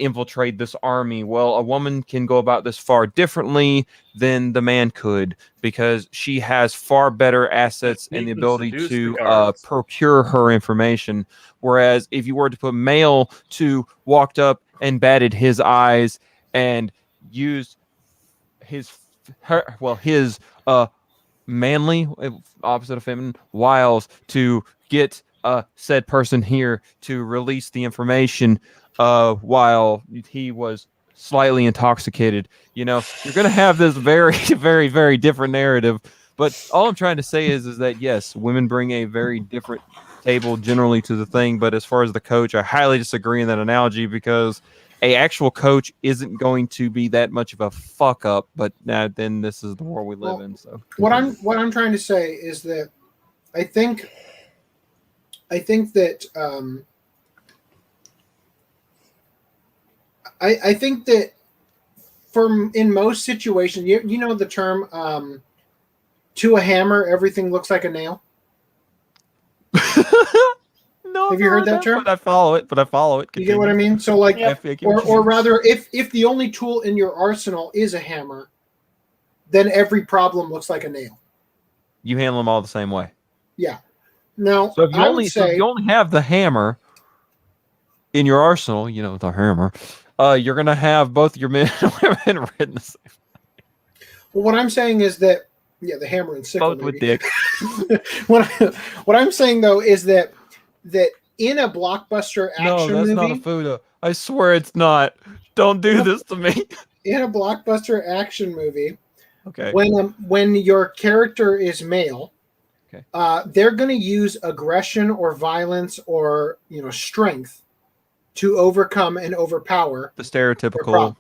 infiltrate this army. Well, a woman can go about this far differently than the man could, because she has far better assets and the ability to procure her information. Whereas if you were to put male to walked up and batted his eyes and used his manly, opposite of feminine, wiles to get said person here to release the information while he was slightly intoxicated, you're going to have this very, very, very different narrative. But all I'm trying to say is that, yes, women bring a very different table generally to the thing. But as far as the coach, I highly disagree in that analogy, because a actual coach isn't going to be that much of a fuck up. But now then this is the world we live in. So what I'm trying to say is that I think that I think that in most situations, you know the term to a hammer, everything looks like a nail. No, have you heard that term? But I follow it. Continue. You get what I mean? So like, yeah. or rather, if the only tool in your arsenal is a hammer, then every problem looks like a nail. You handle them all the same way. Yeah. Now, so if you only have the hammer in your arsenal, the hammer, you're gonna have both your men and women written the same. Well, what I'm saying is that the hammer and sickle. Both with dick. What I'm saying though is that in a blockbuster action movie, not a Fuda. I swear it's not. Don't do this to me. In a blockbuster action movie, okay, when your character is male, okay, they're going to use aggression or violence or strength to overcome and overpower the stereotypical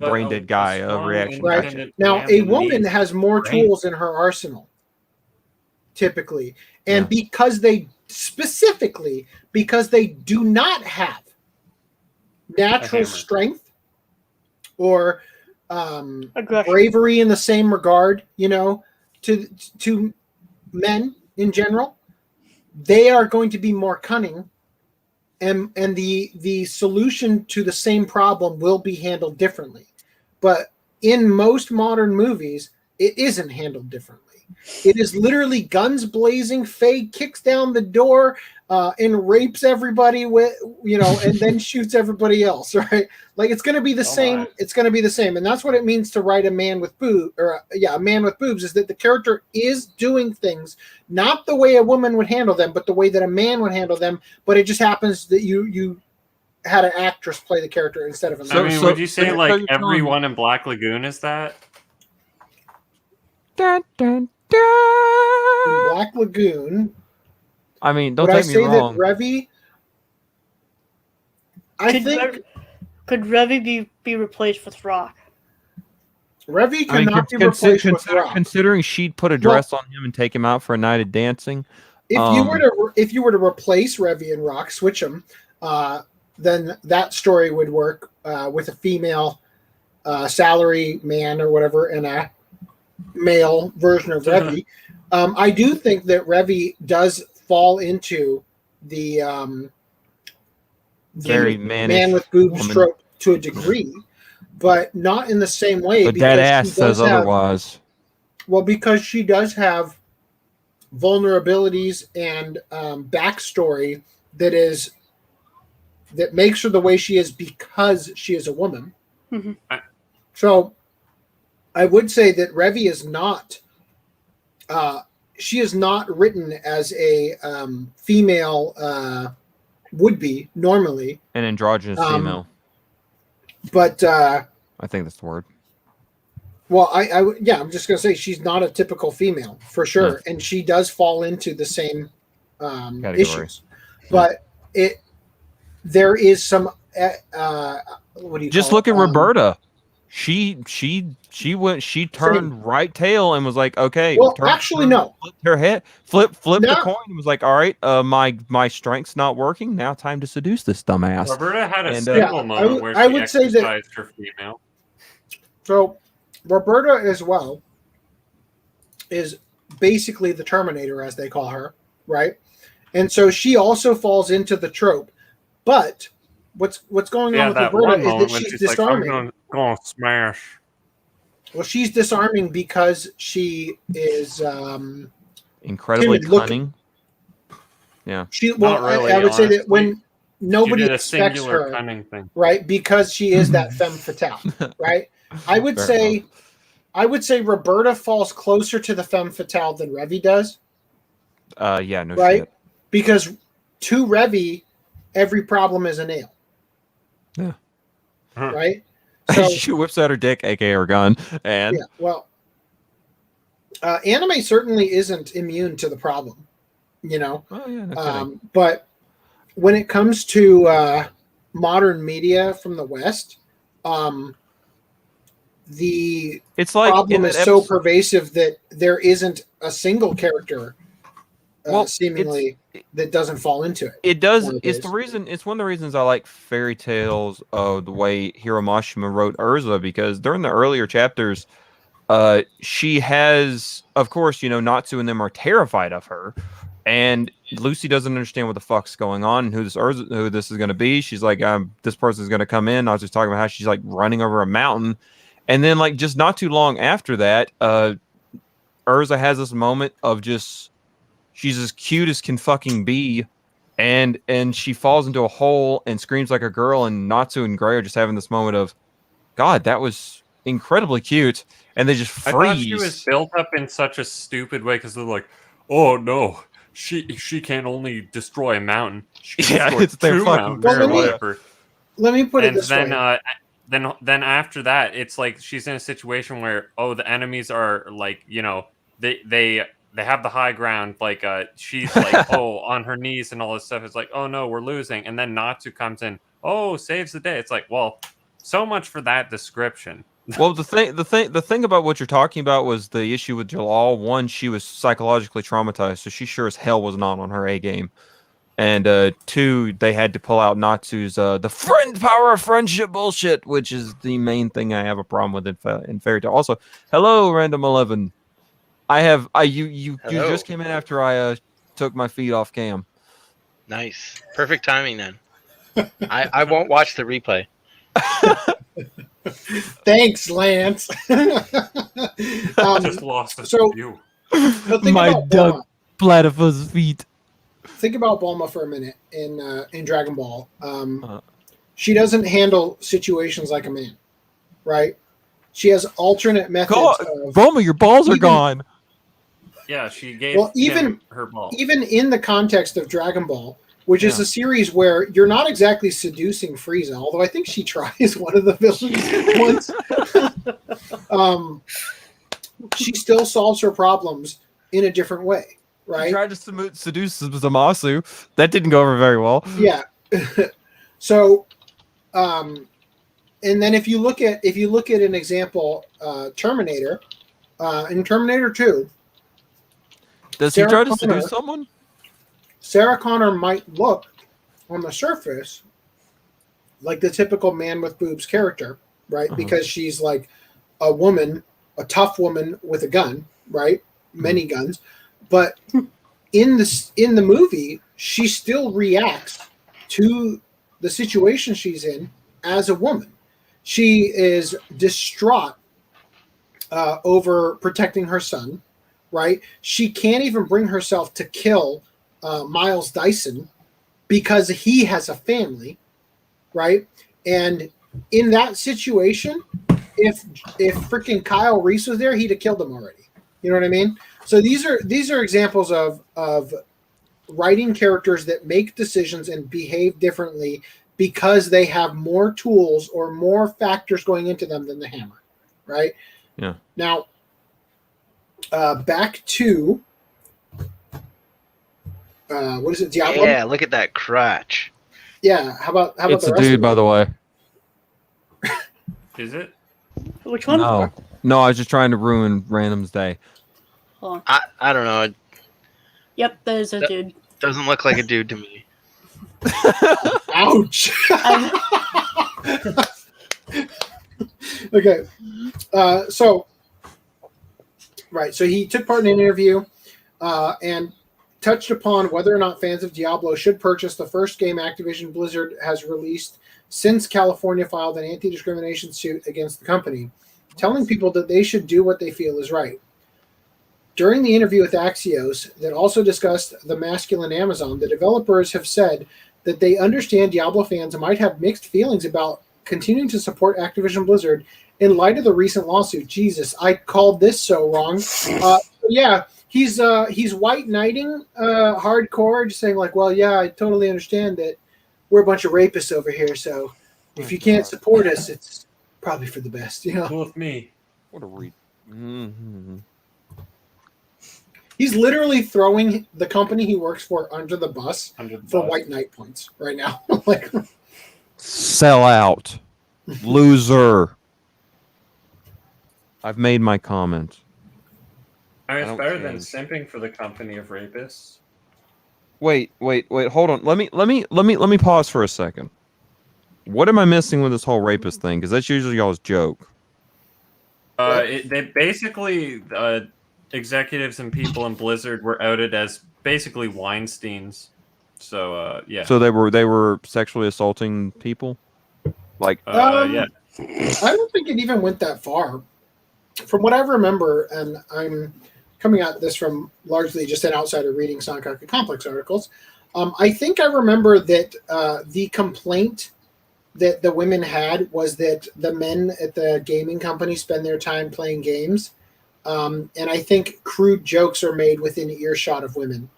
brain dead guy reaction. Right. Now, a woman has more tools in her arsenal, typically, and because they do not have natural strength or bravery in the same regard, to men in general, they are going to be more cunning, and the solution to the same problem will be handled differently. But in most modern movies, it isn't handled differently. It is literally guns blazing. Faye kicks down the door and rapes everybody with, and then shoots everybody else. Right? Like it's going to be the same. It's going to be the same, and that's what it means to write a man with boobs, a man with boobs, is that the character is doing things not the way a woman would handle them, but the way that a man would handle them. But it just happens that you had an actress play the character instead of a man. Would you say like everyone in Black Lagoon is that? Dun, dun, in Black Lagoon. I mean, don't take me wrong. That Revy, could Revy be replaced with Rock? Revy cannot be replaced with Rock. Considering she'd put a dress on him and take him out for a night of dancing. If you were to replace Revy and Rock, switch them, then that story would work with a female salary man or whatever and a male version of Revy. I do think that Revy does fall into the very man with boobs trope to a degree, but not in the same way. But that ass says otherwise. Well, because she does have vulnerabilities and backstory that makes her the way she is because she is a woman. Mm-hmm. So I would say that Revy is not. She is not written as a female would be normally an androgynous female. But I think that's the word. Well, I'm just gonna say she's not a typical female for sure, and she does fall into the same issues. But there is some what do you Just call look it? at Roberta. What do you Just call look it? at Roberta. She Same. turned right tail and was like, okay. Well, actually, no. Flipped her head, flipped the Not- coin and was like, all right, my strength's not working. Now time to seduce this dumbass. Roberta had a And, single Yeah, moment where I she would say that- exercised her female. So Roberta as well is basically the Terminator, as they call her, right? And so she also falls into the trope. But what's going on with that Roberta one is moment that when she's she's like, disarming. I'm gonna smash. Well, she's disarming because she is Incredibly timid looking. cunning. Yeah. She Not really, I would say that honestly. when nobody She did a expects singular her, cunning thing. right? Because she is that femme fatale, right? I would Fair say Roberta falls closer to the femme fatale than Revy does, Yeah, no right? shit. Because to Revy, every problem is a nail, Yeah. right? So She whips out her dick, aka her gun, and yeah, well, anime certainly isn't immune to the problem, you know. oh yeah, no kidding. But when it comes to modern media from the West, the It's like problem in is that so episode- pervasive that there isn't a single character Well, seemingly that doesn't fall into it. It does. nowadays. It's the reason. It's one of the reasons I like fairy tales of the way Hiro Mashima wrote Urza, because during the earlier chapters, she has, of course, Natsu and them are terrified of her, and Lucy doesn't understand what the fuck's going on and who this is going to be. She's like, this person's going to come in. I was just talking about how she's like running over a mountain, and then like just not too long after that, Urza has this moment of just. She's as cute as can fucking be, and she falls into a hole and screams like a girl, and Natsu and Gray are just having this moment of, God, that was incredibly cute, and they just freeze. I thought she was built up in such a stupid way because they're like, oh no, she can only destroy a mountain. She can destroy it's their two fucking mountains Well, or let me- whatever. Let me put it And this way. then after that, it's like she's in a situation where the enemies are like they have the high ground, like she's like on her knees and all this stuff. It's like, oh no, we're losing, and then Natsu comes in, saves the day. It's like, well, so much for that description. Well, the thing about what you're talking about was the issue with Jalal. One, she was psychologically traumatized, so she sure as hell was not on her A game. And two, they had to pull out Natsu's the power of friendship bullshit, which is the main thing I have a problem with in Fairy Tail. Also, hello, Random 11. You just came in after I took my feet off cam. Nice. Perfect timing then. I won't watch the replay. Thanks, Lance. Just lost a so- view. But think My about duck. Bulma. Platypus feet. Think about Bulma for a minute in Dragon Ball. Uh-huh. She doesn't handle situations like a man, right? She has alternate methods. of, Bulma, your balls are Even- gone. Yeah, she gave Well, even- him her ball. even in the context of Dragon Ball, which is Yeah. a series where you're not exactly seducing Frieza, although I think she tries one of the villains once. She still solves her problems in a different way, He right? tried to seduce Zamasu. That didn't go over very well. Yeah. So, and then if you look at an example, Terminator, in Terminator 2, Does he Sarah try to Connor- seduce someone? Sarah Connor might look on the surface like the typical man with boobs character, right? Uh-huh. Because she's like a woman, a tough woman with a gun, right? Many guns. But in the movie, she still reacts to the situation she's in as a woman. She is distraught over protecting her son, right? She can't even bring herself to kill Miles Dyson because he has a family, right? And in that situation, if freaking Kyle Rhys was there, he'd have killed him already. You know what I mean? So these are examples of writing characters that make decisions and behave differently because they have more tools or more factors going into them than the hammer, right? Yeah. Now, back to what is it? Diablo. Yeah, look at that crotch. Yeah. How about It's the a rest dude, of by the way. Is it? Which one? No, no, I was just trying to ruin Random's day. Hold on. I don't know. It Yep, that is a That- dude. doesn't look like a dude to me. Ouch. I- Okay. So he took part in an interview and touched upon whether or not fans of Diablo should purchase the first game Activision Blizzard has released since California filed an anti-discrimination suit against the company, telling people that they should do what they feel is right. During the interview with Axios that also discussed the masculine Amazon, the developers have said that they understand Diablo fans might have mixed feelings about continuing to support Activision Blizzard in light of the recent lawsuit. Jesus, I called this so wrong. Yeah, he's white knighting hardcore, just saying like, well, yeah, I totally understand that we're a bunch of rapists over here, so if you can't support us, it's probably for the best, you know. Cool with me. What a read. Mm-hmm. He's literally throwing the company he works for under the bus Under the for bus. white knight points right now. Like, Sell out. Loser. I've made my comment. I mean, I it's don't better than change. simping for the company of rapists. Wait, hold on. Let me pause for a second. What am I missing with this whole rapist thing? Because that's usually y'all's joke. They basically executives and people in Blizzard were outed as basically Weinsteins. So yeah. So they were sexually assaulting people? Like Yeah. I don't think it even went that far. From what I remember, and I'm coming at this from largely just an outsider reading Sankaku Complex articles, I think I remember that the complaint that the women had was that the men at the gaming company spend their time playing games, and I think crude jokes are made within earshot of women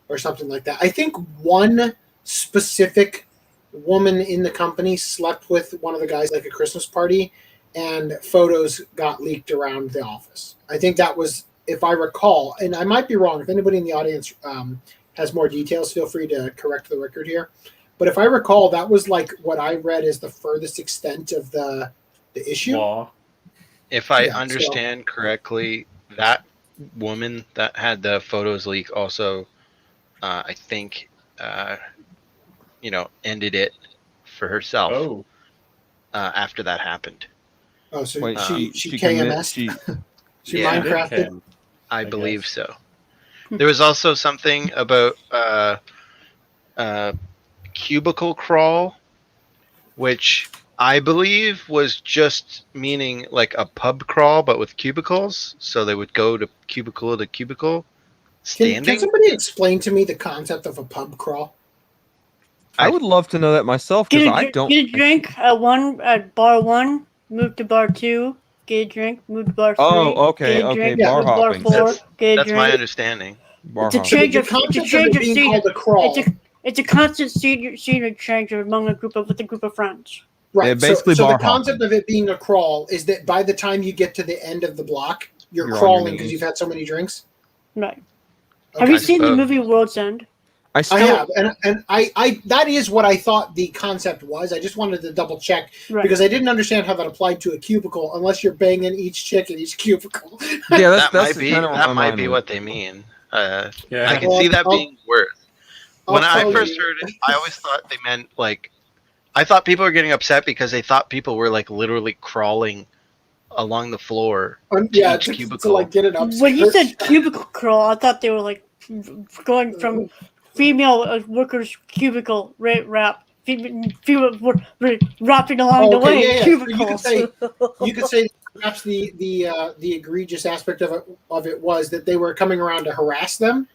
or something like that. I think one specific woman in the company slept with one of the guys like a Christmas party, and photos got leaked around the office. I think that was, if I recall, and I might be wrong. If anybody in the audience has more details, feel free to correct the record here. But if I recall, that was like what I read as the furthest extent of the issue. Law. If I Yeah, so- understand correctly, that woman that had the photos leak also, I think, ended it for herself Oh. after that happened. Oh, so wait, she commit- KMS? She Yeah, Minecrafted? I believe guess. so. There was also something about cubicle crawl, which I believe was just meaning like a pub crawl, but with cubicles. So they would go to cubicle Can standing. somebody explain to me the concept of a pub crawl? I would love to know that myself because I don't. Get a drink at bar 1, move to bar 2, get a drink, move to bar 3. Oh, okay, get a okay, drink, bar move to bar hopping. 4, get a That's my drink. understanding. Bar It's a hopping. So change the of concept of it being scene. called a crawl. It's a constant scenery change among a group of friends. Right. Yeah, basically so bar the concept hopping. of it being a crawl is that by the time you get to the end of the block, you're You're on your crawling because knees. you've had so many drinks. Right. Okay. Have you seen the suppose. movie World's End? I I still. have, and I that is what I thought the concept was. I just wanted to double check Right. because I didn't understand how that applied to a cubicle unless you're banging each chick in each cubicle. Yeah, That that's might be kind of that might mind be went. what they mean. I Yeah. can see that I'll- being worse. I'll When I tell first you- heard it, I always thought they meant like, I thought people were getting upset because they thought people were like literally crawling along the floor. yeah, each to cubicle. like get it up. When you said cubicle crawl, I thought they were like going from female workers cubicle wrap, female wrapping along the Okay, way. yeah, yeah. So Cubicles. you could say perhaps the egregious aspect of it was that they were coming around to harass them,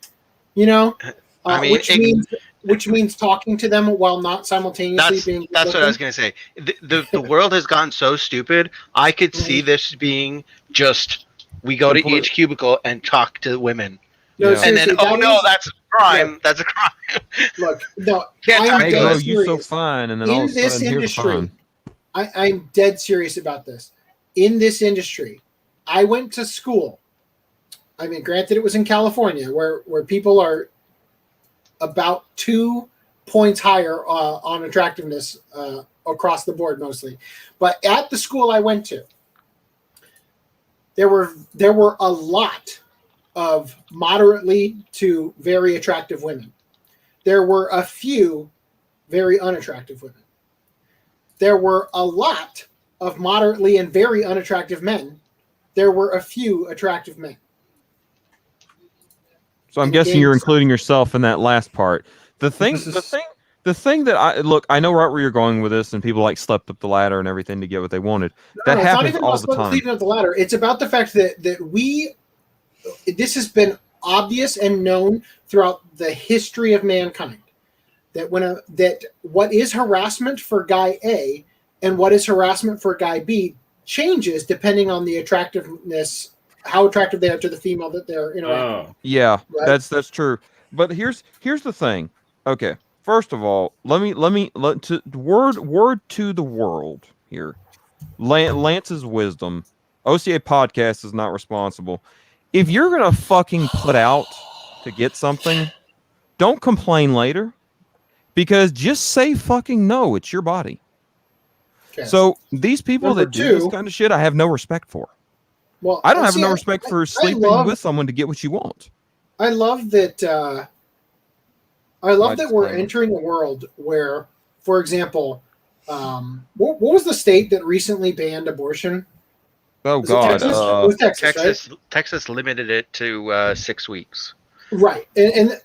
I mean, which means talking to them while not simultaneously That's being. that's what I was gonna say. The world has gone so stupid. I could see this being just we go to each cubicle and talk to women, No, Yeah. and then seriously, that's a crime. Yeah. That's a crime. look, no, Can't I am talk Hey, to dead bro, us. you so serious. fine, and then In all of a this sudden, here's industry, fine. I'm dead serious about this. In this industry, I went to school. I mean, granted, it was in California, where people are about 2 points higher on attractiveness across the board mostly. But at the school I went to, there were a lot of moderately to very attractive women. There were a few very unattractive women. There were a lot of moderately and very unattractive men. There were a few attractive men. So I'm guessing you're including yourself in that last part. The thing that I know right where you're going with this, and people like slept up the ladder and everything to get what they wanted. That happens all the time. Sleeping up the ladder. It's about the fact that this has been obvious and known throughout the history of mankind. That what is harassment for guy A and what is harassment for guy B changes depending on the attractiveness, how attractive they are to the female that they're interacting with. Yeah, right? that's true. But here's the thing. Okay, first of all, let me word to the world here. Lance's wisdom. OCA podcast is not responsible. If you're gonna fucking put out to get something, don't complain later. Because just say fucking no. It's your body. Okay. So these people that do this kind of shit, I have no respect for. Well, I don't have no respect for sleeping with someone to get what you want. I love that. We're entering a world where, for example, what was the state that recently banned abortion? Oh God, Texas? It was Texas, right? Texas limited it to 6 weeks. Right, and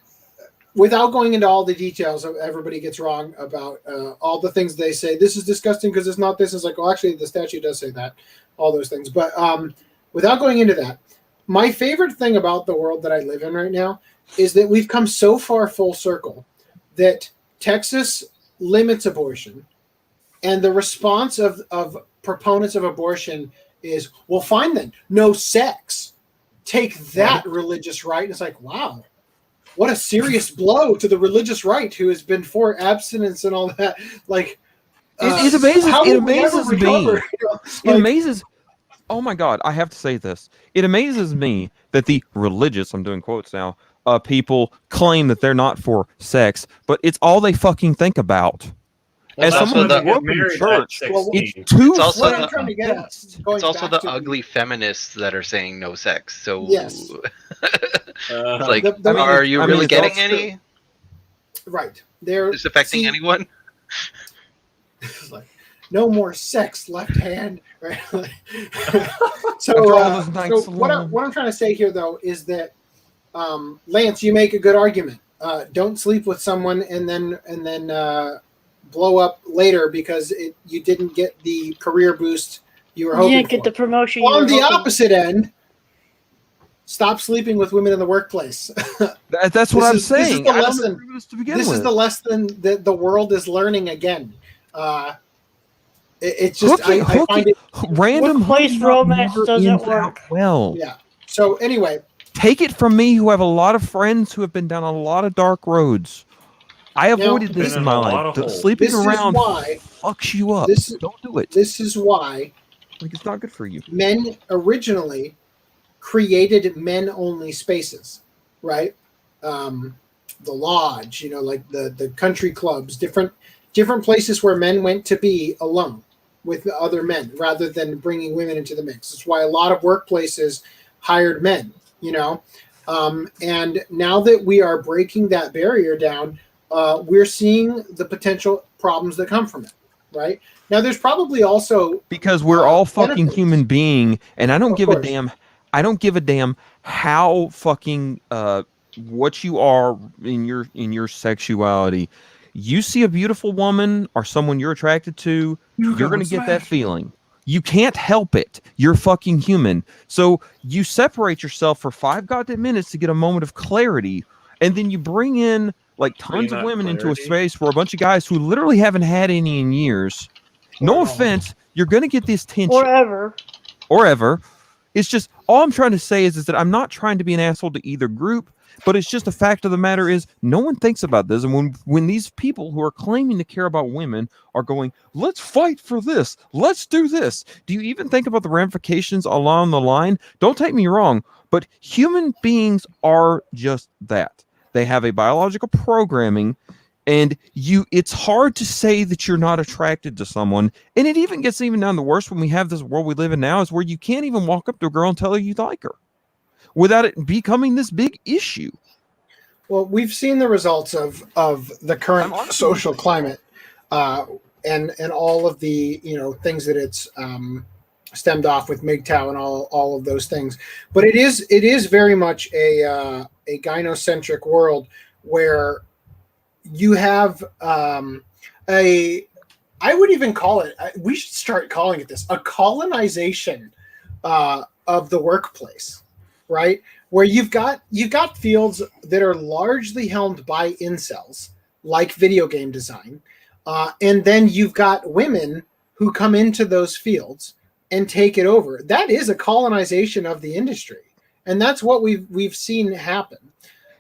without going into all the details, everybody gets wrong about all the things they say. This is disgusting because it's not this. It's like, well, actually, the statute does say that, all those things. But without going into that, my favorite thing about the world that I live in right now is that we've come so far full circle that Texas limits abortion, and the response of proponents of abortion is, well, fine then, no sex. Take that, religious right. And it's like, wow. What a serious blow to the religious right, who has been for abstinence and all that. Like, it amazes me. It amazes. Oh my God! I have to say this. It amazes me that the religious, I'm doing quotes now, people claim that they're not for sex, but it's all they fucking think about. Well, as someone who grew up in church, it's also the ugly feminists that are saying no sex. So yes. It's like, are you really getting any? Right. Is this affecting anyone? Like, no more sex, left hand. Right. So what I'm trying to say here, though, is that Lance, you make a good argument. Don't sleep with someone and then blow up later because you didn't get the career boost you were hoping for. You didn't get the promotion. On the opposite end, stop sleeping with women in the workplace. That's what I'm saying. This is the lesson that the world is learning again. It's just I find it random workplace romance doesn't work well. Yeah. So anyway, take it from me, who have a lot of friends who have been down a lot of dark roads. I avoided this in my life. Sleeping around fucks you up. Don't do it. This is why. Like, it's not good for you. Men originally created men-only spaces, right? The lodge, like the country clubs, different places where men went to be alone with other men rather than bringing women into the mix. That's why a lot of workplaces hired men, and now that we are breaking that barrier down, we're seeing the potential problems that come from it, right? Now, there's probably also because we're all fucking human being, and I don't give a damn. I don't give a damn how fucking what you are in your sexuality. You see a beautiful woman or someone you're attracted to, you're gonna get that feeling. You can't help it. You're fucking human. So you separate yourself for 5 goddamn minutes to get a moment of clarity, and then you bring in like tons of women into a space where a bunch of guys who literally haven't had any in years. No offense, you're gonna get this tension. Or ever. It's just all I'm trying to say is that I'm not trying to be an asshole to either group, but it's just a fact of the matter is no one thinks about this. And when these people who are claiming to care about women are going, let's fight for this, let's do this. Do you even think about the ramifications along the line? Don't take me wrong, but human beings are just that. They have a biological programming. And it's hard to say that you're not attracted to someone. And it even gets down the worst when we have this world we live in now, is where you can't even walk up to a girl and tell her you like her without it becoming this big issue. Well, we've seen the results of the current social climate, and all of the things that it's stemmed off with MGTOW and all of those things. But it is very much a gynocentric world where you have I would even call it, we should start calling it this, a colonization of the workplace, right? Where you've got fields that are largely helmed by incels, like video game design, and then you've got women who come into those fields and take it over. That is a colonization of the industry, and that's what we've seen happen.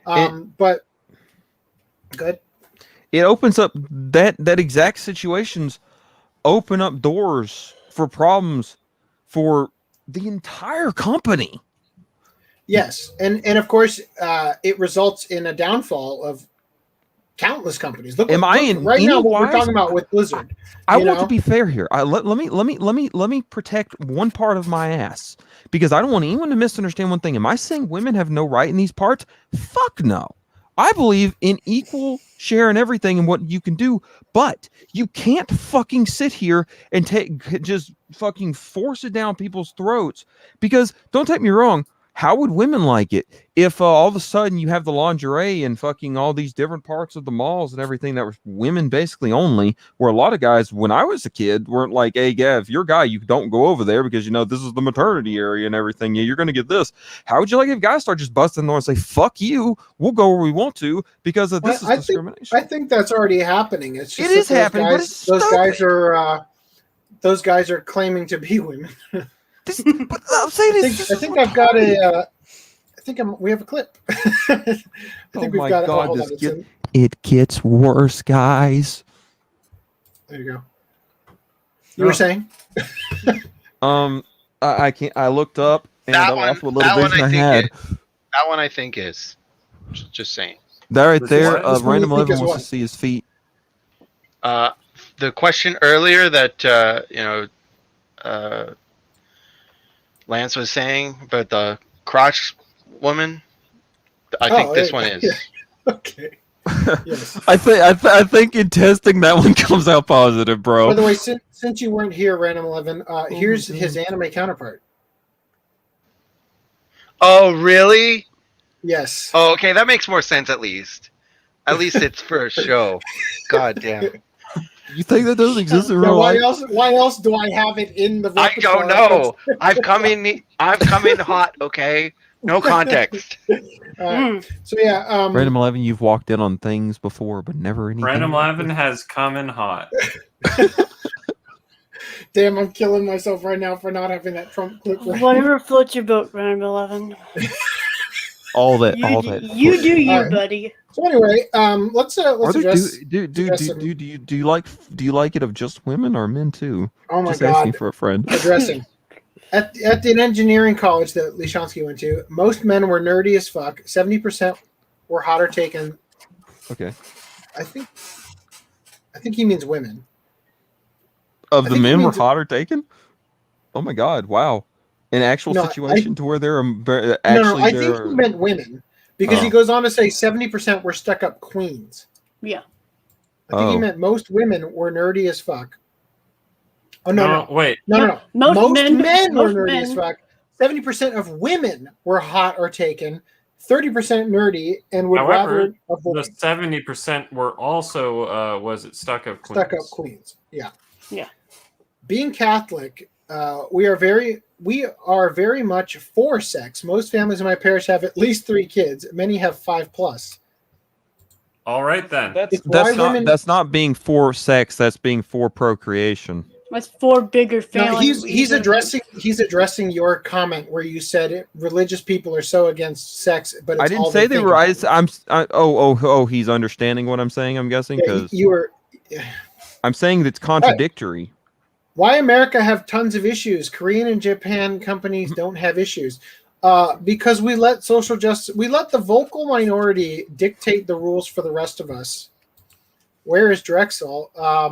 But good. It opens up that exact situations open up doors for problems for the entire company. Yes, and of course, it results in a downfall of countless companies. Look right now what we're talking about with Blizzard. I want to be fair here. Let me protect one part of my ass, because I don't want anyone to misunderstand one thing. Am I saying women have no right in these parts? Fuck no. I believe in equal share in everything and what you can do, but you can't fucking sit here and just fucking force it down people's throats. Because don't take me wrong, how would women like it if all of a sudden you have the lingerie and fucking all these different parts of the malls and everything that were women basically only, where a lot of guys, when I was a kid, weren't like, hey, Gav, you're a guy, you don't go over there because, this is the maternity area and everything. Yeah, you're going to get this. How would you like if guys start just busting the door and say, fuck you, we'll go where we want to because of this is discrimination? I think that's already happening. It's just it is happening, but it's those guys are claiming to be women. But I'm saying I think I've got a. We have a clip. I think we've got it. It gets worse, guys. There you go. You were saying? I can't. I looked up and That I one- lost what little vision I had. That one I think is. Just saying. That right there. This one Random you think 11 is wants what? to see his feet. The question earlier that Lance was saying about the crotch woman, I think this one is. Okay. Yes. I think in testing that one comes out positive, bro. By the way, since you weren't here, Random 11, here's his anime counterpart. Oh, really? Yes. Oh, okay, that makes more sense at least. At least it's for a show. God damn. You think that doesn't exist in real life? Why else do I have it in the I repertoire? don't know. I've come in hot, okay? No context. So yeah, Random 11, you've walked in on things before, but never anything. Random 11 has come in hot. Damn, I'm killing myself right now for not having that Trump clip. Right. Whatever floats your boat, Random 11. all that. You do you, All right. buddy. So anyway, let's address. Do you like it of just women or men too? Oh my just God. asking for a friend. Addressing. At the engineering college that Lishansky went to, most men were nerdy as fuck. 70% were hotter taken. Okay. I think he means women. Of the men were hotter taken? Oh my God! Wow. An actual situation to where they're actually. I think he meant women because he goes on to say 70% were stuck up queens. Yeah. I think he meant most women were nerdy as fuck. Oh no! Wait. No. Most men were nerdy men. as fuck. 70% of women were hot or taken. 30% nerdy and would rather avoid. The 70% were also stuck up queens. Stuck up queens. Yeah. Yeah. Being Catholic, we are very much for sex. Most families in my parish have at least 3 kids. Many have 5+. All right then. That's not being for sex. That's being for procreation. That's 4 bigger No, families. he's addressing your comment where you said religious people are so against sex, but it's I didn't all say they they were. He's understanding what I'm saying. I'm guessing because you were. I'm saying that's contradictory. Why America have tons of issues? Korean and Japan companies don't have issues because we let social justice, we let the vocal minority dictate the rules for the rest of us, Where is Drexel? I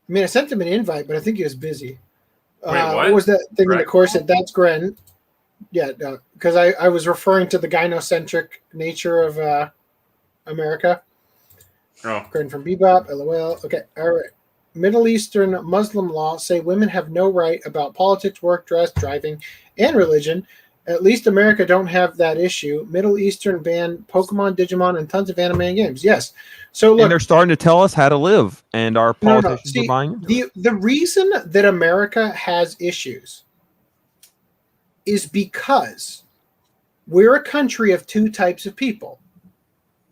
mean, I sent him an invite, but I think he was busy. What was that thing in the course? That's Gren. Yeah, because I was referring to the gynocentric nature of America. Oh. Gren from Bebop, LOL. Okay, all right. Middle Eastern Muslim law say women have no right about politics, work, dress, driving, and religion. At least America don't have that issue. Middle Eastern ban Pokemon, Digimon, and tons of anime and games. Yes. So look, and they're starting to tell us how to live, and our politicians are buying into it. The reason that America has issues is because we're a country of two types of people: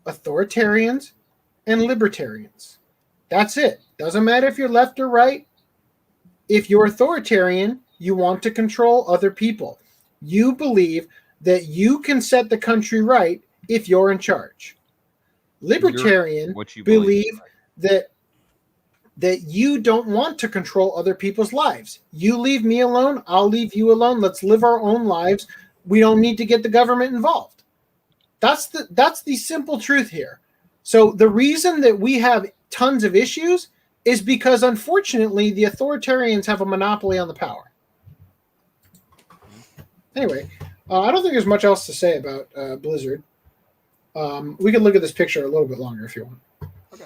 authoritarians and libertarians. That's it. Doesn't matter if you're left or right. If you're authoritarian, you want to control other people. You believe that you can set the country right if you're in charge. Libertarian believe that you don't want to control other people's lives. You leave me alone, I'll leave you alone. Let's live our own lives. We don't need to get the government involved. That's the simple truth here. So the reason that we have tons of issues is because, unfortunately, the authoritarians have a monopoly on the power. Anyway, I don't think there's much else to say about Blizzard. We can look at this picture a little bit longer if you want. Okay.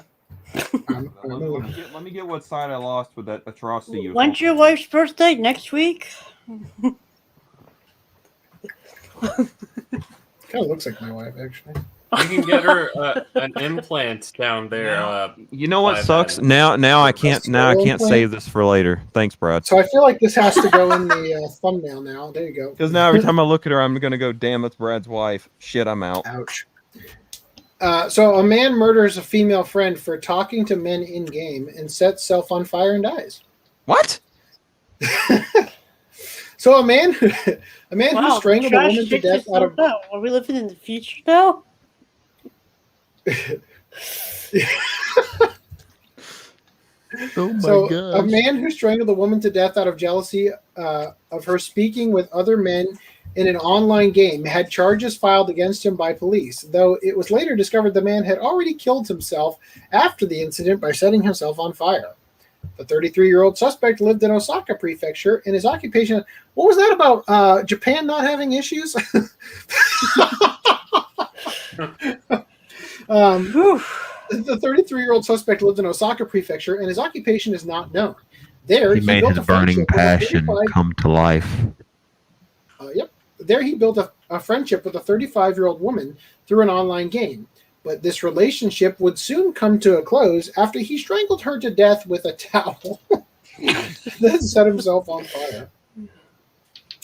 Let me get what side I lost with that atrocity. When's your wife's birthday? Next week? Kind of looks like my wife, actually. You can get her an implant down there. You know what sucks? Now I can't save this for later. Thanks, Brad. So I feel like this has to go in the thumbnail now. There you go. Because now every time I look at her, I'm gonna go, damn, that's Brad's wife. Shit, I'm out. Ouch. So a man murders a female friend for talking to men in game and sets self on fire and dies. What? So a man who strangled a woman to death out of. Are we living in the future now? So a man who strangled a woman to death out of jealousy of her speaking with other men in an online game had charges filed against him by police, though it was later discovered the man had already killed himself after the incident by setting himself on fire. The 33-year-old suspect lived in Osaka Prefecture, and his occupation... What was that about Japan not having issues? The 33-year-old suspect lived in Osaka Prefecture, and his occupation is not known. There, he made his burning passion come to life. Yep. There, he built a friendship with a 35-year-old woman through an online game. But this relationship would soon come to a close after he strangled her to death with a towel, then set himself on fire.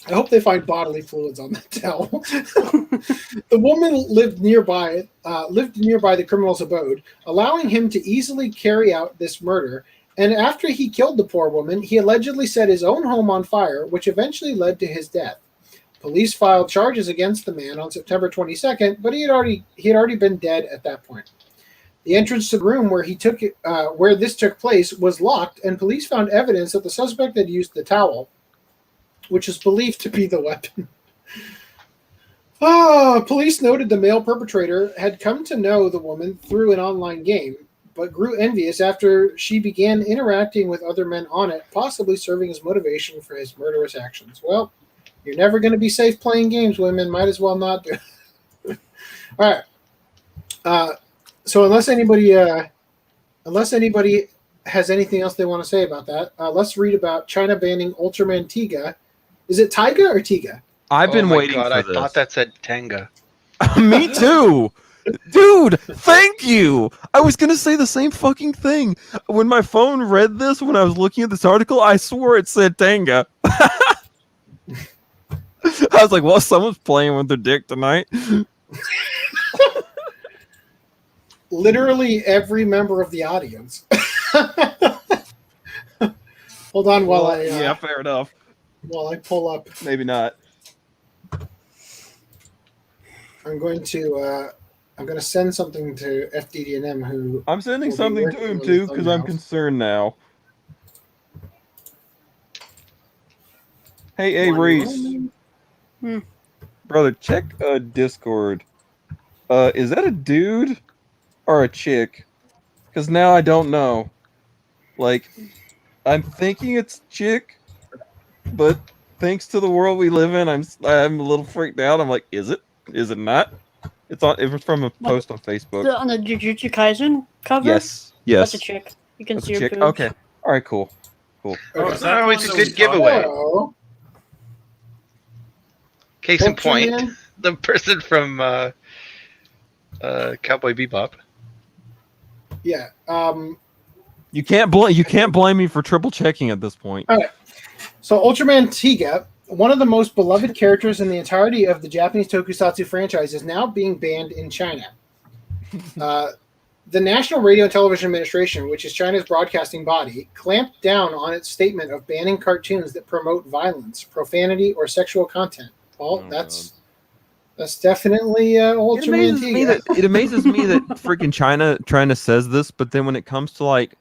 I hope they find bodily fluids on that towel. The woman lived nearby the criminal's abode, allowing him to easily carry out this murder. And after he killed the poor woman, he allegedly set his own home on fire, which eventually led to his death. Police filed charges against the man on September 22nd, but he had already been dead at that point. The entrance to the room where this took place was locked, and police found evidence that the suspect had used the towel, which is believed to be the weapon. Police noted the male perpetrator had come to know the woman through an online game, but grew envious after she began interacting with other men on it, possibly serving as motivation for his murderous actions. Well, you're never going to be safe playing games, women. Might as well not do it. All right. So unless anybody has anything else they want to say about that, let's read about China banning Ultraman Tiga. Is it Tiga or Tiga? I've been waiting for this. I thought that said Tenga. Me too. Dude, thank you. I was going to say the same fucking thing. When my phone read this, when I was looking at this article, I swore it said Tenga. I was like, well, someone's playing with their dick tonight. Literally every member of the audience. Hold on while yeah, fair enough. While I pull up. Maybe not. I'm going to send something to FDDNM who... I'm sending something to him too because I'm concerned now. Hey, Rhys. Brother, check Discord. Is that a dude or a chick? Because now I don't know. Like, I'm thinking it's chick, but thanks to the world we live in, I'm a little freaked out. I'm like, is it? Is it not? It was from a post on Facebook. On the Jujutsu Kaisen cover? Yes. That's a chick. You can That's see a her chick. boobs. Okay. All right. Cool. Oh, Okay. is that the Oh, one it's a that good we talked giveaway. about? Hello. Case in point, Ultraman. the person from Cowboy Bebop. Yeah. You can't blame me for triple checking at this point. So Ultraman Tiga, one of the most beloved characters in the entirety of the Japanese tokusatsu franchise, is now being banned in China. The National Radio and Television Administration, which is China's broadcasting body, clamped down on its statement of banning cartoons that promote violence, profanity, or sexual content. Well, that's definitely Ultraman Tiga. It amazes me that freaking China says this, but then when it comes to like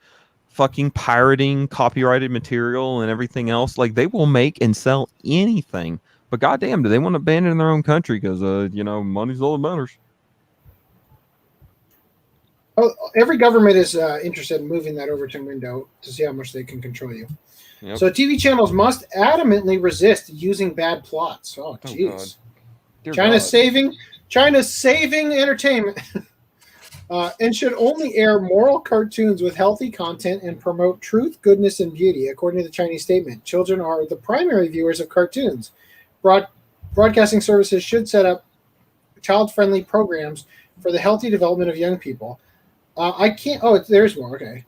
fucking pirating copyrighted material and everything else, like they will make and sell anything. But goddamn, do they want to ban it in their own country? Because money's all that matters. Oh, every government is interested in moving that over to Mundo to see how much they can control you. Yep. So TV channels must adamantly resist using bad plots. Oh, jeez. China's saving entertainment. And should only air moral cartoons with healthy content and promote truth, goodness, and beauty, according to the Chinese statement. Children are the primary viewers of cartoons. Broadcasting services should set up child-friendly programs for the healthy development of young people. I can't... Oh, there's more. Okay.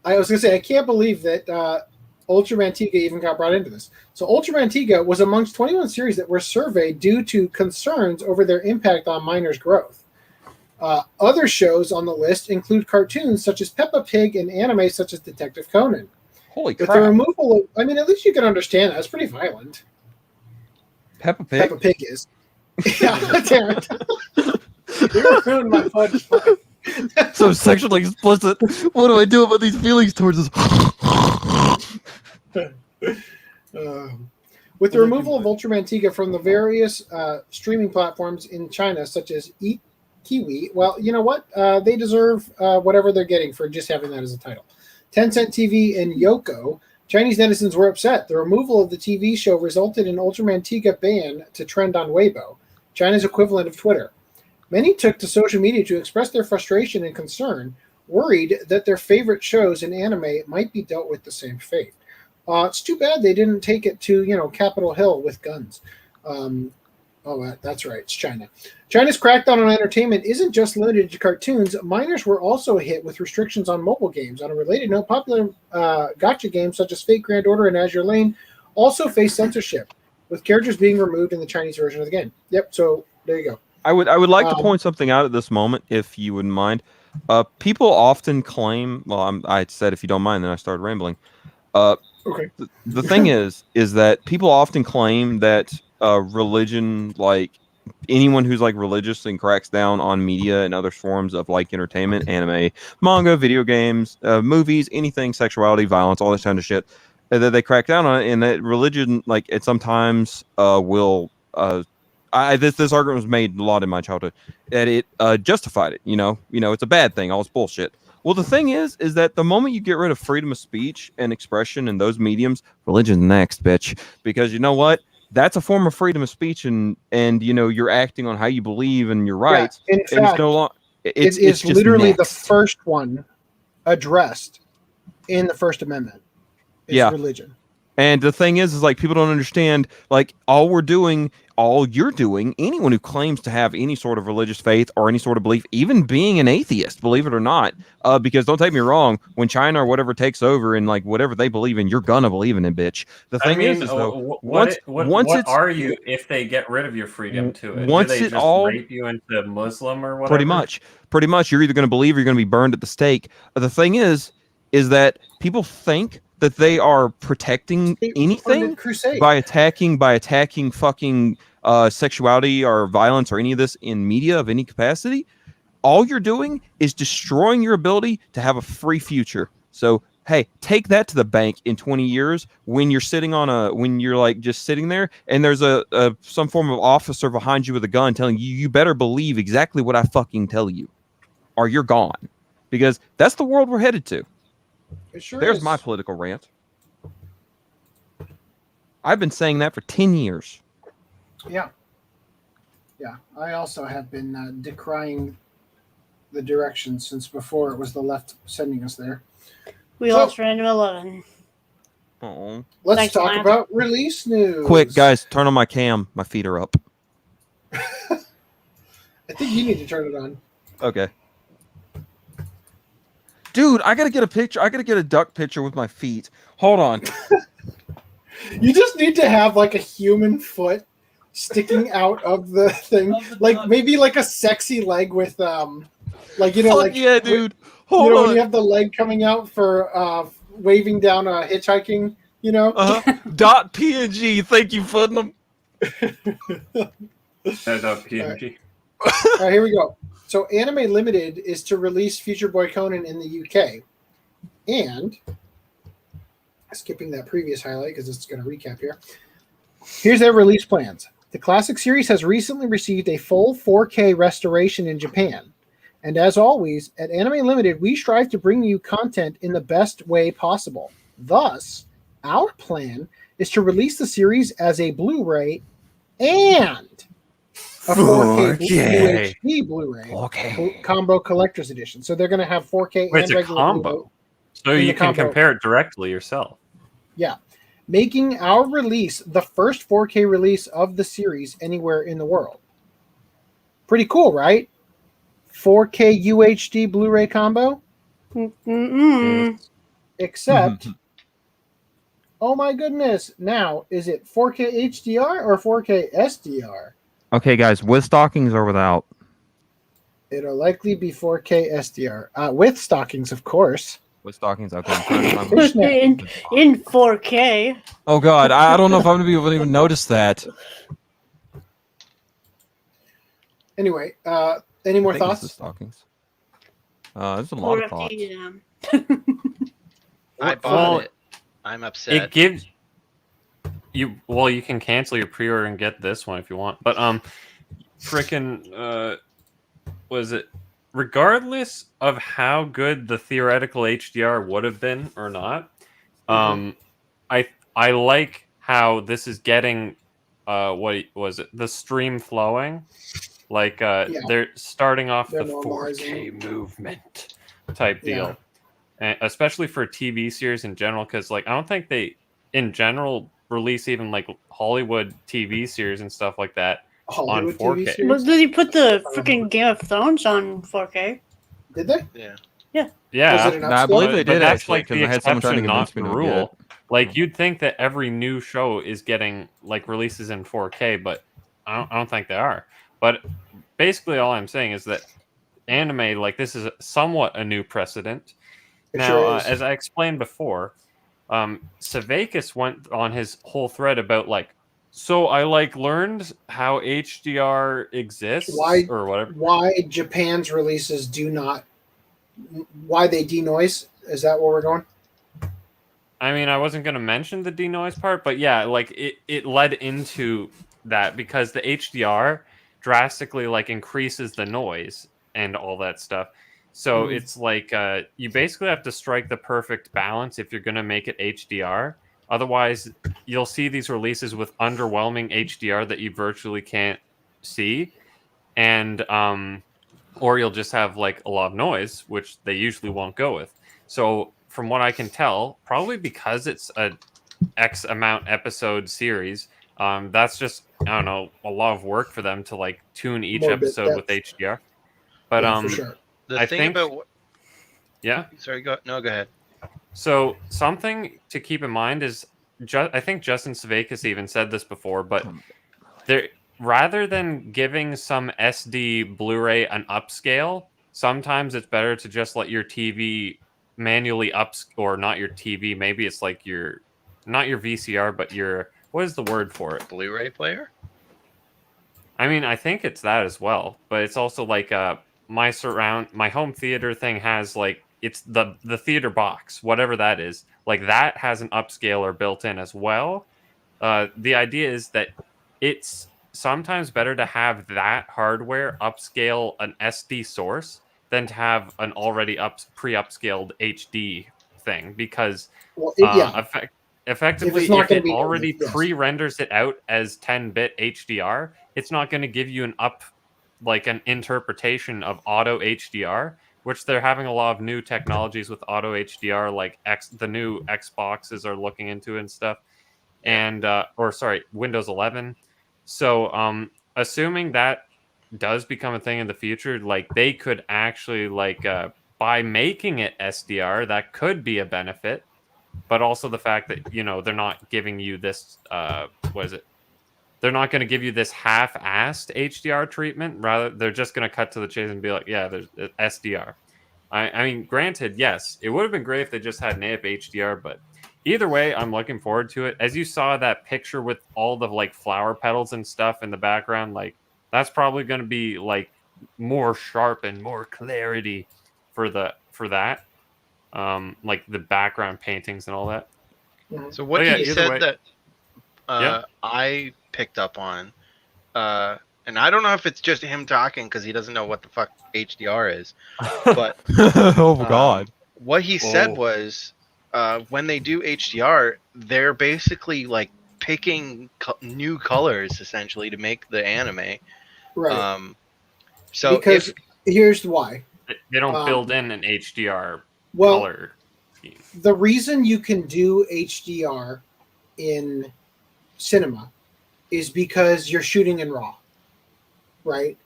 I was going to say, I can't believe that Ultraman Tiga even got brought into this. So Ultraman Tiga was amongst 21 series that were surveyed due to concerns over their impact on minors' growth. Other shows on the list include cartoons such as Peppa Pig and anime such as Detective Conan. Holy crap. With the removal of... I mean, at least you can understand that. It's pretty violent. Peppa Pig? Peppa Pig is. Yeah, damn it. You're ruining my fun. So sexually explicit. What do I do about these feelings towards this? With the removal of Ultraman Tiga from the various streaming platforms in China, such as Kiwi, well, you know what? They deserve whatever they're getting for just having that as a title. Tencent TV and Yoko, Chinese netizens were upset. The removal of the TV show resulted in Ultraman Tiga ban to trend on Weibo, China's equivalent of Twitter. Many took to social media to express their frustration and concern, worried that their favorite shows and anime might be dealt with the same fate. It's too bad they didn't take it to, Capitol Hill with guns. That's right. It's China. China's crackdown on entertainment isn't just limited to cartoons. Minors were also hit with restrictions on mobile games. On a related note, popular gacha games such as Fate Grand Order and Azure Lane also face censorship, with characters being removed in the Chinese version of the game. Yep, so there you go. I would like to point something out at this moment, if you wouldn't mind. People often claim... Well, I said if you don't mind, then I started rambling. Okay. The thing is that people often claim that religion, like anyone who's like religious and cracks down on media and other forms of like entertainment, anime, manga, video games, movies, anything, sexuality, violence, all this kind of shit, that they crack down on it, and that religion, like, it sometimes will. This argument was made a lot in my childhood, that it justified it. It's a bad thing. All this bullshit. Well, the thing is that the moment you get rid of freedom of speech and expression in those mediums, religion's next, bitch. Because you know what? That's a form of freedom of speech, and you're acting on how you believe and your rights. Yeah, in fact, it's no longer. It's just literally next. the first one addressed in the First Amendment. It's religion. And the thing is like people don't understand, like all you're doing, anyone who claims to have any sort of religious faith or any sort of belief, even being an atheist, believe it or not, because don't take me wrong, when China or whatever takes over and like whatever they believe in, you're gonna believe in it, bitch. The thing is though, what are you if they get rid of your freedom to it? Once Do they it just all rape you into Muslim or whatever? Pretty much, you're either gonna believe or you're gonna be burned at the stake. The thing is that people think that they are protecting anything by attacking fucking sexuality or violence or any of this in media of any capacity. All you're doing is destroying your ability to have a free future. So hey, take that to the bank in 20 years when you're when you're like just sitting there and there's some form of officer behind you with a gun telling you better believe exactly what I fucking tell you, or you're gone. because that's the world we're headed to. It sure There's is. my political rant. I've been saying that for 10 years. Yeah. Yeah. I also have been decrying the direction since before it was the left sending us there. We lost Random 11. Oh. Let's Thanks, talk Lance. about release news. Quick, guys, turn on my cam. My feet are up. I think you need to turn it on. Okay. Dude, I gotta get a picture. I gotta get a duck picture with my feet. Hold on. You just need to have like a human foot sticking out of the thing, like maybe like a sexy leg with like you know, Fuck like yeah, dude. You Hold know on. when you have the leg coming out for waving down hitchhiking, you know. Dot PNG. Thank you, Putnam. PNG. All right, here we go. So, Anime Limited is to release Future Boy Conan in the UK, and skipping that previous highlight because it's going to recap here. Here's their release plans. The classic series has recently received a full 4K restoration in Japan. And as always, at Anime Limited, we strive to bring you content in the best way possible. Thus, our plan is to release the series as a Blu-ray and a 4K UHD Blu-ray combo collector's edition. So they're going to have 4K Wait, and it's a regular combo. Blu-ray. So in you the can combo. compare it directly yourself. Yeah. Making our release the first 4K release of the series anywhere in the world. Pretty cool, right? 4K UHD Blu-ray combo? Except, oh my goodness, now, is it 4K HDR or 4K SDR? Okay, guys, with stockings or without? It'll likely be 4K SDR. With stockings, of course. With stockings, okay. I'm trying to find in 4K. Oh god, I don't know if I'm gonna be able to even notice that. Anyway, any more I think it's thoughts? the stockings. There's a lot of thoughts. I bought it. I'm upset. It gives you you can cancel your pre-order and get this one if you want. But was it regardless of how good the theoretical HDR would have been or not, I like how this is getting what was it? The stream flowing. Like they're starting off the 4K movement type deal. And especially for TV series in general, because like I don't think they in general release even like Hollywood TV series and stuff like that on 4K. Well, did he put the freaking Game of Thrones on 4K? Did they? Yeah. Yeah, I believe they did that's actually, like because the I had someone trying to exception, not convince me the to rule. Like you'd think that every new show is getting like releases in 4K, but I don't think they are. But basically, all I'm saying is that anime, like this, is somewhat a new precedent. Now, as I explained before, Savakis went on his whole thread about like, so I like learned how HDR exists or whatever. Why Japan's releases do not, why they denoise? Is that where we're going? I mean, I wasn't going to mention the denoise part, but yeah, like it led into that because the HDR drastically like increases the noise and all that stuff. So it's like you basically have to strike the perfect balance if you're going to make it HDR. Otherwise, you'll see these releases with underwhelming HDR that you virtually can't see, and or you'll just have like a lot of noise, which they usually won't go with. So from what I can tell, probably because it's a X amount episode series, that's just, I don't know, a lot of work for them to like tune each episode with HDR. But for sure. The thing about sorry, go ahead. So something to keep in mind is, I think Justin Savakis even said this before, but there, rather than giving some SD Blu-ray an upscale, sometimes it's better to just let your TV manually or not your TV. Maybe it's like not your VCR, but your, what is the word for it? Blu-ray player? I mean, I think it's that as well, but it's also like my home theater thing has like, it's the theater box, whatever that is, like that has an upscaler built in as well. The idea is that it's sometimes better to have that hardware upscale an SD source than to have an already pre-upscaled HD thing, because Well, effectively, it's not if gonna it be already native, yes. pre-renders it out as 10-bit HDR, it's not going to give you an interpretation of auto HDR, which they're having a lot of new technologies with auto HDR, like the new Xboxes are looking into and stuff, and Windows 11. So, assuming that does become a thing in the future, like they could actually by making it SDR, that could be a benefit, but also the fact that they're not giving you this what is it? They're not going to give you this half-assed HDR treatment. Rather, they're just going to cut to the chase and be like, yeah, there's SDR. I mean, granted, yes, it would have been great if they just had native HDR, but either way, I'm looking forward to it. As you saw that picture with all the flower petals and stuff in the background, that's probably going to be more sharp and more clarity for that. The background paintings and all that. So what he said that Yeah. I picked up on, and I don't know if it's just him talking because he doesn't know what the fuck HDR is, but Oh God. what he said was when they do HDR, they're basically picking new colors essentially to make the anime. Right. So because here's why. They don't build in an HDR well, color scheme. The reason you can do HDR in cinema is because you're shooting in RAW, right?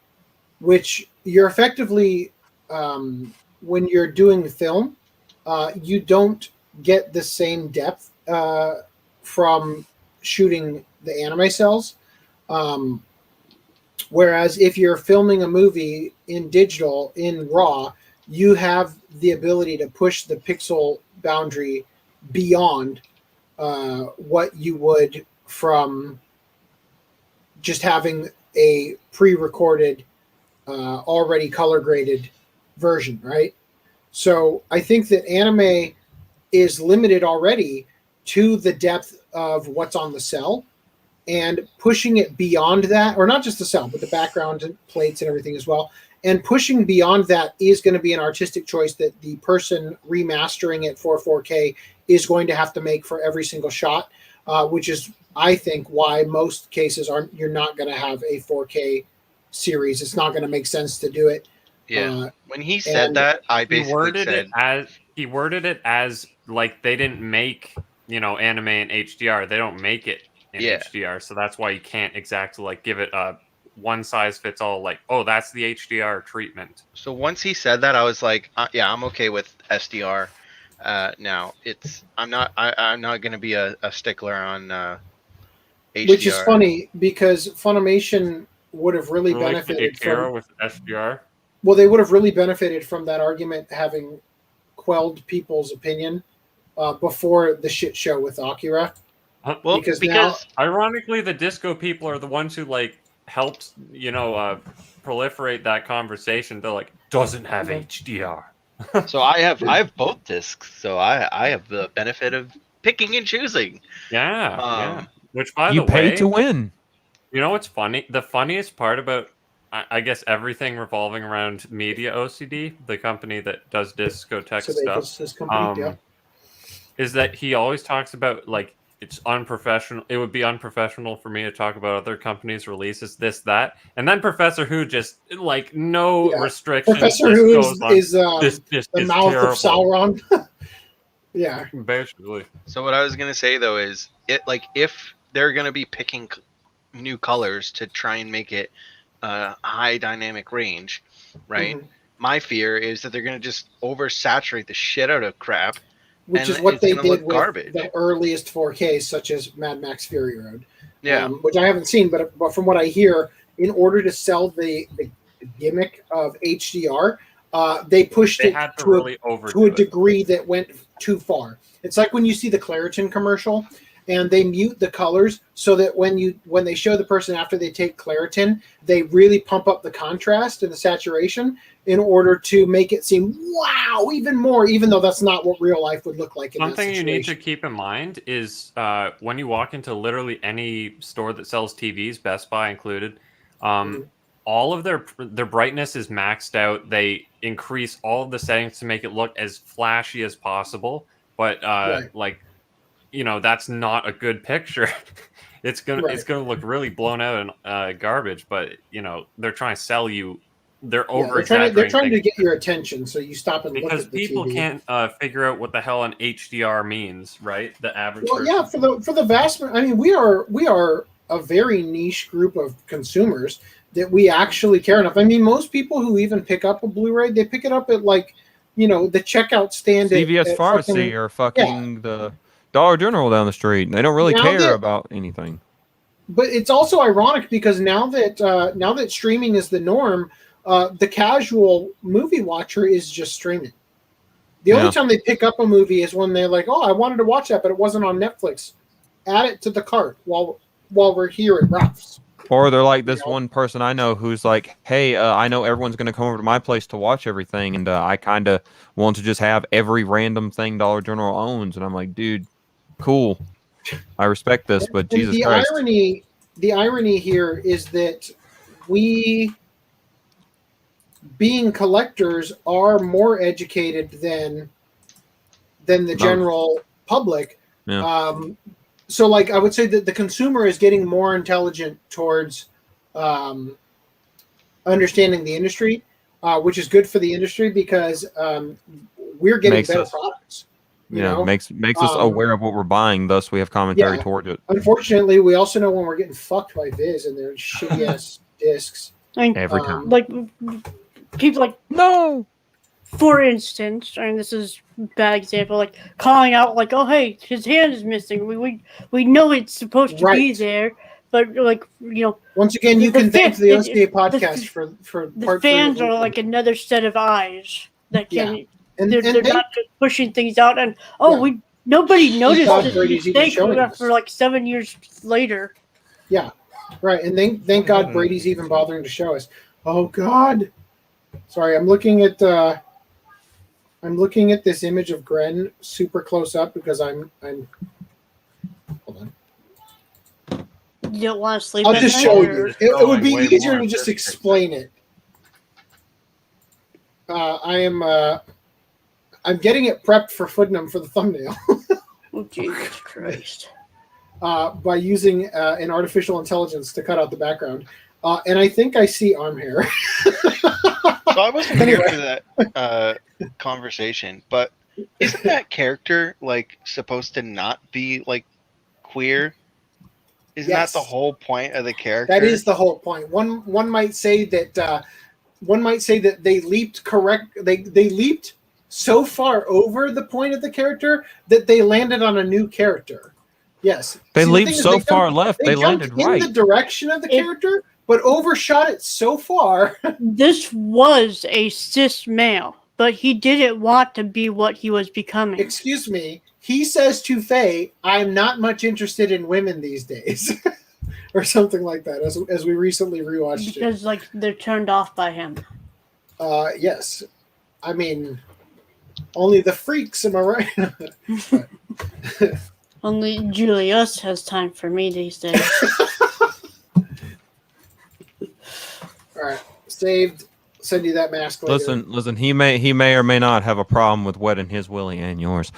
Which you're effectively, when you're doing film, you don't get the same depth from shooting the anime cells. Whereas if you're filming a movie in digital, in RAW, you have the ability to push the pixel boundary beyond what you would from just having a pre-recorded, already color-graded version, right? So I think that anime is limited already to the depth of what's on the cell, and pushing it beyond that, or not just the cell, but the background and plates and everything as well. And pushing beyond that is going to be an artistic choice that the person remastering it for 4K is going to have to make for every single shot, which is, I think, why most cases you're not going to have a 4K series. It's not going to make sense to do it. Yeah. When he said that, I basically he worded it as like they didn't make anime in HDR. They don't make it in HDR, so that's why you can't exactly give it a one size fits all. Oh, that's the HDR treatment. So once he said that, I was like, yeah, I'm okay with SDR. Now I'm not going to be a stickler on HDR. Which is funny because Funimation would have really benefited from with SDR. Well, they would have really benefited from that argument having quelled people's opinion before the shit show with Akira. Well, because now, ironically, the disco people are the ones who helped proliferate that conversation. They're like, doesn't have HDR. So I have both discs, so I have the benefit of picking and choosing. Yeah. Which, by the way, you pay to win. You know what's funny? The funniest part about, I guess, everything revolving around Media OCD, the company that does discotheque stuff, is that he always talks about it's unprofessional. It would be unprofessional for me to talk about other companies' releases, this, that, and then Professor Who just restrictions. Professor Who is the mouth terrible. of Sauron. Yeah, basically. So what I was gonna say though is if they're gonna be picking new colors to try and make it a high dynamic range, right? Mm-hmm. My fear is that they're gonna just oversaturate the shit out of crap. Which is what they did with the earliest 4Ks, such as Mad Max Fury Road. Yeah. Which I haven't seen, but from what I hear, in order to sell the gimmick of HDR, they pushed it to a degree that went too far. It's like when you see the Claritin commercial and they mute the colors so that when they show the person after they take Claritin, they really pump up the contrast and the saturation in order to make it seem even more, even though that's not what real life would look like. Something you need to keep in mind is when you walk into literally any store that sells TVs, Best Buy included, all of their brightness is maxed out. They increase all of the settings to make it look as flashy as possible. But like, you know, that's not a good picture. It's gonna look really blown out and garbage. But you know, they're trying to sell you. They're over exaggerating. They're trying to get your attention, so you stop and look because at the people TV. can't figure out what the hell an HDR means, right? The average. Well, person. yeah, for the vast. I mean, we are a very niche group of consumers that we actually care enough. I mean, most people who even pick up a Blu-ray, they pick it up at like, you know, the checkout stand CVS at Pharmacy or fucking the Dollar General down the street. They don't really care about anything. But it's also ironic because now that streaming is the norm, the casual movie watcher is just streaming. The only time they pick up a movie is when they're like, "Oh, I wanted to watch that, but it wasn't on Netflix." Add it to the cart while we're here at Ralph's. Or they're like this one person I know who's like, "Hey, I know everyone's going to come over to my place to watch everything, and I kind of want to just have every random thing Dollar General owns." And I'm like, "Dude, cool. I respect this, but Jesus Christ." The irony here is that we, being collectors, are more educated than the general public. Yeah. So, like, I would say that the consumer is getting more intelligent towards understanding the industry, which is good for the industry because we're getting better products. You know? makes us aware of what we're buying. Thus, we have commentary toward it. Unfortunately, we also know when we're getting fucked by Viz and their shitty ass discs. Every time. Like people like no. For instance, I mean, this is a bad example, like calling out, like, "Oh, hey, his hand is missing. We know it's supposed to be there, but like, you know." Once again, you can thank the OCA podcast for the fans are like another set of eyes that can. And they're they, not just pushing things out, and nobody noticed this mistake for like 7 years later. Yeah, right. And thank God Brady's even bothering to show us. Oh God, sorry, I'm looking at this image of Gren super close up because I'm hold on. You don't want to sleep. I'll just show you. It would be easier to just explain it. I'm getting it prepped for Footnum for the thumbnail. Oh, Jesus Christ. By using an artificial intelligence to cut out the background. And I think I see arm hair. So I wasn't here for that conversation, but isn't that character like supposed to not be like queer? Isn't that the whole point of the character? That is the whole point. One might say that they leaped They leaped so far over the point of the character that they landed on a new character. Yes, they leaped so far left. They landed right in the direction of the character, but overshot it so far. This was a cis male, but he didn't want to be what he was becoming. Excuse me. He says to Faye, "I'm not much interested in women these days," or something like that. As we recently rewatched it, because like they're turned off by him. Yes, I mean, only the freaks. Am I right? Only Julius has time for me these days. All right, saved. Send you that mask later. Listen. He may or may not have a problem with wetting his willy and yours.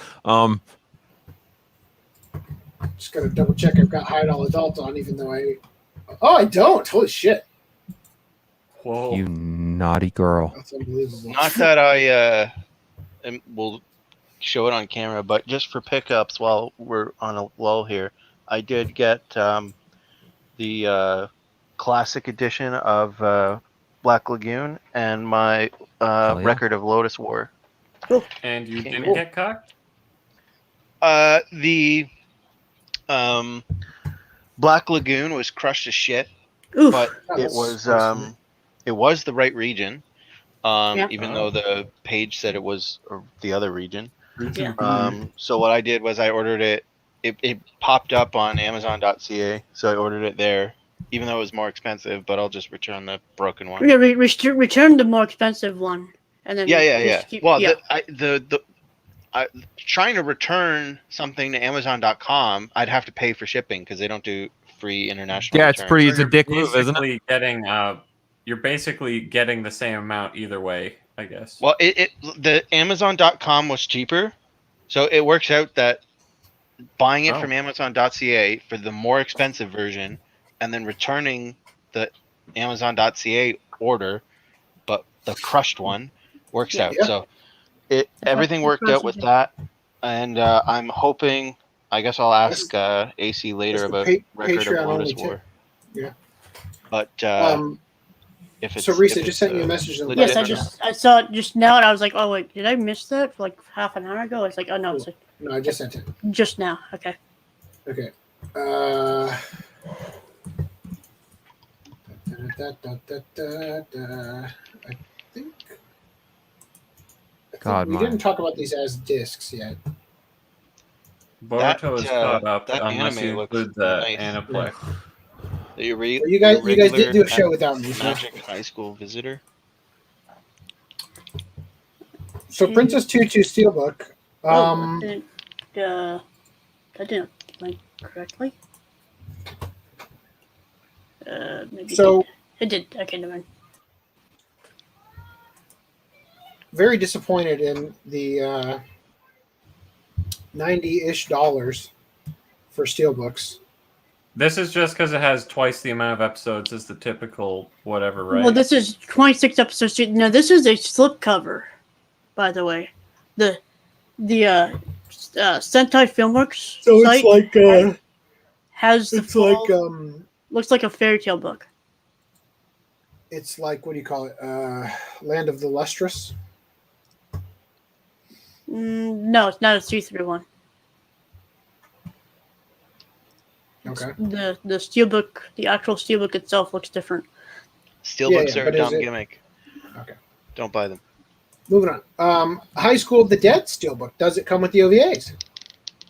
Just gotta double check. I've got hide all adult on, even though I don't. Holy shit! Whoa! You naughty girl. That's unbelievable. Not that I will show it on camera, but just for pickups while we're on a lull here, I did get the classic edition of Black Lagoon and my record of Lotus War. Cool. And you didn't get cocked? The Black Lagoon was crushed to shit, Oof. but it was the right region. Even though the page said it was the other region. Yeah. So what I did was I ordered it. It popped up on Amazon.ca, so I ordered it there. Even though it was more expensive, but I'll just return the broken one. Yeah, return the more expensive one, and then trying to return something to Amazon.com, I'd have to pay for shipping because they don't do free international. Yeah, returns. it's a dick move, isn't it? Getting you're basically getting the same amount either way, I guess. Well, the Amazon.com was cheaper, so it works out that buying it from Amazon.ca for the more expensive version, and then returning the Amazon.ca order, but the crushed one works out. Yeah. So everything worked out with that, and I'm hoping. I guess I'll ask AC later about Record of Lotus War. Yeah. But if it's so Rhys, I just sent you a message. Yes, I saw it just now, and I was like, oh wait, did I miss that for like half an hour ago? It's like, oh no, it's like, no, I just sent it. Just now. Okay. Okay. I think. God, we didn't talk about these as discs yet. Boruto is caught up that unless anime you looks include the nice. Aniplex. You guys did do a show without me. Magic High School Visitor. So Princess Tutu Steelbook. That didn't link correctly. Maybe So it did. Okay, never mind. Very disappointed in the $90-ish for Steelbooks. This is just because it has twice the amount of episodes as the typical whatever, right? Well, this is 26 episodes. No, this is a slipcover, by the way. The Sentai Filmworks So site it's like has the it's full, like looks like a fairy tale book. it's like, what do you call it? Land of the Lustrous. No, it's not a see-through one. Okay. The steelbook, the actual steelbook itself looks different. Steelbooks are a but dumb gimmick. Okay. Don't buy them. Moving on. High School of the Dead Steelbook. Does it come with the OVAs?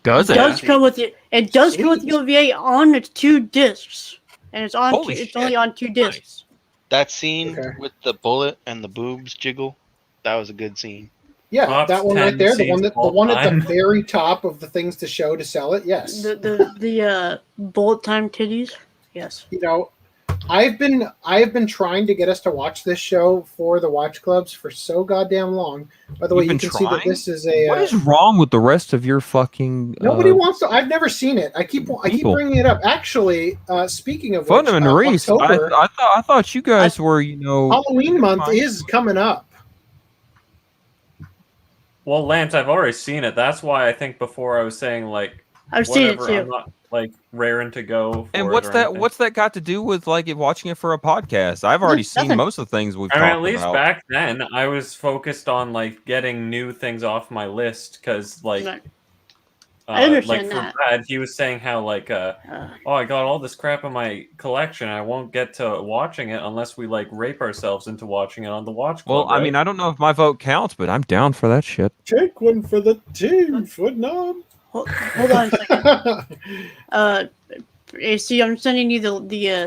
Does It it? does come with it does come with the OVA on its 2 discs, and it's on. Holy It's shit. only on 2 discs. That scene Okay. with the bullet and the boobs jiggle, that was a good scene. Yeah, Top that one right 10 there. The scenes one of all at the time. very top of the things to show to sell it. Yes. The bullet time titties. Yes. You know, I have been trying to get us to watch this show for the watch clubs for so goddamn long. By the way, You've you been can see that trying? this is a. What is wrong with the rest of your fucking? Nobody wants to. I've never seen it. I keep people. bringing it up. Actually, speaking of Fun which, and Rhys. October, I thought you guys were, Halloween month is coming up. Well, Lance, I've already seen it. That's why I think before I was saying like I've seen it whatever, too. I'm not like raring to go. And for what's it or that? anything. What's that got to do with like watching it for a podcast? I've already seen Nothing. most of the things we've I mean, talked at least about. back then, I was focused on like getting new things off my list because like. Right. I understand like that. for Brad, he was saying how like oh, I got all this crap in my collection. I won't get to watching it unless we like rape ourselves into watching it on the Watch Club. Well, I mean, I don't know if my vote counts, but I'm down for that shit. Take one for the team, Footnob. Hold on a second. AC, I'm sending you the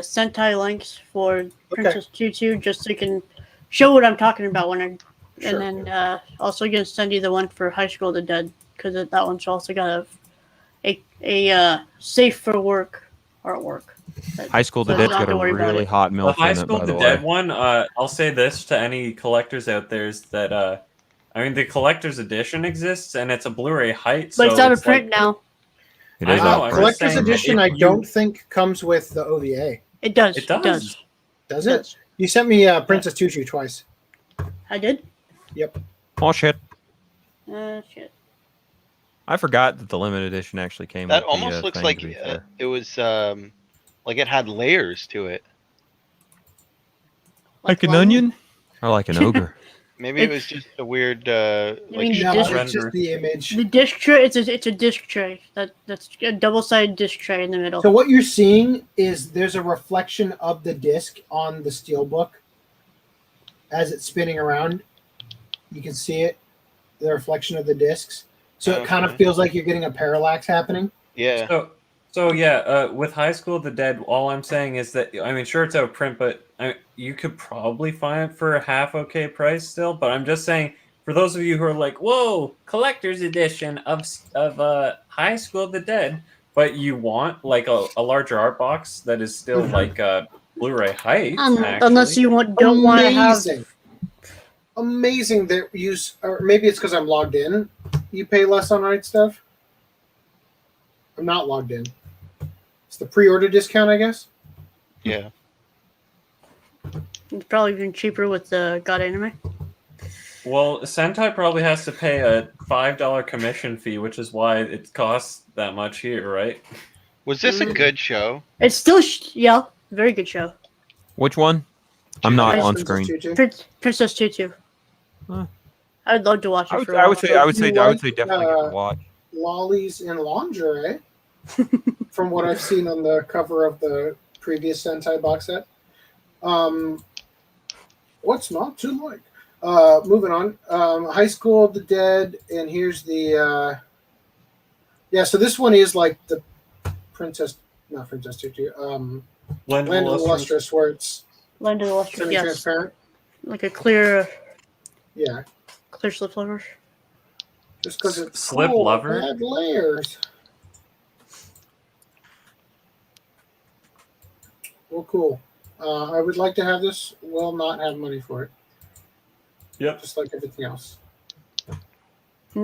Sentai links for Princess Tutu just so you can show what I'm talking about when I. Sure. And then also gonna send you the one for High School of the Dead because that one's also got a safe for work artwork. High School So of the you Dead's don't have got to a worry about really it. hot The milf High in it, School by of the the way. Dead one. I'll say this to any collectors out there is that I mean the collector's edition exists and it's a Blu-ray height. But so it's out of like- print now. It I is know, out I'm of just print. Collector's saying that edition, if I you- don't think comes with the OVA. It does. It does. Does it? You sent me Princess Tutu twice. I did. Yep. Oh shit! Shit. I forgot that the limited edition actually came. That with the, almost looks thing, like to be fair. it was like it had layers to it. Like an one- onion, or like an ogre. Maybe it was just a weird mean No, disc- it's just the image. The disc tray. It's a disc tray. That's a double-sided disc tray in the middle. So what you're seeing is there's a reflection of the disc on the steelbook as it's spinning around. You can see it, the reflection of the discs. So it kind of Okay. feels like you're getting a parallax happening. Yeah. So yeah, with High School of the Dead, all I'm saying is that I mean, sure it's out of print, but you could probably find it for a half okay price still. But I'm just saying, for those of you who are like, "Whoa, collector's edition of High School of the Dead," but you want like a larger art box that is still like Blu-ray height. Unless you don't want to have. Amazing that or maybe it's because I'm logged in. You pay less on right stuff. I'm not logged in. It's the pre-order discount, I guess. Yeah. It's probably even cheaper with the God Anime. Well, Sentai probably has to pay a $5 commission fee, which is why it costs that much here, right? Was this a good show? It's still, very good show. Which one? I'm not on screen. Princess Tutu. Huh. I'd love to watch it. I would say definitely give it a watch. Lollies in lingerie, from what I've seen on the cover of the previous Sentai box set. What's not to like? Moving on. High School of the Dead, and here's the so this one is like the not Princess Tutu. Land of the Lustrous, where it's Land of the Lustrous, yes. Transparent. Like a clear slip lovers. Just because it's slip cool, lover. Bad layers. Well, cool. I would like to have this. Will not have money for it. Yep. Just like everything else.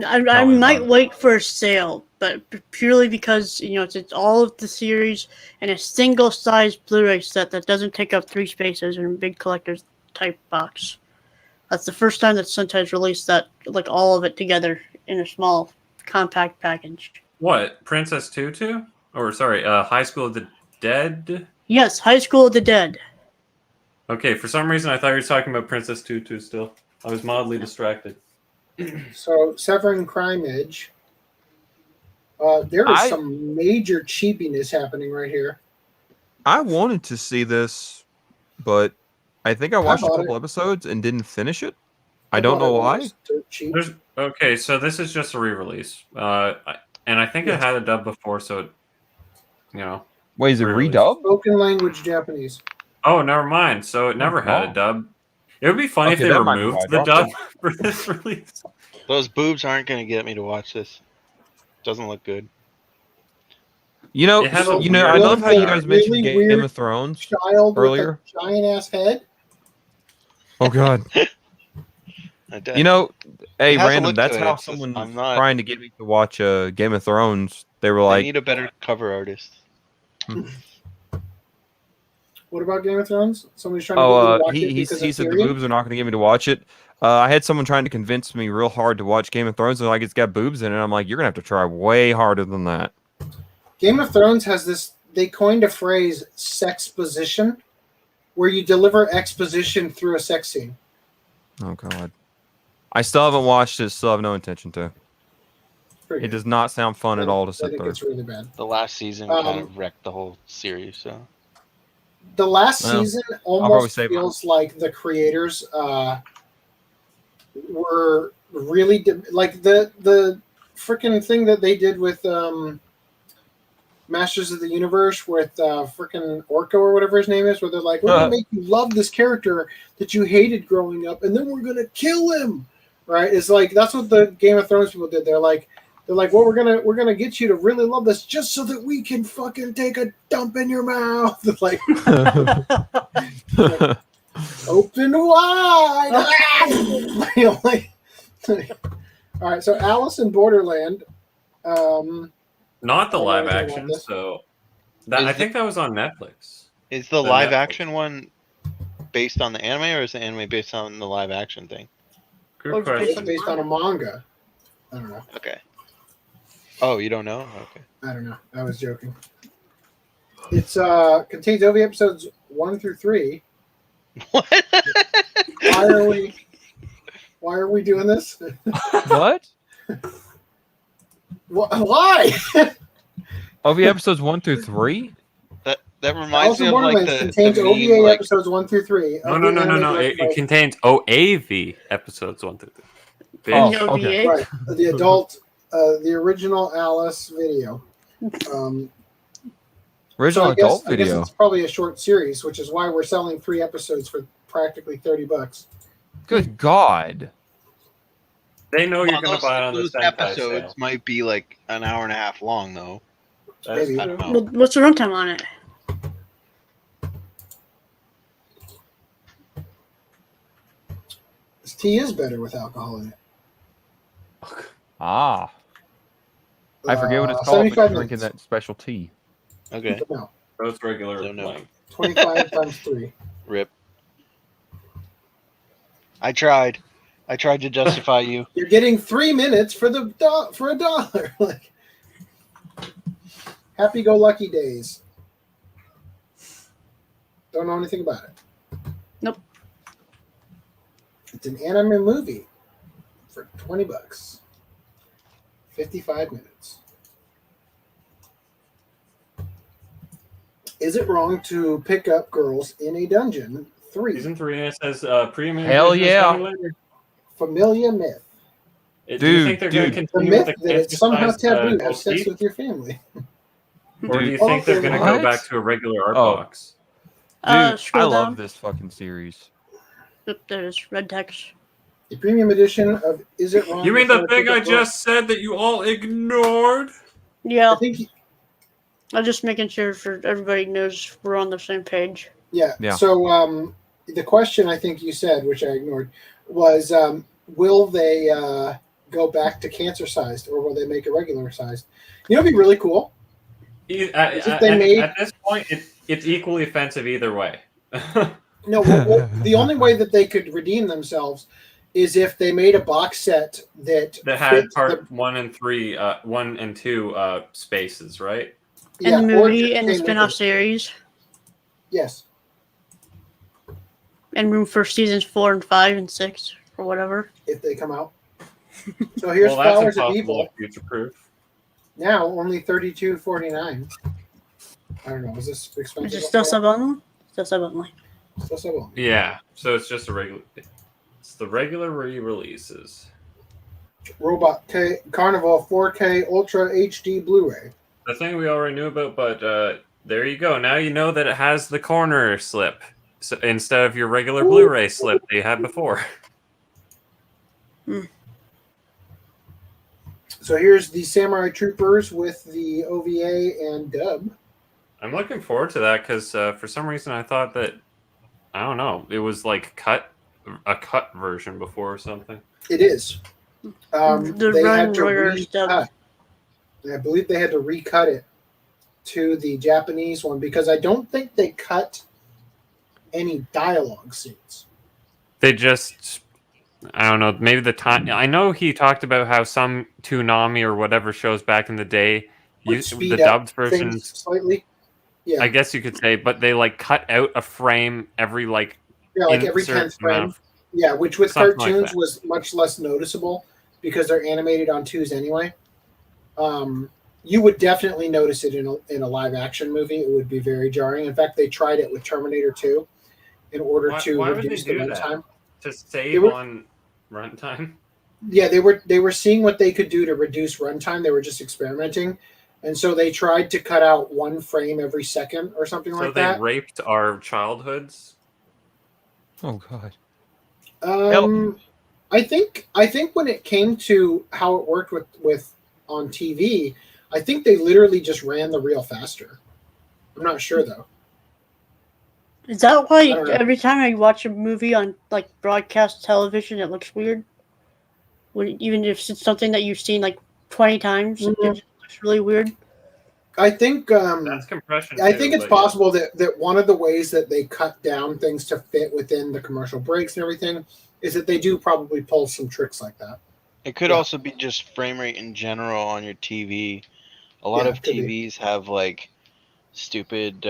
I might wait for a sale, but purely because it's all of the series in a single-sized Blu-ray set that doesn't take up 3 spaces in a big collector's type box. That's the first time that Sentai's released that, like all of it together in a small, compact package. What? Princess Tutu? Or sorry, High School of the Dead? Yes, High School of the Dead. Okay, for some reason I thought you were talking about Princess Tutu still. I was mildly distracted. So, Severing Crime Edge. There is some major cheapiness happening right here. I wanted to see this, but I think I watched a couple episodes and didn't finish it. I don't know why. Okay, so this is just a re-release. And I think it had a dub before, so Wait, is it redubbed? Spoken language Japanese. Oh, never mind. So it never had a dub. It would be funny if they removed the dub for this release. Those boobs aren't going to get me to watch this. Doesn't look good. I love how you guys mentioned Game of Thrones child earlier. With a giant ass head. Oh God. Hey, random. That's how someone was trying to get me to watch Game of Thrones. They were like, "I need a better cover artist." What about Game of Thrones? Somebody's trying to get me to watch it. He said the boobs are not going to get me to watch it. I had someone trying to convince me real hard to watch Game of Thrones, and like it's got boobs in it. I'm like, you're gonna have to try way harder than that. Game of Thrones has this. They coined a phrase, "sexposition," where you deliver exposition through a sex scene. Oh God, I still haven't watched it. Still have no intention to. It does not sound fun at all to sit there. It's really bad. The last season kind of wrecked the whole series. So the last season almost feels like the creators were really like the freaking thing that they did with Masters of the Universe with freaking Orko or whatever his name is, where they're like, we're gonna make you love this character that you hated growing up, and then we're gonna kill him. Right? It's like that's what the Game of Thrones people did. They're like, well, we're gonna get you to really love this just so that we can fucking take a dump in your mouth. It's like, open wide. All right, so Alice in Borderland. Not the live action. So I think that was on Netflix. Is the live action one based on the anime, or is the anime based on the live action thing? Good question. It's based on a manga. I don't know. Okay. Oh, you don't know? Okay. I don't know. I was joking. It's contains OV episodes 1 through 3. What? Why are we doing this? What? Why? OVA episodes 1 through 3? That reminds me of like the contains OVA like, episodes 1 through 3. No. It contains OAV episodes 1 through 3. Oh, okay. Right. The adult, the original Alice video. Original adult video. I guess it's probably a short series, which is why we're selling 3 episodes for practically $30. Good God. They know you're going to buy it on the those episodes might be like an hour and a half long, though. Maybe. What's the runtime on it? tea is better with alcohol in it. Ah. I forget what it's called, but 75 you're drinking minutes. that special tea. Okay. No, So it's regular So no. length. 25 times 3. Rip. I tried to justify you. You're getting 3 minutes for $1. Like, happy-go-lucky days. Don't know anything about it. Nope. It's an anime movie for $20. 55 minutes. Is it wrong to pick up girls in a dungeon? 3. Season 3, and it says premium. Hell edition is yeah. coming later. Familia myth. Do you think they're going to The continue myth with the that it's somehow fantasized, taboo to have sex teeth? with your family. Or do you Dude, think they're going to go what? back to a regular art Oh. box? Dude, I Scroll love down. this fucking series. Yep, there's red text. The premium edition of Is It Wrong? You mean to the thing Pick I Up Girls? just said that you all ignored? Yeah, I think I'm just making sure for everybody knows we're on the same page. Yeah. Yeah. So the question I think you said, which I ignored, was will they go back to cancer sized or will they make it regular sized? You know, it'd be really cool. At this point, it's equally offensive either way. No, well, the only way that they could redeem themselves is if they made a box set that That had part 1 and 3, 1 and 2 spaces, right? And the or movie just and the came with spin-off it. series. Yes. And room for seasons 4 and 5 and 6 or whatever. If they come out. So here's Well, that's Flowers of impossible Evil. future-proof. Now only $32.49. I don't know. Is this expensive? Is it still sub only? Still sub only. Still sub only. Yeah, so it's just a regular. It's the regular re-releases. Robot Carnival 4K Ultra HD Blu-ray. The thing we already knew about, but there you go. Now you know that it has the corner slip so, instead of your regular Blu-ray slip that you had before. So here's the Samurai Troopers with the OVA and dub. I'm looking forward to that because for some reason I thought that, I don't know, it was like a cut version before or something. It is. The They Run had to Warriors dub. recut. I believe they had to recut it to the Japanese one because I don't think they cut any dialogue scenes. They just, I don't know, maybe the time. I know he talked about how some Toonami or whatever shows back in the day, Would used speed the up dubbed things versions. slightly. Yeah, I guess you could say, but they like cut out a frame every like yeah, like every insert 10th frame. amount of- Yeah, which with Something like cartoons that. was much less noticeable because they're animated on twos anyway. You would definitely notice it in a live action movie. It would be very jarring. In fact, they tried it with Terminator 2 in order to why would they reduce the do that? runtime. to They save were- on runtime. Yeah, they were seeing what they could do to reduce runtime. They were just experimenting, and so they tried to cut out one frame every second or something So like they that. raped our childhoods. Oh god. I think when it came to how it worked with on TV, I think they literally just ran the reel faster. I'm not sure though. Is that why I don't know. every time I watch a movie on like broadcast television, it looks weird? Even if it's something that you've seen like 20 times, it just looks really weird. I think That's compression. I too, think it's but yeah. possible that one of the ways that they cut down things to fit within the commercial breaks and everything is that they do probably pull some tricks like that. It could Yeah. also be just frame rate in general on your TV. A lot Yeah, of could be. TVs have like stupid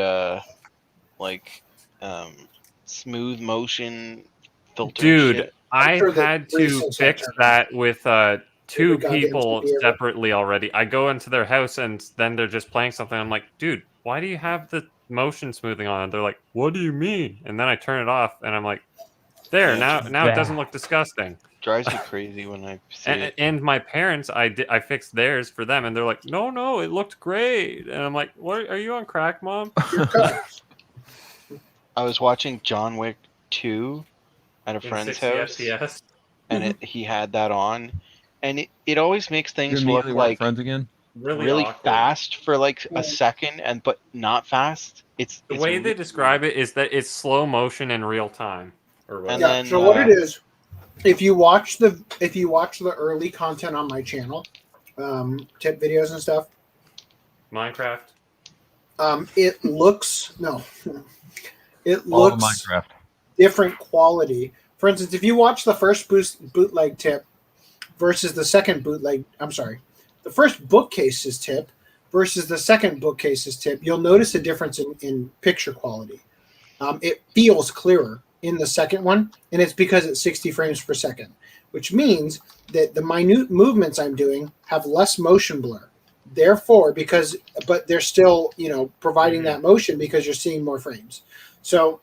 smooth motion filter. Dude, shit. I sure that had Rhys to has fix that. that with two Every goddamn people TV ever. separately already. I go into their house and then they're just playing something. I'm like, dude, why do you have the motion smoothing on? And they're like, what do you mean? And then I turn it off and I'm like, there, now it doesn't look disgusting. Drives me crazy when I see it. And my parents, I fixed theirs for them, and they're like, no, it looked great. And I'm like, what? Are you on crack, Mom? I was watching John Wick 2 at a In friend's 60 house, FPS. and he had that on, and it always makes You things look immediately want like friends again? really awkward. fast for like a second, but not fast. It's The way they describe it is that it's slow motion in real time. Or And whatever. Yeah. then, So what it is if you watch the early content on my channel, tip videos and stuff, Minecraft. It looks it All of looks Minecraft. different quality. For instance, if you watch the first bootleg tip versus the second the first bookcases tip versus the second bookcases tip, you'll notice a difference in picture quality. It feels clearer in the second one, and it's because it's 60 frames per second, which means that the minute movements I'm doing have less motion blur. Therefore, but they're still, providing that motion because you're seeing more frames. So,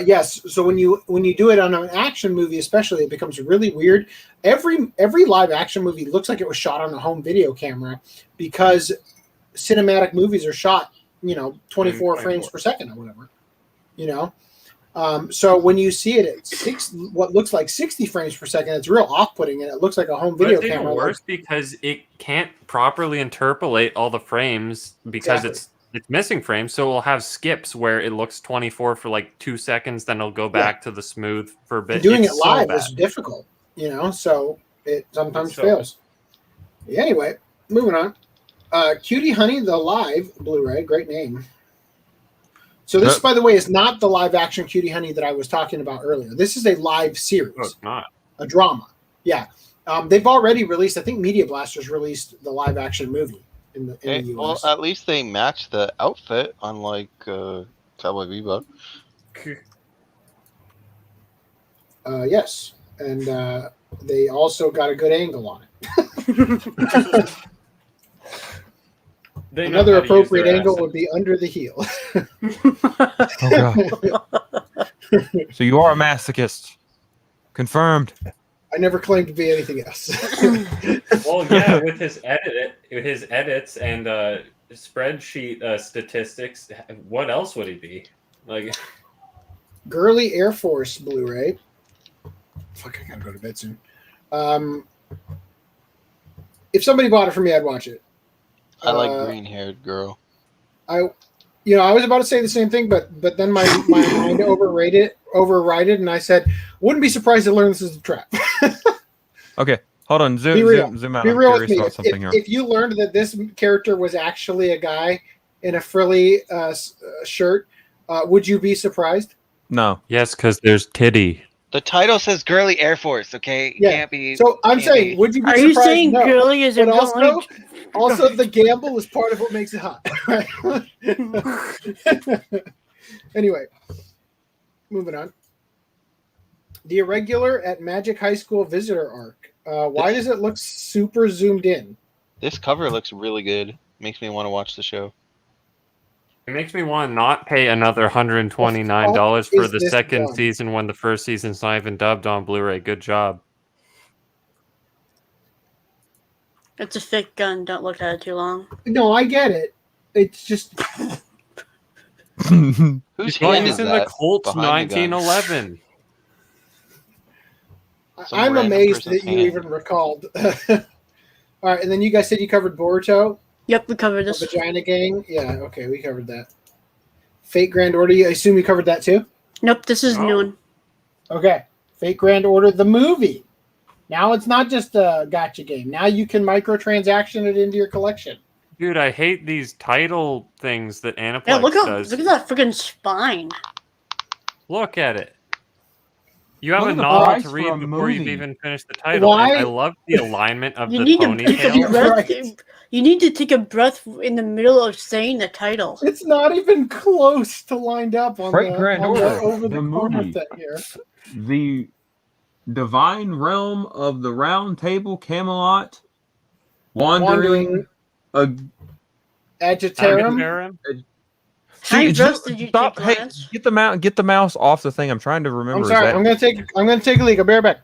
yes. So when you do it on an action movie, especially, it becomes really weird. Every live action movie looks like it was shot on a home video camera because cinematic movies are shot, 24 frames per second or whatever, So when you see it at what looks like 60 frames per second, it's real off-putting, and it looks like a home video camera. It's even worse because it can't properly interpolate all the frames because it's missing frames. So we'll have skips where it looks 24 for like 2 seconds, then it'll go back to the smooth for a bit. And doing it live is difficult, so it sometimes fails. Anyway, moving on. Cutie Honey, the live Blu-ray, great name. So this, by the way, is not the live-action Cutie Honey that I was talking about earlier. This is a live series. No, it's not. A drama. Yeah. They've already released, I think Media Blasters released the live-action movie in the US. Well, at least they match the outfit, unlike Cowboy Bebop. Yes. And they also got a good angle on it. Another appropriate angle would be under the heel. Oh, God. So you are a masochist. Confirmed. I never claimed to be anything else. Well, yeah, with his edits and spreadsheet statistics, what else would he be? Like Girly Air Force Blu-ray. Fuck, I gotta go to bed soon. If somebody bought it for me, I'd watch it. I like green-haired girl. I was about to say the same thing, but then my mind override it, and I said, wouldn't be surprised to learn this is a trap. Okay, hold on. Zoom out. Be I'm real with curious me. about something here. If you learned that this character was actually a guy in a frilly shirt, would you be surprised? No. yes, because there's titty. The title says Girly Air Force, okay? Yeah. Can't be. So I'm saying, would you be Are surprised? you saying No. girly is a But also the gamble is part of what makes it hot. Anyway, moving on. The Irregular at Magic High School Visitor Arc. Why does it look super zoomed in? This cover looks really good. Makes me want to watch the show. It makes me want to not pay another $129 for the second season when the first season's not even dubbed on Blu-ray. Good job. It's a fake gun. Don't look at it too long. No, I get it. It's just Who's hand is using that the Colt behind the gun? 1911. Some I'm random amazed person's that you hand. even recalled. All right, and then you guys said you covered Boruto, Yep, we covered this. Vagina Gang. Yeah, okay, we covered that. Fate Grand Order. I assume you covered that too. Nope, this is Oh. new one. Okay, Fate Grand Order, the movie. Now it's not just a gotcha game. Now you can microtransaction it into your collection. Dude, I hate these title things that Aniplex Yeah, look does. at that freaking spine. Look at it. You have Look a at the novel price to for read a before you've movie. even finished the title. Why? And I love the alignment of You the need to take a ponytail. breath. Right. You need to take a breath in the middle of saying the title. It's not even close to lined up on Fate the, Grand on the Order, over the the corner movie. thing here. The divine realm of the Round Table Camelot, wandering. Agitarum. How many breaths did you Stop! take, Hey, Lance? get the mouse off the thing. I'm trying to remember. I'm sorry. Is that- I'm gonna take a leak. I'll be right back.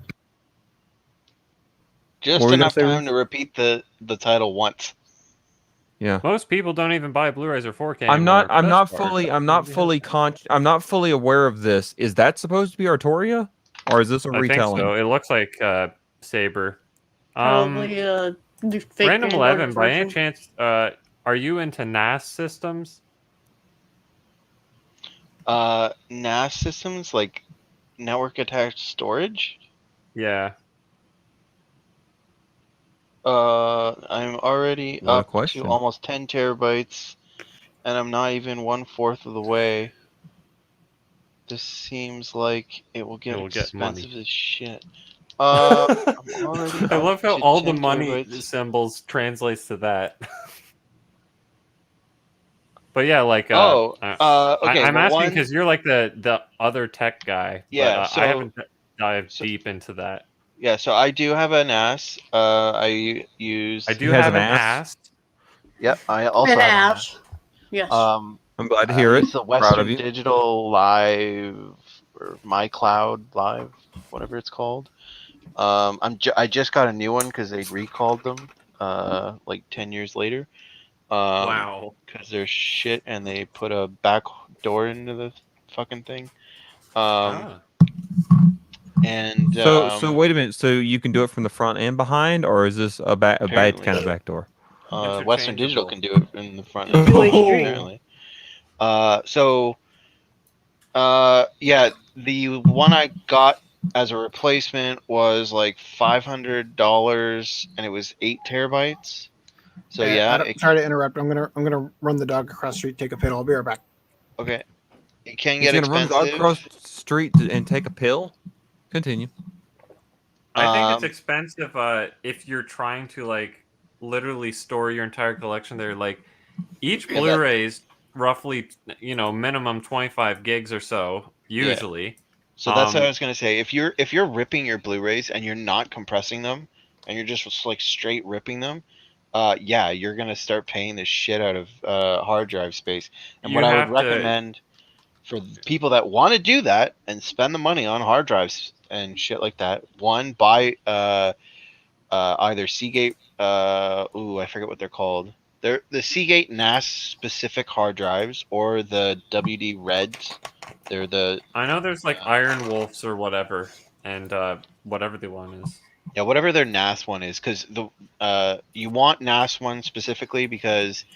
Just What were you enough gonna say, time to repeat the title once. Yeah. Most people don't even buy Blu-rays or 4K. I'm not anymore. I'm not fully aware of this. Is that supposed to be Artoria, or is this a I think retelling? so. It looks like Saber. Probably the fake Random Grand 11. Order By any version. chance, are you into NAS systems? NAS systems, like network attached storage. Yeah. I'm already What a up question. to almost 10 terabytes, and I'm not even 1/4 of the way. This seems like it will get expensive as shit. I'm already I up love how to all the 10 money terabytes. symbols translates to that. But yeah, like okay. I'm well, asking because you're like the other tech guy, Yeah, but so- I haven't dived so- deep into that. Yeah, so I do have an NAS. I use. I do has have an an ass. ass. Yep, I also An have an ass. Yes. Um, I'm glad to hear I it. use the Proud Western of you. Digital Live or My Cloud Live, whatever it's called. I just got a new one because they recalled them. Like 10 years later. Wow. Because they're shit and they put a back door into the fucking thing. Ah. And So wait a minute. So you can do it from the front and behind, or is this a bad Apparently. kind of backdoor? Western Digital Interchangeable. can do it in the front and Two-way behind, street. apparently. Yeah, the one I got as a replacement was like $500, and it was 8 terabytes. So yeah, Sorry to interrupt. I'm gonna run the dog across the street, take a pill. I'll be right back. okay. It can He's get gonna run the dog expensive. across the street and take a pill. Continue. I think it's Um, expensive if you're trying to like literally store your entire collection there. Like each Yeah, that- Blu-ray's roughly, minimum 25 gigs or so, usually. So that's what I was gonna say. If you're ripping your Blu-rays and you're not compressing them, and you're just like straight ripping them, yeah, you're gonna start paying the shit out of hard drive space. And You what I would have to- recommend for people that want to do that and spend the money on hard drives and shit like that, one, buy either Seagate. I forget what they're called. They're the Seagate NAS specific hard drives or the WD Reds. They're the I know there's like Iron Wolves or whatever, and whatever the one is. Yeah, whatever their NAS one is, because you want NAS one specifically because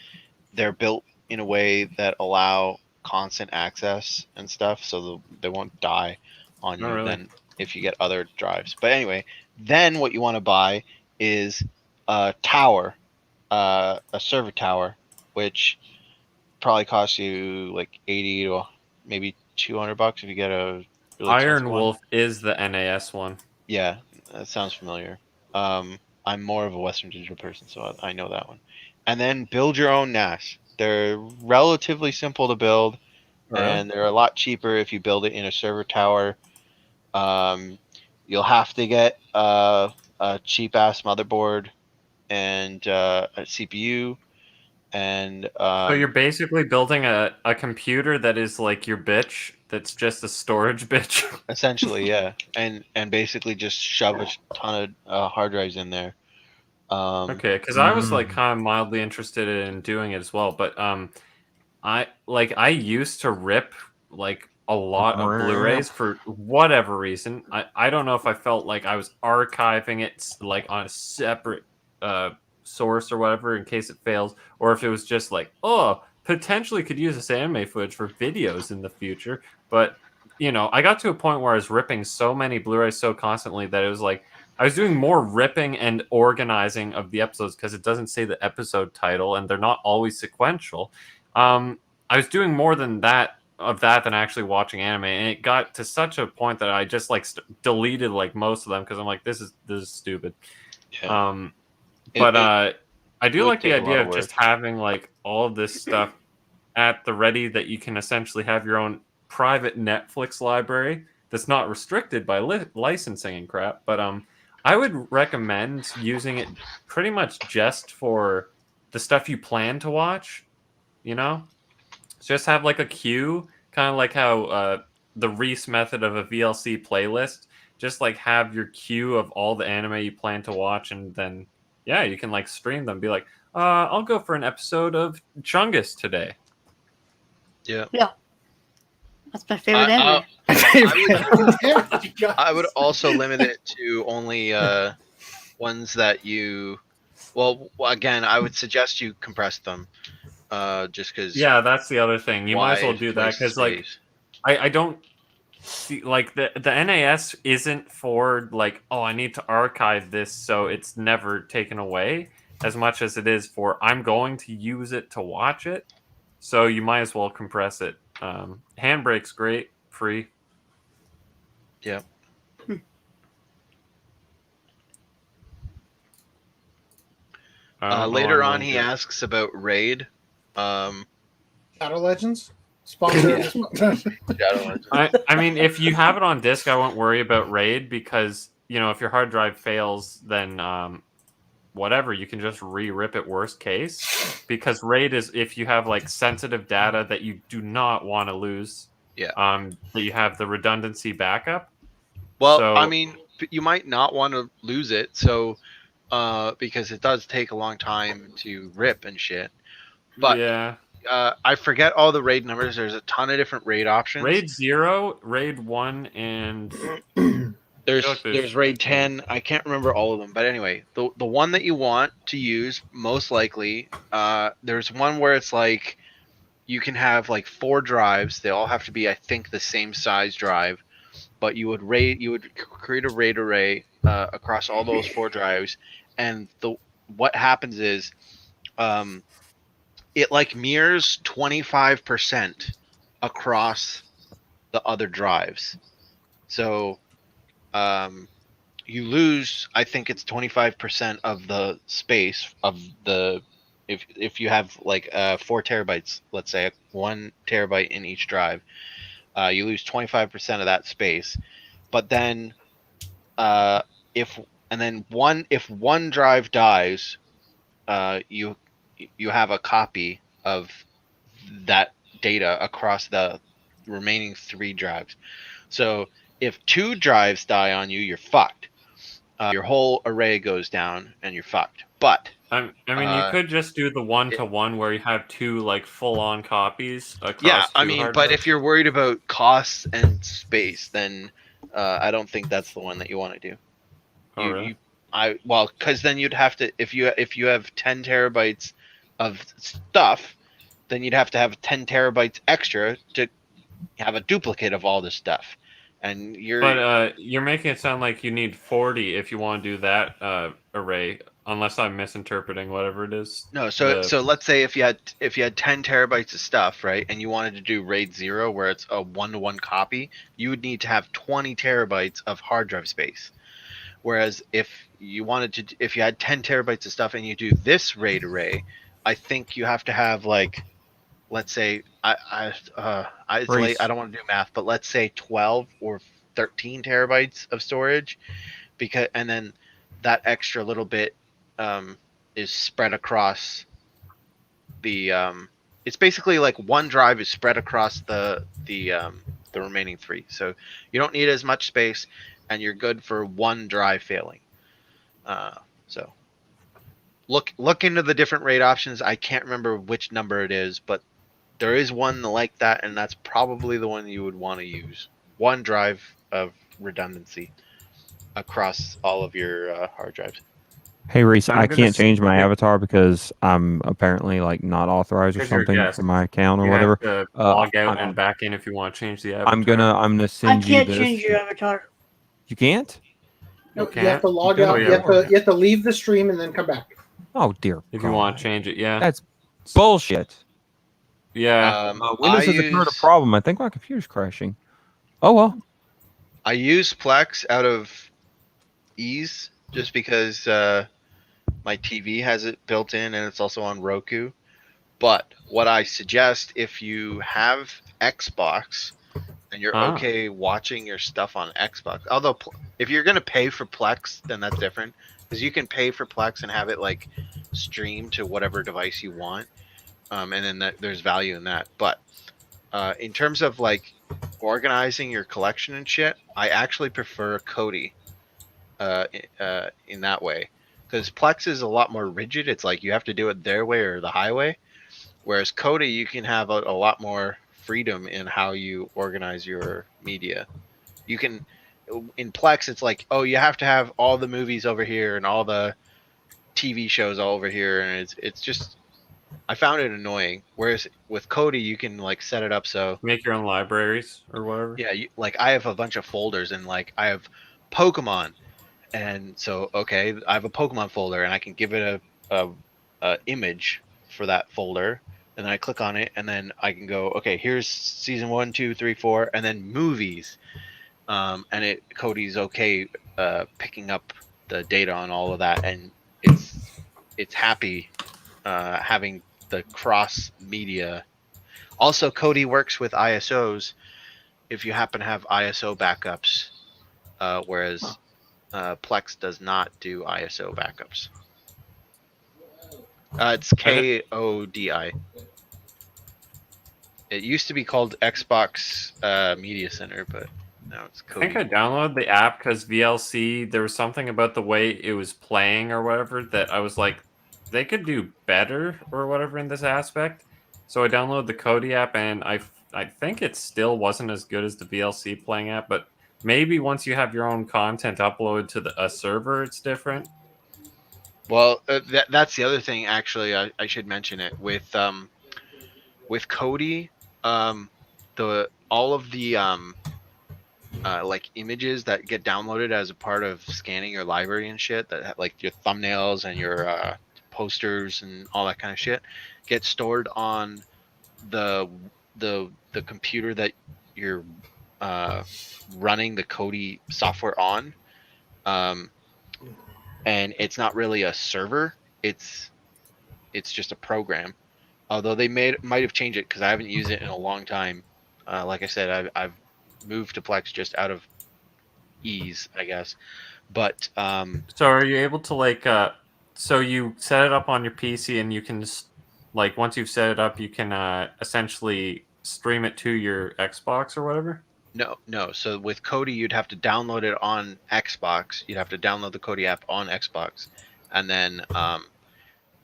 they're built in a way that allow constant access and stuff, so they won't die on you Oh, really? then if you get other drives. But anyway, then what you want to buy is a tower, a server tower, which probably costs you like 80 to maybe $200 if you get a really expensive Iron one. Wolf is the NAS one. Yeah, that sounds familiar. I'm more of a Western Digital person, so I know that one. And then build your own NAS. They're relatively simple to build, and they're a lot cheaper if you build it in a server tower. You'll have to get a cheap ass motherboard and a CPU, and So you're basically building a computer that is like your bitch, that's just a storage bitch. essentially, yeah, and basically just shove a ton of hard drives in there. Okay, because I was like kind of mildly interested in doing it as well, but I used to rip like a lot of Blu-rays for whatever reason. I don't know if I felt like I was archiving it like on a separate source or whatever in case it fails, or if it was just like, oh, potentially could use this anime footage for videos in the future. But I got to a point where I was ripping so many Blu-rays so constantly that it was like I was doing more ripping and organizing of the episodes because it doesn't say the episode title and they're not always sequential. I was doing more than that than actually watching anime, and it got to such a point that I just like deleted like most of them because I'm like, this is stupid. Yeah. But I do would like the take a lot idea of of just work. having like all of this stuff at the ready that you can essentially have your own private Netflix library that's not restricted by licensing and crap. But I would recommend using it pretty much just for the stuff you plan to watch. Just have like a queue, kind of like how the Rhys method of a VLC playlist. Just like have your queue of all the anime you plan to watch, and then you can like stream them. Be like, I'll go for an episode of Chungus today. Yeah. That's my favorite anime. I would also limit it to only ones that you. Well, again, I would suggest you compress them, just because. Yeah, that's the other thing. You might as well do that because like I don't See, like the NAS isn't for like, oh, I need to archive this so it's never taken away, as much as it is for I'm going to use it to watch it. So you might as well compress it. Handbrake's great, free. Yeah. Later on, he asks about Raid. Shadow Legends? Sponsor. Shadow Legends. I mean, if you have it on disk, I won't worry about RAID because, you know, if your hard drive fails, then whatever, you can just re-rip it worst case. Because RAID is if you have like sensitive data that you do not want to lose. Yeah. That you have the redundancy backup. Well, So, I mean, you might not want to lose it, so because it does take a long time to rip and shit. But yeah. I forget all the raid numbers. There's a ton of different raid options. RAID 0, RAID 1, and there's RAID 10. I can't remember all of them, but anyway, the one that you want to use most likely, there's one where it's like you can have like 4 drives. They all have to be, I think, the same size drive. But you would create a RAID array across all those 4 drives, and what happens is, it like mirrors 25% across the other drives. So, you lose, I think it's 25% of the space of the if you have like 4 terabytes, let's say 1 terabyte in each drive. You lose 25% of that space, but then if one drive dies, you have a copy of that data across the remaining 3 drives. So if 2 drives die on you, you're fucked. Your whole array goes down, and you're fucked. But I mean, you could just do the 1-to-1 where you have 2 like full-on copies across. Yeah, I 2 mean, hard but drives. if you're worried about costs and space, then I don't think that's the one that you want to do. Oh, really? Because then you'd have to, if you have 10 terabytes of stuff, then you'd have to have 10 terabytes extra to have a duplicate of all this stuff. And you're making it sound like you need 40 if you want to do that array, unless I'm misinterpreting whatever it is. No, so let's say if you had 10 terabytes of stuff, right, and you wanted to do RAID 0 where it's a 1-to-1 copy, you would need to have 20 terabytes of hard drive space. Whereas if you had 10 terabytes of stuff and you do this RAID array, I think you have to have like, let's say it's late, I don't want to do math, but let's say 12 or 13 terabytes of storage, and then that extra little bit is spread across the it's basically like one drive is spread across the remaining 3, so you don't need as much space and you're good for 1 drive failing. So look into the different RAID options. I can't remember which number it is, but there is one like that, and that's probably the one you would want to use. 1 drive of redundancy across all of your hard drives. Hey Rhys, I can't change my avatar because I'm apparently like not authorized or something for my account or whatever. Have to log out and back in if you want to change the avatar. I'm gonna send you this. I can't change your avatar. You can't? Nope, you have to log out. You have to leave the stream and then come back. Oh dear. If you want to change it, yeah. That's bullshit. Yeah. Windows has occurred a problem. I think my computer's crashing. Oh well. I use Plex out of ease just because my TV has it built in and it's also on Roku. But what I suggest, if you have Xbox and you're okay watching your stuff on Xbox, although if you're going to pay for Plex, then that's different, because you can pay for Plex and have it like stream to whatever device you want. And then there's value in that. But in terms of like organizing your collection and shit, I actually prefer Kodi in that way, because Plex is a lot more rigid. It's like you have to do it their way or the highway, whereas Kodi, you can have a lot more freedom in how you organize your media. You can, in Plex, it's like, oh, you have to have all the movies over here and all the TV shows all over here, and it's just I found it annoying. Whereas with Kodi, you can like set it up so Make your own libraries or whatever. yeah, like I have a bunch of folders and like I have Pokemon, and so okay, I have a Pokemon folder and I can give it a image for that folder, and then I click on it, and then I can go, okay, here's season 1, 2, 3, 4, and then movies, and Kodi's okay picking up the data on all of that, and it's happy having the cross media. Also, Kodi works with ISOs if you happen to have ISO backups, whereas Plex does not do ISO backups. It's KODI. It used to be called Xbox Media Center, but now it's I think I Kodi. downloaded the app because VLC, there was something about the way it was playing or whatever that I was like, they could do better or whatever in this aspect. So I downloaded the Kodi app, and I think it still wasn't as good as the VLC playing app, but maybe once you have your own content uploaded to a server, it's different. Well, that's the other thing. Actually, I should mention it with Kodi. All of the like images that get downloaded as a part of scanning your library and shit, that like your thumbnails and your posters and all that kind of shit, get stored on the computer that you're running the Kodi software on. And it's not really a server, it's just a program. Although they might have changed it because I haven't used it in a long time. Like I said, I've moved to Plex just out of ease, I guess. But so are you able to like so you set it up on your PC, and you can just like, once you've set it up, you can essentially stream it to your Xbox or whatever? No. So with Kodi, you'd have to download it on Xbox. You'd have to download the Kodi app on Xbox, and then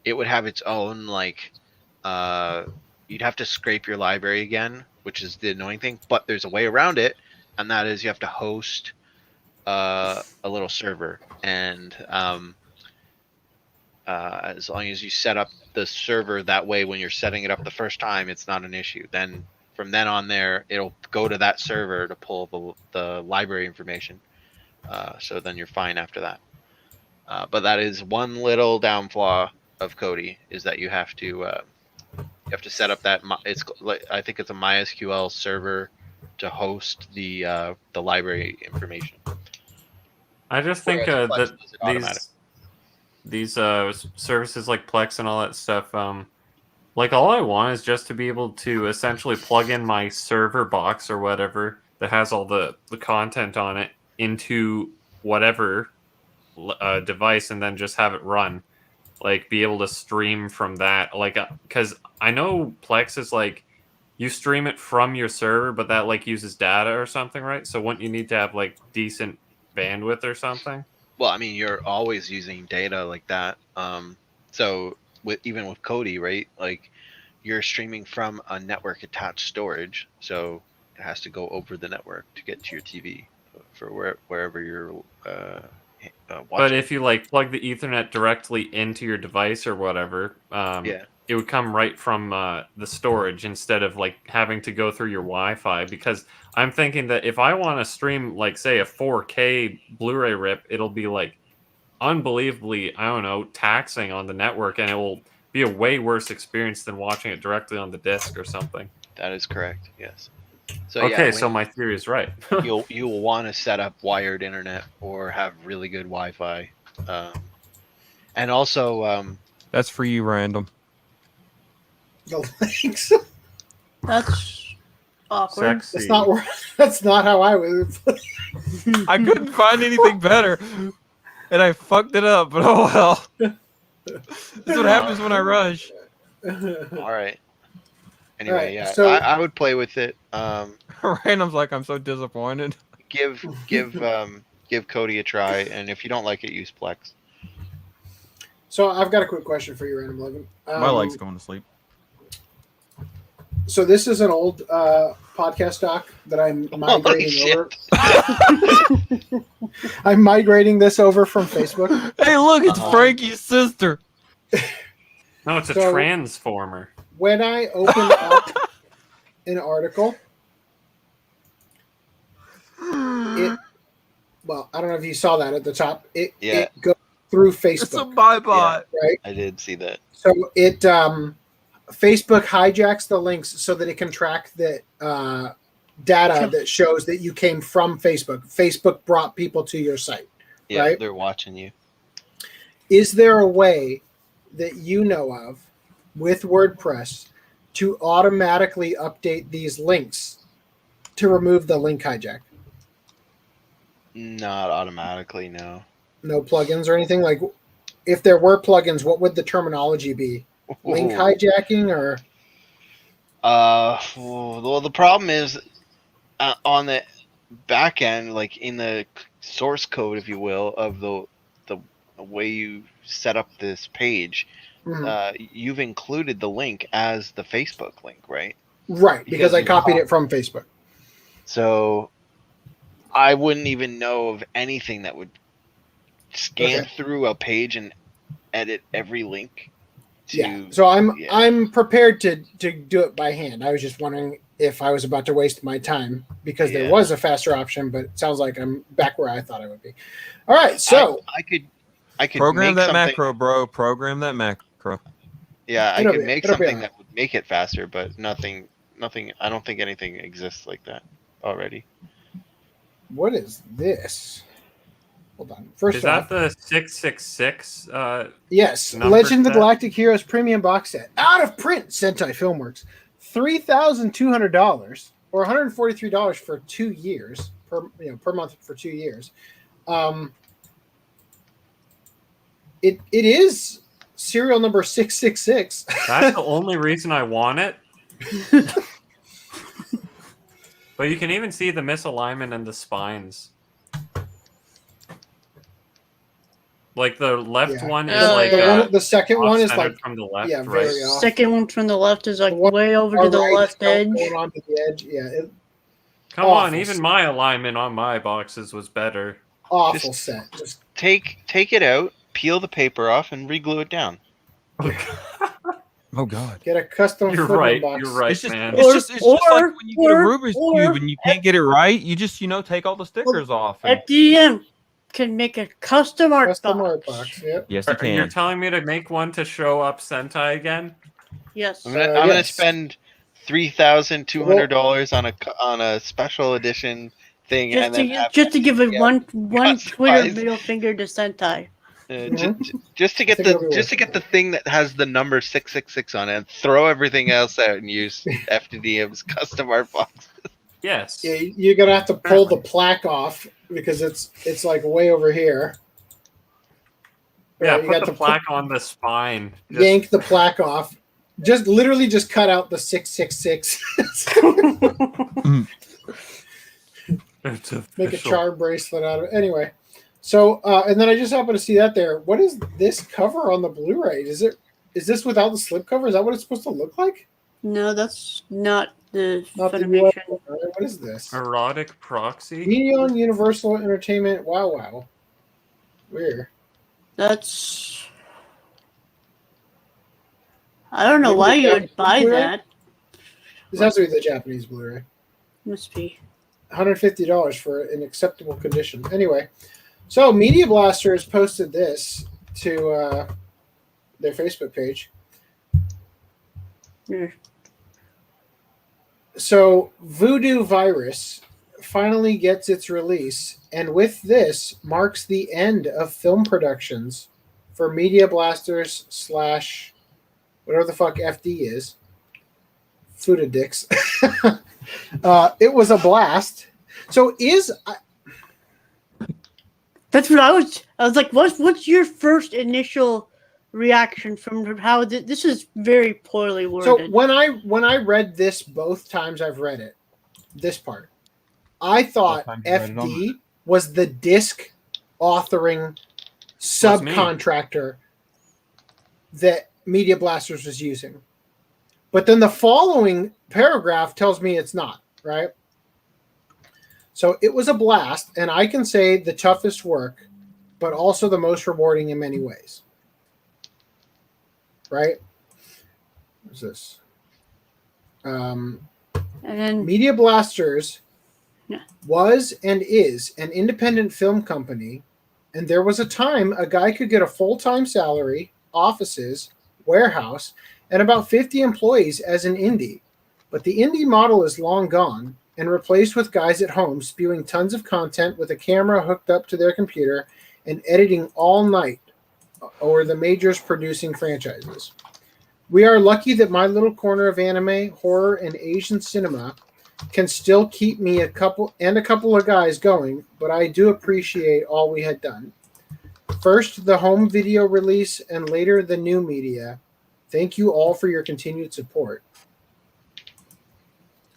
it would have its own like. You'd have to scrape your library again, which is the annoying thing. But there's a way around it, and that is you have to host a little server, and as long as you set up the server that way, when you're setting it up the first time, it's not an issue. Then from then on there, it'll go to that server to pull the library information. So then you're fine after that. But that is one little downfall of Kodi, is that you have to set up that I think it's a MySQL server to host the library information. I just think Whereas Plex that does it automatic. these services like Plex and all that stuff, like all I want is just to be able to essentially plug in my server box or whatever that has all the content on it into whatever device, and then just have it run. Like, be able to stream from that. Like, because I know Plex is like, you stream it from your server, but that like uses data or something, right? So wouldn't you need to have like decent bandwidth or something? Well, I mean, you're always using data like that. So even with Kodi, right? Like, you're streaming from a network attached storage, so it has to go over the network to get to your TV for wherever you're watching. But if you like plug the Ethernet directly into your device or whatever, yeah, it would come right from the storage instead of like having to go through your Wi-Fi. Because I'm thinking that if I want to stream, like, say, a 4K Blu-ray rip, it'll be like unbelievably, I don't know, taxing on the network, and it will be a way worse experience than watching it directly on the disc or something. that is correct. Yes. So Okay, yeah, so my theory is right. you will want to set up wired internet or have really good Wi-Fi, and also That's for you, random. The links. That's awkward. Sexy. That's not how I would. I couldn't find anything better, and I fucked it up. But oh well. That's what happens when I rush. all right. Anyway, Alright, yeah, so- I would play with it. Random's like, I'm so disappointed. Give Kodi a try, and if you don't like it, use Plex. So I've got a quick question for you, Random Logan. My leg's going to sleep. So this is an old podcast doc that I'm migrating over. I'm migrating this over from Facebook. Hey, look, it's Uh-huh. Frankie's sister. No, it's a So- transformer. When I open up an article, well, I don't know if you saw that at the top. It goes through Facebook, bye-bye. right? I did see that. So it Facebook hijacks the links so that it can track the data that shows that you came from Facebook. Facebook brought people to your site. Yeah, right? they're watching you. Is there a way that you know of with WordPress to automatically update these links to remove the link hijack? Not automatically, no. No plugins or anything? Like, if there were plugins, what would the terminology be? Link hijacking or? Well, the problem is on the back end, like in the source code, if you will, of the way you set up this page, you've included the link as the Facebook link, right? Right, because I copied it from Facebook. So I wouldn't even know of anything that would scan through a page and edit every link. So I'm prepared to do it by hand. I was just wondering if I was about to waste my time because there was a faster option, but it sounds like I'm back where I thought I would be. All right, so I could program make that something, macro, bro. Program that macro. Yeah, I could make something that would make it faster, but nothing. I don't think anything exists like that already. What is this? Hold on. First Is off, that the 666? Yes, number Legend of the set? Galactic Heroes premium box set, out of print. Sentai Filmworks, $3,200 or $143 for 2 years per month for 2 years. It is serial number 666. That's the only reason I want it. But you can even see the misalignment in the spines. Like the left one is like the second one is like from the left, very right? off. Second one from the left is like way over to the left edge. Going on to the edge. Yeah. Come on, even my alignment on my boxes was better. Awful set. Just take it out, peel the paper off, and re-glue it down. Oh God! Get a custom. You're football right. box. You're right, It's just, man. it's just like when you get a Rubik's Cube and you can't get it right. You just take all the stickers off. And... FDM can make a custom art box. Yep. Yes, you can. You're telling me to make one to show up Sentai again? Yes. I'm gonna spend $3,200 on a special edition thing, just to give it one Twitter middle finger to Sentai. Just to get the thing that has the number 666 on it, and throw everything else out and use FDM's custom art box. Yes. Yeah, you're gonna have to pull the plaque off because it's like way over here. Yeah, put the plaque on the spine. Yank the plaque off. Literally just cut out the 666. Make a charm bracelet out of it. Anyway. So, and then I just happened to see that there. What is this cover on the Blu-ray? Is this without the slipcover? Is that what it's supposed to look like? No, that's not the Funimation. What is this? Erotic proxy? Neon Universal Entertainment. Wow. Weird. That's... I don't know why you would buy Blu-ray? that. This has to be the Japanese Blu-ray. Must be. $150 for an acceptable condition. Anyway. So, Media Blaster has posted this to their Facebook page. Yeah. So, Voodoo Virus finally gets its release, and with this marks the end of film productions for Media Blasters / whatever the fuck FD is. Fuda dicks. It was a blast. So, that's what I was like, what's your first initial reaction from how this is very poorly worded? So when I read this both times I've read it, this part, I thought FD was the disc authoring subcontractor that Media Blasters was using. But then the following paragraph tells me it's not, right? So it was a blast, and I can say the toughest work, but also the most rewarding in many ways. Right? What's this? And then Media Blasters Yeah. was and is an independent film company, and there was a time a guy could get a full-time salary, offices, warehouse, and about 50 employees as an indie. But the indie model is long gone and replaced with guys at home spewing tons of content with a camera hooked up to their computer and editing all night, or the majors producing franchises. We are lucky that my little corner of anime, horror, and Asian cinema can still keep me a couple of guys going, but I do appreciate all we had done. First, the home video release, and later the new media. Thank you all for your continued support.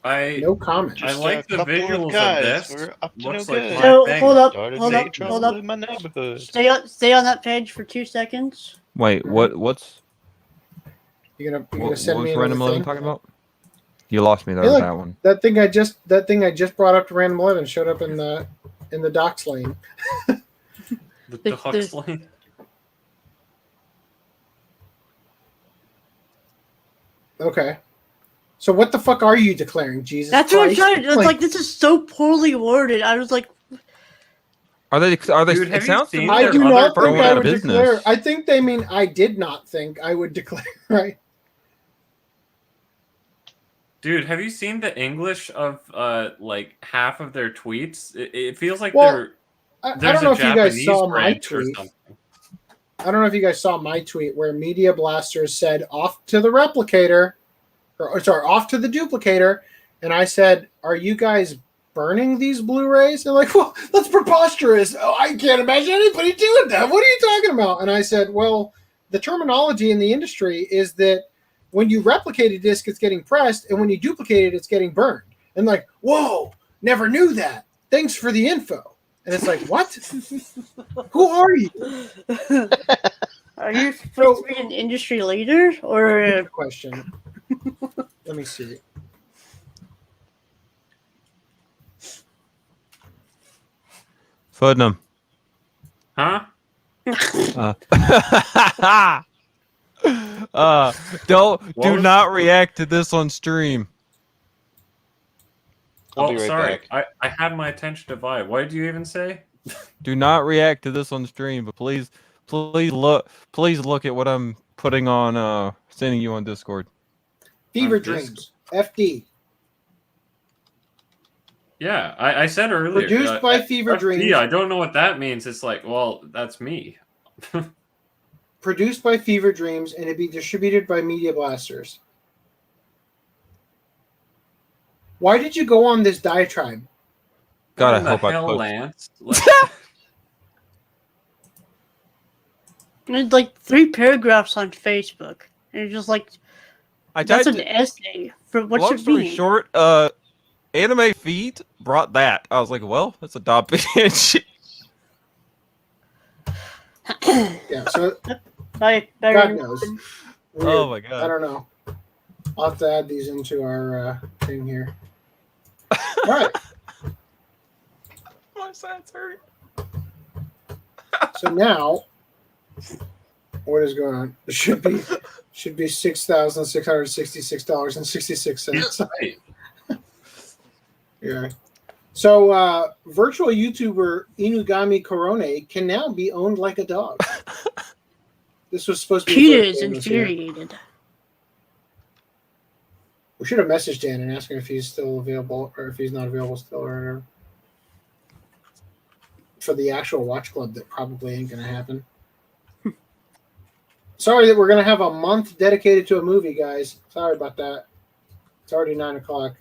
No comment. I like the visuals of this. We're up to Looks no like good. my So thing. hold up, Started hold making up, trouble hold up. in my neighborhood. Stay on that page for 2 seconds. Wait, what's You're gonna what send was me Random another 11 thing? talking about? You lost me there Hey, with look, that one. that thing I just brought up to Random 11 showed up in the docs lane. The There's- Ducks lane. Okay. So what the fuck are you declaring, Jesus That's what I'm Christ? trying to. It's like this is so poorly worded. I was like, Are they? Dude, It have you sounds to seen me I their do other not think going I out would of declare. business. I think they mean I did not think I would declare. Right? Dude, have you seen the English of like half of their tweets? It feels like Well, I there's don't know a if you guys Japanese saw my branch or tweet. something. I don't know if you guys saw my tweet where Media Blasters said off to the replicator, or sorry, off to the duplicator, and I said, "Are you guys burning these Blu-rays?" They're like, "Well, that's preposterous. Oh, I can't imagine anybody doing that. What are you talking about?" And I said, "Well, the terminology in the industry is that when you replicate a disc, it's getting pressed, and when you duplicate it, it's getting burned." And like, whoa, never knew that. Thanks for the info. And it's like, what? Who are you? are you supposed to be an industry leader or? Good question. Let me see. Putnam. Huh? Do was- not react to this on stream. I'll Well, be right sorry. back. I had my attention divided. What did you even say? Do not react to this on stream, but please look at what I'm putting on sending you on Discord. Fever On Discord. Dreams. FD. Yeah, I said earlier. Produced by Fever FD, Dreams. I don't know what that means. It's like, well, that's me. Produced by Fever Dreams, and it'd be distributed by Media Blasters. Why did you go on this diatribe? God, What I in the hope I hell, put. Lance? Like, There's like 3 paragraphs on Facebook, and it's just like I that's typed an it. essay for what Long should story be. short, Anime Feed brought that. I was like, well, that's a dot bitch. Yeah, so I God knows. Weird. Oh my I god. don't know. I'll have to add these into our thing here. All right. My sides hurt. So now, what is going on? It should be $6,666.66. right. Yeah. So, virtual YouTuber Inugami Korone can now be owned like a dog. This was supposed to be. Peter the is first game this year. infuriated. We should have messaged Dan and asked him if he's still available or if he's not available still or whatever. For the actual watch club, that probably ain't going to happen. Sorry that we're going to have a month dedicated to a movie, guys. Sorry about that. It's already 9 o'clock.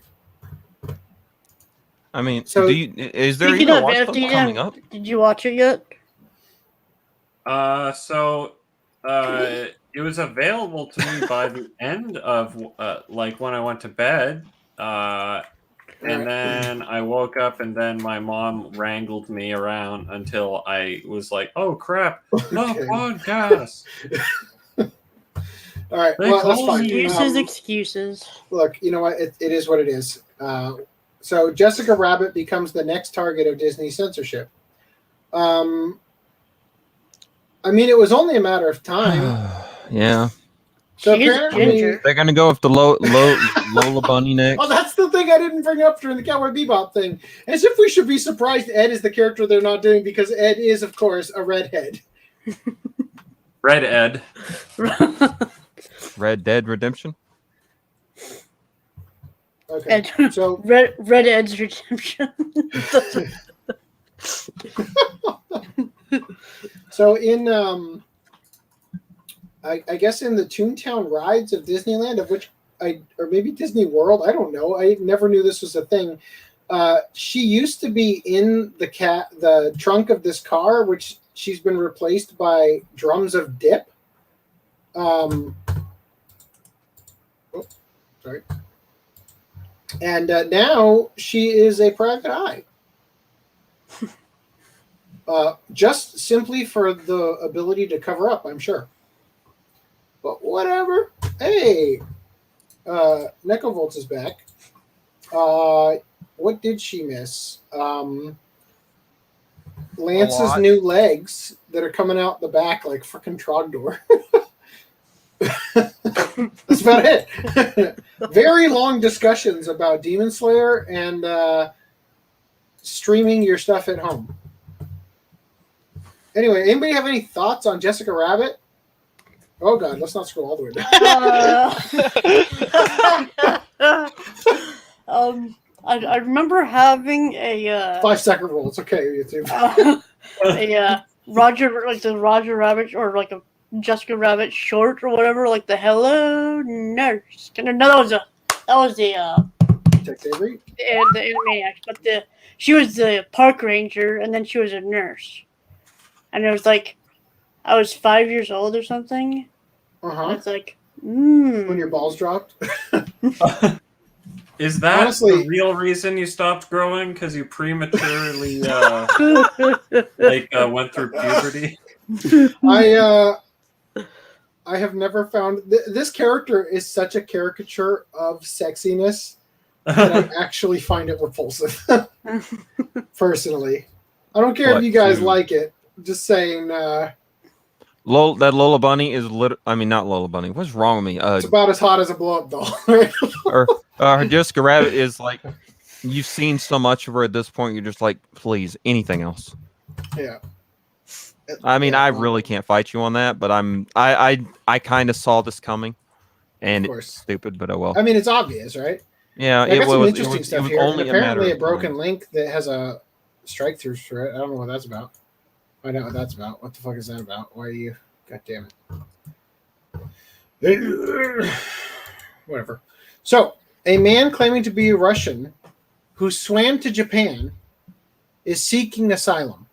I mean, So- is there Speaking even a of watch club FD, coming up? did you watch it yet? It was available to me by the end of like when I went to bed. And then I woke up, and then my mom wrangled me around until I was like, "Oh crap, no Okay. podcast." All right. They Well, that's call fine. me- Excuses. Look, you know what? It is what it is. So Jessica Rabbit becomes the next target of Disney censorship. I mean, it was only a matter of time. Yeah. So She is apparently, ginger. They're gonna go with the Lola Bunny next. oh, that's the thing I didn't bring up during the Cowboy Bebop thing. As if we should be surprised Ed is the character they're not doing, because Ed is, of course, a redhead. Red Ed. Red Dead Redemption. Okay, And so Red Ed's Redemption. so in I guess in the Toontown rides of Disneyland, of which or maybe Disney World, I don't know. I never knew this was a thing. She used to be in the trunk of this car, which she's been replaced by drums of dip. Sorry. And now she is a private eye. Just simply for the ability to cover up, I'm sure. But whatever. Hey, Nekovolts is back. What did she miss? Lance's new legs that are coming out the back like frickin' Trogdor. That's about it. Very long discussions about Demon Slayer and streaming your stuff at home. Anyway, anybody have any thoughts on Jessica Rabbit? Oh god, let's not scroll all the way down. I remember having a 5-second rule. It's okay, YouTube. the Roger Rabbit, or like a Jessica Rabbit short or whatever, like the Hello Nurse. No, that was the Text Avery. the Animaniacs, but she was the park ranger, and then she was a nurse, and it was like I was 5 years old or something. And it's like, when your balls dropped. Is that Honestly, the real reason you stopped growing? Because you prematurely went through puberty? I have never found this character is such a caricature of sexiness that I actually find it repulsive. Personally, I don't care if you guys like it. I'm just saying. That Lola Bunny is not Lola Bunny. What's wrong with me? It's about as hot as a blow-up doll. Right? or Jessica Rabbit is like, you've seen so much of her at this point. You're just like, please, anything else. Yeah. I mean, I really can't fight you on that, but I kind of saw this coming, and it's stupid, but oh well. I mean, it's obvious, right? Yeah, I got some interesting it was stuff here. only And apparently, a a broken link that has a strike through for it. I don't know what that's about. Find out what that's about. What the fuck is that about? Why are you? God damn it. Whatever. So, a man claiming to be Russian who swam to Japan is seeking asylum.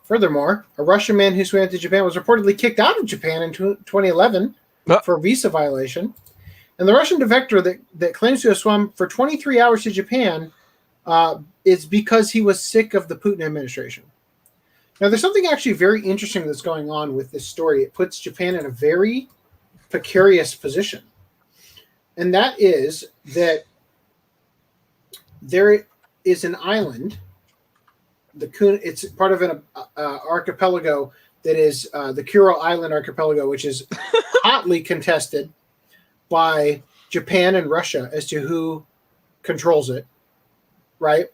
Furthermore, a Russian man who swam to Japan was reportedly kicked out of Japan in 2011 for a visa violation. And the Russian defector that claims to have swum for 23 hours to Japan is because he was sick of the Putin administration. Now, there's something actually very interesting that's going on with this story. It puts Japan in a very precarious position. And that is that there is an island. It's part of an archipelago that is the Kuril Island archipelago, which is hotly contested by Japan and Russia as to who controls it, right?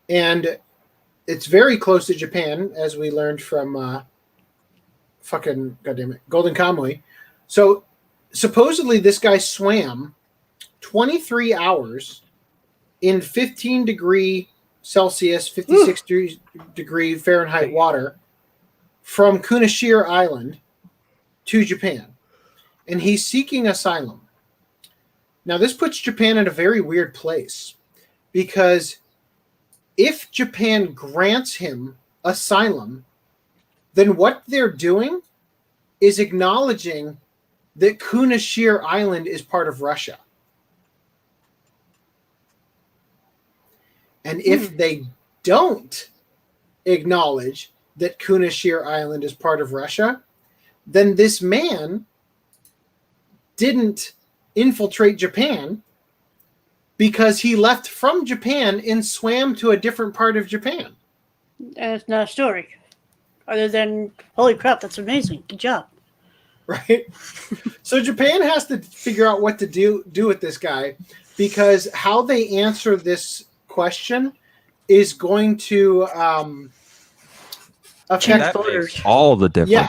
And it's very close to Japan, as we learned from Golden Kamuy. So supposedly this guy swam 23 hours in 15 degree Celsius, 56 degree Fahrenheit water from Kunashir Island to Japan. And he's seeking asylum. Now, this puts Japan in a very weird place, because if Japan grants him asylum, then what they're doing is acknowledging that Kunashir Island is part of Russia. And if they don't acknowledge that Kunashir Island is part of Russia, then this man didn't infiltrate Japan because he left from Japan and swam to a different part of Japan. And it's not a story. Other than, holy crap, that's amazing. Good job. right? So Japan has to figure out what to do with this guy, because how they answer this question is going to affect That voters. makes all the difference. Yeah.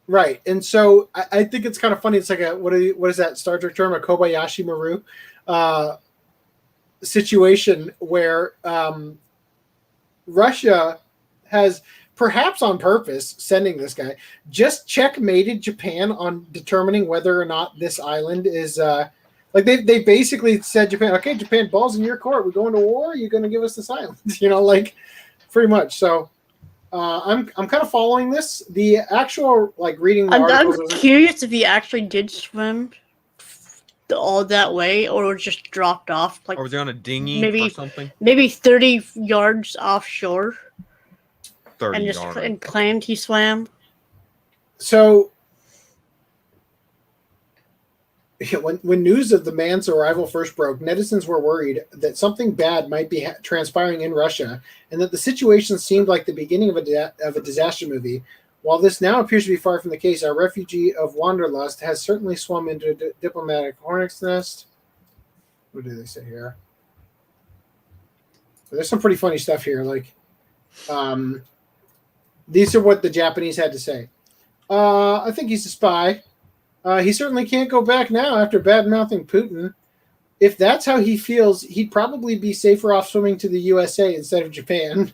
Right. And so I think it's kind of funny. It's like what is that Star Trek term? A Kobayashi Maru situation where Russia has, perhaps on purpose, sending this guy, just checkmated Japan on determining whether or not this island is like they basically said Japan, okay, Japan, balls in your court. We're going to war. You're going to give us this island, like pretty much. So I'm kind of following this. The actual reading the articles. I'm curious if he actually did swim all that way, or was just dropped off. Or was he on a dinghy or something? Maybe 30 yards offshore. 30 and just yards. and claimed he swam. So when news of the man's arrival first broke, netizens were worried that something bad might be transpiring in Russia, and that the situation seemed like the beginning of a disaster movie. While this now appears to be far from the case, our refugee of wanderlust has certainly swum into a diplomatic hornet's nest. What do they say here? So there's some pretty funny stuff here. These are what the Japanese had to say. I think he's a spy. He certainly can't go back now after bad-mouthing Putin. If that's how he feels, he'd probably be safer off swimming to the USA instead of Japan.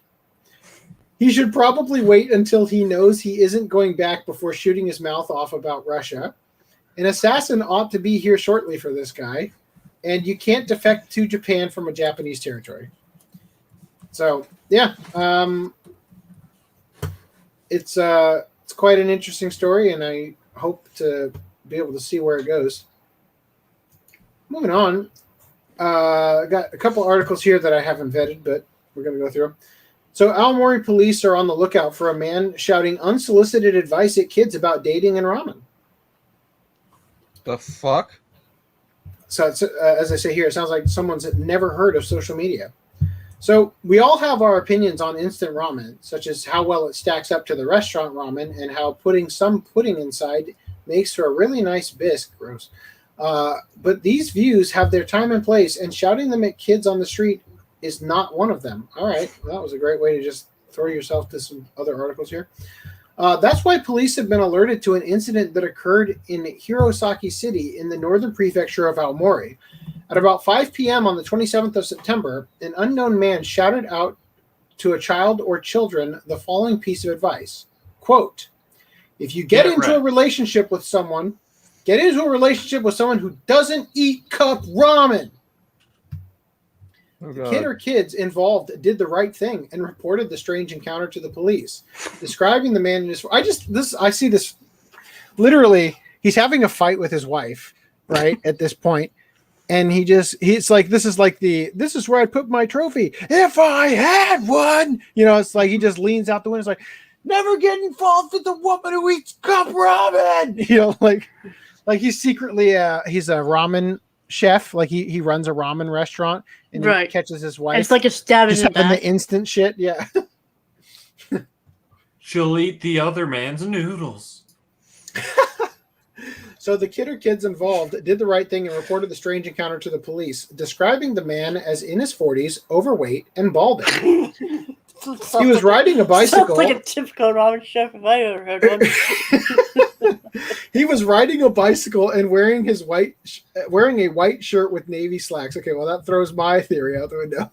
He should probably wait until he knows he isn't going back before shooting his mouth off about Russia. An assassin ought to be here shortly for this guy, and you can't defect to Japan from a Japanese territory. So, yeah. It's quite an interesting story, and I hope to be able to see where it goes. Moving on, I got a couple articles here that I haven't vetted, but we're going to go through them. So Aomori police are on the lookout for a man shouting unsolicited advice at kids about dating and ramen. The fuck? So it's, as I say here, it sounds like someone's never heard of social media. So we all have our opinions on instant ramen, such as how well it stacks up to the restaurant ramen and how putting some pudding inside makes for a really nice bisque. Gross. But these views have their time and place, and shouting them at kids on the street is not one of them. All right. Well, that was a great way to just throw yourself to some other articles here. That's why police have been alerted to an incident that occurred in Hirosaki City in the northern prefecture of Aomori. At about 5 p.m. on the 27th of September, an unknown man shouted out to a child or children the following piece of advice. Quote, if you get into a relationship with someone, get into a relationship with someone who doesn't eat cup ramen. The kid or kids involved did the right thing and reported the strange encounter to the police, describing the man in his. I see this literally. He's having a fight with his wife, right at this point, and he's like, this is where I put my trophy if I had one. It's like he just leans out the window. It's like, never get involved with the woman who eats cup ramen. Like he's secretly he's a ramen chef. Like he runs a ramen restaurant. And he catches his wife. It's like a stab in the back. The instant shit, yeah. She'll eat the other man's noodles. So the kid or kids involved did the right thing and reported the strange encounter to the police, describing the man as in his 40s, overweight, and balding. He was riding a bicycle. Sounds like a typical ramen chef if I ever heard one. He was riding a bicycle and wearing a white shirt with navy slacks. Okay, well that throws my theory out the window.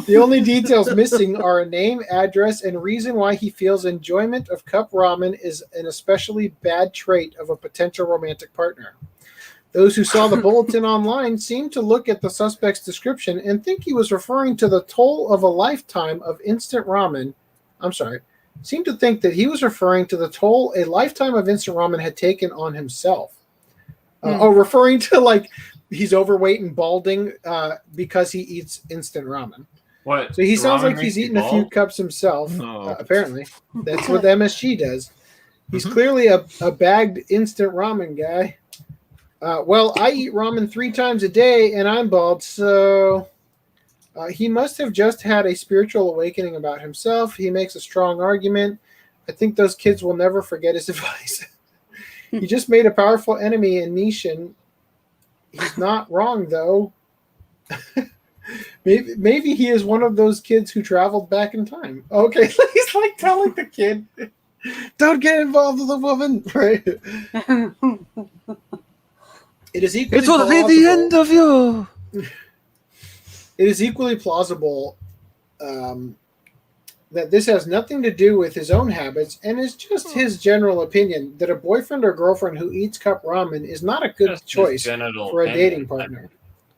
The only details missing are a name, address, and reason why he feels enjoyment of cup ramen is an especially bad trait of a potential romantic partner. Those who saw the bulletin online seemed to look at the suspect's description and think he was referring to the toll of a lifetime of instant ramen. Seemed to think that he was referring to the toll a lifetime of instant ramen had taken on himself. Or referring to he's overweight and balding because he eats instant ramen. What? So he sounds like he's eaten a few cups himself. Apparently, that's what the MSG does. He's clearly a bagged instant ramen guy. Well, I eat ramen 3 times a day and I'm bald, so he must have just had a spiritual awakening about himself. He makes a strong argument. I think those kids will never forget his advice. He just made a powerful enemy in Nishin. He's not wrong, though. maybe he is one of those kids who traveled back in time. Okay, he's like telling the kid, don't get involved with a woman. Right? It is equally It will be the end of you. It is equally plausible that this has nothing to do with his own habits and is just his general opinion that a boyfriend or girlfriend who eats cup ramen is not a good choice for a dating partner.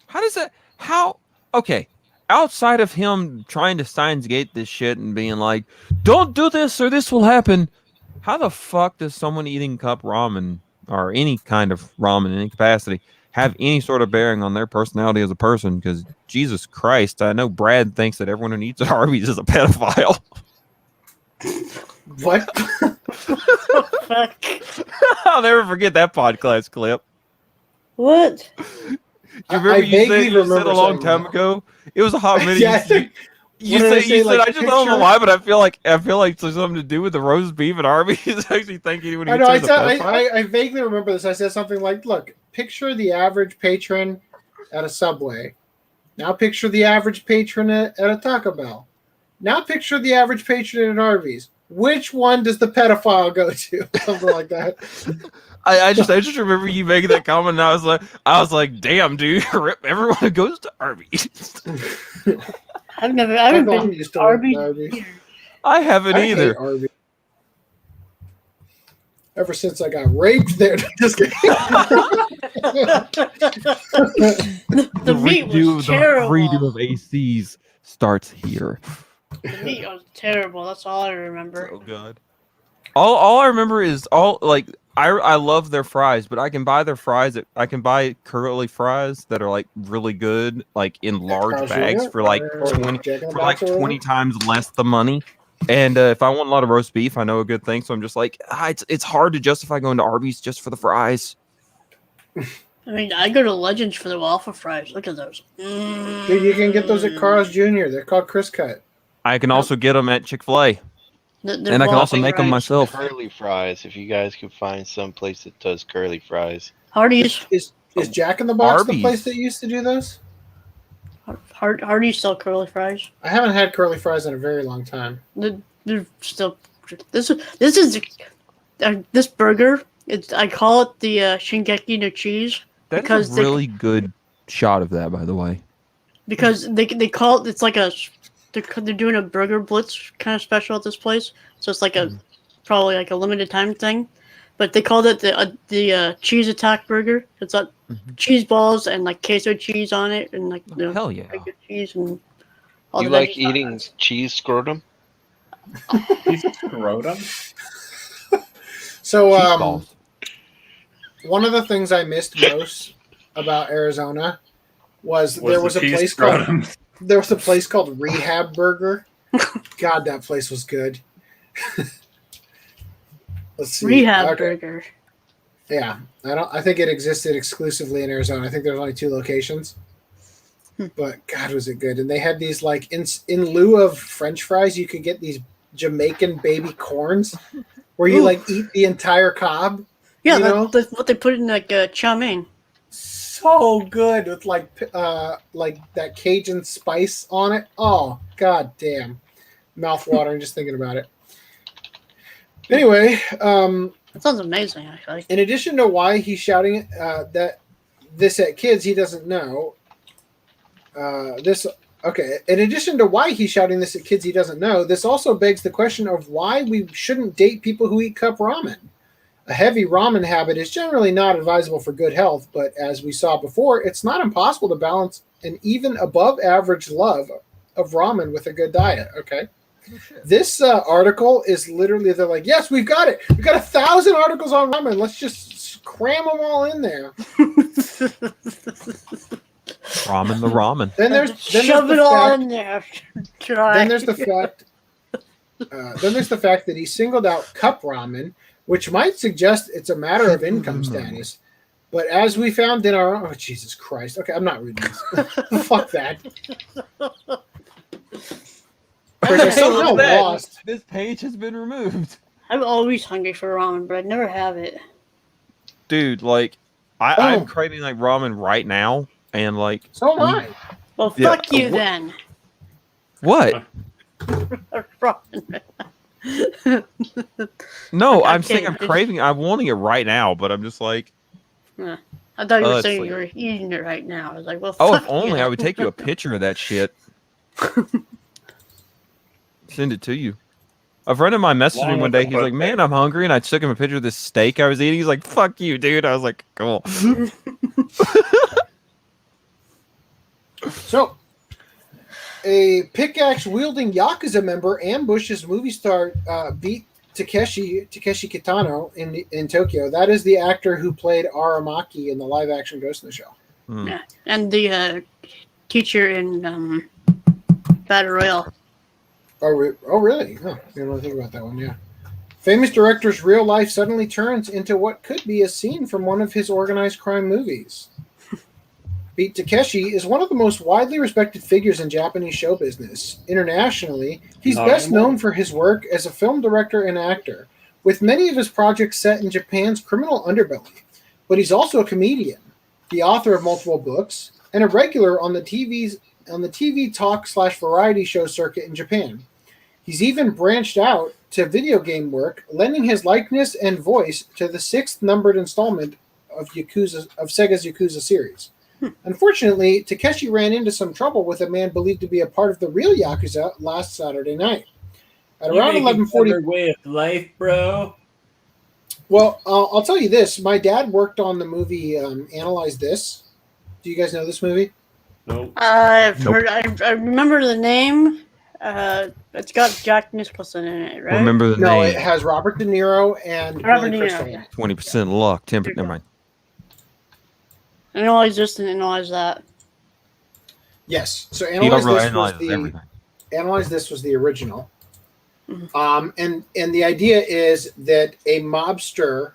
How does that? How? Okay. Outside of him trying to Steins Gate this shit and being like, don't do this or this will happen. How the fuck does someone eating cup ramen or any kind of ramen in any capacity have any sort of bearing on their personality as a person? Because Jesus Christ, I know Brad thinks that everyone who eats at Arby's is a pedophile. What? Fuck. I'll never forget that podcast clip. What? Do you remember you said a long time ago? It was a hot minute. Yeah, you said I just don't know picture- why, but I feel like it's something to do with the roast beef at Arby's. Actually, thinking when I know. I vaguely remember this. I said something like, "Look, picture the average patron at a Subway. Now picture the average patron at a Taco Bell. Now picture the average patron at Arby's. Which one does the pedophile go to?" Something like that. I just remember you making that comment, and I was like, "Damn, dude, everyone who goes to Arby's." I haven't been used to to Arby's. Arby's. I haven't I either. hate Arby's. Ever since I got raped there. Just kidding. The meat was terrible. The redo of ACs starts here. The meat was terrible. That's all I remember. Oh god. All I remember is I love their fries, but I can buy their fries. I can buy curly fries that are like really good, like in large bags for like 20 times less the money. And if I want a lot of roast beef, I know a good thing. So I'm just like, it's hard to justify going to Arby's just for the fries. I mean, I go to Legends for the waffle fries. Look at those. Dude, you can get those at Carl's Jr. They're called Chris Cut. I can also get them at Chick-fil-A. And I can also make them myself. Curly fries. If you guys could find some place that does curly fries. Hardee's. Is Jack in the Box Arby's. the place that used to do those? Hardee's sell curly fries. I haven't had curly fries in a very long time. They're still. This burger. I call it the Shingeki no cheese. That's because a really good shot of that, by the way. Because they call it. It's like they're doing a burger blitz kind of special at this place. So it's like probably like a limited time thing. But they called it the cheese attack burger. It's like cheese balls and like queso cheese on it, and like hell yeah, cheese and all You the like veggies. eating cheese scrotum? Cheese scrotum? So one of the things I missed most about Arizona was there was a place called Rehab Burger. God, that place was good. Let's see. Rehab Burger. Yeah, I think it existed exclusively in Arizona. I think there's only 2 locations. But God, was it good! And they had these like in lieu of French fries, you could get these Jamaican baby corns, where you like eat the entire cob. Yeah, that's what they put in like chow mein. So good with like that Cajun spice on it. Oh god damn, mouth watering just thinking about it. Anyway, that sounds amazing. Actually, in addition to why he's shouting that this at kids, he doesn't know. In addition to why he's shouting this at kids he doesn't know, this also begs the question of why we shouldn't date people who eat cup ramen. A heavy ramen habit is generally not advisable for good health, but as we saw before, it's not impossible to balance an even above average love of ramen with a good diet. Okay. This article is literally, they're like, yes, we've got it. We've got 1,000 articles on ramen. Let's just cram them all in there. Ramen the ramen. Then there's shove it all in there. Then there's the fact that he singled out cup ramen, which might suggest it's a matter of income status. But as we found in our Jesus Christ. Okay, I'm not reading this. Fuck that. I somehow lost. This page has been removed. I'm always hungry for ramen, but I never have it. dude, like I'm craving like ramen right now, and like So am I. Well, Yeah, fuck you then. what? No, I'm saying I'm craving. I'm wanting it right now, but I'm just like, I thought you were it's saying like- you were eating it right now. I was like, well, oh, fuck if only you. I would take you a picture of that shit. Send it to you. A friend of mine messaged me one day. He's like, "Man, I'm hungry," and I took him a picture of this steak I was eating. He's like, "Fuck you, dude." I was like, "Cool." So, a pickaxe-wielding Yakuza member ambushes movie star Beat Takeshi Kitano in Tokyo. That is the actor who played Aramaki in the live-action Ghost in the Shell. Yeah. And the teacher in Battle Royale. Oh, really? Huh. I didn't really think about that one, yeah. Famous director's real life suddenly turns into what could be a scene from one of his organized crime movies. Beat Takeshi is one of the most widely respected figures in Japanese show business. Internationally, he's best known for his work as a film director and actor, with many of his projects set in Japan's criminal underbelly. But he's also a comedian, the author of multiple books, and a regular on the TV talk/variety show circuit in Japan. He's even branched out to video game work, lending his likeness and voice to the 6th numbered installment of Sega's Yakuza series. Unfortunately, Takeshi ran into some trouble with a man believed to be a part of the real Yakuza last Saturday night. At around 11:40 way of life, bro. Well, I'll tell you this. My dad worked on the movie Analyze This. Do you guys know this movie? Nope. I've heard. I remember the name. It's got Jack Nicholson in it, right? Remember the No, name? it has Robert De Niro and Robert Billy De Niro, Crystal. yeah. 20% luck. 10%. Never mind. Analyze this and analyze that. Yes. So He Analyze This was overanalyzes everything. Analyze This was the original. And the idea is that a mobster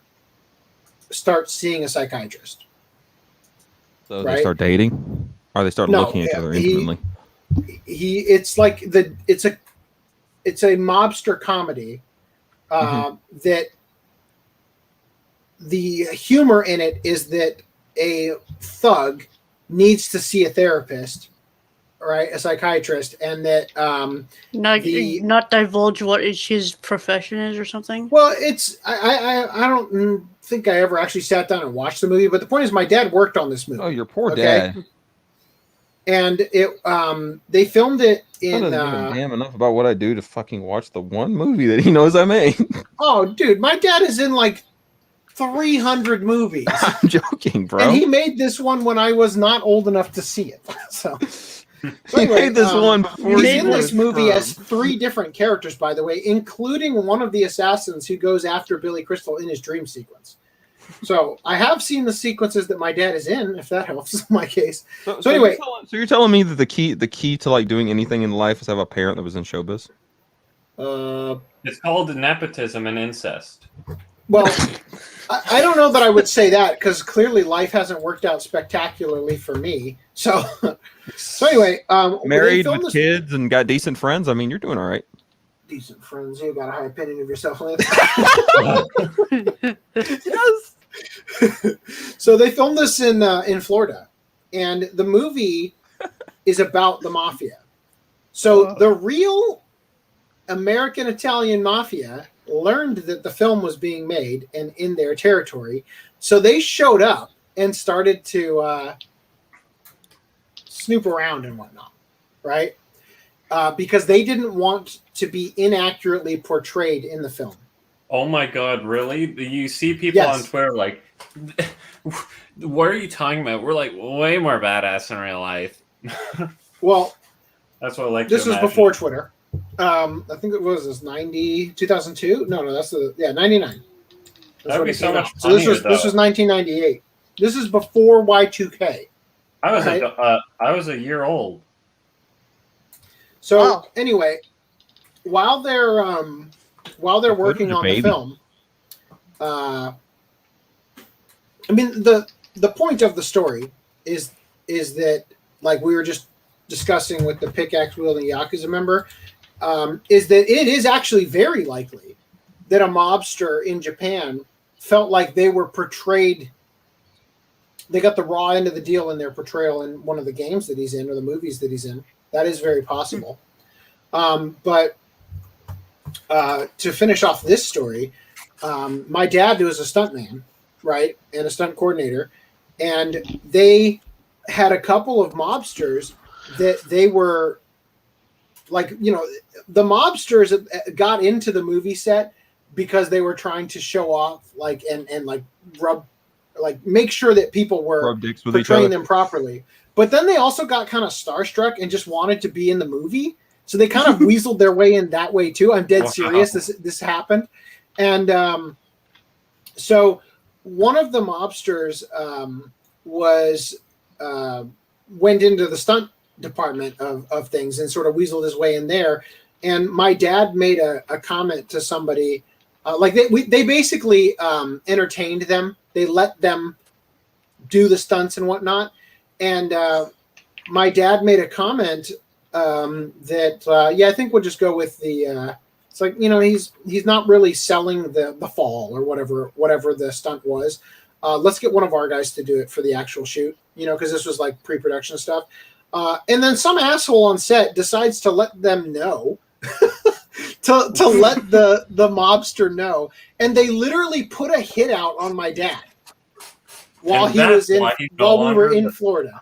starts seeing a psychiatrist. So right? they start dating, or they start looking at each other intimately. It's like it's a mobster comedy that the humor in it is that a thug needs to see a therapist, right, a psychiatrist, and that not divulge what his profession is or something. Well, it's I don't think I ever actually sat down and watched the movie, but the point is my dad worked on this movie. Oh, your poor dad. And it they filmed it in I don't give a damn enough about what I do to fucking watch the one movie that he knows I made. Oh, dude, my dad is in like 300 movies. I'm joking, bro. And he made this one when I was not old enough to see it. So he made this one before he's he in this was movie firm. as 3 different characters, by the way, including one of the assassins who goes after Billy Crystal in his dream sequence. So I have seen the sequences that my dad is in, if that helps in my case. So anyway, you're telling me that the key to like doing anything in life is to have a parent that was in showbiz? It's called nepotism and incest. Well, I don't know that I would say that because clearly life hasn't worked out spectacularly for me. So anyway, married with kids and got decent friends. I mean, you're doing all right. Decent friends. You got a high opinion of yourself, Lance. Yes. So they filmed this in Florida, and the movie is about the mafia. So the real American Italian mafia learned that the film was being made and in their territory, so they showed up and started to snoop around and whatnot, right? Because they didn't want to be inaccurately portrayed in the film. Oh my god, really? You see people on Twitter like, what are you talking about? We're like way more badass in real life. Well, that's what I like. This was before Twitter. I think it was 2002. No, that's 99. That'd be so much funnier, so this was 1998. This is before Y2K. I was a year old. So anyway, while they're working on the film, I mean the point of the story is that, like we were just discussing with the pickaxe wielding Yakuza member, is that it is actually very likely that a mobster in Japan felt like they were portrayed. They got the raw end of the deal in their portrayal in one of the games that he's in or the movies that he's in. That is very possible. But to finish off this story, my dad was a stuntman, right, and a stunt coordinator, and they had a couple of mobsters that they were like, you know, the mobsters got into the movie set because they were trying to show off, like, and like rub, like make sure that people were portraying them properly. But then they also got kind of starstruck and just wanted to be in the movie. So they kind of weaseled their way in that way too. I'm dead serious. This happened. And so one of the mobsters went into the stunt department of things and sort of weaseled his way in there. And my dad made a comment to somebody, like they basically entertained them. They let them do the stunts and whatnot. And my dad made a comment that, I think we'll just go with the, it's like, you know, he's not really selling the fall or whatever the stunt was. Let's get one of our guys to do it for the actual shoot, you know, because this was like pre-production stuff. And then some asshole on set decides to let them know, to let the mobster know. And they literally put a hit out on my dad while we were in Florida.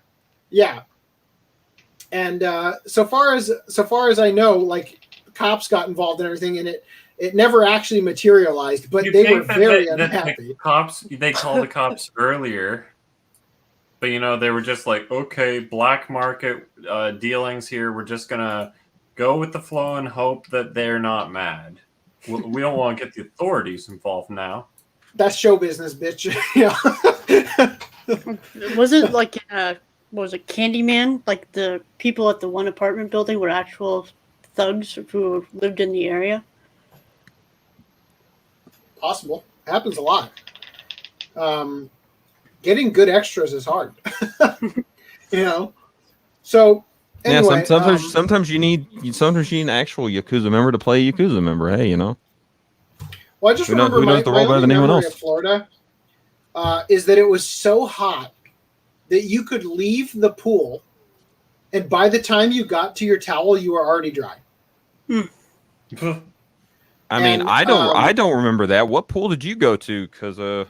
Yeah. And so far as I know, like cops got involved in everything, and it never actually materialized, but they were very unhappy. They called the cops earlier, but you know, they were just like, okay, black market dealings here. We're just gonna go with the flow and hope that they're not mad. We don't want to get the authorities involved now. That's show business, bitch. Yeah. Was it like what was it, Candyman? Like the people at the one apartment building were actual thugs who lived in the area? Possible. Happens a lot. Getting good extras is hard. You know? So anyway, sometimes you need an actual Yakuza member to play a Yakuza member. Hey, you know. Well, I just remember my only memory of Florida is that it was so hot that you could leave the pool, and by the time you got to your towel, you were already dry. I mean, I don't remember that. What pool did you go to? Because I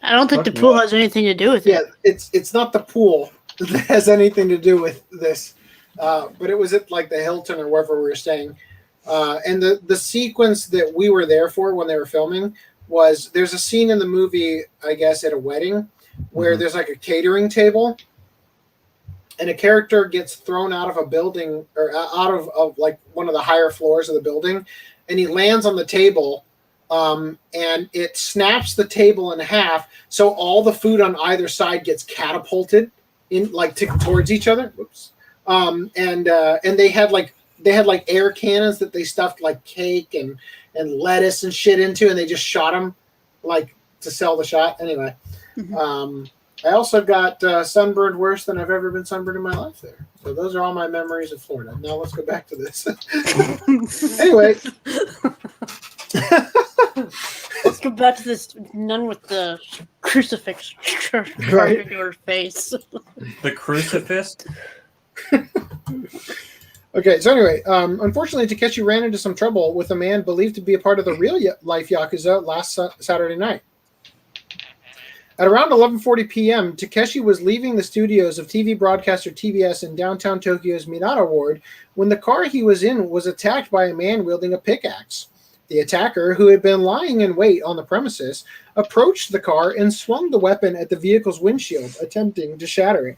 don't think the pool has anything to do with it. Yeah, it's not the pool that has anything to do with this, but it was at like the Hilton or wherever we were staying. And the sequence that we were there for when they were filming was, there's a scene in the movie, I guess, at a wedding where there's like a catering table, and a character gets thrown out of a building, or out of like one of the higher floors of the building, and he lands on the table, and it snaps the table in half, so all the food on either side gets catapulted in like towards each other. Oops. And they had like air cannons that they stuffed like cake and lettuce and shit into, and they just shot them like to sell the shot. Anyway, I also got sunburned worse than I've ever been sunburned in my life there. So those are all my memories of Florida. Now let's go back to this. Anyway. Let's go back to this nun with the crucifix carving to her face. The crucifix? Okay, so anyway, unfortunately, Takeshi ran into some trouble with a man believed to be a part of the real life Yakuza last Saturday night. At around 11:40 p.m., Takeshi was leaving the studios of TV broadcaster TBS in downtown Tokyo's Minato Ward when the car he was in was attacked by a man wielding a pickaxe. The attacker, who had been lying in wait on the premises, approached the car and swung the weapon at the vehicle's windshield, attempting to shatter it.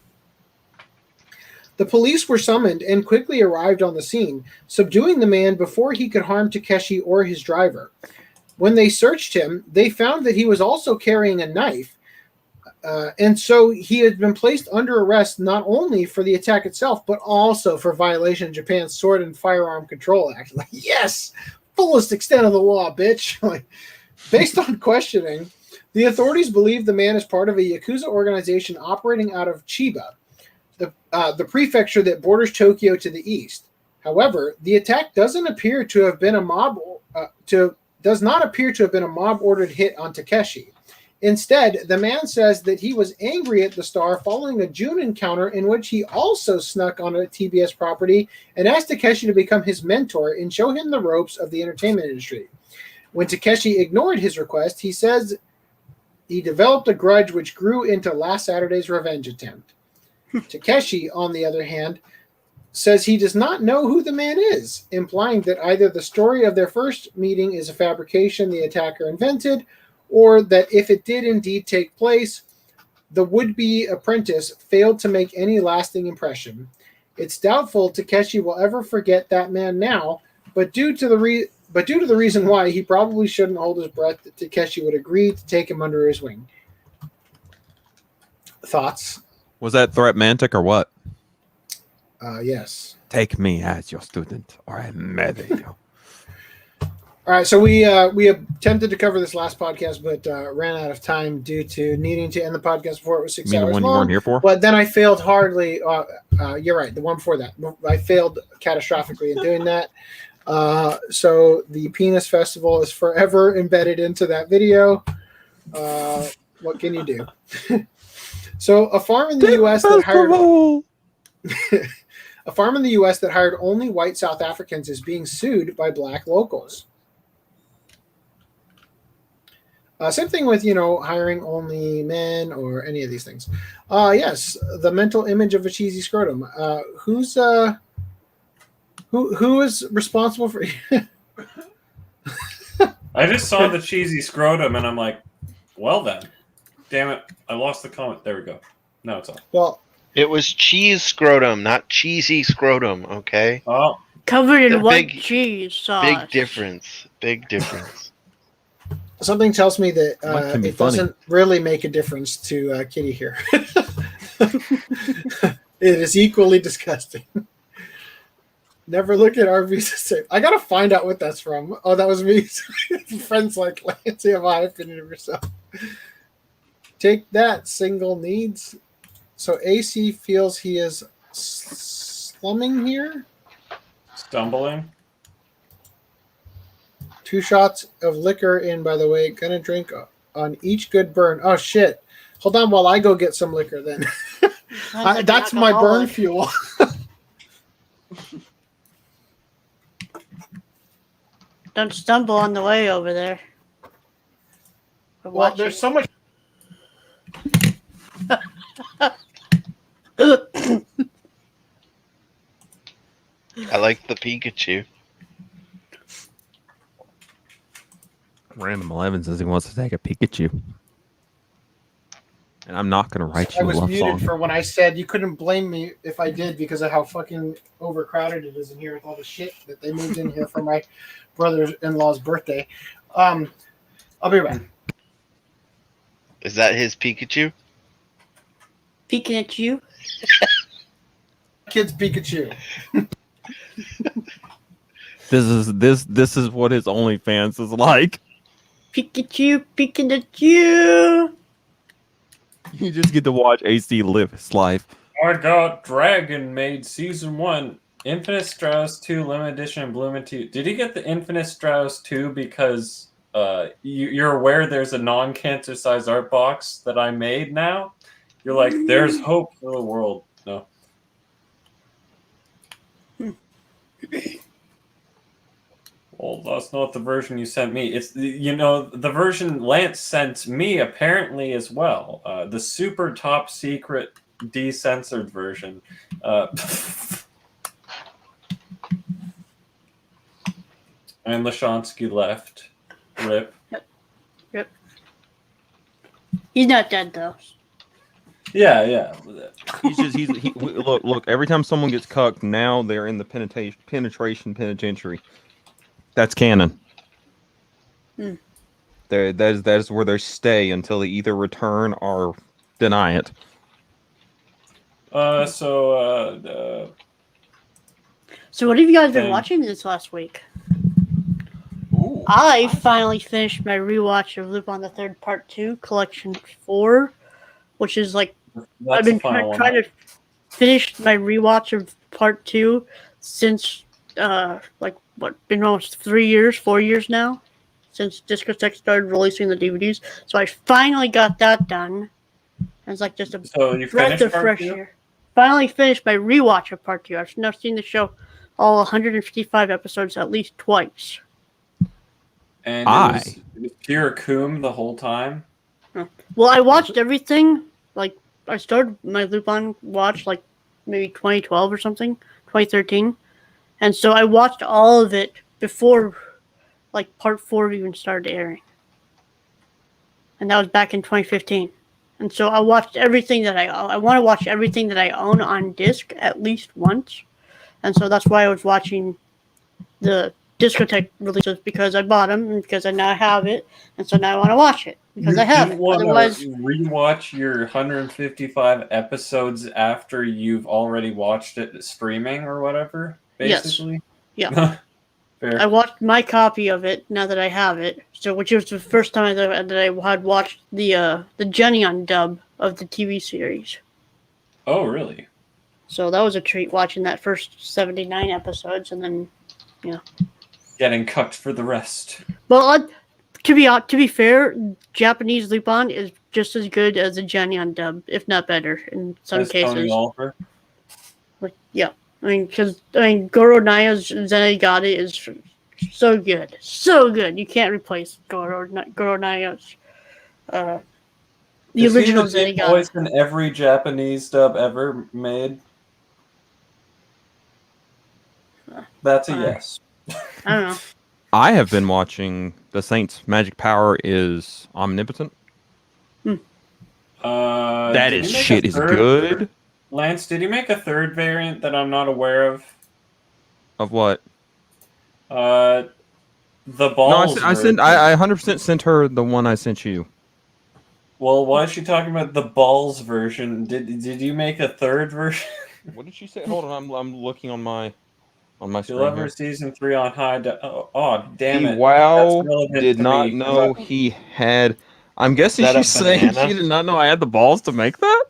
The police were summoned and quickly arrived on the scene, subduing the man before he could harm Takeshi or his driver. When they searched him, they found that he was also carrying a knife, and so he had been placed under arrest not only for the attack itself, but also for violation of Japan's Sword and Firearm Control Act. Like, yes, fullest extent of the law, bitch. Like, based on questioning, the authorities believe the man is part of a Yakuza organization operating out of Chiba, the prefecture that borders Tokyo to the east. However, the attack doesn't appear to have been a mob does not appear to have been a mob-ordered hit on Takeshi. Instead, the man says that he was angry at the star following a June encounter in which he also snuck on a TBS property and asked Takeshi to become his mentor and show him the ropes of the entertainment industry. When Takeshi ignored his request, he says he developed a grudge which grew into last Saturday's revenge attempt. Takeshi, on the other hand, says he does not know who the man is, implying that either the story of their first meeting is a fabrication the attacker invented, or that if it did indeed take place, the would-be apprentice failed to make any lasting impression. It's doubtful Takeshi will ever forget that man now, but due to the reason why, he probably shouldn't hold his breath that Takeshi would agree to take him under his wing. Thoughts? Was that threatmantic or what? Yes. Take me as your student, or I murder you. All right, so we attempted to cover this last podcast, but ran out of time due to needing to end the podcast before it was 6 hours long. The one you weren't here for? But then I failed hardly. You're right, the one before that. I failed catastrophically in doing that. So the Penis Festival is forever embedded into that video. What can you do? So a farm in the U.S. that hired only white South Africans is being sued by black locals. Same thing with, hiring only men or any of these things. Yes, the mental image of a cheesy scrotum. Who is responsible for? I just saw the cheesy scrotum and I'm like, well then, damn it, I lost the comment. There we go. Now it's on. Well, it was cheese scrotum, not cheesy scrotum. Okay. Oh, covered in white cheese sauce. Big difference. Big difference. Something tells me that it funny. doesn't really make a difference to Kitty here. It is equally disgusting. Never look at RVs the same. I gotta find out what that's from. Oh, that was me. Friends like Lance, you have a high opinion of yourself. Take that, single needs. So AC feels he is slumming here. stumbling. 2 shots of liquor in, by the way. Gonna drink on each good burn. Oh, shit. Hold on while I go get some liquor then. That's my burn fuel. Don't stumble on the way over there. Well, there's so much. I like the Pikachu. Random 11 says he wants to take a Pikachu. And I'm not going to write I you a was love muted song. for when I said you couldn't blame me if I did because of how fucking overcrowded it is in here with all the shit that they moved in here for my brother-in-law's birthday. I'll be right back. Is that his Pikachu? Peeking at you. Kid's Pikachu. This is what his OnlyFans is like. Pikachu peeking at you. You just get to watch AC live his life. I got Dragon Maid Season 1, Infinite Strauss 2, Limited Edition, and Bloom 2. Did he get the Infinite Strauss 2 because you're aware there's a non-cancer sized art box that I made now? You're like, there's hope for the world. No. Well, that's not the version you sent me. It's the version Lance sent me apparently as well. The super top secret decensored version. And Lashansky left. Rip. Yep. He's not dead though. Yeah. Look. Every time someone gets cucked, now they're in the penetration penitentiary. That's canon. That is where they stay until they either return or deny it. So what have you guys been watching this last week? Ooh. I finally finished my rewatch of Lupin the Third Part 2, Collection 4, which is like I've been trying to finish my rewatch of Part 2 since been almost 4 years now. since Discotheque started releasing the DVDs. So I finally got that done. It's like just a So you breath finished of part fresh 2? air. Finally finished my rewatch of part 2. I've now seen the show all 155 episodes at least twice. And it was pure coom the whole time? Well, I watched everything. Like, I started my Lupin watch like maybe 2012 or something, 2013. And so I watched all of it before like part 4 even started airing. And that was back in 2015. And so I watched everything that I want to watch everything that I own on disc at least once. And so that's why I was watching the Discotheque releases, because I bought them and because I now have it. And so now I want to watch it because I have it. Otherwise, rewatch your 155 episodes after you've already watched it streaming or whatever, basically? Yes. Yeah. Fair. I watched my copy of it now that I have it. So, which was the first time that I had watched the Jenny on dub of the TV series. Oh, really? So that was a treat watching that first 79 episodes, and then, getting cucked for the rest. Well, to be fair, Japanese Lupin is just as good as the Jenny on dub, if not better in some As cases. Tony Oliver? Yeah. Goro Naya's Zenigata is so good. So good. You can't replace Goro Naya's. The original Zenigata. Voice in every Japanese dub ever made? That's a yes. I don't know. I have been watching The Saint's magic power is omnipotent. That is shit is good. Lance, did you make a third variant that I'm not aware of? Of what? The balls. No, I 100% sent her the one I sent you. Well, why is she talking about the balls version? Did you make a third version? What did she say? Hold on, I'm looking on my screen. Lover season 3 on high. Damn it! Wow, did not know he had. I'm guessing she's saying she did not know I had the balls to make that.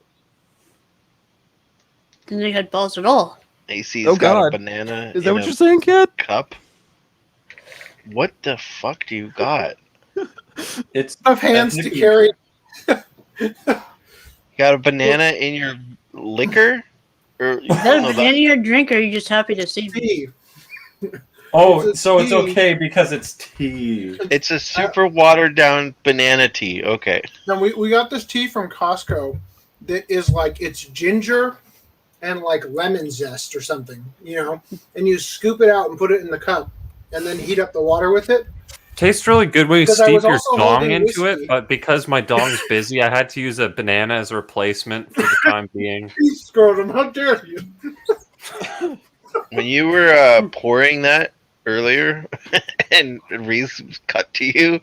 Didn't think I had balls at all. AC's got a banana. Is that what you're saying, kid? Cup. What the fuck do you got? It's of hands to carry. You got a banana in your liquor? Or Is that a banana in your drink, or are you just happy to see me? Oh, so it's okay because it's tea. It's a super watered down banana tea. Okay. Now we got this tea from Costco that is like it's ginger and like lemon zest or something, and you scoop it out and put it in the cup and then heat up the water with it. Tastes really good when you Because I steep was your also dong holding into whiskey. it, but because my dong's busy, I had to use a banana as a replacement for the time being. Scrotum, how dare you? When you were pouring that earlier and Rhys cut to you,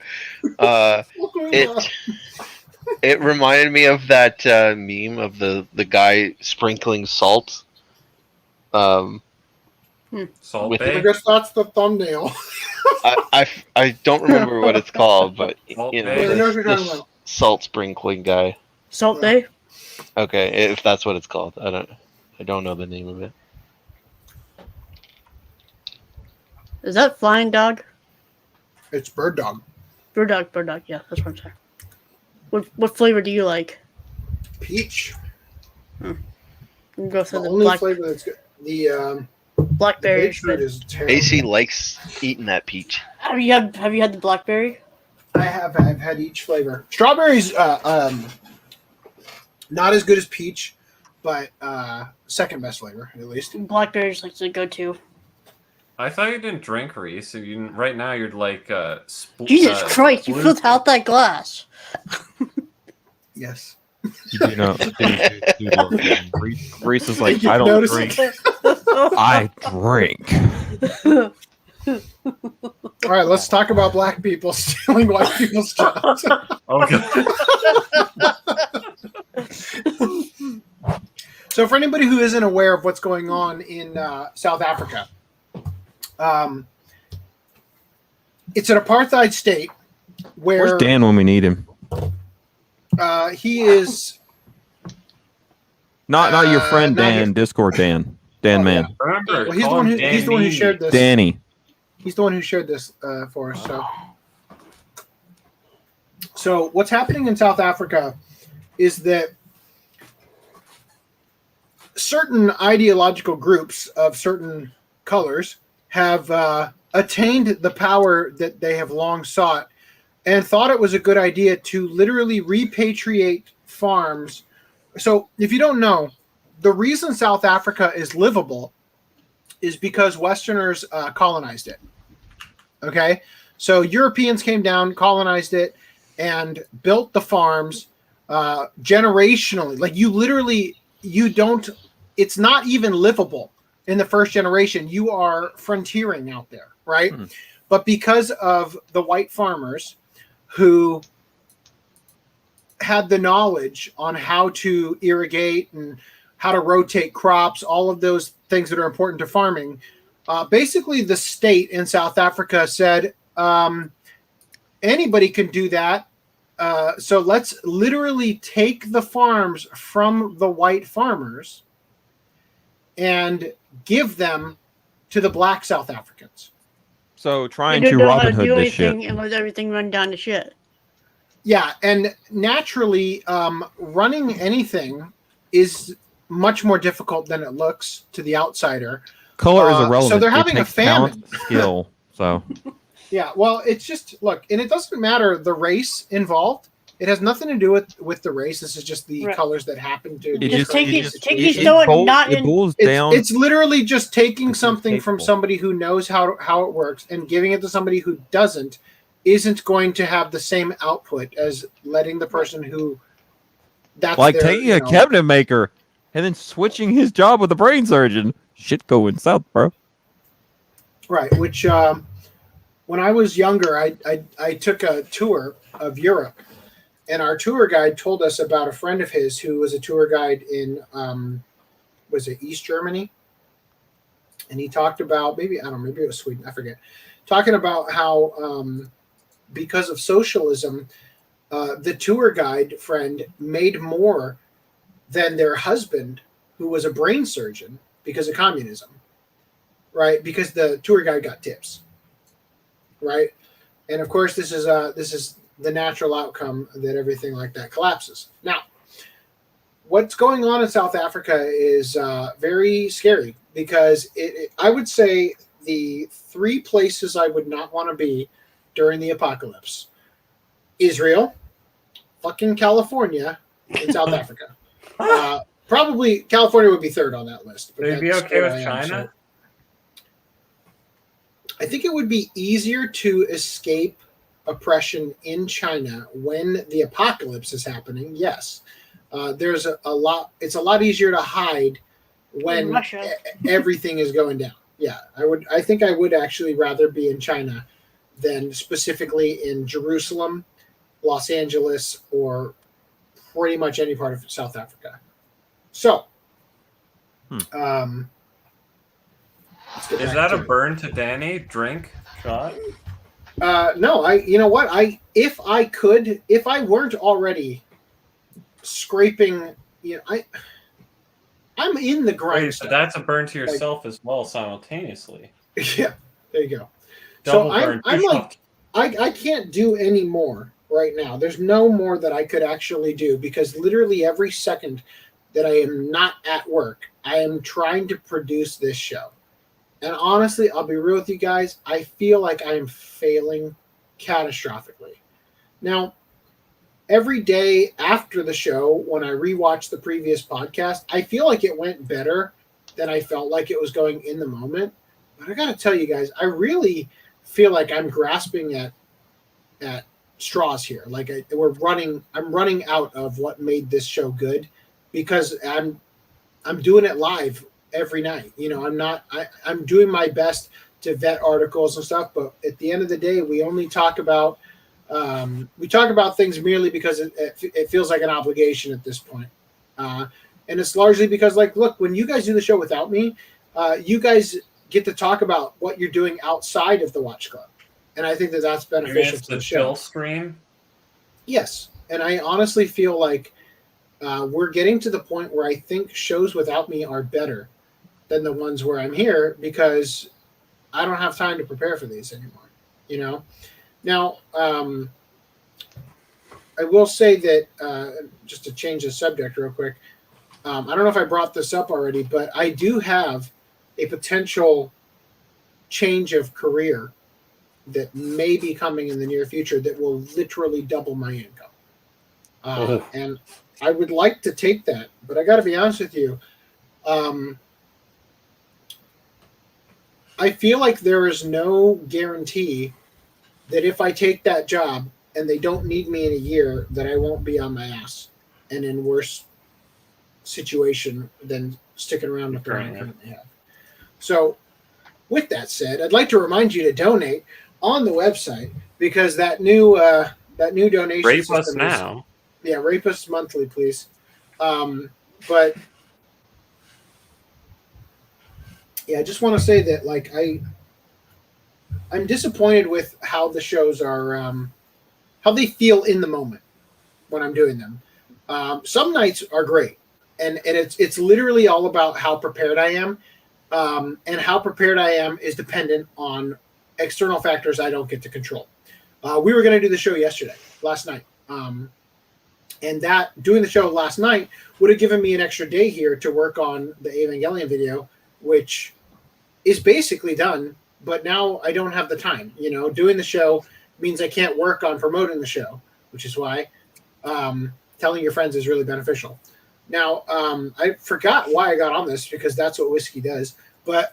it reminded me of that meme of the guy sprinkling salt. Salt I guess that's the thumbnail. I don't remember what it's called, but Salt I know what you're talking the about. salt sprinkling guy. Salt Bay? Okay, if that's what it's called, I don't know the name of it. Is that Flying Dog? It's bird dog. Bird Dog. Yeah, that's what I'm saying. What flavor do you like? Peach. You can go The for the only flavor that's good. The blackberry. grapefruit is terrible. AC likes eating that peach. Have you had the blackberry? I have. I've had each flavor. Strawberries, not as good as peach, but second best flavor at least. Blackberry's like the go-to. I thought you didn't drink, Rhys. So right now you're like Jesus Christ! You filled out that glass. Yes. You do know. Rhys is like, I don't Notice drink. it. I drink. All right, let's talk about black people stealing white people's jobs. Okay. So, for anybody who isn't aware of what's going on in South Africa, it's an apartheid state where Where's Dan when we need him? he is Not your friend not Dan, here. Discord Dan. Dan man. Remember, Well, he's the one who shared this. Danny. He's the one who shared this for us. So So what's happening in South Africa is that certain ideological groups of certain colors have attained the power that they have long sought and thought it was a good idea to literally repatriate farms. So if you don't know, the reason South Africa is livable is because Westerners colonized it. Okay? So Europeans came down, colonized it, and built the farms generationally. Like it's not even livable in the first generation. You are frontiering out there, right? But because of the white farmers who had the knowledge on how to irrigate and how to rotate crops, all of those things that are important to farming, basically the state in South Africa said, anybody can do that. So let's literally take the farms from the white farmers and give them to the black South Africans. So trying They to don't know how Robin to Hood do this shit. anything and let everything run down to shit. Yeah, and naturally, running anything is much more difficult than it looks to the outsider. Color is irrelevant. So they're It having a takes talent, famine. skill. So Yeah, well, it's just look, and it doesn't matter the race involved. It has nothing to do with the race. This is just the Right. colors that happen to. It Just take create it, the take situation. his throw it not in. boils down. It's literally just taking It's something from capable. somebody who knows how it works and giving it to somebody who isn't going to have the same output as letting the person who that's Like their, taking a cabinet maker and then switching his job with a brain surgeon. Shit going south, bro. right. Which when I was younger, I took a tour of Europe, and our tour guide told us about a friend of his who was a tour guide in was it East Germany, and he talked about maybe it was Sweden, I forget, talking about how because of socialism, the tour guide friend made more than their husband, who was a brain surgeon, because of communism, right? Because the tour guide got tips, right? And of course, this is the natural outcome that everything like that collapses. Now, what's going on in South Africa is very scary because I would say the 3 places I would not want to be during the apocalypse: Israel, fucking California, and South Africa. Probably California would be third on that list. Would you be that's okay where with I am, China? I think it would be easier to escape oppression in China when the apocalypse is happening. Yes, there's a lot. It's a lot easier to hide when Russia. everything is going down. Yeah, I think I would actually rather be in China than specifically in Jerusalem, Los Angeles, or pretty much any part of South Africa. So, Is that a burn to Danny? Drink shot? No, you know what? If I weren't already scraping, I'm in the grind. Wait, so that's a burn to yourself as well simultaneously. Yeah, there you go. Double So burn. I'm like, I can't do any more right now. There's no more that I could actually do because literally every second that I am not at work, I am trying to produce this show. And honestly, I'll be real with you guys. I feel like I am failing catastrophically. Now, every day after the show, when I rewatch the previous podcast, I feel like it went better than I felt like it was going in the moment. But I got to tell you guys, I really feel like I'm grasping at straws here. Like I'm running out of what made this show good because I'm doing it live every night. I'm doing my best to vet articles and stuff, but at the end of the day, we only talk about things merely because it feels like an obligation at this point. And it's largely because, like, look, when you guys do the show without me, you guys get to talk about what you're doing outside of the Watch Club. And I think that's beneficial to the show. Chill stream? Yes. And I honestly feel like we're getting to the point where I think shows without me are better than the ones where I'm here because I don't have time to prepare for these anymore. Now, I will say that just to change the subject real quick. I don't know if I brought this up already, but I do have a potential change of career that may be coming in the near future that will literally double my income. And I would like to take that, but I got to be honest with you. I feel like there is no guarantee that if I take that job and they don't need me in a year, that I won't be on my ass and in worse situation than sticking around with what I currently have. So with that said, I'd like to remind you to donate on the website, because that new donation Rape system us now. Rape us monthly, please. But yeah, I just want to say that like I'm disappointed with how the shows are, how they feel in the moment when I'm doing them. Some nights are great, and it's literally all about how prepared I am, and how prepared I am is dependent on external factors I don't get to control. We were going to do the show last night, and that doing the show last night would have given me an extra day here to work on the Evangelion video, which is basically done, but now I don't have the time. You know, doing the show means I can't work on promoting the show, which is why telling your friends is really beneficial. Now, I forgot why I got on this, because that's what whiskey does. But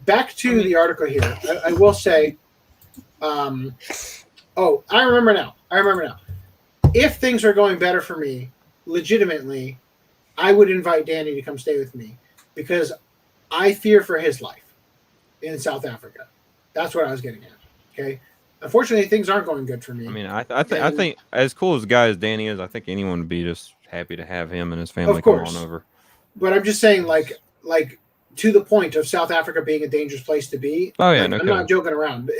back to the article here, I will say, oh, I remember now. If things are going better for me, legitimately, I would invite Danny to come stay with me, because I fear for his life in South Africa. That's what I was getting at. Okay. Unfortunately, things aren't going good for me. I mean, I think as cool as a guy as Danny is, I think anyone would be just happy to have him and his family come on over. But I'm just saying, like to the point of South Africa being a dangerous place to be. Oh yeah, like, no I'm kidding. not joking around.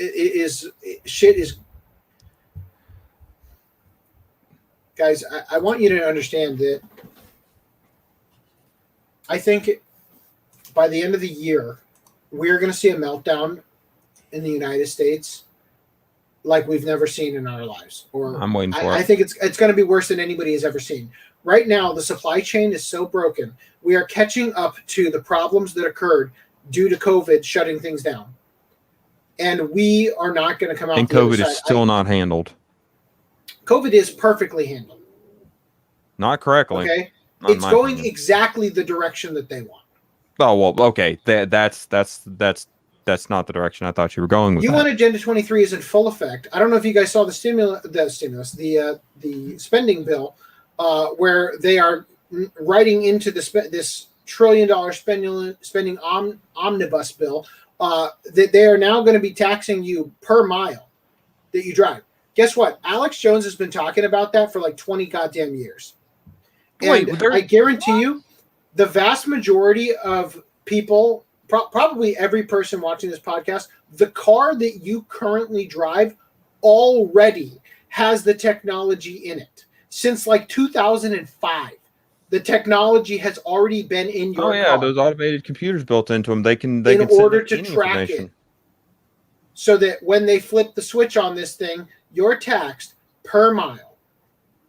Shit is. Guys, I want you to understand that I think by the end of the year, we're going to see a meltdown in the United States like we've never seen in our lives. Or I'm waiting for it. I think it's going to be worse than anybody has ever seen. Right now, the supply chain is so broken. We are catching up to the problems that occurred due to COVID shutting things down. And we are not going to come out. And COVID is still not handled. COVID is perfectly handled. Not correctly. Okay. Not It's going exactly the direction that they want. Oh well, okay. That's not the direction I thought you were going with. UN Agenda 23 is in full effect. I don't know if you guys saw the spending bill, where they are writing into this $1 trillion spending omnibus bill, that they are now going to be taxing you per mile that you drive. Guess what? Alex Jones has been talking about that for like 20 goddamn years. And I guarantee you, the vast majority of people, probably every person watching this podcast, the car that you currently drive already has the technology in it. Since like 2005, the technology has already been in your car. Those automated computers built into them. They can in send order to track it, so that when they flip the switch on this thing, you're taxed per mile,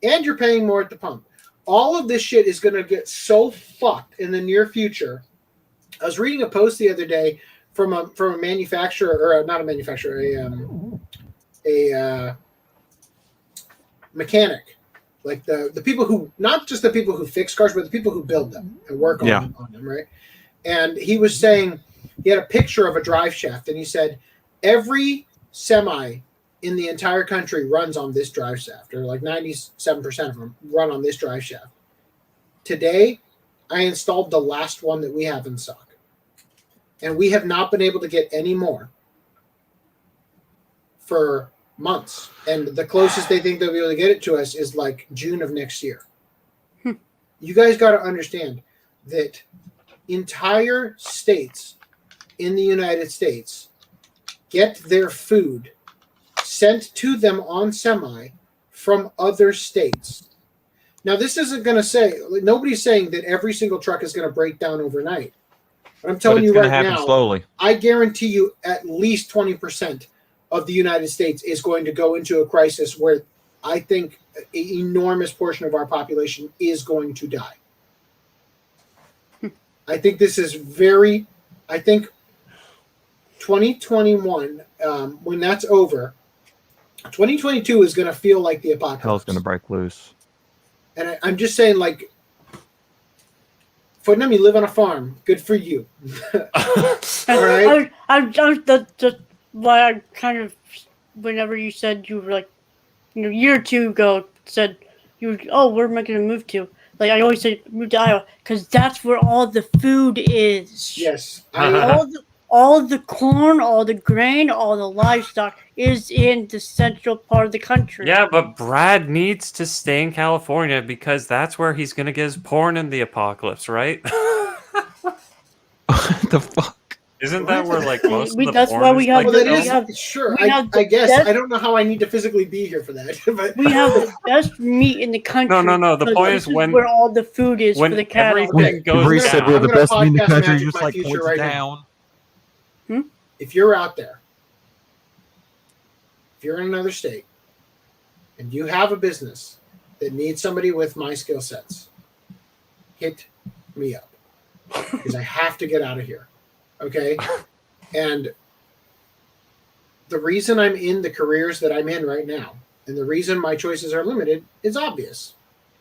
and you're paying more at the pump. All of this shit is going to get so fucked in the near future. I was reading a post the other day from a manufacturer, or not a manufacturer, a mechanic, like the people who, not just the people who fix cars, but the people who build them and work on them, right? And he was saying, he had a picture of a drive shaft, and he said, every semi in the entire country runs on this drive shaft, or like 97% of them run on this drive shaft. Today, I installed the last one that we have in stock, and we have not been able to get any more for months. And the closest they think they'll be able to get it to us is like June of next year. You guys got to understand that entire states in the United States get their food sent to them on semi from other states. Now, this isn't going to say, nobody's saying that every single truck is going to break down overnight. But I'm telling you right now, slowly. I guarantee you at least 20% of the United States is going to go into a crisis where I think an enormous portion of our population is going to die. I think this is I think 2021, when that's over, 2022 is going to feel like the apocalypse. Hell's going to break loose. And I'm just saying, like, Putnam, you live on a farm. Good for you. All right? That's why I kind of, whenever you said you were like, a year or two ago, said you were, oh, where am I going to move to? Like, I always say, move to Iowa, because that's where all the food is. Yes. All the corn, all the grain, all the livestock is in the central part of the country. Yeah, but Brad needs to stay in California because that's where he's going to get his porn in the apocalypse, right? What the fuck? Isn't that where like most of the that's porn why we is, have like, the- filmed? Sure. we have I the guess. best- I don't know how I need to physically be here for that. But We have the best meat in the country. No. The because point this is when- where all the food is when for the cattle. everything goes Rhys said down. we're the I'm gonna best meat in the podcast country. magic Just my like future points right down. if you're out there, if you're in another state, and you have a business that needs somebody with my skill sets, hit me up. Because I have to get out of here. Okay? And the reason I'm in the careers that I'm in right now, and the reason my choices are limited, is obvious.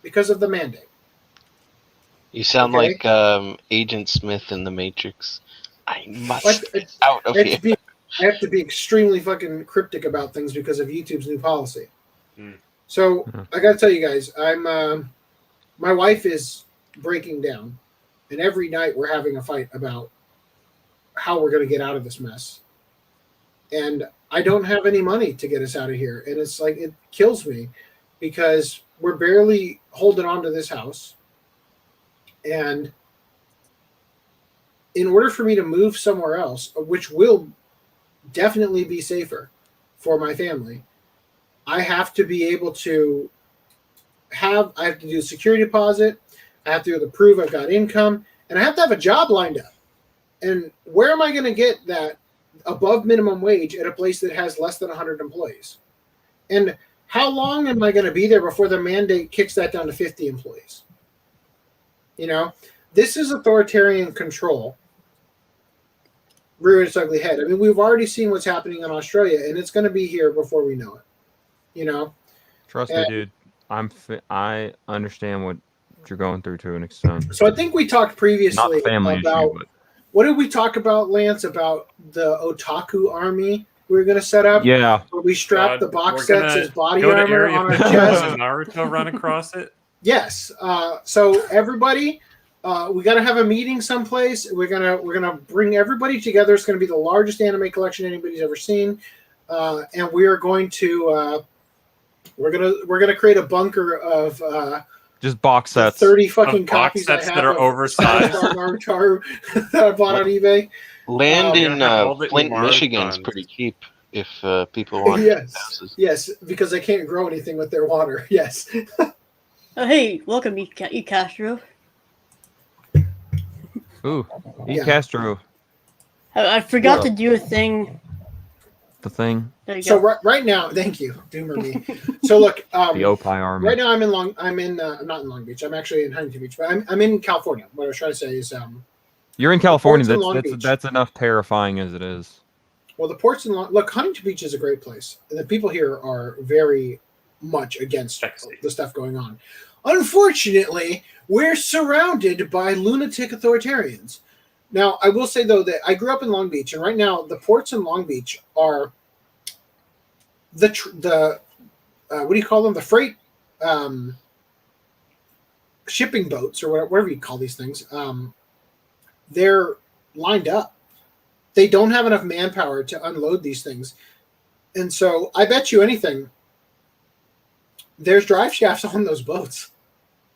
Because of the mandate. You sound Okay. like Agent Smith in The Matrix. I must get out of I here. have to be extremely fucking cryptic about things because of YouTube's new policy. Hmm. So I got to tell you guys, my wife is breaking down, and every night we're having a fight about how we're going to get out of this mess. And I don't have any money to get us out of here, and it's like it kills me because we're barely holding on to this house, and in order for me to move somewhere else, which will definitely be safer for my family, I have to be able to I have to do a security deposit. I have to be able to prove I've got income, and I have to have a job lined up. And where am I going to get that above minimum wage at a place that has less than 100 employees? And how long am I going to be there before the mandate kicks that down to 50 employees? You know, this is authoritarian control rearing its ugly head. I mean, we've already seen what's happening in Australia, and it's going to be here before we know it. You know, Trust me, dude. I understand what you're going through to an extent. so I think we talked previously Not the family about issue, but what did we talk about, Lance? About the otaku army we were going to set up. yeah, Where we strap God, the box we're sets gonna as body go to armor Area on our 51 chest. and Naruto run across it. Yes. So everybody, we got to have a meeting someplace. We're gonna bring everybody together. It's going to be the largest anime collection anybody's ever seen, and we are going to we're gonna create a bunker of just box the sets. 30 fucking Of box copies sets I have that are of oversized. Naruto that I bought on eBay. Land You're in gonna have all the Flint, Umaru Michigan's guns. pretty cheap if people want Yes. houses. Yes, because they can't grow anything with their water. Yes. Oh, hey, welcome, E. Castro. Ooh, E. Yeah. Castro, I forgot Yeah. to do a thing. the thing, There you So go. right now, thank you, Doomer me. So look, the Opie army. right now I'm not in Long Beach. I'm actually in Huntington Beach, but I'm in California. What I was trying to say is, You're in California. ports in Long Beach. That's enough terrifying as it is. well, the ports in look, Huntington Beach is a great place, and the people here are very much against Sexy. the stuff going on. Unfortunately, we're surrounded by lunatic authoritarians. Now, I will say though that I grew up in Long Beach, and right now the ports in Long Beach are the what do you call them? The freight shipping boats or whatever you call these things. They're lined up. They don't have enough manpower to unload these things, and so I bet you anything, there's drive shafts on those boats.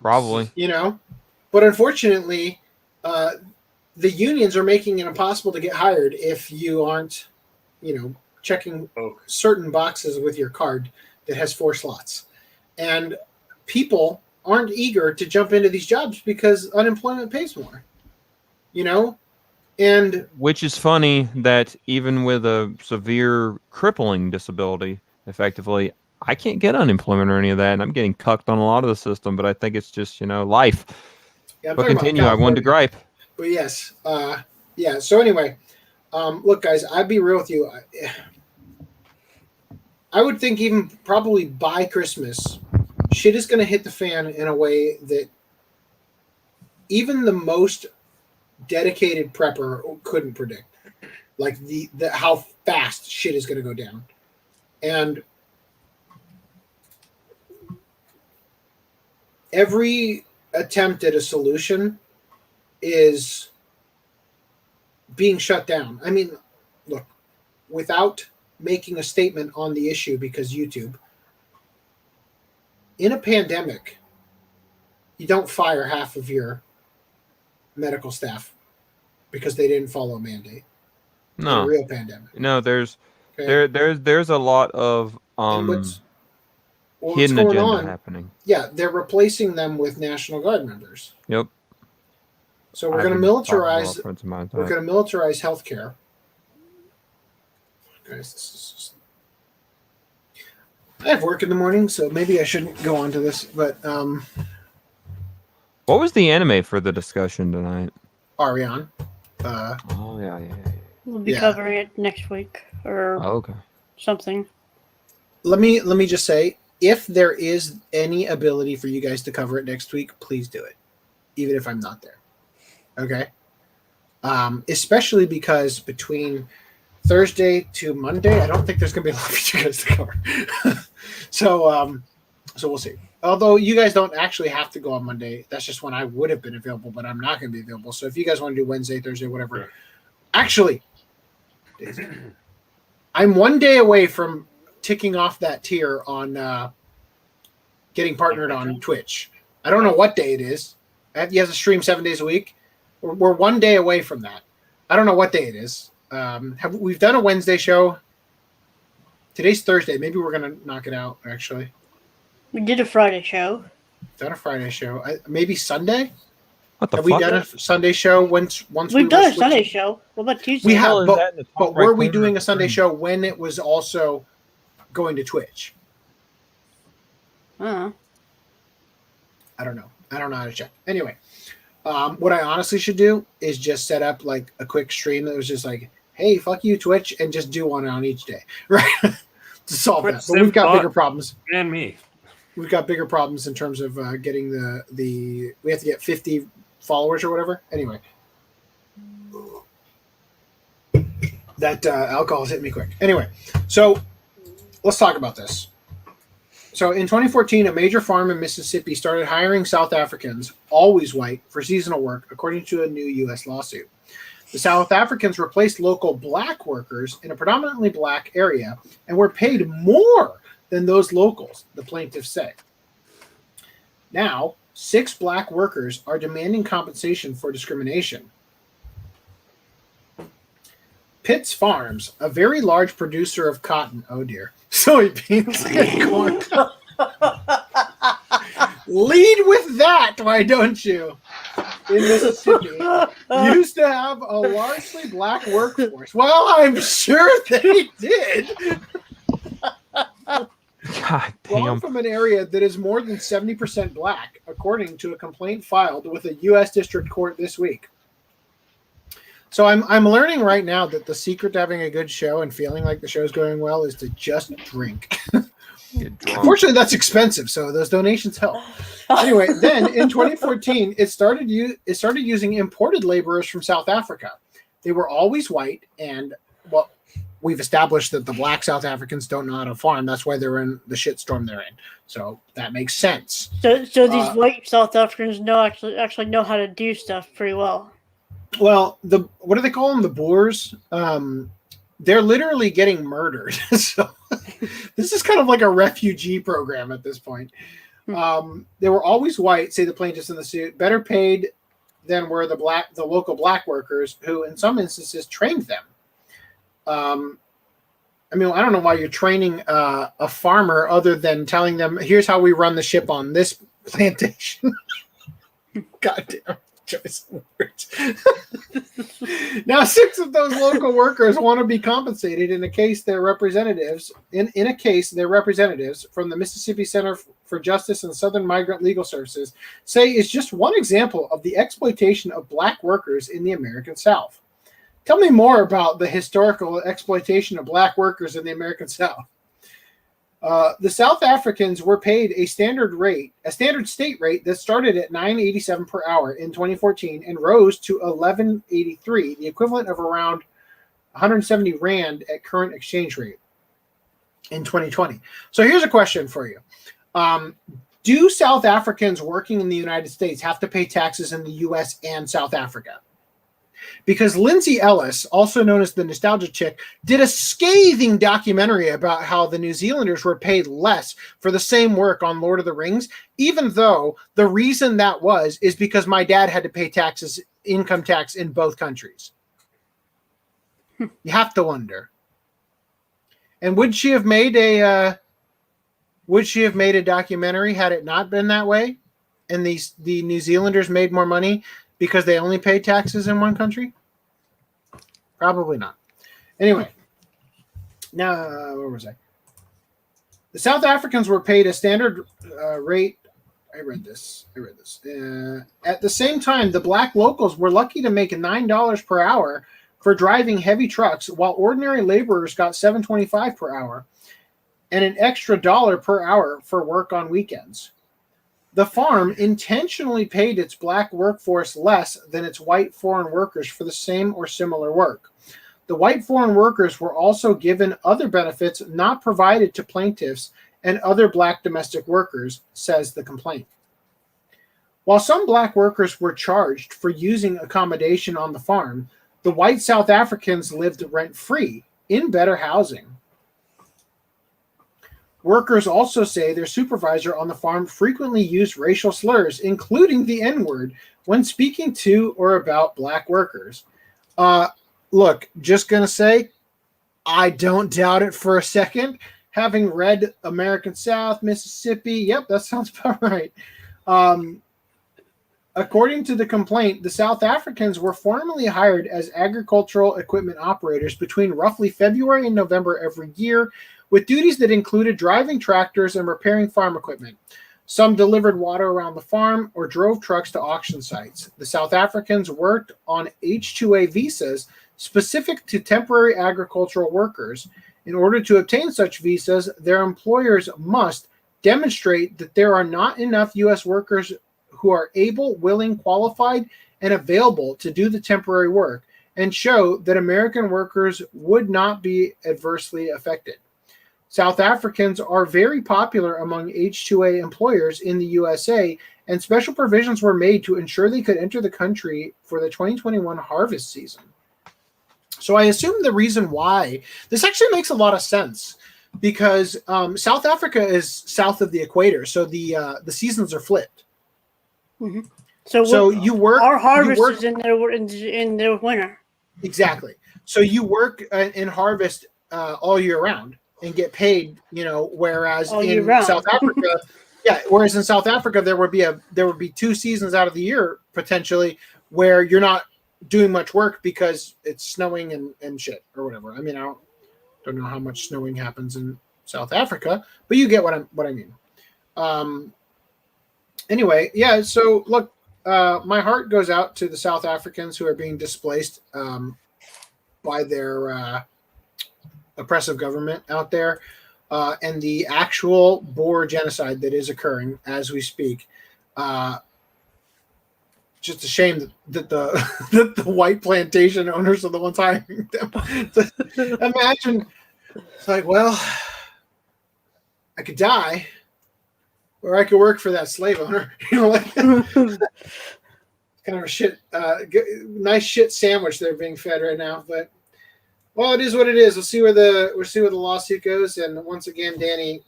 Probably. You know, but unfortunately, the unions are making it impossible to get hired if you aren't, checking certain boxes with your card that has 4 slots. And people aren't eager to jump into these jobs because unemployment pays more, and Which is funny that even with a severe crippling disability, effectively, I can't get unemployment or any of that, and I'm getting cucked on a lot of the system. But I think it's just life. Yeah, but continue. I wanted to gripe. But yes, yeah. So anyway, look, guys, I'd be real with you. I would think even probably by Christmas, shit is going to hit the fan in a way that even the most dedicated prepper couldn't predict. Like the how fast shit is going to go down. And every attempt at a solution is being shut down. I mean, look, without making a statement on the issue because YouTube, in a pandemic, you don't fire half of your medical staff because they didn't follow a mandate. No, in a real pandemic. No, there's a lot of hidden agenda happening. Yeah, they're replacing them with National Guard members. Yep. So we're going to militarize. We're going to militarize healthcare. Guys, this is just... I have work in the morning, so maybe I shouldn't go on to this. But what was the anime for the discussion tonight? Ariane. Oh yeah. We'll be covering it next week or something. Let me just say, if there is any ability for you guys to cover it next week, please do it, even if I'm not there. Okay. Especially because between Thursday to Monday, I don't think there's gonna be a lot for you guys to cover. So we'll see. Although you guys don't actually have to go on Monday, that's just when I would have been available, but I'm not going to be available. So if you guys want to do Wednesday, Thursday, whatever, actually, I'm one day away from ticking off that tier on getting partnered on Twitch. I don't know what day it is. You have to stream 7 days a week. We're 1 day away from that. I don't know what day it is. We've done a Wednesday show. Today's Thursday. Maybe we're going to knock it out, actually. We did a Friday show. Done a Friday show. Maybe Sunday? What the Have fuck? we done a Sunday show once we've done a Sunday show. What about Tuesday? We have, but were we doing a Sunday show when it was also going to Twitch? Uh-huh. I don't know. I don't know how to check. Anyway, what I honestly should do is just set up like a quick stream that was just like, hey, fuck you, Twitch, and just do one on each day, right? To solve that. But we've got bigger problems. And me. We've got bigger problems in terms of getting the we have to get 50 followers or whatever. Anyway, that alcohol's hit me quick. Anyway, so let's talk about this. So in 2014, a major farm in Mississippi started hiring South Africans, always white, for seasonal work, according to a new U.S. lawsuit. The South Africans replaced local black workers in a predominantly black area and were paid more than those locals, the plaintiffs say. Now, 6 black workers are demanding compensation for discrimination. Pitts Farms, a very large producer of cotton, oh dear, soybeans and corn. Lead with that, why don't you? In Mississippi, used to have a largely black workforce. Well, I'm sure they did. God damn. Drawn from an area that is more than 70% black, according to a complaint filed with a U.S. District Court this week. So I'm learning right now that the secret to having a good show and feeling like the show's going well is to just drink. Unfortunately, that's expensive, so those donations help. Anyway, then in 2014, it started using imported laborers from South Africa. They were always white, and well, we've established that the black South Africans don't know how to farm. That's why they're in the shitstorm they're in. So that makes sense. So these white South Africans actually know how to do stuff pretty well. Well, what do they call them? The Boers. They're literally getting murdered. So this is kind of like a refugee program at this point. They were always white, say the plaintiffs in the suit, better paid than were the local black workers who, in some instances, trained them. I mean, I don't know why you're training a farmer other than telling them, here's how we run the ship on this plantation. Goddamn choice of words. Now, 6 of those local workers want to be compensated in a case their representatives from the Mississippi Center for Justice and Southern Migrant Legal Services say is just one example of the exploitation of black workers in the American South. Tell me more about the historical exploitation of black workers in the American South. The South Africans were paid a standard state rate that started at $9.87 per hour in 2014 and rose to $11.83, the equivalent of around 170 rand at current exchange rate in 2020. So here's a question for you. Do South Africans working in the United States have to pay taxes in the U.S. and South Africa? Because Lindsay Ellis, also known as the Nostalgia Chick, did a scathing documentary about how the New Zealanders were paid less for the same work on Lord of the Rings, even though the reason that is because my dad had to pay income tax in both countries. You have to wonder. And would she have made a documentary had it not been that way? And the New Zealanders made more money because they only pay taxes in one country? Probably not. Anyway, now where was I? The South Africans were paid a standard rate. I read this. At the same time, the black locals were lucky to make $9 per hour for driving heavy trucks, while ordinary laborers got $7.25 per hour and an extra $1 per hour for work on weekends. The farm intentionally paid its black workforce less than its white foreign workers for the same or similar work. The white foreign workers were also given other benefits not provided to plaintiffs and other black domestic workers, says the complaint. While some black workers were charged for using accommodation on the farm, the white South Africans lived rent-free in better housing. Workers also say their supervisor on the farm frequently used racial slurs, including the N-word, when speaking to or about black workers. Look, just going to say, I don't doubt it for a second. Having read American South, Mississippi, yep, that sounds about right. According to the complaint, the South Africans were formally hired as agricultural equipment operators between roughly February and November every year, with duties that included driving tractors and repairing farm equipment. Some delivered water around the farm or drove trucks to auction sites. The South Africans worked on H-2A visas specific to temporary agricultural workers. In order to obtain such visas, their employers must demonstrate that there are not enough U.S. workers who are able, willing, qualified, and available to do the temporary work, and show that American workers would not be adversely affected. South Africans are very popular among H-2A employers in the USA, and special provisions were made to ensure they could enter the country for the 2021 harvest season. So I assume the reason why this actually makes a lot of sense, because South Africa is south of the equator, so the seasons are flipped. Mm-hmm. So you work. Our harvest is in their winter. Exactly. So you work in harvest all year round and get paid, whereas in South Africa, whereas in South Africa there would be 2 seasons out of the year potentially where you're not doing much work because it's snowing and shit or whatever. I mean, I don't know how much snowing happens in South Africa, but you get what I mean. Anyway, yeah. So look, my heart goes out to the South Africans who are being displaced by their oppressive government out there, and the actual Boer genocide that is occurring as we speak. Just a shame that the white plantation owners are the ones hiring them. Imagine, it's like, well, I could die, or I could work for that slave owner. Kind of a shit, nice shit sandwich they're being fed right now. But well, it is what it is. We'll see where the lawsuit goes. And once again, Danny,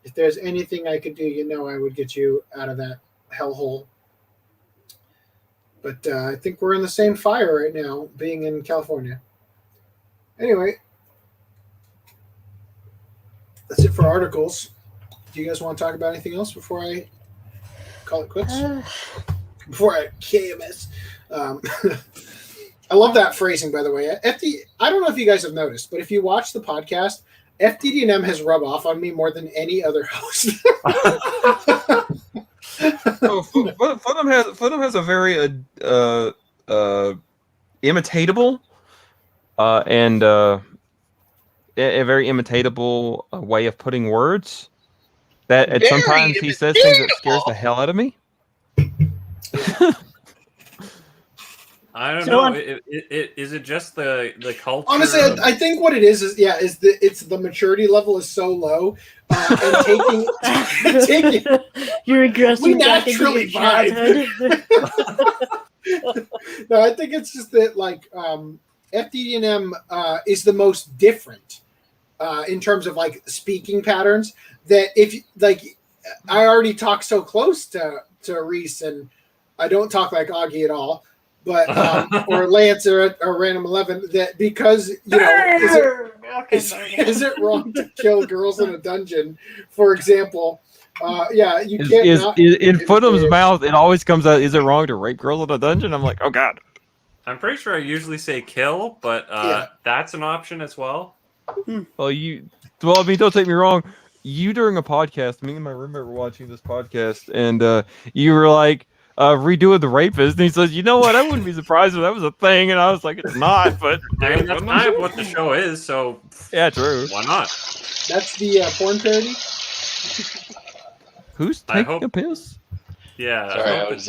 if there's anything I could do, I would get you out of that hellhole. But I think we're in the same fire right now, being in California. Anyway, that's it for articles. Do you guys want to talk about anything else before I call it quits? Before I KMS. I love that phrasing, by the way. I don't know if you guys have noticed, but if you watch the podcast, FDD&M has rubbed off on me more than any other host. Fulham has a very imitatable and a very imitatable way of putting words. That sometimes he says things that scares the hell out of me. I don't know. Is it just the culture? Honestly, I think what it is it's the maturity level is so low, and taking you're regressing. We back into naturally your childhood. No, I think it's just that like FDD&M is the most different in terms of like speaking patterns. That if like I already talk so close to Rhys, and I don't talk like Augie at all. But or Lance or Random 11 that because you know is it wrong to kill girls in a dungeon, for example? You can't. In Fulham's mouth, it always comes out. Is it wrong to rape girls in a dungeon? I'm like, oh god. I'm pretty sure I usually say kill, but that's an option as well. Well, I mean, don't take me wrong. You during a podcast, me and my roommate were watching this podcast, and you were like. Redoing the rapist, and he says, "You know what? I wouldn't be surprised if that was a thing." And I was like, "It's not." But I mean, that's kind of what the show is. So yeah, true. Why not? That's the porn parody. Who's taking a piss? Yeah. Sorry, I was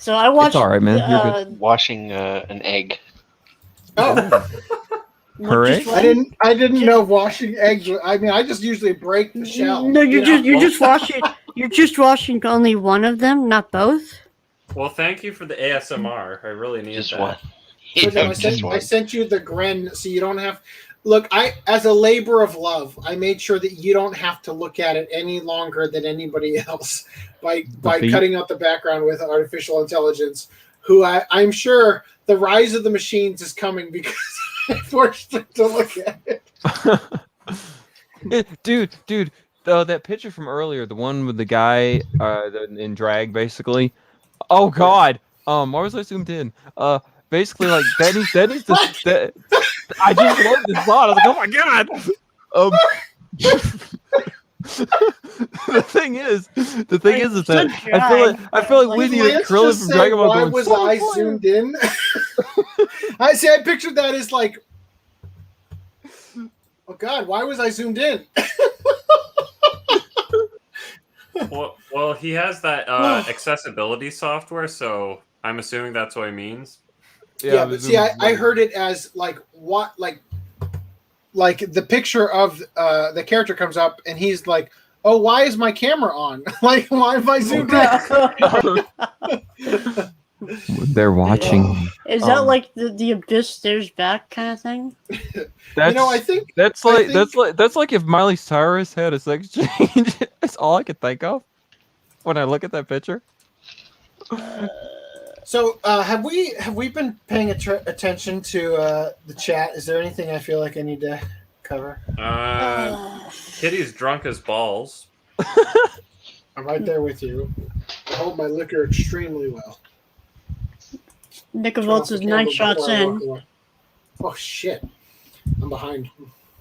So I watched. It's all right, man. You're good. washing an egg. Oh. Hooray! I didn't know washing eggs. I mean, I just usually break the shell. No, you're just washing. You're just washing only one of them, not both. Well, thank you for the ASMR. I really need Just that. one. I sent you the Gren, so you don't have. Look, as a labor of love, I made sure that you don't have to look at it any longer than anybody else by cutting out the background with artificial intelligence. Who I'm sure the rise of the machines is coming because I forced them to look at it. Dude. That picture from earlier, the one with the guy in drag, basically. Oh God. Why was I zoomed in? Basically, like that is the. I just loved this thought. I was like, oh my God. The thing is that I feel like we need a Krillin from Dragon Ball. Why was I zoomed in? I pictured that as like, oh God, why was I zoomed in? Well, he has that accessibility software, so I'm assuming that's what he means. Yeah, but see, I heard it as like what, like the picture of the character comes up, and he's like, "Oh, why is my camera on? Like, why have I zoomed in?" They're watching. Is that like the abyss stares back kind of thing? I think that's like if Miley Cyrus had a sex change. That's all I could think of when I look at that picture. So have we been paying attention to the chat? Is there anything I feel like I need to cover? Kitty's drunk as balls. I'm right there with you. I hold my liquor extremely well. Nick Volts is 9 shots in. Oh shit! I'm behind.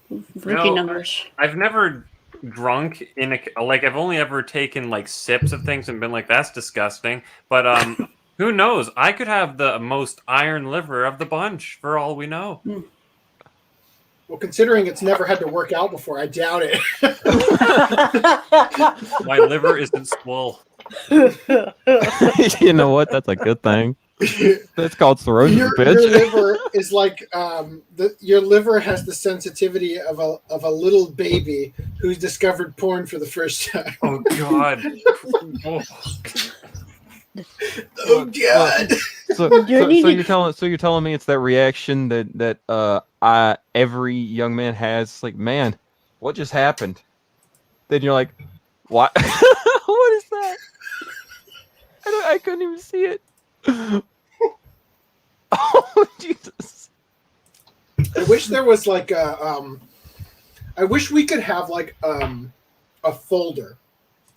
Rookie numbers. I've never drunk I've only ever taken like sips of things and been like, that's disgusting. But who knows? I could have the most iron liver of the bunch for all we know. Well, considering it's never had to work out before, I doubt it. My liver isn't swole. You know what? That's a good thing. That's called cirrhosis, your liver is like your liver has the sensitivity of a little baby who's discovered porn for the first time. Oh God! Oh God! So you're telling me it's that reaction that every young man has. It's like, man, what just happened? Then you're like, what? What is that? I couldn't even see it. Oh Jesus! I wish there was like I wish we could have like a folder,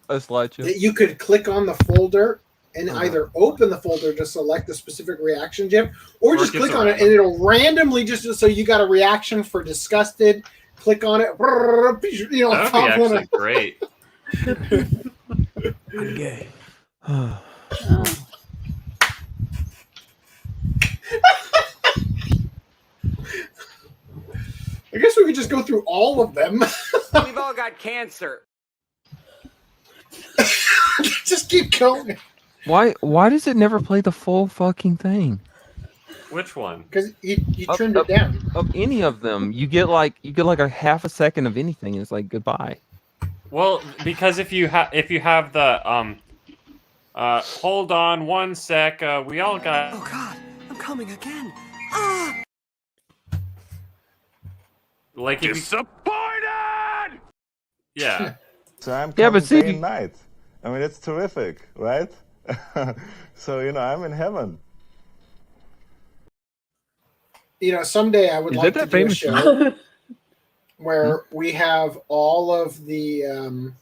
a slideshow that you could click on the folder and either open the folder to select the specific reaction GIF, or just it gets click on it and it'll randomly just so you got a reaction for disgusted. Click on it. You know, That would be actually great. I'm gay. I guess we could just go through all of them. We've all got cancer. Just keep going. Why does it never play the full fucking thing? Which one? Because you trimmed it down. Of any of them, you get like a half a second of anything, and it's like goodbye. Well, because if you have the hold on 1 sec, we all got. Oh God, I'm coming again. Like if Disappointed! Yeah. So I'm Yeah, but coming see, day and night. I mean, it's terrific, right? So, you know, I'm in heaven. You know, someday I would like to do a show where we have all of the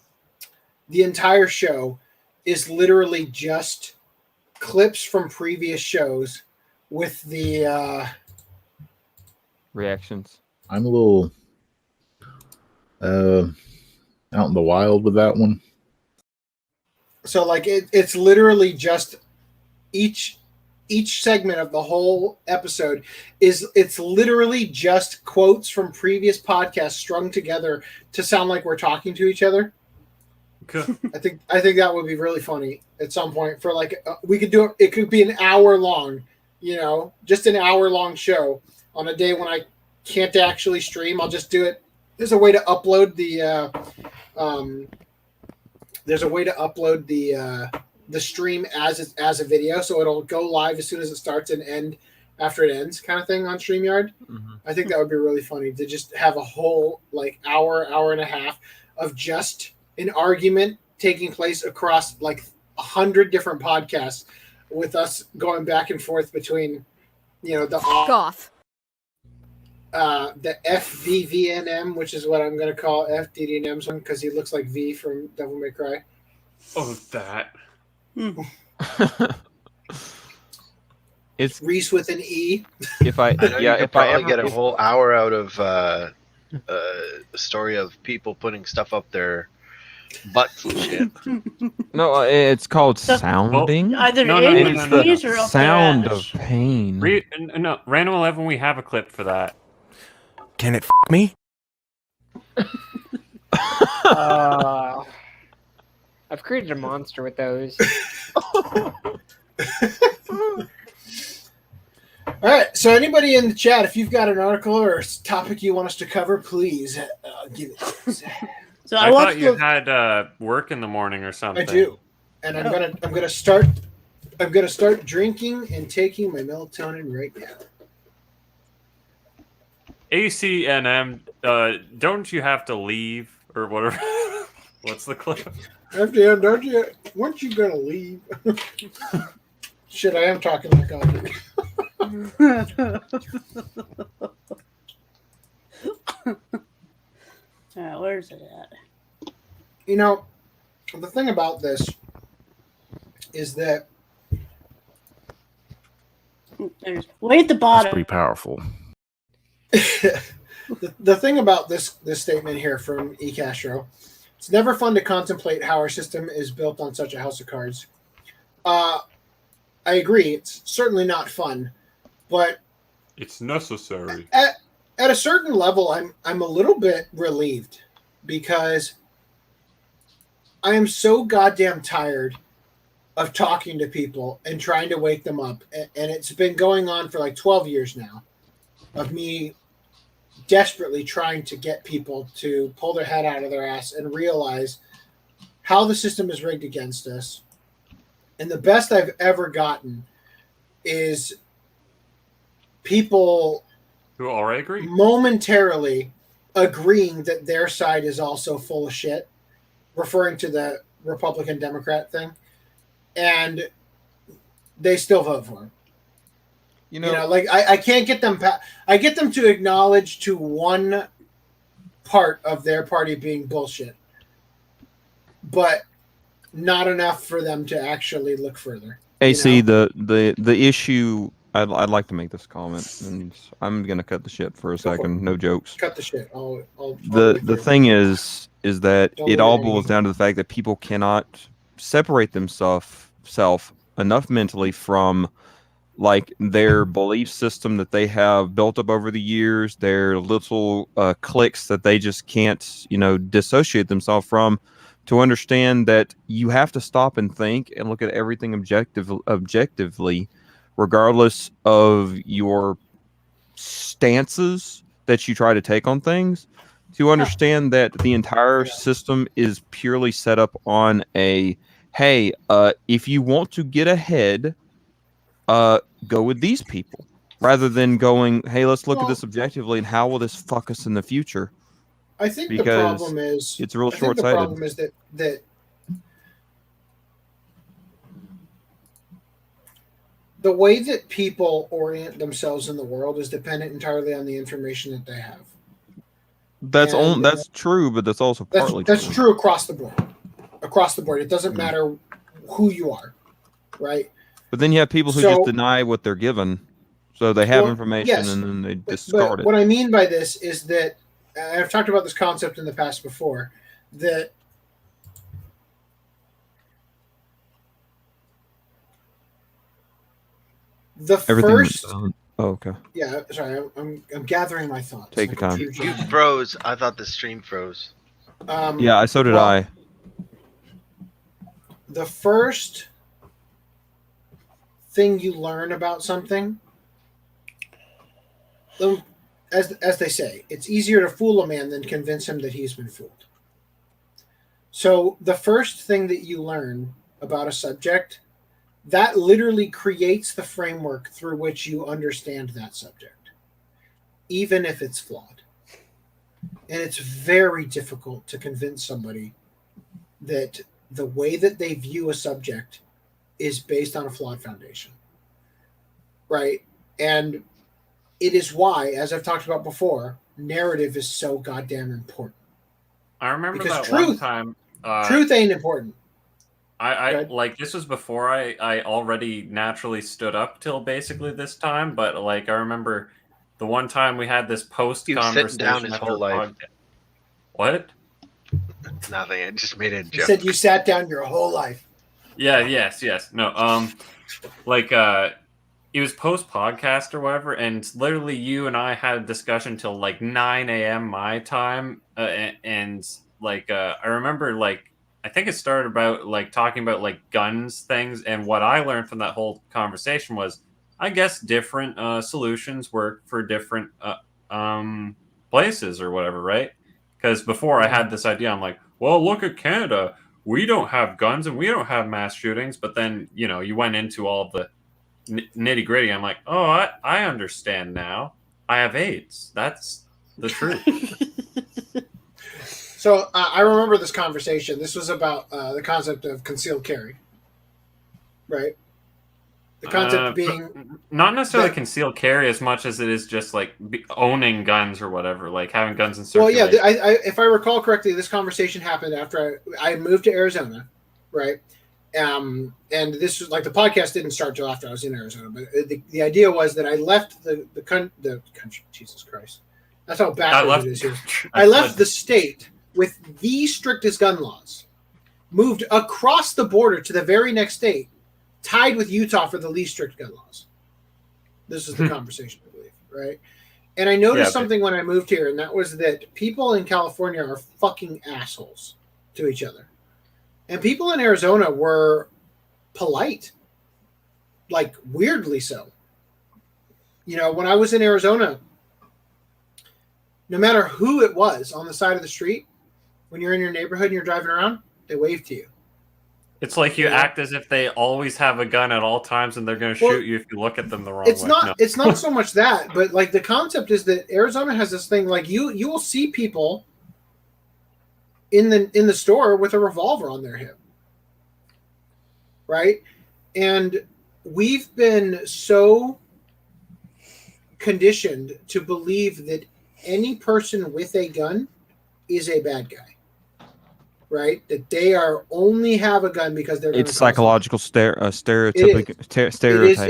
entire show is literally just clips from previous shows with the reactions. I'm a little out in the wild with that one. So like it's literally just each segment of the whole episode it's literally just quotes from previous podcasts strung together to sound like we're talking to each other. I think that would be really funny at some point for like we could do it. It could be an hour long, you know, just an hour long show on a day when I can't actually stream. I'll just do it. There's a way to upload the stream as a video, so it'll go live as soon as it starts and end after it ends, kind of thing on StreamYard. Mm-hmm. I think that would be really funny to just have a whole like hour and a half of just an argument taking place across like 100 different podcasts, with us going back and forth between, you know, the FVVNM, which is what I'm going to call FDDNM's one because he looks like V from Devil May Cry. Oh, that. It's Rhys with an E. If I get a whole hour out of a story of people putting stuff up their butts and shit. No, it's called sounding. Either it's or up sound of pain. No, Random 11, we have a clip for that. Can it me? I've created a monster with those. All right, so anybody in the chat, if you've got an article or a topic you want us to cover, please give it to us. So I thought you had work in the morning or something. I do, and I'm gonna start drinking and taking my melatonin right now. ACNM, don't you have to leave or whatever? What's the clip? FDM, don't you? Weren't you gonna leave? Shit, I am talking like Audrey. Where's it at? You know, the thing about this is that way at the bottom. That's pretty powerful. the thing about this statement here from E. Castro, it's never fun to contemplate how our system is built on such a house of cards. I agree. It's certainly not fun, but it's necessary. At a certain level, I'm a little bit relieved because I am so goddamn tired of talking to people and trying to wake them up. And it's been going on for like 12 years now of me desperately trying to get people to pull their head out of their ass and realize how the system is rigged against us. And the best I've ever gotten is people who already agree momentarily agreeing that their side is also full of shit, referring to the Republican Democrat thing, and they still vote for him. You know, like I can't get them. I get them to acknowledge to one part of their party being bullshit, but not enough for them to actually look further. AC, the issue. I'd like to make this comment, and I'm gonna cut the shit for a second. No jokes. Cut the shit. I'll The thing is that Don't it leave all it boils hanging. down to the fact that people cannot separate themselves enough mentally from like their belief system that they have built up over the years, their little cliques that they just can't, dissociate themselves from, to understand that you have to stop and think and look at everything objectively, regardless of your stances that you try to take on things, to understand that the entire system is purely set up on a, hey, if you want to get ahead, go with these people, rather than going, hey, let's look at this objectively and how will this fuck us in the future. I think because the problem is it's real I think the short-sighted. problem is that the way that people orient themselves in the world is dependent entirely on the information that they have. That's true, but that's also partly that's true across the board. Across the board, it doesn't matter who you are, right? But then you have people who just deny what they're given, so they have information yes, and then they discard it. What I mean by this is that I've talked about this concept in the past before, that first. Oh, okay. Yeah, sorry, I'm gathering my thoughts. Take your time. You froze. I thought the stream froze. Yeah, so did I. The first thing you learn about something, as they say, it's easier to fool a man than convince him that he's been fooled. So the first thing that you learn about a subject, that literally creates the framework through which you understand that subject, even if it's flawed. And it's very difficult to convince somebody that the way that they view a subject is based on a flawed foundation. Right? And it is why, as I've talked about before, narrative is so goddamn important. I remember because that one time. Truth ain't important. I like, this was before I already naturally stood up till basically this time, but like I remember the one time we had this post conversation. Sitting down his whole life. What? Nothing. I just made a joke. You said you sat down your whole life. Yeah. Yes. No. Like it was post podcast or whatever, and literally you and I had a discussion till like 9 a.m. my time, and like I remember like. I think it started about like talking about like guns things, and what I learned from that whole conversation was, I guess different solutions work for different places or whatever, right? Because before I had this idea, I'm like, well, look at Canada, we don't have guns and we don't have mass shootings, but then you went into all of the nitty gritty. I'm like, oh, I understand now. I have AIDS. That's the truth. So I remember this conversation. This was about the concept of concealed carry, right? The concept being not necessarily concealed carry as much as it is just like owning guns or whatever, like having guns in circulation. Well, yeah. If I recall correctly, this conversation happened after I moved to Arizona, right? And this was like the podcast didn't start till after I was in Arizona, but the idea was that I left the country. Jesus Christ, that's how backwards it is here. I left the state with the strictest gun laws, moved across the border to the very next state, tied with Utah for the least strict gun laws. This is the conversation, I believe, right? And I noticed something when I moved here, and that was that people in California are fucking assholes to each other. And people in Arizona were polite, like weirdly so. When I was in Arizona, no matter who it was on the side of the street, when you're in your neighborhood and you're driving around, they wave to you. It's like you act as if they always have a gun at all times and they're going to shoot you if you look at them the wrong way. It's not so much that, but like the concept is that Arizona has this thing, like you will see people in the store with a revolver on their hip. Right? And we've been so conditioned to believe that any person with a gun is a bad guy. right? That they are only have a gun because they're. It's psychological stereotypic.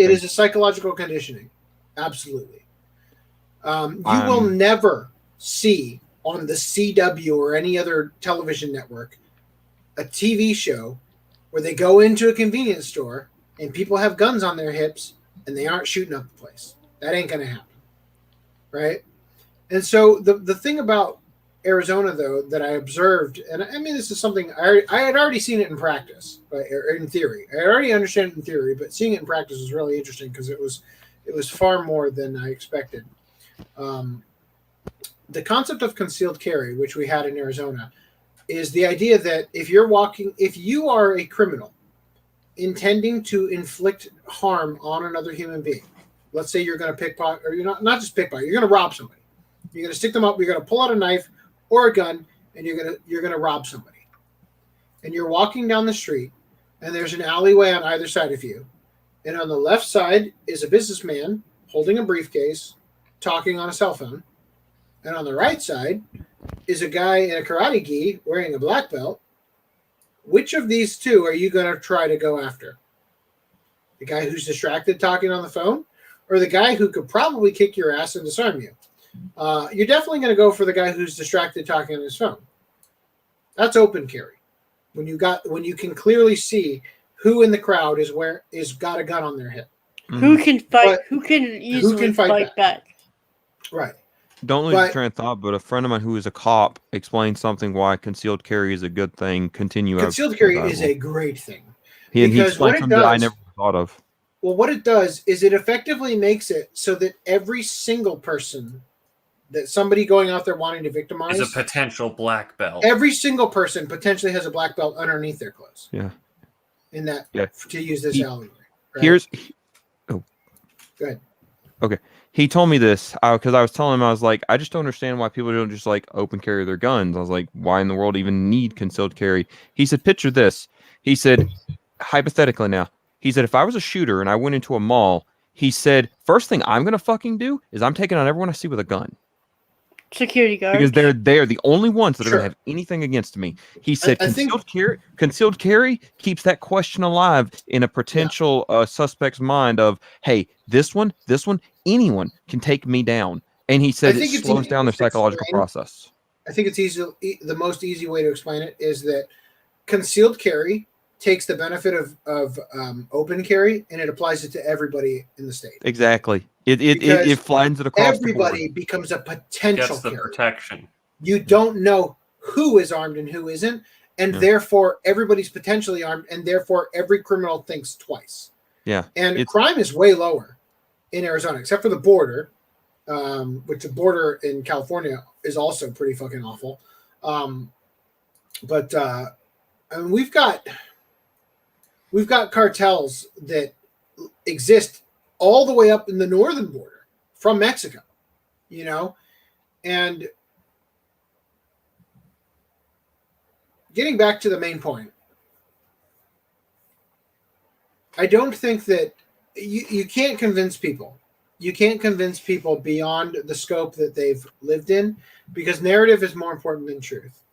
It is a psychological conditioning. Absolutely. You will never see on the CW or any other television network a TV show where they go into a convenience store and people have guns on their hips and they aren't shooting up the place. That ain't going to happen. Right? And so the thing about Arizona, though, that I observed, and I mean, this is something I had already seen it in practice, or in theory. I already understand it in theory, but seeing it in practice was really interesting because it was far more than I expected. The concept of concealed carry, which we had in Arizona, is the idea that if you are a criminal intending to inflict harm on another human being, let's say you're going to pickpocket, or you're not just pickpocket, you're going to rob somebody. You're going to stick them up. You're going to pull out a knife or a gun, and you're going to rob somebody. And you're walking down the street, and there's an alleyway on either side of you. And on the left side is a businessman holding a briefcase, talking on a cell phone. And on the right side is a guy in a karate gi wearing a black belt. Which of these two are you going to try to go after? The guy who's distracted talking on the phone, or the guy who could probably kick your ass and disarm you? You're definitely going to go for the guy who's distracted talking on his phone. That's open carry. When you can clearly see who in the crowd is got a gun on their hip. Who can fight? Who can easily fight back? Right. Don't lose your train of thought, but a friend of mine who is a cop explained something why concealed carry is a good thing. Concealed carry is a great thing. He explained something that I never thought of. Well, what it does is it effectively makes it so that every single person that somebody going out there wanting to victimize is a potential black belt. Every single person potentially has a black belt underneath their clothes. Yeah. In that, to use this alleyway. Right? Go ahead. Okay. He told me this because I was telling him, I was like, I just don't understand why people don't just like open carry their guns. I was like, why in the world even need concealed carry? He said, picture this. He said, hypothetically now, he said, if I was a shooter and I went into a mall, he said, first thing I'm going to fucking do is I'm taking out everyone I see with a gun. Security guards. Because they're the only ones that are going to have anything against me. He said concealed carry keeps that question alive in a potential suspect's mind of, hey, this one, anyone can take me down. And he said it slows down their psychological process. I think it's the most easy way to explain it is that concealed carry takes the benefit of open carry and it applies it to everybody in the state. Exactly. It flattens it across everybody the board. Becomes a potential Gets the carry. protection. You don't know who is armed and who isn't, and therefore everybody's potentially armed, and therefore every criminal thinks twice. Yeah. And crime is way lower in Arizona, except for the border, which the border in California is also pretty fucking awful. But I mean, we've got cartels that exist all the way up in the northern border from Mexico, and getting back to the main point, I don't think that you can't convince people. You can't convince people beyond the scope that they've lived in, because narrative is more important than truth.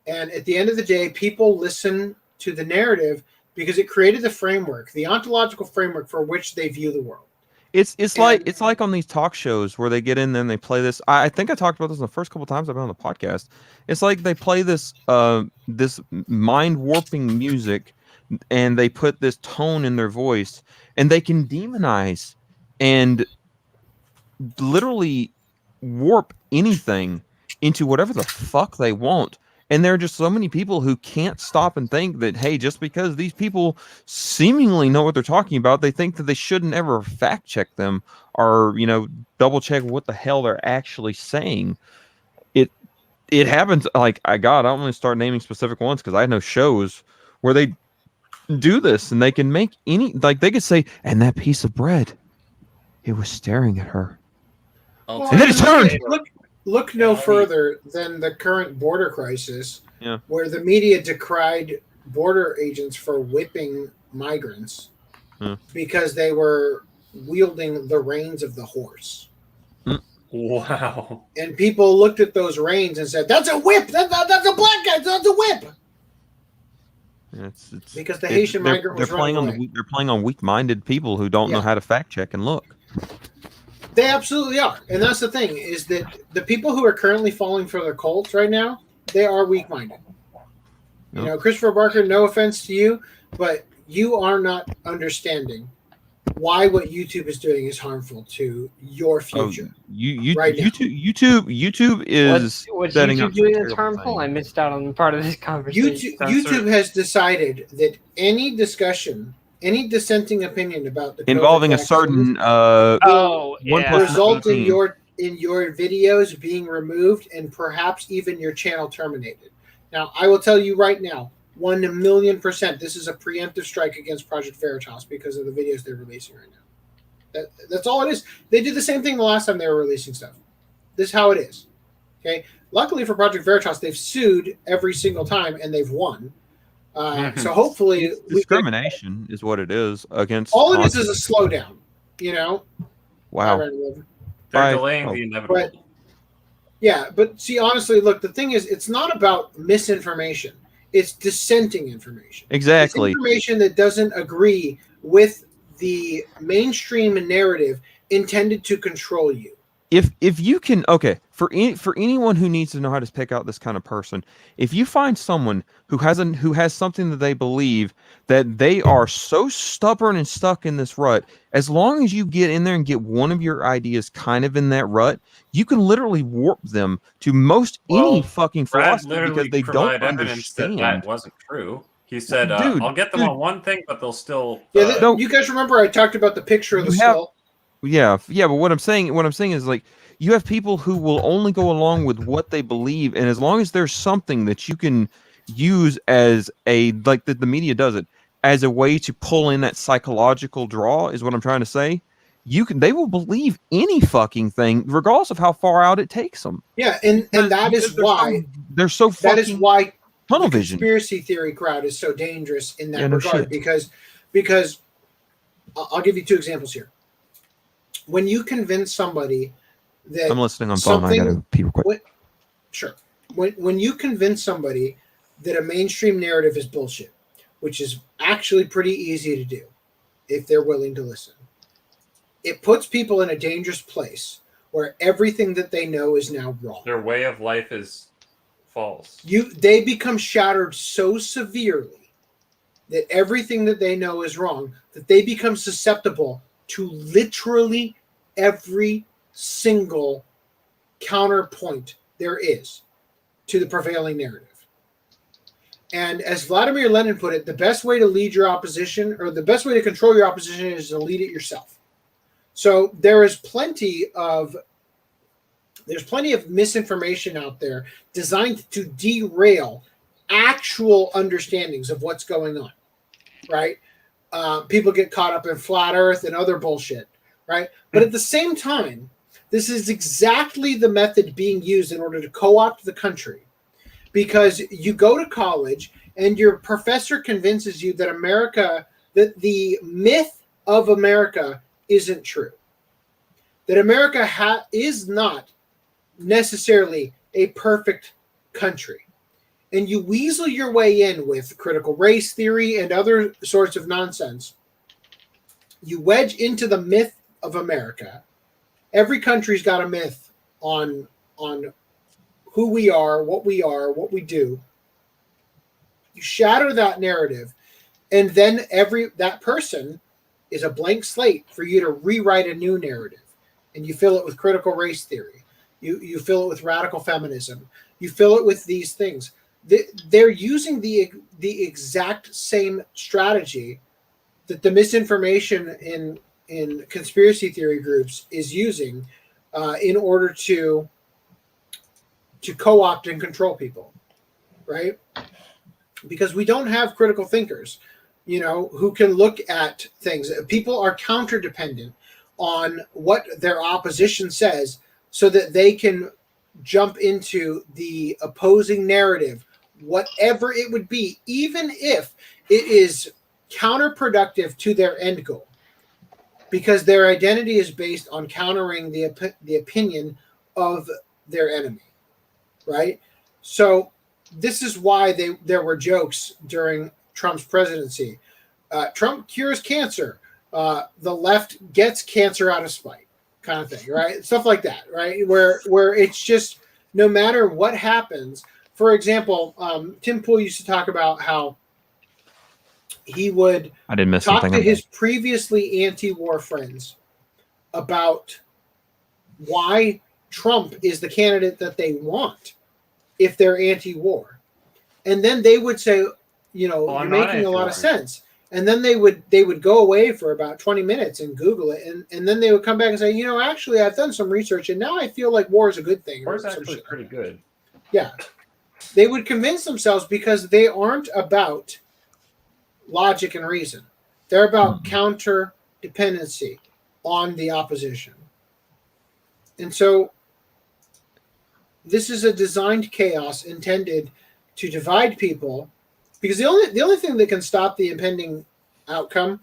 And at the end of the day, people listen to the narrative because it created the framework, the ontological framework for which they view the world. It's like on these talk shows where they get in there and they play this. I think I talked about this in the first couple times I've been on the podcast. It's like they play this this mind warping music, and they put this tone in their voice, and they can demonize and literally warp anything into whatever the fuck they want. And there are just so many people who can't stop and think that, hey, just because these people seemingly know what they're talking about, they think that they shouldn't ever fact check them or, double check what the hell they're actually saying. It happens. Like, I'm going to start naming specific ones because I know shows where they do this and they can make they could say, and that piece of bread, it was staring at her. And then it turned. Look no further than the current border crisis, where the media decried border agents for whipping migrants because they were wielding the reins of the horse. Wow. And people looked at those reins and said, that's a whip! That's a black guy! That's a whip! It's because the Haitian migrant was running away. They're playing on weak-minded people who don't know how to fact check and look. They absolutely are, and that's the thing is that the people who are currently falling for their cults right now, they are weak-minded. You know, Christopher Barker, no offense to you, but you are not understanding why what YouTube is doing is harmful to your future. YouTube is what's setting YouTube up doing that's harmful? I missed out on part of this conversation. YouTube has decided that any discussion, any dissenting opinion about the involving COVID a certain will result in your videos being removed and perhaps even your channel terminated. Now, I will tell you right now, 1,000,000%, this is a preemptive strike against Project Veritas because of the videos they're releasing right now. That's all it is. They did the same thing the last time they were releasing stuff. This is how it is. Okay. Luckily for Project Veritas, they've sued every single time and they've won. So hopefully, discrimination is what it is against. All it is a slowdown. You know. Wow. They're delaying the inevitable. But see, honestly, look, the thing is, it's not about misinformation. It's dissenting information. Exactly. It's information that doesn't agree with the mainstream narrative intended to control you. If you can, for anyone who needs to know how to pick out this kind of person, if you find someone who has something that they believe that they are so stubborn and stuck in this rut, as long as you get in there and get one of your ideas kind of in that rut, you can literally warp them to any fucking philosophy because they don't understand. That wasn't true. He said, "I'll get them on one thing, but they'll still." You guys remember I talked about the picture of the skull? Yeah, but what I'm saying is, like, you have people who will only go along with what they believe, and as long as there's something that you can use as the media does it as a way to pull in that psychological draw, is what I'm trying to say. They will believe any fucking thing, regardless of how far out it takes them. Yeah, and that is why they're so fucking. That is why tunnel the vision. Conspiracy theory crowd is so dangerous in that regard because I'll give you two examples here. When you convince somebody that I'm listening on phone, I gotta pee real quick. Sure. When you convince somebody that a mainstream narrative is bullshit, which is actually pretty easy to do if they're willing to listen, it puts people in a dangerous place where everything that they know is now wrong. Their way of life is false. They become shattered so severely that everything that they know is wrong that they become susceptible to literally every single counterpoint there is to the prevailing narrative. And as Vladimir Lenin put it, the best way to lead your opposition, or the best way to control your opposition, is to lead it yourself. So there is plenty of misinformation out there designed to derail actual understandings of what's going on, right? People get caught up in flat earth and other bullshit, right? But at the same time, this is exactly the method being used in order to co-opt the country, because you go to college and your professor convinces you that that the myth of America isn't true, that America is not necessarily a perfect country. And you weasel your way in with critical race theory and other sorts of nonsense. You wedge into the myth of America. Every country's got a myth on who we are, what we do. You shatter that narrative, and then that person is a blank slate for you to rewrite a new narrative. And you fill it with critical race theory. You fill it with radical feminism. You fill it with these things. They're using the exact same strategy that the misinformation in conspiracy theory groups is using in order to co-opt and control people, right? Because we don't have critical thinkers, who can look at things. People are counter dependent on what their opposition says so that they can jump into the opposing narrative, whatever it would be, even if it is counterproductive to their end goal, because their identity is based on countering the opinion of their enemy, right? So this is why there were jokes during Trump's presidency. Trump cures cancer. The left gets cancer out of spite, kind of thing, right? Stuff like that, right? Where it's just no matter what happens. For example, Tim Pool used to talk about how he would talk to his previously anti-war friends about why Trump is the candidate that they want if they're anti-war. And then they would say, you're making a lot of sense. And then they would go away for about 20 minutes and Google it. And then they would come back and say, actually, I've done some research and now I feel like war is a good thing. War is actually pretty good. Yeah. They would convince themselves because they aren't about logic and reason. They're about counter dependency on the opposition. And so this is a designed chaos intended to divide people, because the only thing that can stop the impending outcome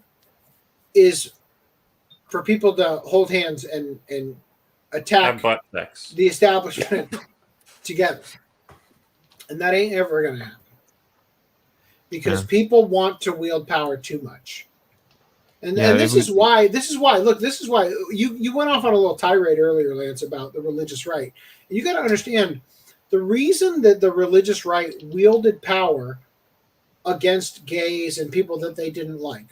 is for people to hold hands and attack the establishment together. And that ain't ever going to happen. Because people want to wield power too much. And this is why you went off on a little tirade earlier, Lance, about the religious right. And you got to understand the reason that the religious right wielded power against gays and people that they didn't like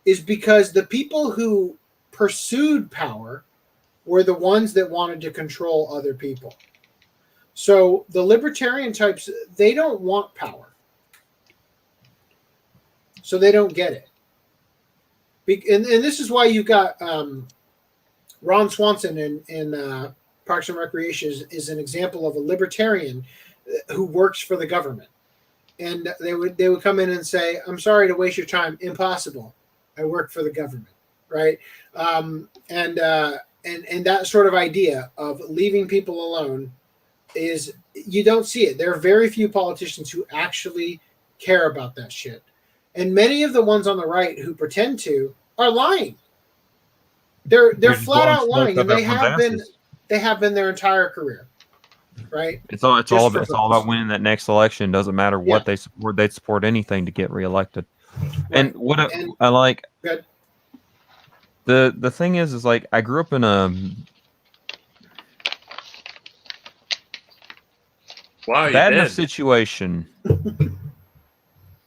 is because the people who pursued power were the ones that wanted to control other people. So the libertarian types, they don't want power. So they don't get it. And this is why you've got Ron Swanson in Parks and Recreation is an example of a libertarian who works for the government. And they would come in and say, "I'm sorry to waste your time. Impossible. I work for the government." Right? And that sort of idea of leaving people alone is, you don't see it. There are very few politicians who actually care about that shit. And many of the ones on the right who pretend to are lying. They're flat out lying, and they have been their entire career. Right? It's all about winning that next election. Doesn't matter what they support. They support anything to get reelected. Right. And I like the thing is like I grew up in a bad enough situation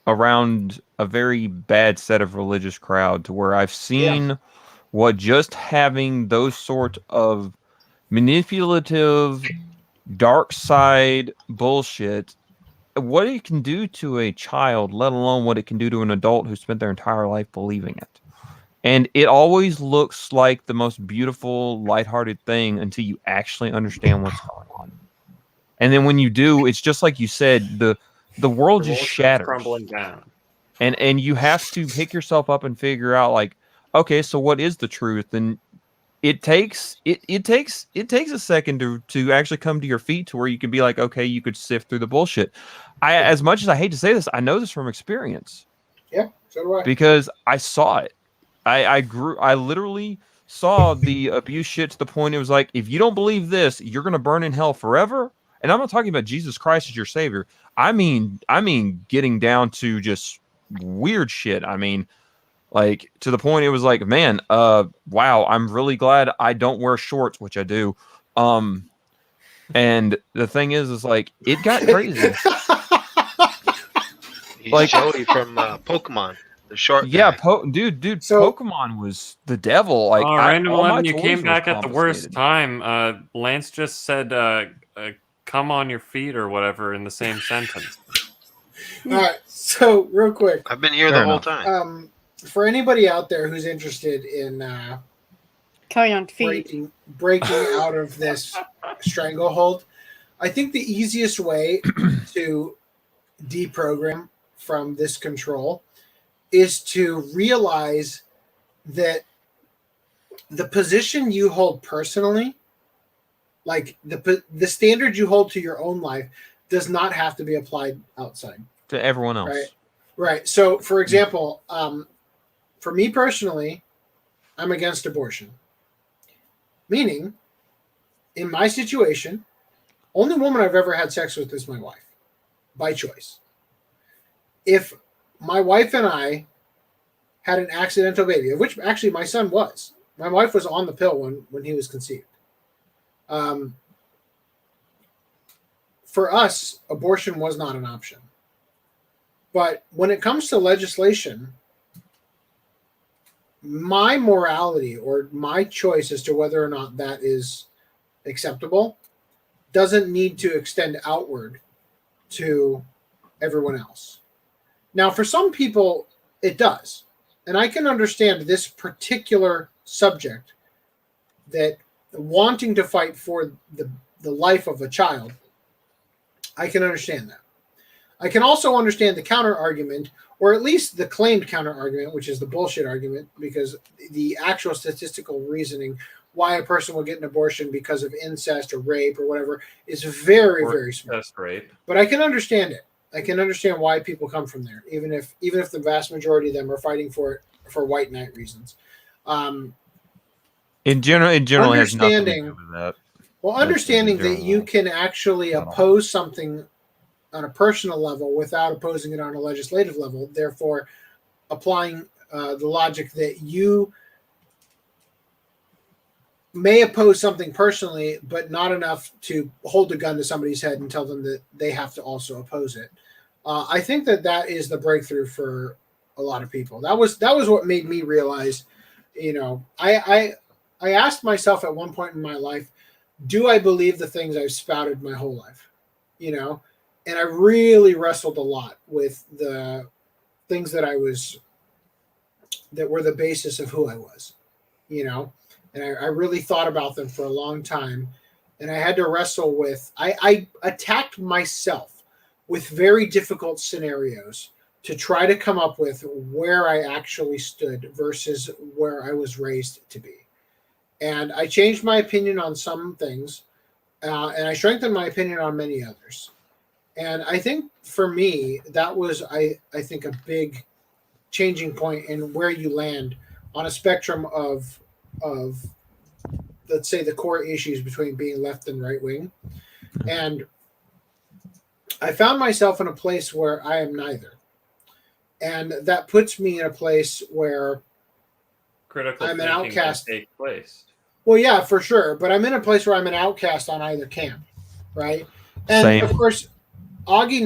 around a very bad set of religious crowd to where I've seen what just having those sort of manipulative dark side bullshit, what it can do to a child, let alone what it can do to an adult who spent their entire life believing it. And it always looks like the most beautiful, lighthearted thing until you actually understand what's going on. And then when you do, it's just like you said, the world just shatters, crumbling down. And you have to pick yourself up and figure out, like, okay, so what is the truth? And it takes a second to actually come to your feet to where you can be like, okay, you could sift through the bullshit. As much as I hate to say this, I know this from experience. Yeah, so do I. Because I saw it. I literally saw the abuse shit to the point it was like, if you don't believe this, you're gonna burn in hell forever. And I'm not talking about Jesus Christ as your savior. I mean getting down to just weird shit. I mean, like, to the point it was like, man, wow, I'm really glad I don't wear shorts, which I do. And the thing is like, it got crazy. He's like Joey from Pokemon, the short guy. Dude, so, Pokemon was the devil. Like, Random 11, you came back at the worst time. Lance just said, come on your feet or whatever in the same sentence. All right, so real quick. I've been here the whole time. For anybody out there who's interested in breaking out of this stranglehold, I think the easiest way to deprogram from this control is to realize that the position you hold personally, like the standard you hold to your own life, does not have to be applied outside to everyone else. Right. So, for example, for me personally, I'm against abortion. Meaning, in my situation, only woman I've ever had sex with is my wife, by choice. If my wife and I had an accidental baby, of which actually my son was. My wife was on the pill when he was conceived. For us, abortion was not an option. But when it comes to legislation, my morality or my choice as to whether or not that is acceptable doesn't need to extend outward to everyone else. Now, for some people, it does. And I can understand this particular subject, that wanting to fight for the life of a child, I can understand that. I can also understand the counter argument, or at least the claimed counter argument, which is the bullshit argument, because the actual statistical reasoning why a person will get an abortion because of incest or rape or whatever is very, very small. Rape. But I can understand it. I can understand why people come from there, even if the vast majority of them are fighting for it for white knight reasons. In general, it has nothing to do with that. Well, understanding that you can actually oppose something on a personal level without opposing it on a legislative level, therefore applying the logic that you may oppose something personally, but not enough to hold a gun to somebody's head and tell them that they have to also oppose it. I think that is the breakthrough for a lot of people. That was what made me realize, I asked myself at one point in my life, do I believe the things I've spouted my whole life? And I really wrestled a lot with the things that were the basis of who I was, and I really thought about them for a long time. And I had to wrestle with, I attacked myself with very difficult scenarios to try to come up with where I actually stood versus where I was raised to be. And I changed my opinion on some things, and I strengthened my opinion on many others. And I think for me, that was, I think, a big changing point in where you land on a spectrum of let's say, the core issues between being left and right wing. And I found myself in a place where I am neither. And that puts me in a place where I'm an outcast. Take place. Well, yeah, for sure. But I'm in a place where I'm an outcast on either camp, right? And Same. Of course, Augie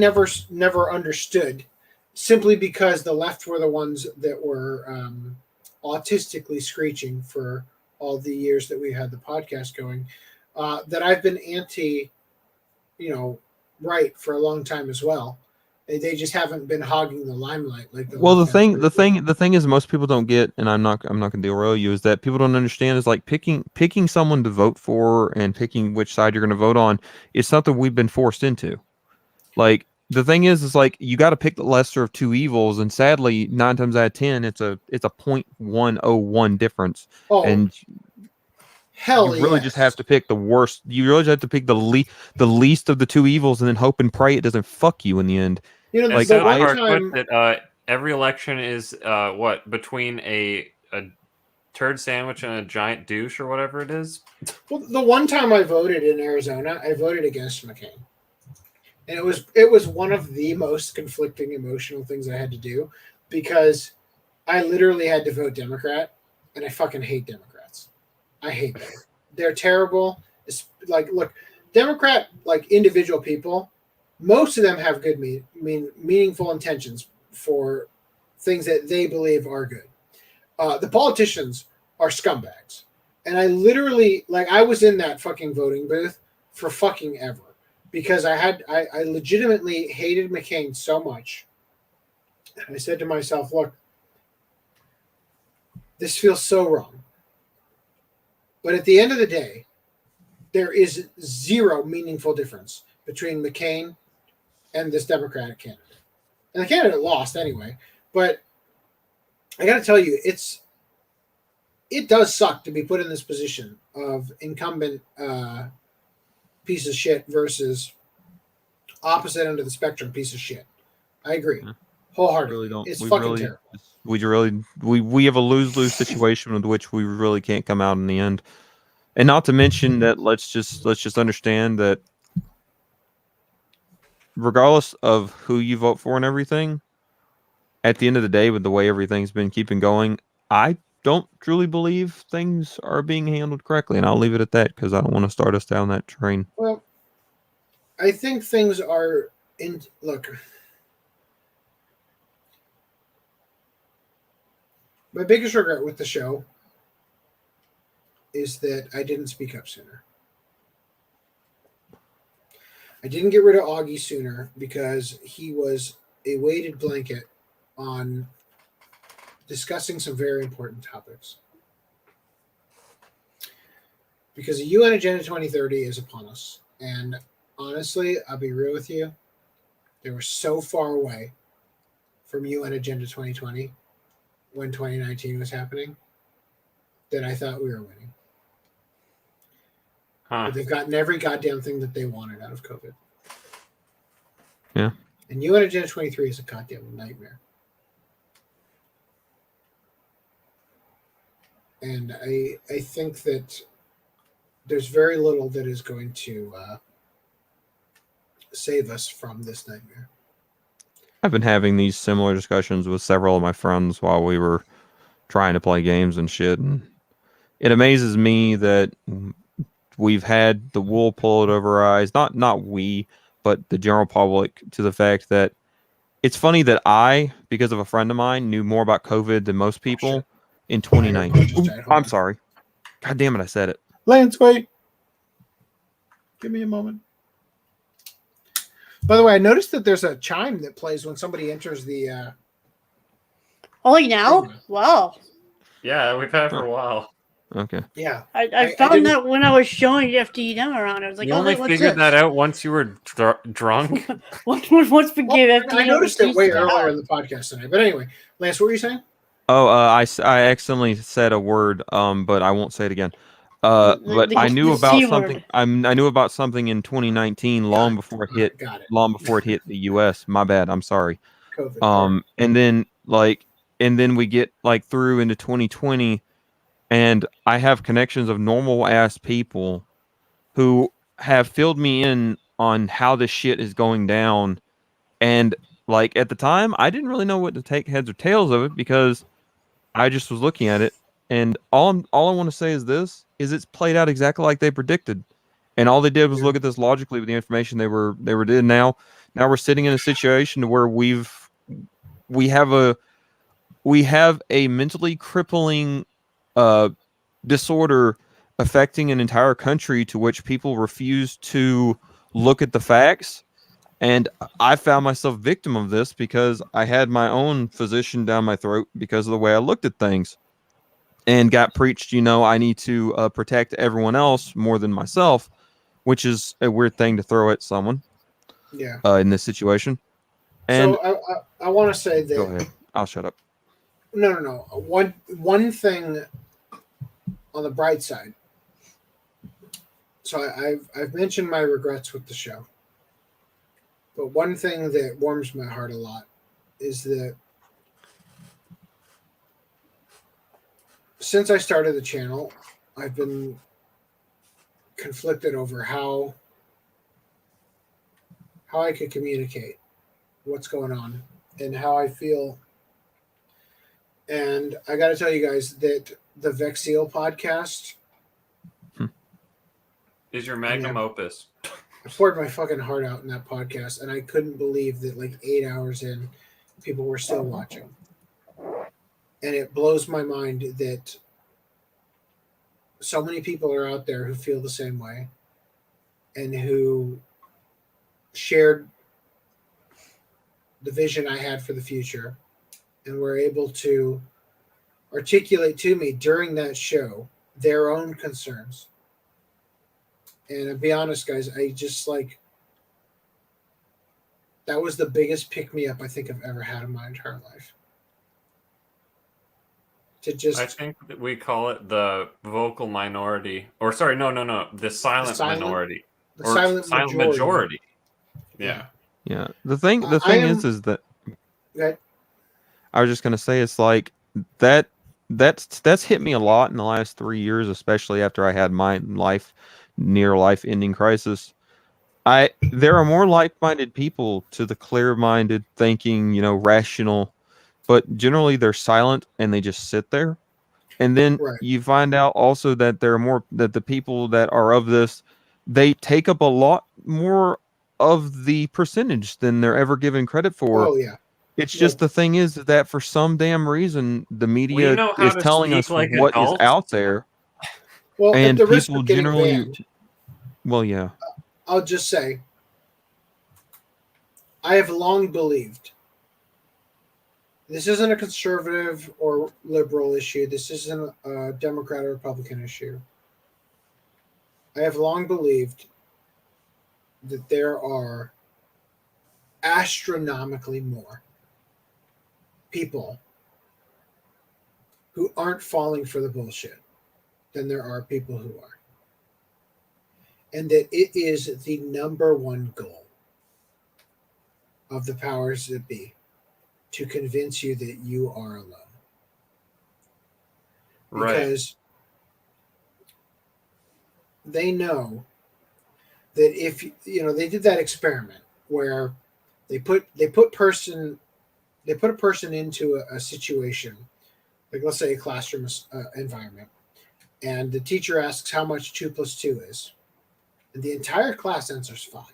never understood, simply because the left were the ones that were autistically screeching for all the years that we had the podcast going, that I've been anti, right for a long time as well. They just haven't been hogging the limelight like the. Well, the thing is, most people don't get, and I'm not gonna derail you, is that people don't understand is like picking someone to vote for and picking which side you're gonna vote on is something we've been forced into. Like, the thing is like you got to pick the lesser of two evils, and sadly, 9 times out of 10, it's a 0.101 difference. Oh, and hell, you really just have to pick the worst. You really just have to pick the least of the two evils, and then hope and pray it doesn't fuck you in the end. Like, that every election is between a turd sandwich and a giant douche or whatever it is. Well, the one time I voted in Arizona, I voted against McCain. And it was one of the most conflicting emotional things I had to do, because I literally had to vote Democrat, and I fucking hate Democrats. I hate them. They're terrible. It's like, look, Democrat, like individual people, most of them have good meaningful intentions for things that they believe are good. The politicians are scumbags. And I literally, I was in that fucking voting booth for fucking ever. Because I legitimately hated McCain so much. And I said to myself, look, this feels so wrong. But at the end of the day, there is zero meaningful difference between McCain and this Democratic candidate. And the candidate lost anyway. But I got to tell you, it does suck to be put in this position of incumbent piece of shit versus opposite end of the spectrum piece of shit. I agree. Wholeheartedly. It's fucking terrible. We have a lose-lose situation with which we really can't come out in the end. And not to mention that let's just understand that regardless of who you vote for and everything, at the end of the day, with the way everything's been keeping going, I don't truly believe things are being handled correctly, and I'll leave it at that because I don't want to start us down that train. Well, I think things are in. Look, my biggest regret with the show is that I didn't speak up sooner. I didn't get rid of Augie sooner because he was a weighted blanket on discussing some very important topics. Because the UN Agenda 2030 is upon us. And honestly, I'll be real with you, they were so far away from UN Agenda 2020 when 2019 was happening that I thought we were winning. But they've gotten every goddamn thing that they wanted out of COVID. Yeah. And UN Agenda 23 is a goddamn nightmare. And I think that there's very little that is going to save us from this nightmare. I've been having these similar discussions with several of my friends while we were trying to play games and shit. And it amazes me that we've had the wool pulled over our eyes, not we, but the general public, to the fact that it's funny that I, because of a friend of mine, knew more about COVID than most people in 2019. I'm sorry. God damn it, I said it. Lance, wait. Give me a moment. By the way, I noticed that there's a chime that plays when somebody enters the... Only now? Wow. Yeah, we've had for a while. Okay. Yeah. I found that when I was showing FDM around. I was like, you only figured that out once you were drunk? once we gave FDM. I noticed it way earlier in the podcast tonight. But anyway, Lance, what were you saying? Oh, I accidentally said a word, but I won't say it again. But I knew about something. I knew about something in 2019, long before it hit. Long before it hit the U.S. My bad. I'm sorry. COVID. And then we get like through into 2020, and I have connections of normal ass people who have filled me in on how this shit is going down, and like at the time, I didn't really know what to take heads or tails of it because I just was looking at it, and all I want to say is this: it's played out exactly like they predicted, and all they did was look at this logically with the information they were did. Now we're sitting in a situation where we have a mentally crippling disorder affecting an entire country to which people refuse to look at the facts. And I found myself victim of this because I had my own physician down my throat because of the way I looked at things, and got preached, I need to protect everyone else more than myself, which is a weird thing to throw at someone. Yeah. In this situation. And so I want to say that. Go ahead. I'll shut up. No. One thing on the bright side. So I've mentioned my regrets with the show. But one thing that warms my heart a lot is that since I started the channel, I've been conflicted over how I could communicate what's going on and how I feel. And I got to tell you guys that the Vexil podcast is your magnum opus. I poured my fucking heart out in that podcast, and I couldn't believe that like 8 hours in, people were still watching. And it blows my mind that so many people are out there who feel the same way and who shared the vision I had for the future and were able to articulate to me during that show their own concerns. And to be honest, guys, I just that was the biggest pick-me-up I think I've ever had in my entire life. I think that we call it the vocal minority, or sorry, no, the silent minority, the silent majority. Yeah. The thing is that okay. I was just gonna say it's like that's hit me a lot in the last 3 years, especially after I had my near life ending crisis. There are more like-minded people to the clear-minded thinking, rational but generally they're silent and they just sit there. And then you find out also that there are more, that the people that are of this, they take up a lot more of the percentage than they're ever given credit for. Oh yeah. It's just the thing is that for some damn reason the media know how is to telling speak us like what is adults. out there. Well, and at the risk people of getting generally banned, well, yeah. I'll just say I have long believed this isn't a conservative or liberal issue. This isn't a Democrat or Republican issue. I have long believed that there are astronomically more people who aren't falling for the bullshit than there are people who are. And that it is the number one goal of the powers that be to convince you that you are alone. Because they know that if they did that experiment where they put a person into a situation, like let's say a classroom environment, and the teacher asks how much 2 + 2 is, and the entire class answers 5.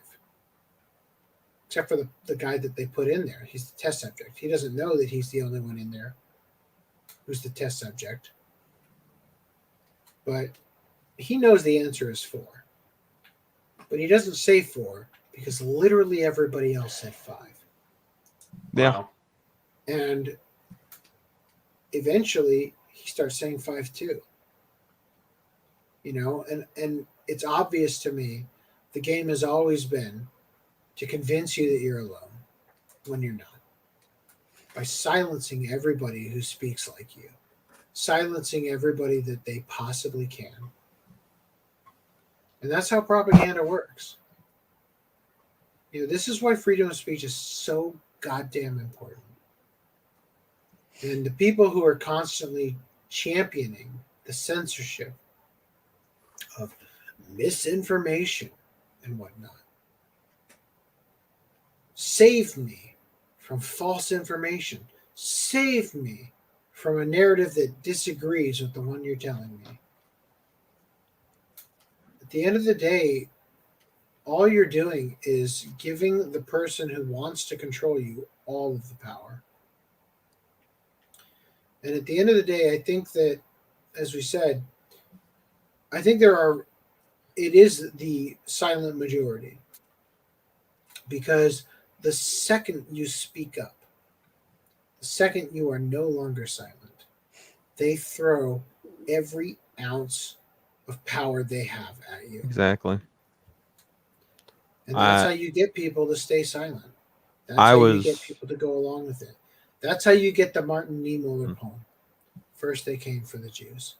Except for the guy that they put in there. He's the test subject. He doesn't know that he's the only one in there who's the test subject. But he knows the answer is 4. But he doesn't say 4 because literally everybody else said 5. Yeah. Wow. And eventually he starts saying 5 too. And it's obvious to me the game has always been to convince you that you're alone when you're not. By silencing everybody who speaks like you. Silencing everybody that they possibly can. And that's how propaganda works. This is why freedom of speech is so goddamn important. And the people who are constantly championing the censorship of misinformation and whatnot, save me from false information. Save me from a narrative that disagrees with the one you're telling me. At the end of the day, all you're doing is giving the person who wants to control you all of the power. And at the end of the day, I think that, as we said, I think it is the silent majority. Because the second you speak up, the second you are no longer silent, they throw every ounce of power they have at you. Exactly. And that's how you get people to stay silent. That's how you get people to go along with it. That's how you get the Martin Niemöller poem. First they came for the Jews.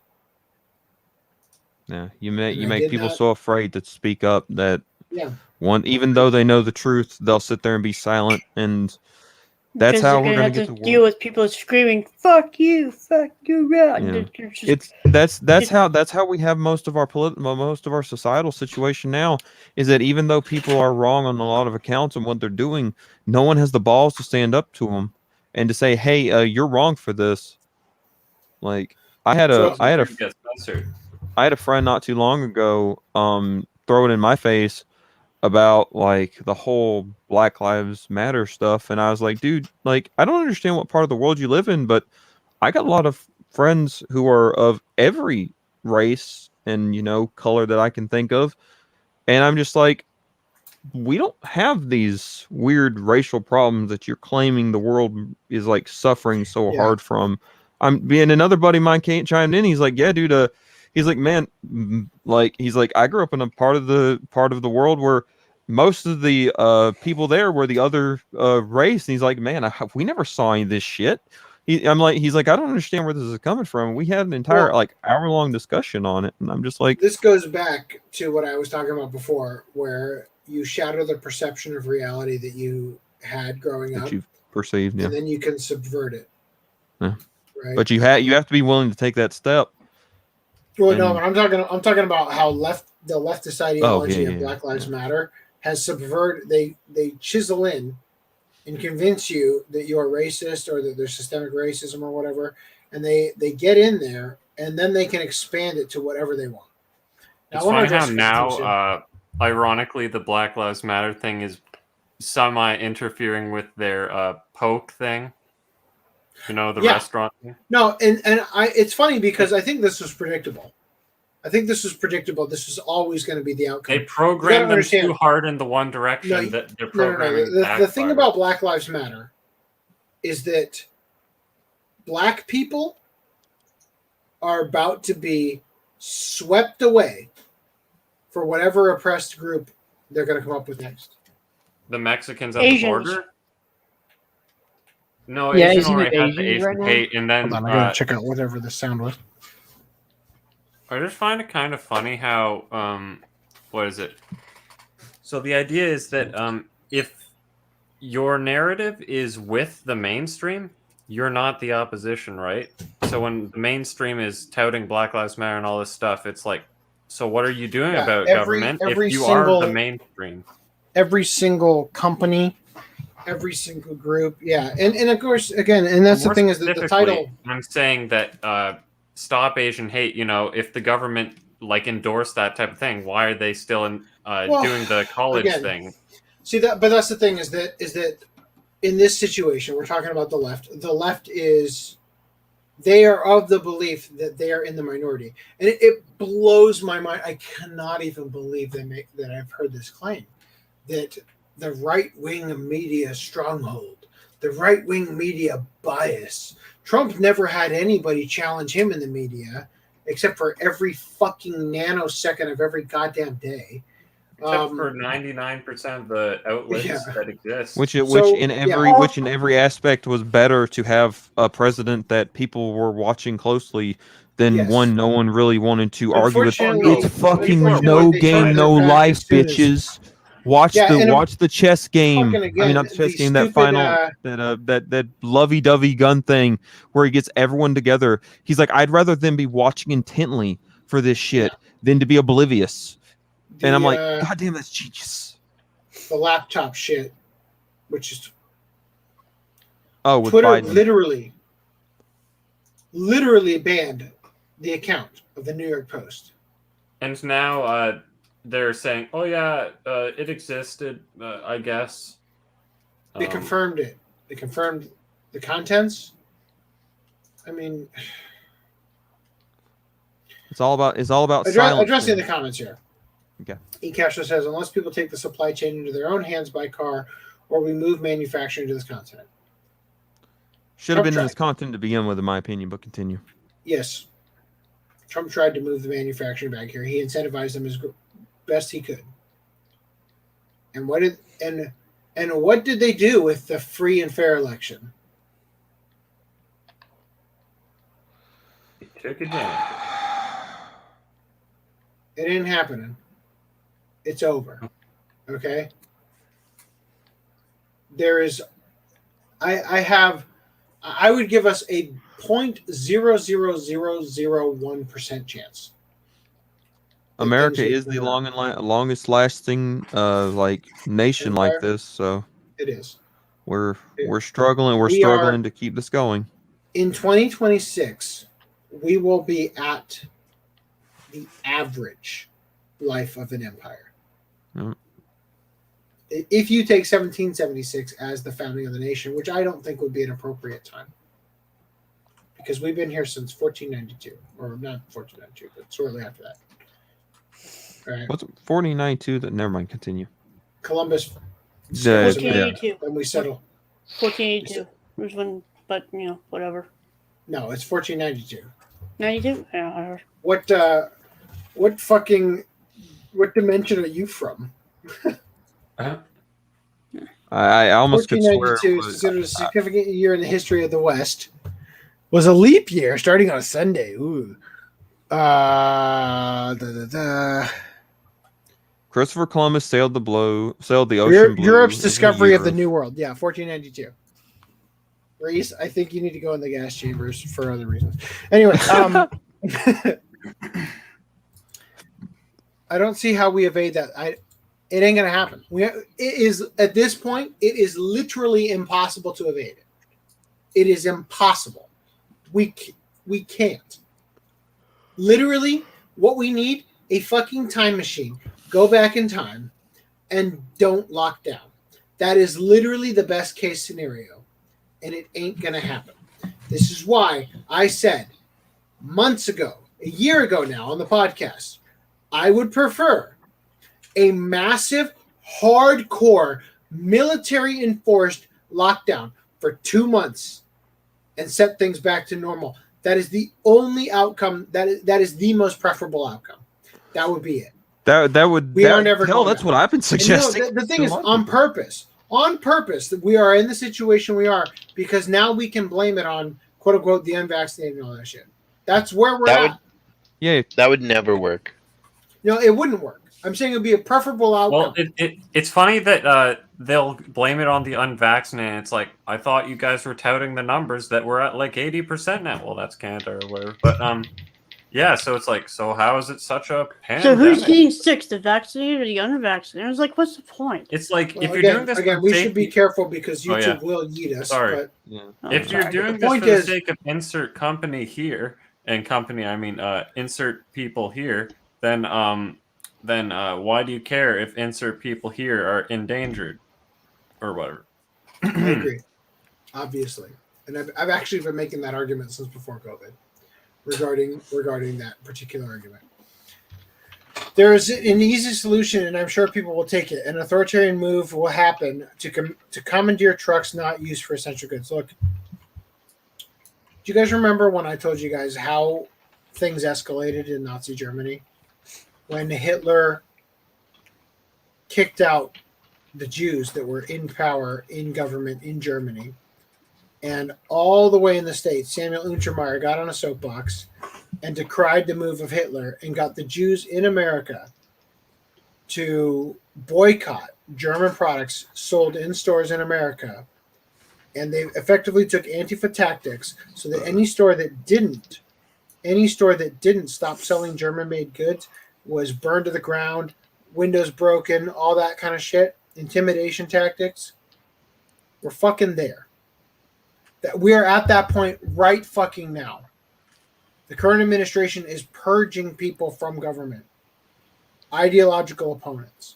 Yeah, you make people so afraid to speak up that even though they know the truth, they'll sit there and be silent, and that's how we're going to get the deal with people screaming "fuck you, right." Yeah. That's how we have most of our societal situation now. Is that even though people are wrong on a lot of accounts and what they're doing, no one has the balls to stand up to them and to say, "Hey, you're wrong for this." Like I had a friend not too long ago throw it in my face about like the whole Black Lives Matter stuff, and I was like, dude, like I don't understand what part of the world you live in, but I got a lot of friends who are of every race and color that I can think of, and I'm just like, we don't have these weird racial problems that you're claiming the world is like suffering so hard from. I'm being another buddy of mine chimed in. He's like, yeah, dude. He's like, man, like he's like, I grew up in a part of the world where most of the people there were the other race. And he's like, man, we never saw any of this shit. He's like, I don't understand where this is coming from. We had an entire hour-long discussion on it, and I'm just like, this goes back to what I was talking about before, where you shatter the perception of reality that you had growing up, that you've perceived, and then you can subvert it. Yeah. Right. But you have to be willing to take that step. Well, no, but I'm talking about how the leftist ideology of Black Lives Matter has subverted. They chisel in and convince you that you are racist or that there's systemic racism or whatever, and they get in there, and then they can expand it to whatever they want. It's funny how now, ironically, the Black Lives Matter thing is semi-interfering with their poke thing. You know, the restaurant thing. No, and it's funny because I think this was predictable. This is always going to be the outcome. They programmed them too hard in the one direction that they're programming. The thing about Black Lives Matter is that black people are about to be swept away for whatever oppressed group they're going to come up with next. The Mexicans at Asians. the border? No, Yeah, Asian isn't already it had the Asians Asian right now? hate, and then Hold on, I gotta check out whatever the sound was. I just find it kind of funny how what is it? So the idea is that if your narrative is with the mainstream, you're not the opposition, right? So when the mainstream is touting Black Lives Matter and all this stuff, it's like, so what are you doing about government if you are the mainstream? Every single company, every single group, and of course, again, and that's the thing is that the title. I'm saying that stop Asian hate. You know, if the government endorsed that type of thing, why are they still doing the college thing? See that, but that's the thing is that in this situation, we're talking about the left. The left they are of the belief that they are in the minority, and it blows my mind. I cannot even believe that I've heard this claim that the right-wing media stronghold, the right-wing media bias. Trump never had anybody challenge him in the media, except for every fucking nanosecond of every goddamn day. Except for 99% of the outlets that exist. Which in every aspect was better to have a president that people were watching closely than one no one really wanted to argue with. It's fucking no game, no life, bitches. Watch the chess game. Again, I mean, not the chess game. That final that lovey-dovey gun thing where he gets everyone together. He's like, I'd rather them be watching intently for this shit than to be oblivious. And I'm like, God damn, that's genius. The laptop shit, which is with Twitter Biden. literally banned the account of the New York Post. And now they're saying, oh yeah, it existed, I guess. They confirmed it. They confirmed the contents. I mean, it's all about addressing the comments here. Okay. eCastro says, unless people take the supply chain into their own hands by car, or we move manufacturing to this continent. Should have been in this continent to begin with, in my opinion, but continue. Yes. Trump tried to move the manufacturing back here. He incentivized them as best he could. And what did they do with the free and fair election? It took advantage. It ain't happening. It's over. Okay? There is I would give us a 0.00001% chance. America is the longest lasting nation like this, so it is. We're struggling. We're struggling to keep this going. In 2026, we will be at the average life of an empire. Mm. If you take 1776 as the founding of the nation, which I don't think would be an appropriate time, because we've been here since 1492, or not 1492, but shortly after that. All right. What's 1492? Never mind. Continue. Columbus. 1482. When we settle. 1482 was when, but whatever. No, it's 1492. 92? Yeah. What dimension are you from? I almost could swear. 1492 is considered a significant year in the history of the West. Was a leap year starting on a Sunday. Ooh. Christopher Columbus sailed the ocean blue. Europe's discovery of the New World. Yeah, 1492. Rhys, I think you need to go in the gas chambers for other reasons. Anyway, I don't see how we evade that. It ain't gonna happen. It is at this point. It is literally impossible to evade it. It is impossible. We can't. Literally, what we need, a fucking time machine. Go back in time and don't lock down. That is literally the best case scenario. And it ain't going to happen. This is why I said months ago, a year ago now on the podcast, I would prefer a massive, hardcore, military enforced lockdown for 2 months and set things back to normal. That is the only outcome. That is the most preferable outcome. That would be it. That would. We are never. Hell, that's what I've been suggesting. You know, the thing is, on purpose, that we are in the situation we are because now we can blame it on quote unquote the unvaccinated and all that shit. That's where we're at. Yeah, that would never work. No, it wouldn't work. I'm saying it would be a preferable outcome. Well, it's funny that they'll blame it on the unvaccinated. It's like, I thought you guys were touting the numbers that we're at like 80% now. Well, that's Canada or whatever. But yeah, so it's like, so how is it such a pandemic? So who's getting sick, the vaccinated or the unvaccinated? I was like, what's the point? It's like, well, if you're doing this again, we should be careful because YouTube will yeet us. Sorry. But, if you're doing this for the sake of insert company here, and company, I mean insert people here, then why do you care if insert people here are endangered or whatever? I agree, obviously, and I've actually been making that argument since before COVID regarding that particular argument. There is an easy solution, and I'm sure people will take it. An authoritarian move will happen to commandeer trucks not used for essential goods. Look, do you guys remember when I told you guys how things escalated in Nazi Germany? When Hitler kicked out the Jews that were in power, in government, in Germany, and all the way in the States, Samuel Untermaier got on a soapbox and decried the move of Hitler and got the Jews in America to boycott German products sold in stores in America. And they effectively took Antifa tactics so that any store that didn't stop selling German-made goods was burned to the ground, windows broken, all that kind of shit, intimidation tactics. We're fucking there. That we are at that point right fucking now. The current administration is purging people from government, ideological opponents.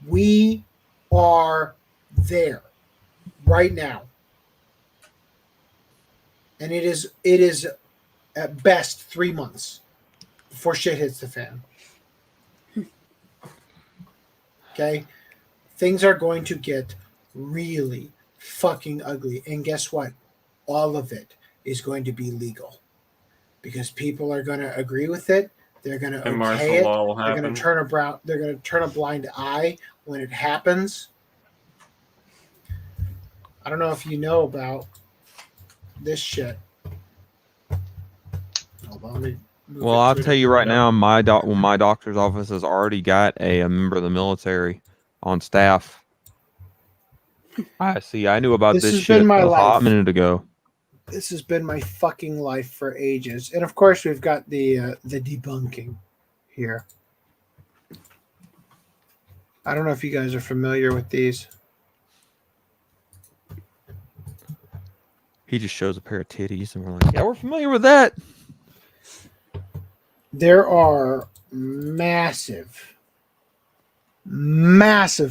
We are there right now. And it is at best 3 months before shit hits the fan. Okay? Things are going to get really fucking ugly. And guess what? All of it is going to be legal. Because people are going to agree with it. They're going to okay it. They're going to turn a blind eye when it happens. I don't know if you know about this shit. Hold on, well, I'll tell you right now, my doctor's office has already got a member of the military on staff. I see. I knew about this shit a hot minute ago. This has been my fucking life for ages, and of course, we've got the debunking here. I don't know if you guys are familiar with these. He just shows a pair of titties, and we're like, yeah, we're familiar with that. There are massive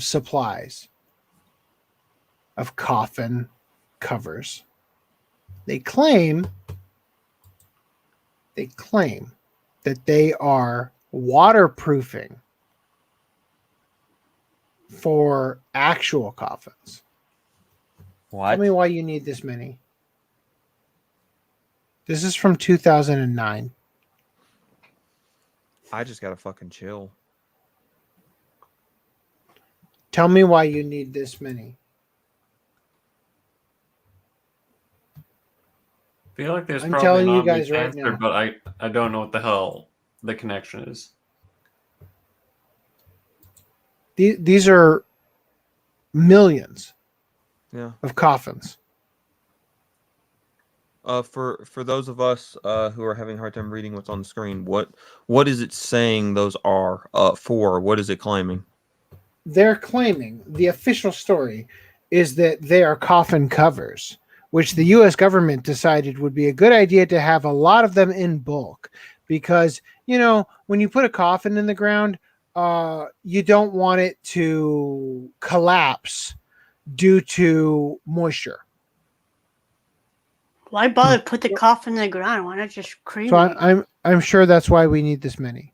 supplies of coffin covers. They claim that they are waterproofing for actual coffins. What? Tell me why you need this many. This is from 2009. I just gotta fucking chill. Tell me why you need this many. I feel like there's I'm probably telling not you guys an right answer, now. but I don't know what the hell the connection is. These are millions of coffins. For those of us who are having a hard time reading what's on the screen, what is it saying those are for? What is it claiming? they're claiming the official story is that they are coffin covers, which the U.S. government decided would be a good idea to have a lot of them in bulk because, when you put a coffin in the ground, you don't want it to collapse due to moisture. Why bother put the coffin in the ground? Why not just cremate? So I'm sure that's why we need this many.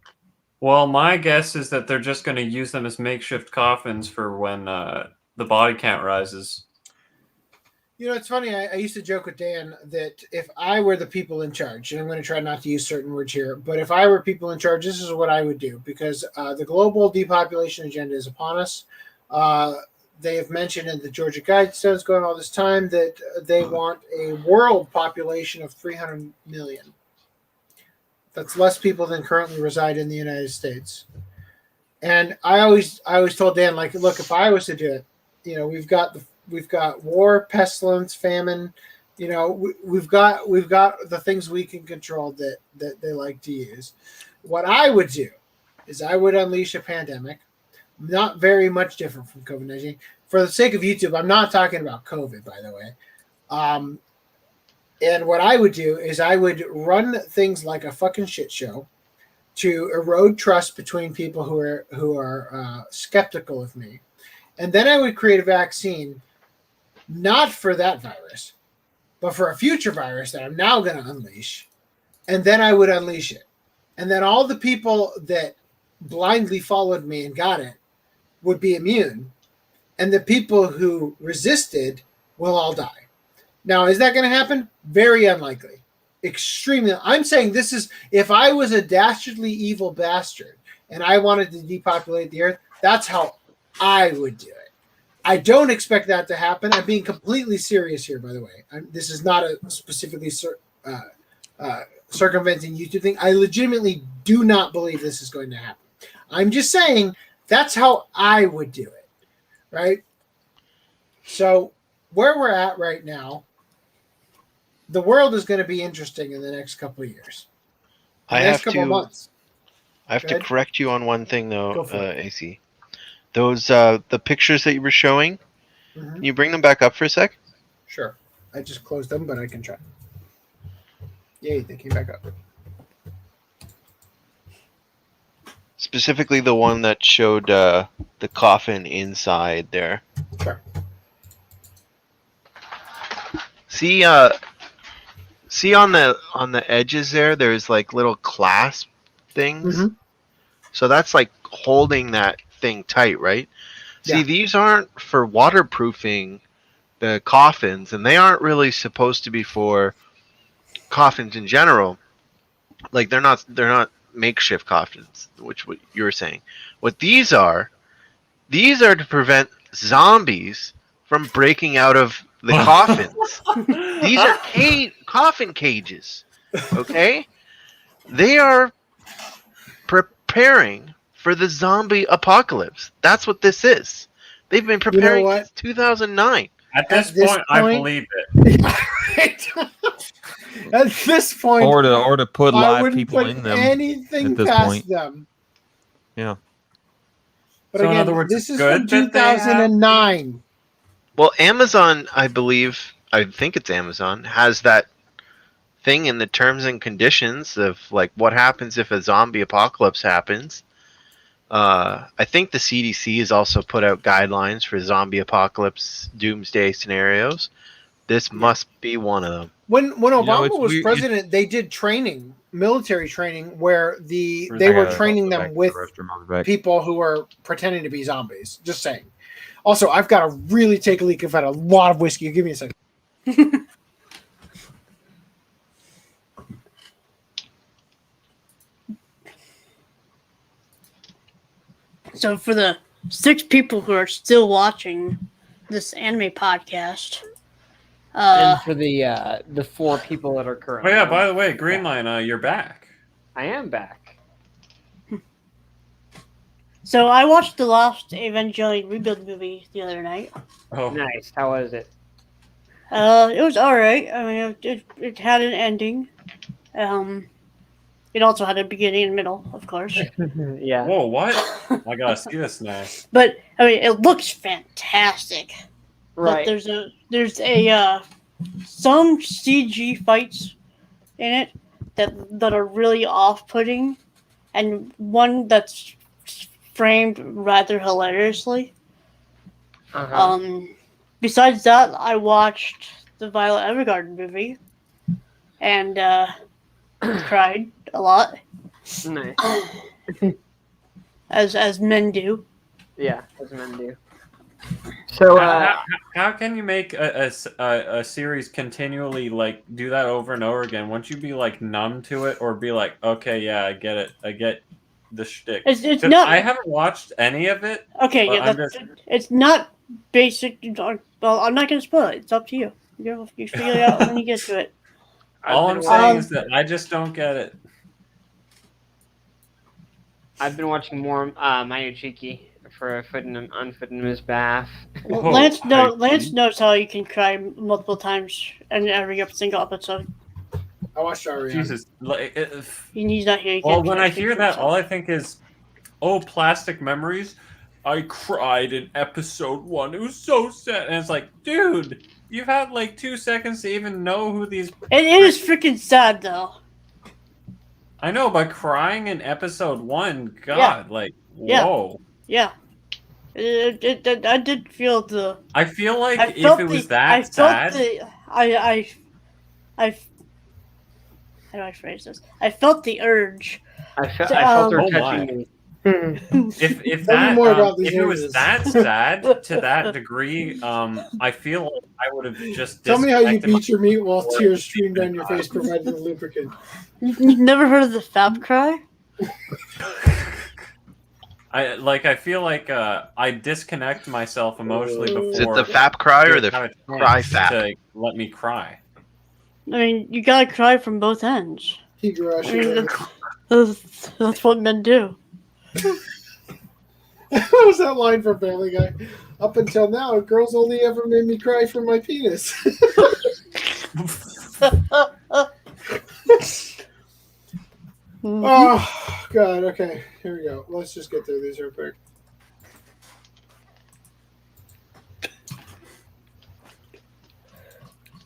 Well, my guess is that they're just going to use them as makeshift coffins for when the body count rises. It's funny. I used to joke with Dan that if I were the people in charge, and I'm going to try not to use certain words here, but if I were people in charge, this is what I would do because the global depopulation agenda is upon us. They have mentioned in the Georgia Guidestones going all this time that they want a world population of 300 million. That's less people than currently reside in the United States. And I always told Dan, like, look, if I was to do it, we've got war, pestilence, famine. We've got the things we can control that they like to use. What I would do is I would unleash a pandemic, not very much different from COVID-19. For the sake of YouTube, I'm not talking about COVID, by the way. And what I would do is I would run things like a fucking shit show to erode trust between people who are skeptical of me. And then I would create a vaccine, not for that virus, but for a future virus that I'm now going to unleash. And then I would unleash it. And then all the people that blindly followed me and got it would be immune. And the people who resisted will all die. Now, is that going to happen? Very unlikely. Extremely. I'm saying this is, if I was a dastardly evil bastard and I wanted to depopulate the earth, that's how I would do it. I don't expect that to happen. I'm being completely serious here, by the way. This is not a specifically circumventing YouTube thing. I legitimately do not believe this is going to happen. I'm just saying that's how I would do it, right? So where we're at right now, the world is going to be interesting in the next couple of years. I have months. I have to correct you on one thing, though, AC. Those the pictures that you were showing, can you bring them back up for a sec? Sure. I just closed them, but I can try. Yay, they came back up. Specifically the one that showed the coffin inside there. Sure. See on the edges there, there's like little clasp things. Mm-hmm. So that's like holding that thing tight, right? Yeah. See, these aren't for waterproofing the coffins, and they aren't really supposed to be for coffins in general. Like they're not makeshift coffins, which what you're saying. What these are to prevent zombies from breaking out of the coffins. These are coffin cages. Okay? They are preparing for the zombie apocalypse. That's what this is. They've been preparing since 2009. At this point, I believe it. At this point, or to put I live people put in them. anything at this past point. them. Yeah. But So in again, other words, this it's is from good that they have- 2009. Well, Amazon, I think it's Amazon, has that thing in the terms and conditions of like what happens if a zombie apocalypse happens. I think the CDC has also put out guidelines for zombie apocalypse doomsday scenarios. This must be one of them. When Obama it's was weird- president, they did training, military training, where they were training them with people who were pretending to be zombies. Just saying. Also, I've got to really take a leak. I've had a lot of whiskey. Give me a second. So for the 6 people who are still watching this anime podcast, and for the 4 people that are currently. Oh yeah, by the way, Greenline, you're back. I am back. so I watched the last Evangelion Rebuild movie the other night. Oh, Nice. How was it? It was all right. I mean, it had an ending. It also had a beginning and middle, of course. Yeah. Whoa, what? I gotta see this now. But I mean, it looks fantastic. Right. But there's a some CG fights in it that are really off-putting, and one that's framed rather hilariously. Besides that, I watched the Violet Evergarden movie and cried a lot. Nice. as men do. Yeah, as men do. So how can you make a series continually like do that over and over again? Won't you be like numb to it, or be like, okay, yeah, I get it, I get the shtick? It's not. I haven't watched any of it. Okay, yeah, it's not basic. Well, I'm not gonna spoil it. It's up to you. You figure it out when you get to it. All I'm saying is that I just don't get it. I've been watching more Mayuchiki for unfooting his bath. Lance knows how you can cry multiple times in every single episode. I watched Ariana. Jesus, he's not here. Well, when I hear that, all I think is, oh, plastic memories. I cried in episode 1. It was so sad, and it's like, dude, you've had like 2 seconds to even know who these. It is freaking sad, though. I know, but crying in episode 1, God, like, whoa. Yeah. I did feel the. I feel like if it was that sad. How do I phrase this? I felt the urge. I felt her touching me. If it was that sad to that degree, I feel like I would have just. Tell me how you beat your meat while tears streamed down your face, providing the lubricant. You've never heard of the fap cry? I feel like I disconnect myself emotionally before. Is it the fap cry or the cry fap? To let me cry. I mean, you gotta cry from both ends. That's what men do. What was that line from Family Guy? Up until now, girls only ever made me cry for my penis. Oh, God. Okay, here we go. Let's just get through these real quick.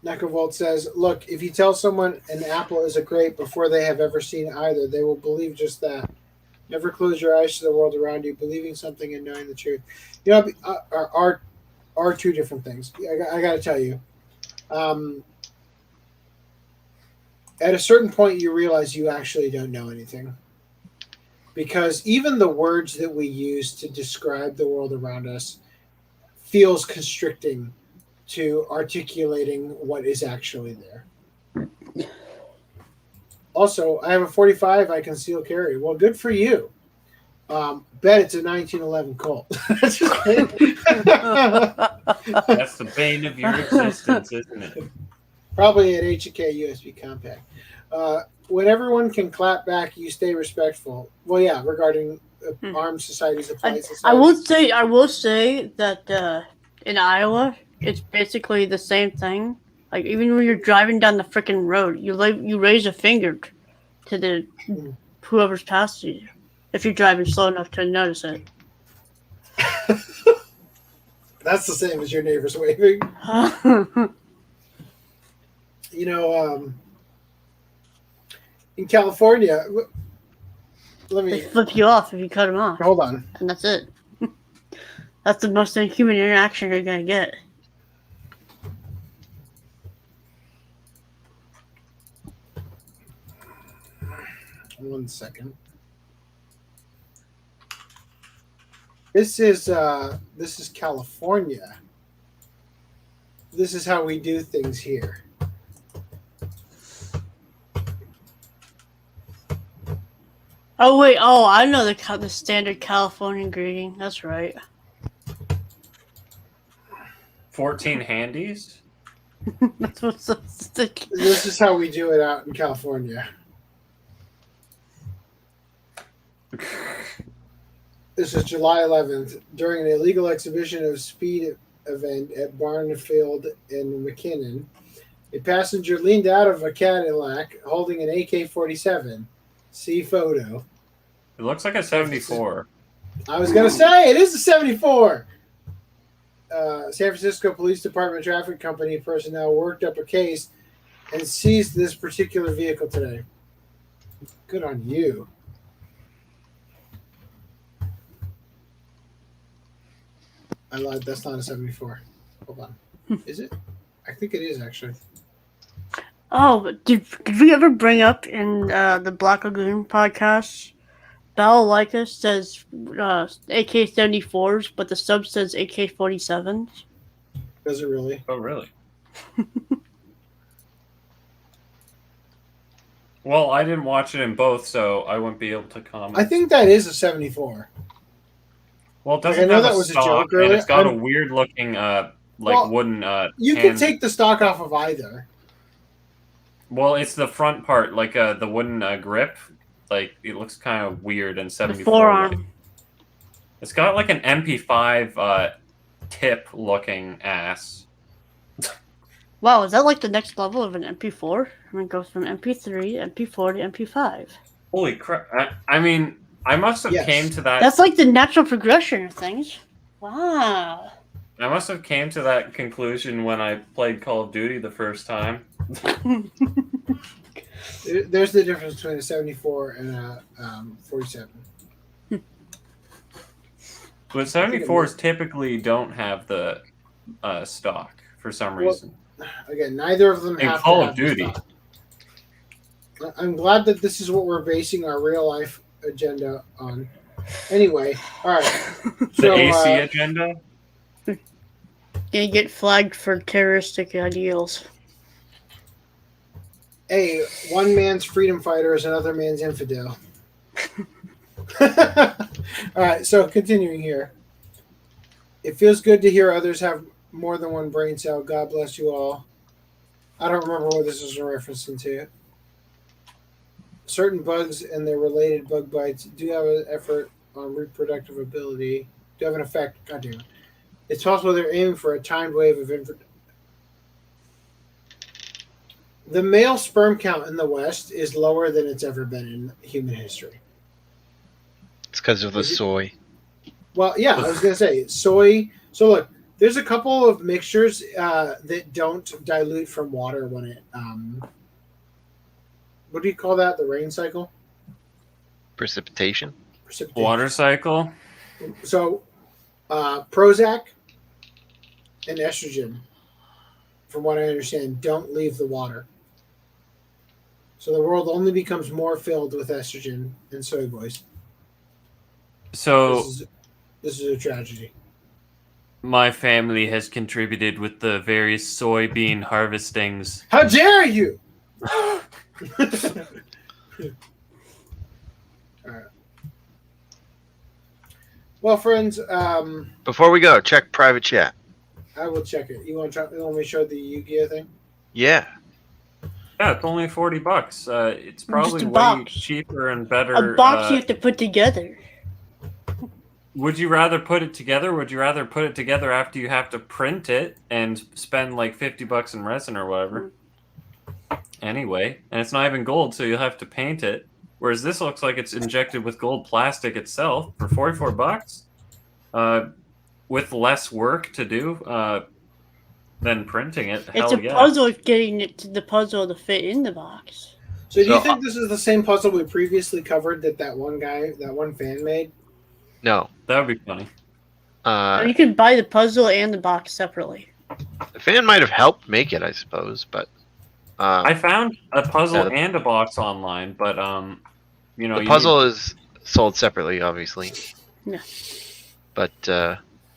Necrovolt says, look, if you tell someone an apple is a grape before they have ever seen either, they will believe just that. Never close your eyes to the world around you. Believing something and knowing the truth, you know, are two different things. I got to tell you. At a certain point, you realize you actually don't know anything, because even the words that we use to describe the world around us feels constricting to articulating what is actually there. Also, I have a 45 I conceal carry. Well, good for you. Bet it's a 1911 Colt. That's the bane of your existence, isn't it? Probably an HK USB compact. When everyone can clap back, you stay respectful. Well, yeah, regarding armed societies of places. I will say that in Iowa, it's basically the same thing. Like, even when you're driving down the freaking road, you raise a finger to the whoever's past you, if you're driving slow enough to notice it. That's the same as your neighbors waving. You know, in California, they flip you off if you cut them off. Hold on. And that's it. That's the most human interaction you're going to get. One second. This is California. This is how we do things here. Oh wait! Oh, I know the standard Californian greeting. That's right. 14 handies. That's what's so sticky. This is how we do it out in California. This is July 11th. During an illegal exhibition of speed event at Barnfield in McKinnon, a passenger leaned out of a Cadillac holding an AK-47. See photo. It looks like a 74. I was gonna say it is a 74. San Francisco Police Department traffic company personnel worked up a case and seized this particular vehicle today. Good on you. I lied. That's not a 74. Hold on. Is it? I think it is actually. Oh, but did we ever bring up in the Black Lagoon podcast? Balalaika says AK-74s, but the sub says AK-47s. Does it really? Oh, really? Well, I didn't watch it in both, so I wouldn't be able to comment. I think that is a 74. Well, it doesn't have a stock, and it's got a weird-looking, wooden. You can take the stock off of either. Well, it's the front part, like the wooden grip. Like it looks kind of weird and 74. The forearm. It's got like an MP5 tip-looking ass. Wow, is that like the next level of an MP4? I mean, it goes from MP3, MP4 to MP5. Holy crap! I mean, I must have came to that. That's like the natural progression of things. Wow. I must have came to that conclusion when I played Call of Duty the first time. There's the difference between a 74 and a 47. But 74s typically don't have the stock for some reason. Again, neither of them in have Call to of Duty. I'm glad that this is what we're basing our real life agenda on. Anyway, all right. The AC agenda? You get flagged for terroristic ideals. Hey, one man's freedom fighter is another man's infidel. All right, so continuing here. It feels good to hear others have more than one brain cell. God bless you all. I don't remember what this is referencing to. Certain bugs and their related bug bites do have an effort on reproductive ability. Do have an effect. God damn it. It's possible they're aiming for a timed wave of The male sperm count in the West is lower than it's ever been in human history. It's because of the soy. Well, yeah, I was going to say soy. So look, there's a couple of mixtures that don't dilute from water when it. What do you call that? The rain cycle? Precipitation? Water cycle? So Prozac and estrogen, from what I understand, don't leave the water. So the world only becomes more filled with estrogen and soy boys. So this is a tragedy. My family has contributed with the various soybean harvestings. How dare you! All right. Well, friends, before we go, check private chat. I will check it. You want me to show the Yu-Gi-Oh thing? Yeah. Yeah, it's only $40. It's probably way box. cheaper and better. A box you have to put together. Would you rather put it together? Would you rather put it together after you have to print it and spend like $50 in resin or whatever? Anyway, and it's not even gold, so you'll have to paint it. Whereas this looks like it's injected with gold plastic itself for $44, with less work to do than printing it. It's a puzzle of getting it to the puzzle to fit in the box. So do you think this is the same puzzle we previously covered that one fan made? No. That would be funny. You can buy the puzzle and the box separately. The fan might have helped make it, I suppose, but I found a puzzle and a box online, but the puzzle is sold separately, obviously. Yeah. But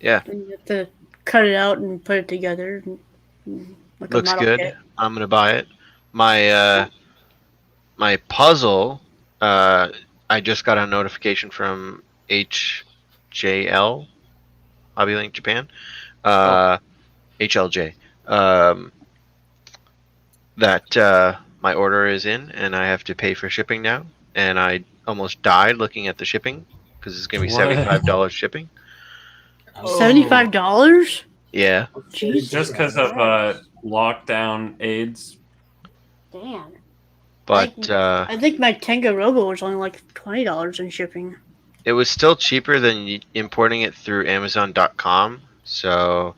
yeah. And you have to cut it out and put it together. Like looks good. Kit. I'm gonna buy it. My my puzzle. I just got a notification from HJL, Hobby Link Japan, HLJ, that my order is in and I have to pay for shipping now. And I almost died looking at the shipping because it's going to be $75 shipping. $75? Yeah. Jesus. Just because of lockdown AIDS. Damn. But I think my Tenga Robo was only like $20 in shipping. it was still cheaper than importing it through Amazon.com. So.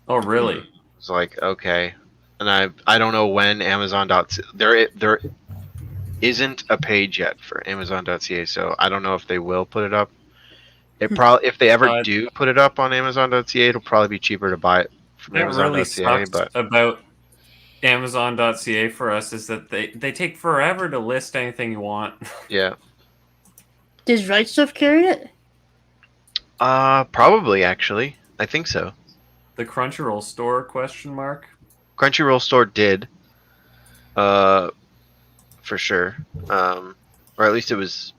Oh, really? It's like, okay. And I don't know when Amazon.ca there isn't a page yet for Amazon.ca, so I don't know if they will put it up. It probably if they ever do put it up on Amazon.ca, it'll probably be cheaper to buy it from Amazon.ca. Really sucks about Amazon.ca for us is that they take forever to list anything you want. Yeah. Does Right Stuff carry it? Probably actually. I think so. The Crunchyroll store ? Crunchyroll store did. For sure. Or at least it was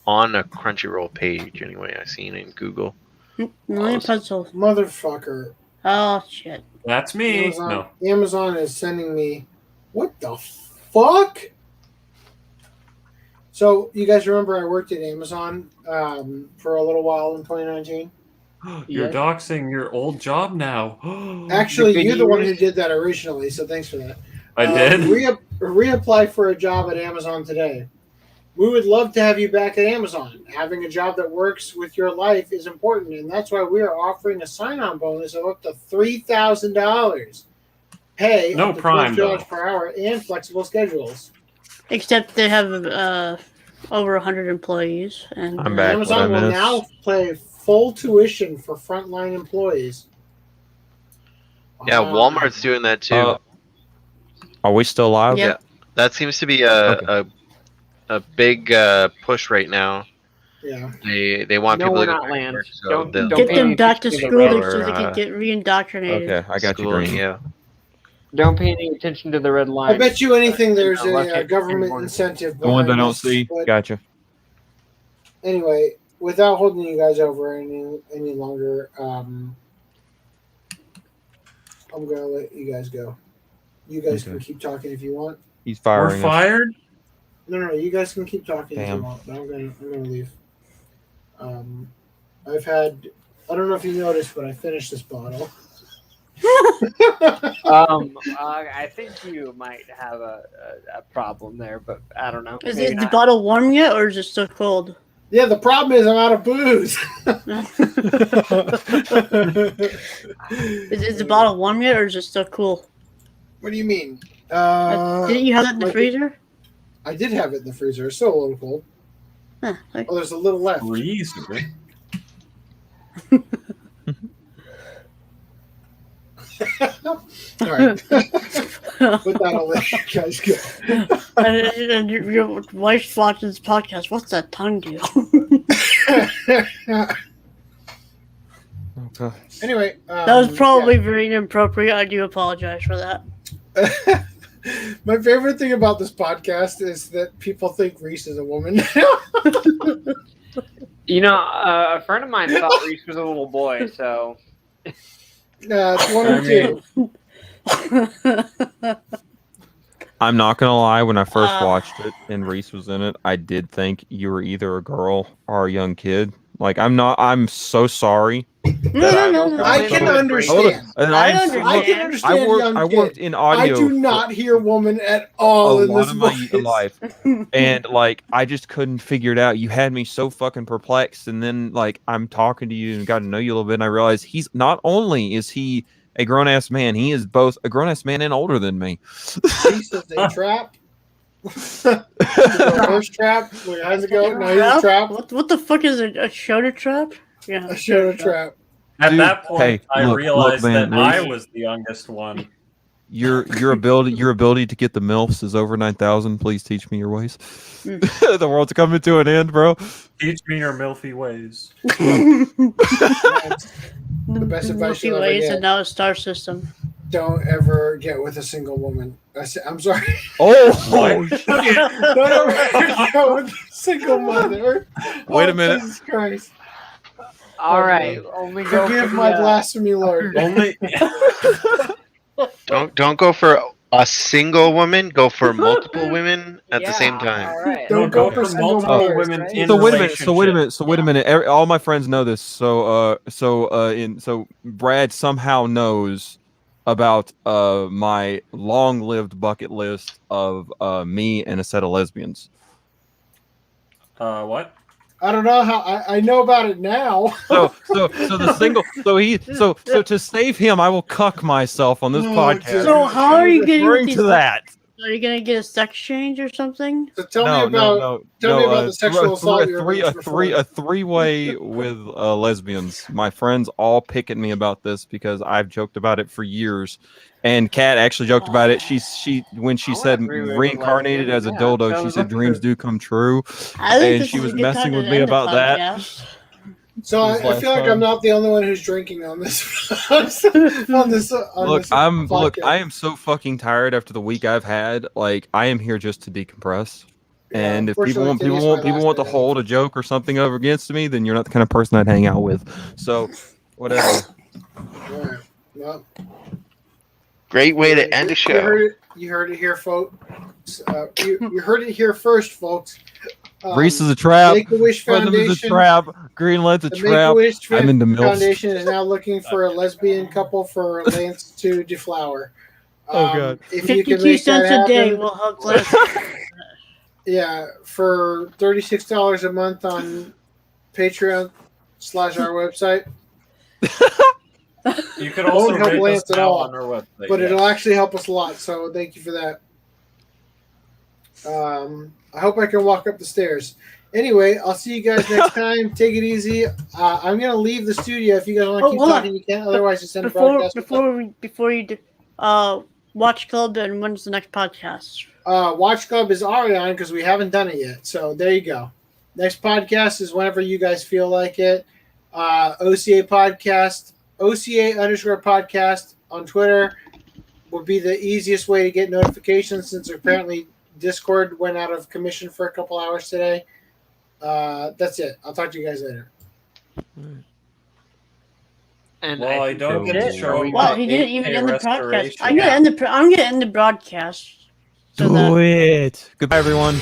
on a Crunchyroll page anyway. I seen it in Google. Pencil. Motherfucker. Oh shit. That's me. Amazon, No. Amazon is sending me. What the fuck? So you guys remember I worked at Amazon for a little while in 2019? You're doxing your old job now. Actually, you're the one who did that originally, so thanks for that. I did? Reapply for a job at Amazon today. We would love to have you back at Amazon. Having a job that works with your life is important, and that's why we are offering a sign-on bonus of up to $3,000. Pay no up to prime $12 per hour and flexible schedules. Except they have over 100 employees, and I'm back. Amazon will now pay full tuition for frontline employees. Yeah, Walmart's doing that too. Are we still live? Yeah, that seems to be a big push right now. Yeah, they want people to go back to work, so don't get them back to school so they can get reindoctrinated. Okay, I got you, Green. Yeah. Don't pay any attention to the red line. I bet you anything there's a government incentive. The ones I behind don't this, see. but Gotcha. Anyway, without holding you guys over any longer, I'm gonna let you guys go. You guys can keep talking if you want. He's firing. We're fired? No, you guys can keep talking if you Damn. want. But I'm gonna leave. I've had. I don't know if you noticed, but I finished this bottle. I think you might have a problem there, but I don't know. Is the bottle warm yet, or is it still cold? Yeah, the problem is I'm out of booze. Is the bottle warm yet, or is it still cool? What do you mean? Didn't you have it in the freezer? I did have it in the freezer. It's still a little cold. Huh, Oh, there's a little left. Freezer. All right. With that, I'll let you guys go. And your wife's watching this podcast. What's that tongue do? Okay. Anyway, that was probably very inappropriate. I do apologize for that. My favorite thing about this podcast is that people think Rhys is a woman. You know, a friend of mine thought Rhys was a little boy, so. It's one or two. I'm not gonna lie. When I first watched it and Rhys was in it, I did think you were either a girl or a young kid. Like I'm so sorry. No. I can understand. I can understand. I worked in audio. I do not hear woman at all in this my life, and like I just couldn't figure it out. You had me so fucking perplexed, and then like I'm talking to you and got to know you a little bit, and I realized he's not only is he a grown ass man, he is both a grown ass man and older than me. Rhys is a trap. Reverse trap. Wait, how's it go? No, he's a trap. What the fuck is a shoulder trap? Yeah, a shoulder trap. At that point, hey, I realized man, that I Rhys, was the youngest one. Your ability to get the MILFs is over 9,000. Please teach me your ways. The world's coming to an end, bro. Teach me your milfy ways. The best advice you'll ever ways, get. and now a star system. Don't ever get with a single woman. I'm sorry. Oh, Don't ever get with a single mother. Wait a minute. Jesus Christ. All right, only go Forgive for my the, blasphemy, Lord. Only. Don't go for a single woman. Go for multiple women at the same time. All right. Don't go for single multiple mothers, women right? in So wait a minute. All my friends know this. So Brad somehow knows about my long-lived bucket list of me and a set of lesbians. What? I don't know how I know about it now. So the single so to save him, I will cuck myself on this podcast. So how are you getting referring to that? Are you gonna get a sex change or something? So tell me about the sexual assault. A three-way with lesbians. My friends all pick at me about this because I've joked about it for years. And Kat actually joked about it. When she said reincarnated as a dildo, she said dreams do come true, and she was messing with me about that. So I feel like I'm not the only one who's drinking on this. Look, I am so fucking tired after the week I've had. Like, I am here just to decompress. And if people want to hold a joke or something over against me, then you're not the kind of person I'd hang out with. So, whatever. Right. Well, great way to end the show. You heard it here, folks. You heard it here first, folks. Rhys is a trap. Make-A-Wish Foundation is a trap. Greenland's a trap. I'm into milk. Foundation is now looking for a lesbian couple for Lance to deflower. Oh god! If you 52 can make cents that a day happen, will help Lance. yeah, for $36 a month on Patreon / our website. You can also help rate Lance us at now all, on our website. but it'll actually help us a lot. So thank you for that. I hope I can walk up the stairs. Anyway, I'll see you guys next time. Take it easy. I'm gonna leave the studio. If you guys want to keep talking, you can. Otherwise, just send a broadcast. Before you do, Watch Club, and when's the next podcast? Watch Club is already on because we haven't done it yet. So there you go. Next podcast is whenever you guys feel like it. OCA podcast, OCA_podcast on Twitter would be the easiest way to get notifications since apparently Discord went out of commission for a couple hours today. That's it. I'll talk to you guys later. And well, I don't get to show you. Well, he didn't even end the broadcast. I'm gonna end the broadcast. Do it. Goodbye, everyone.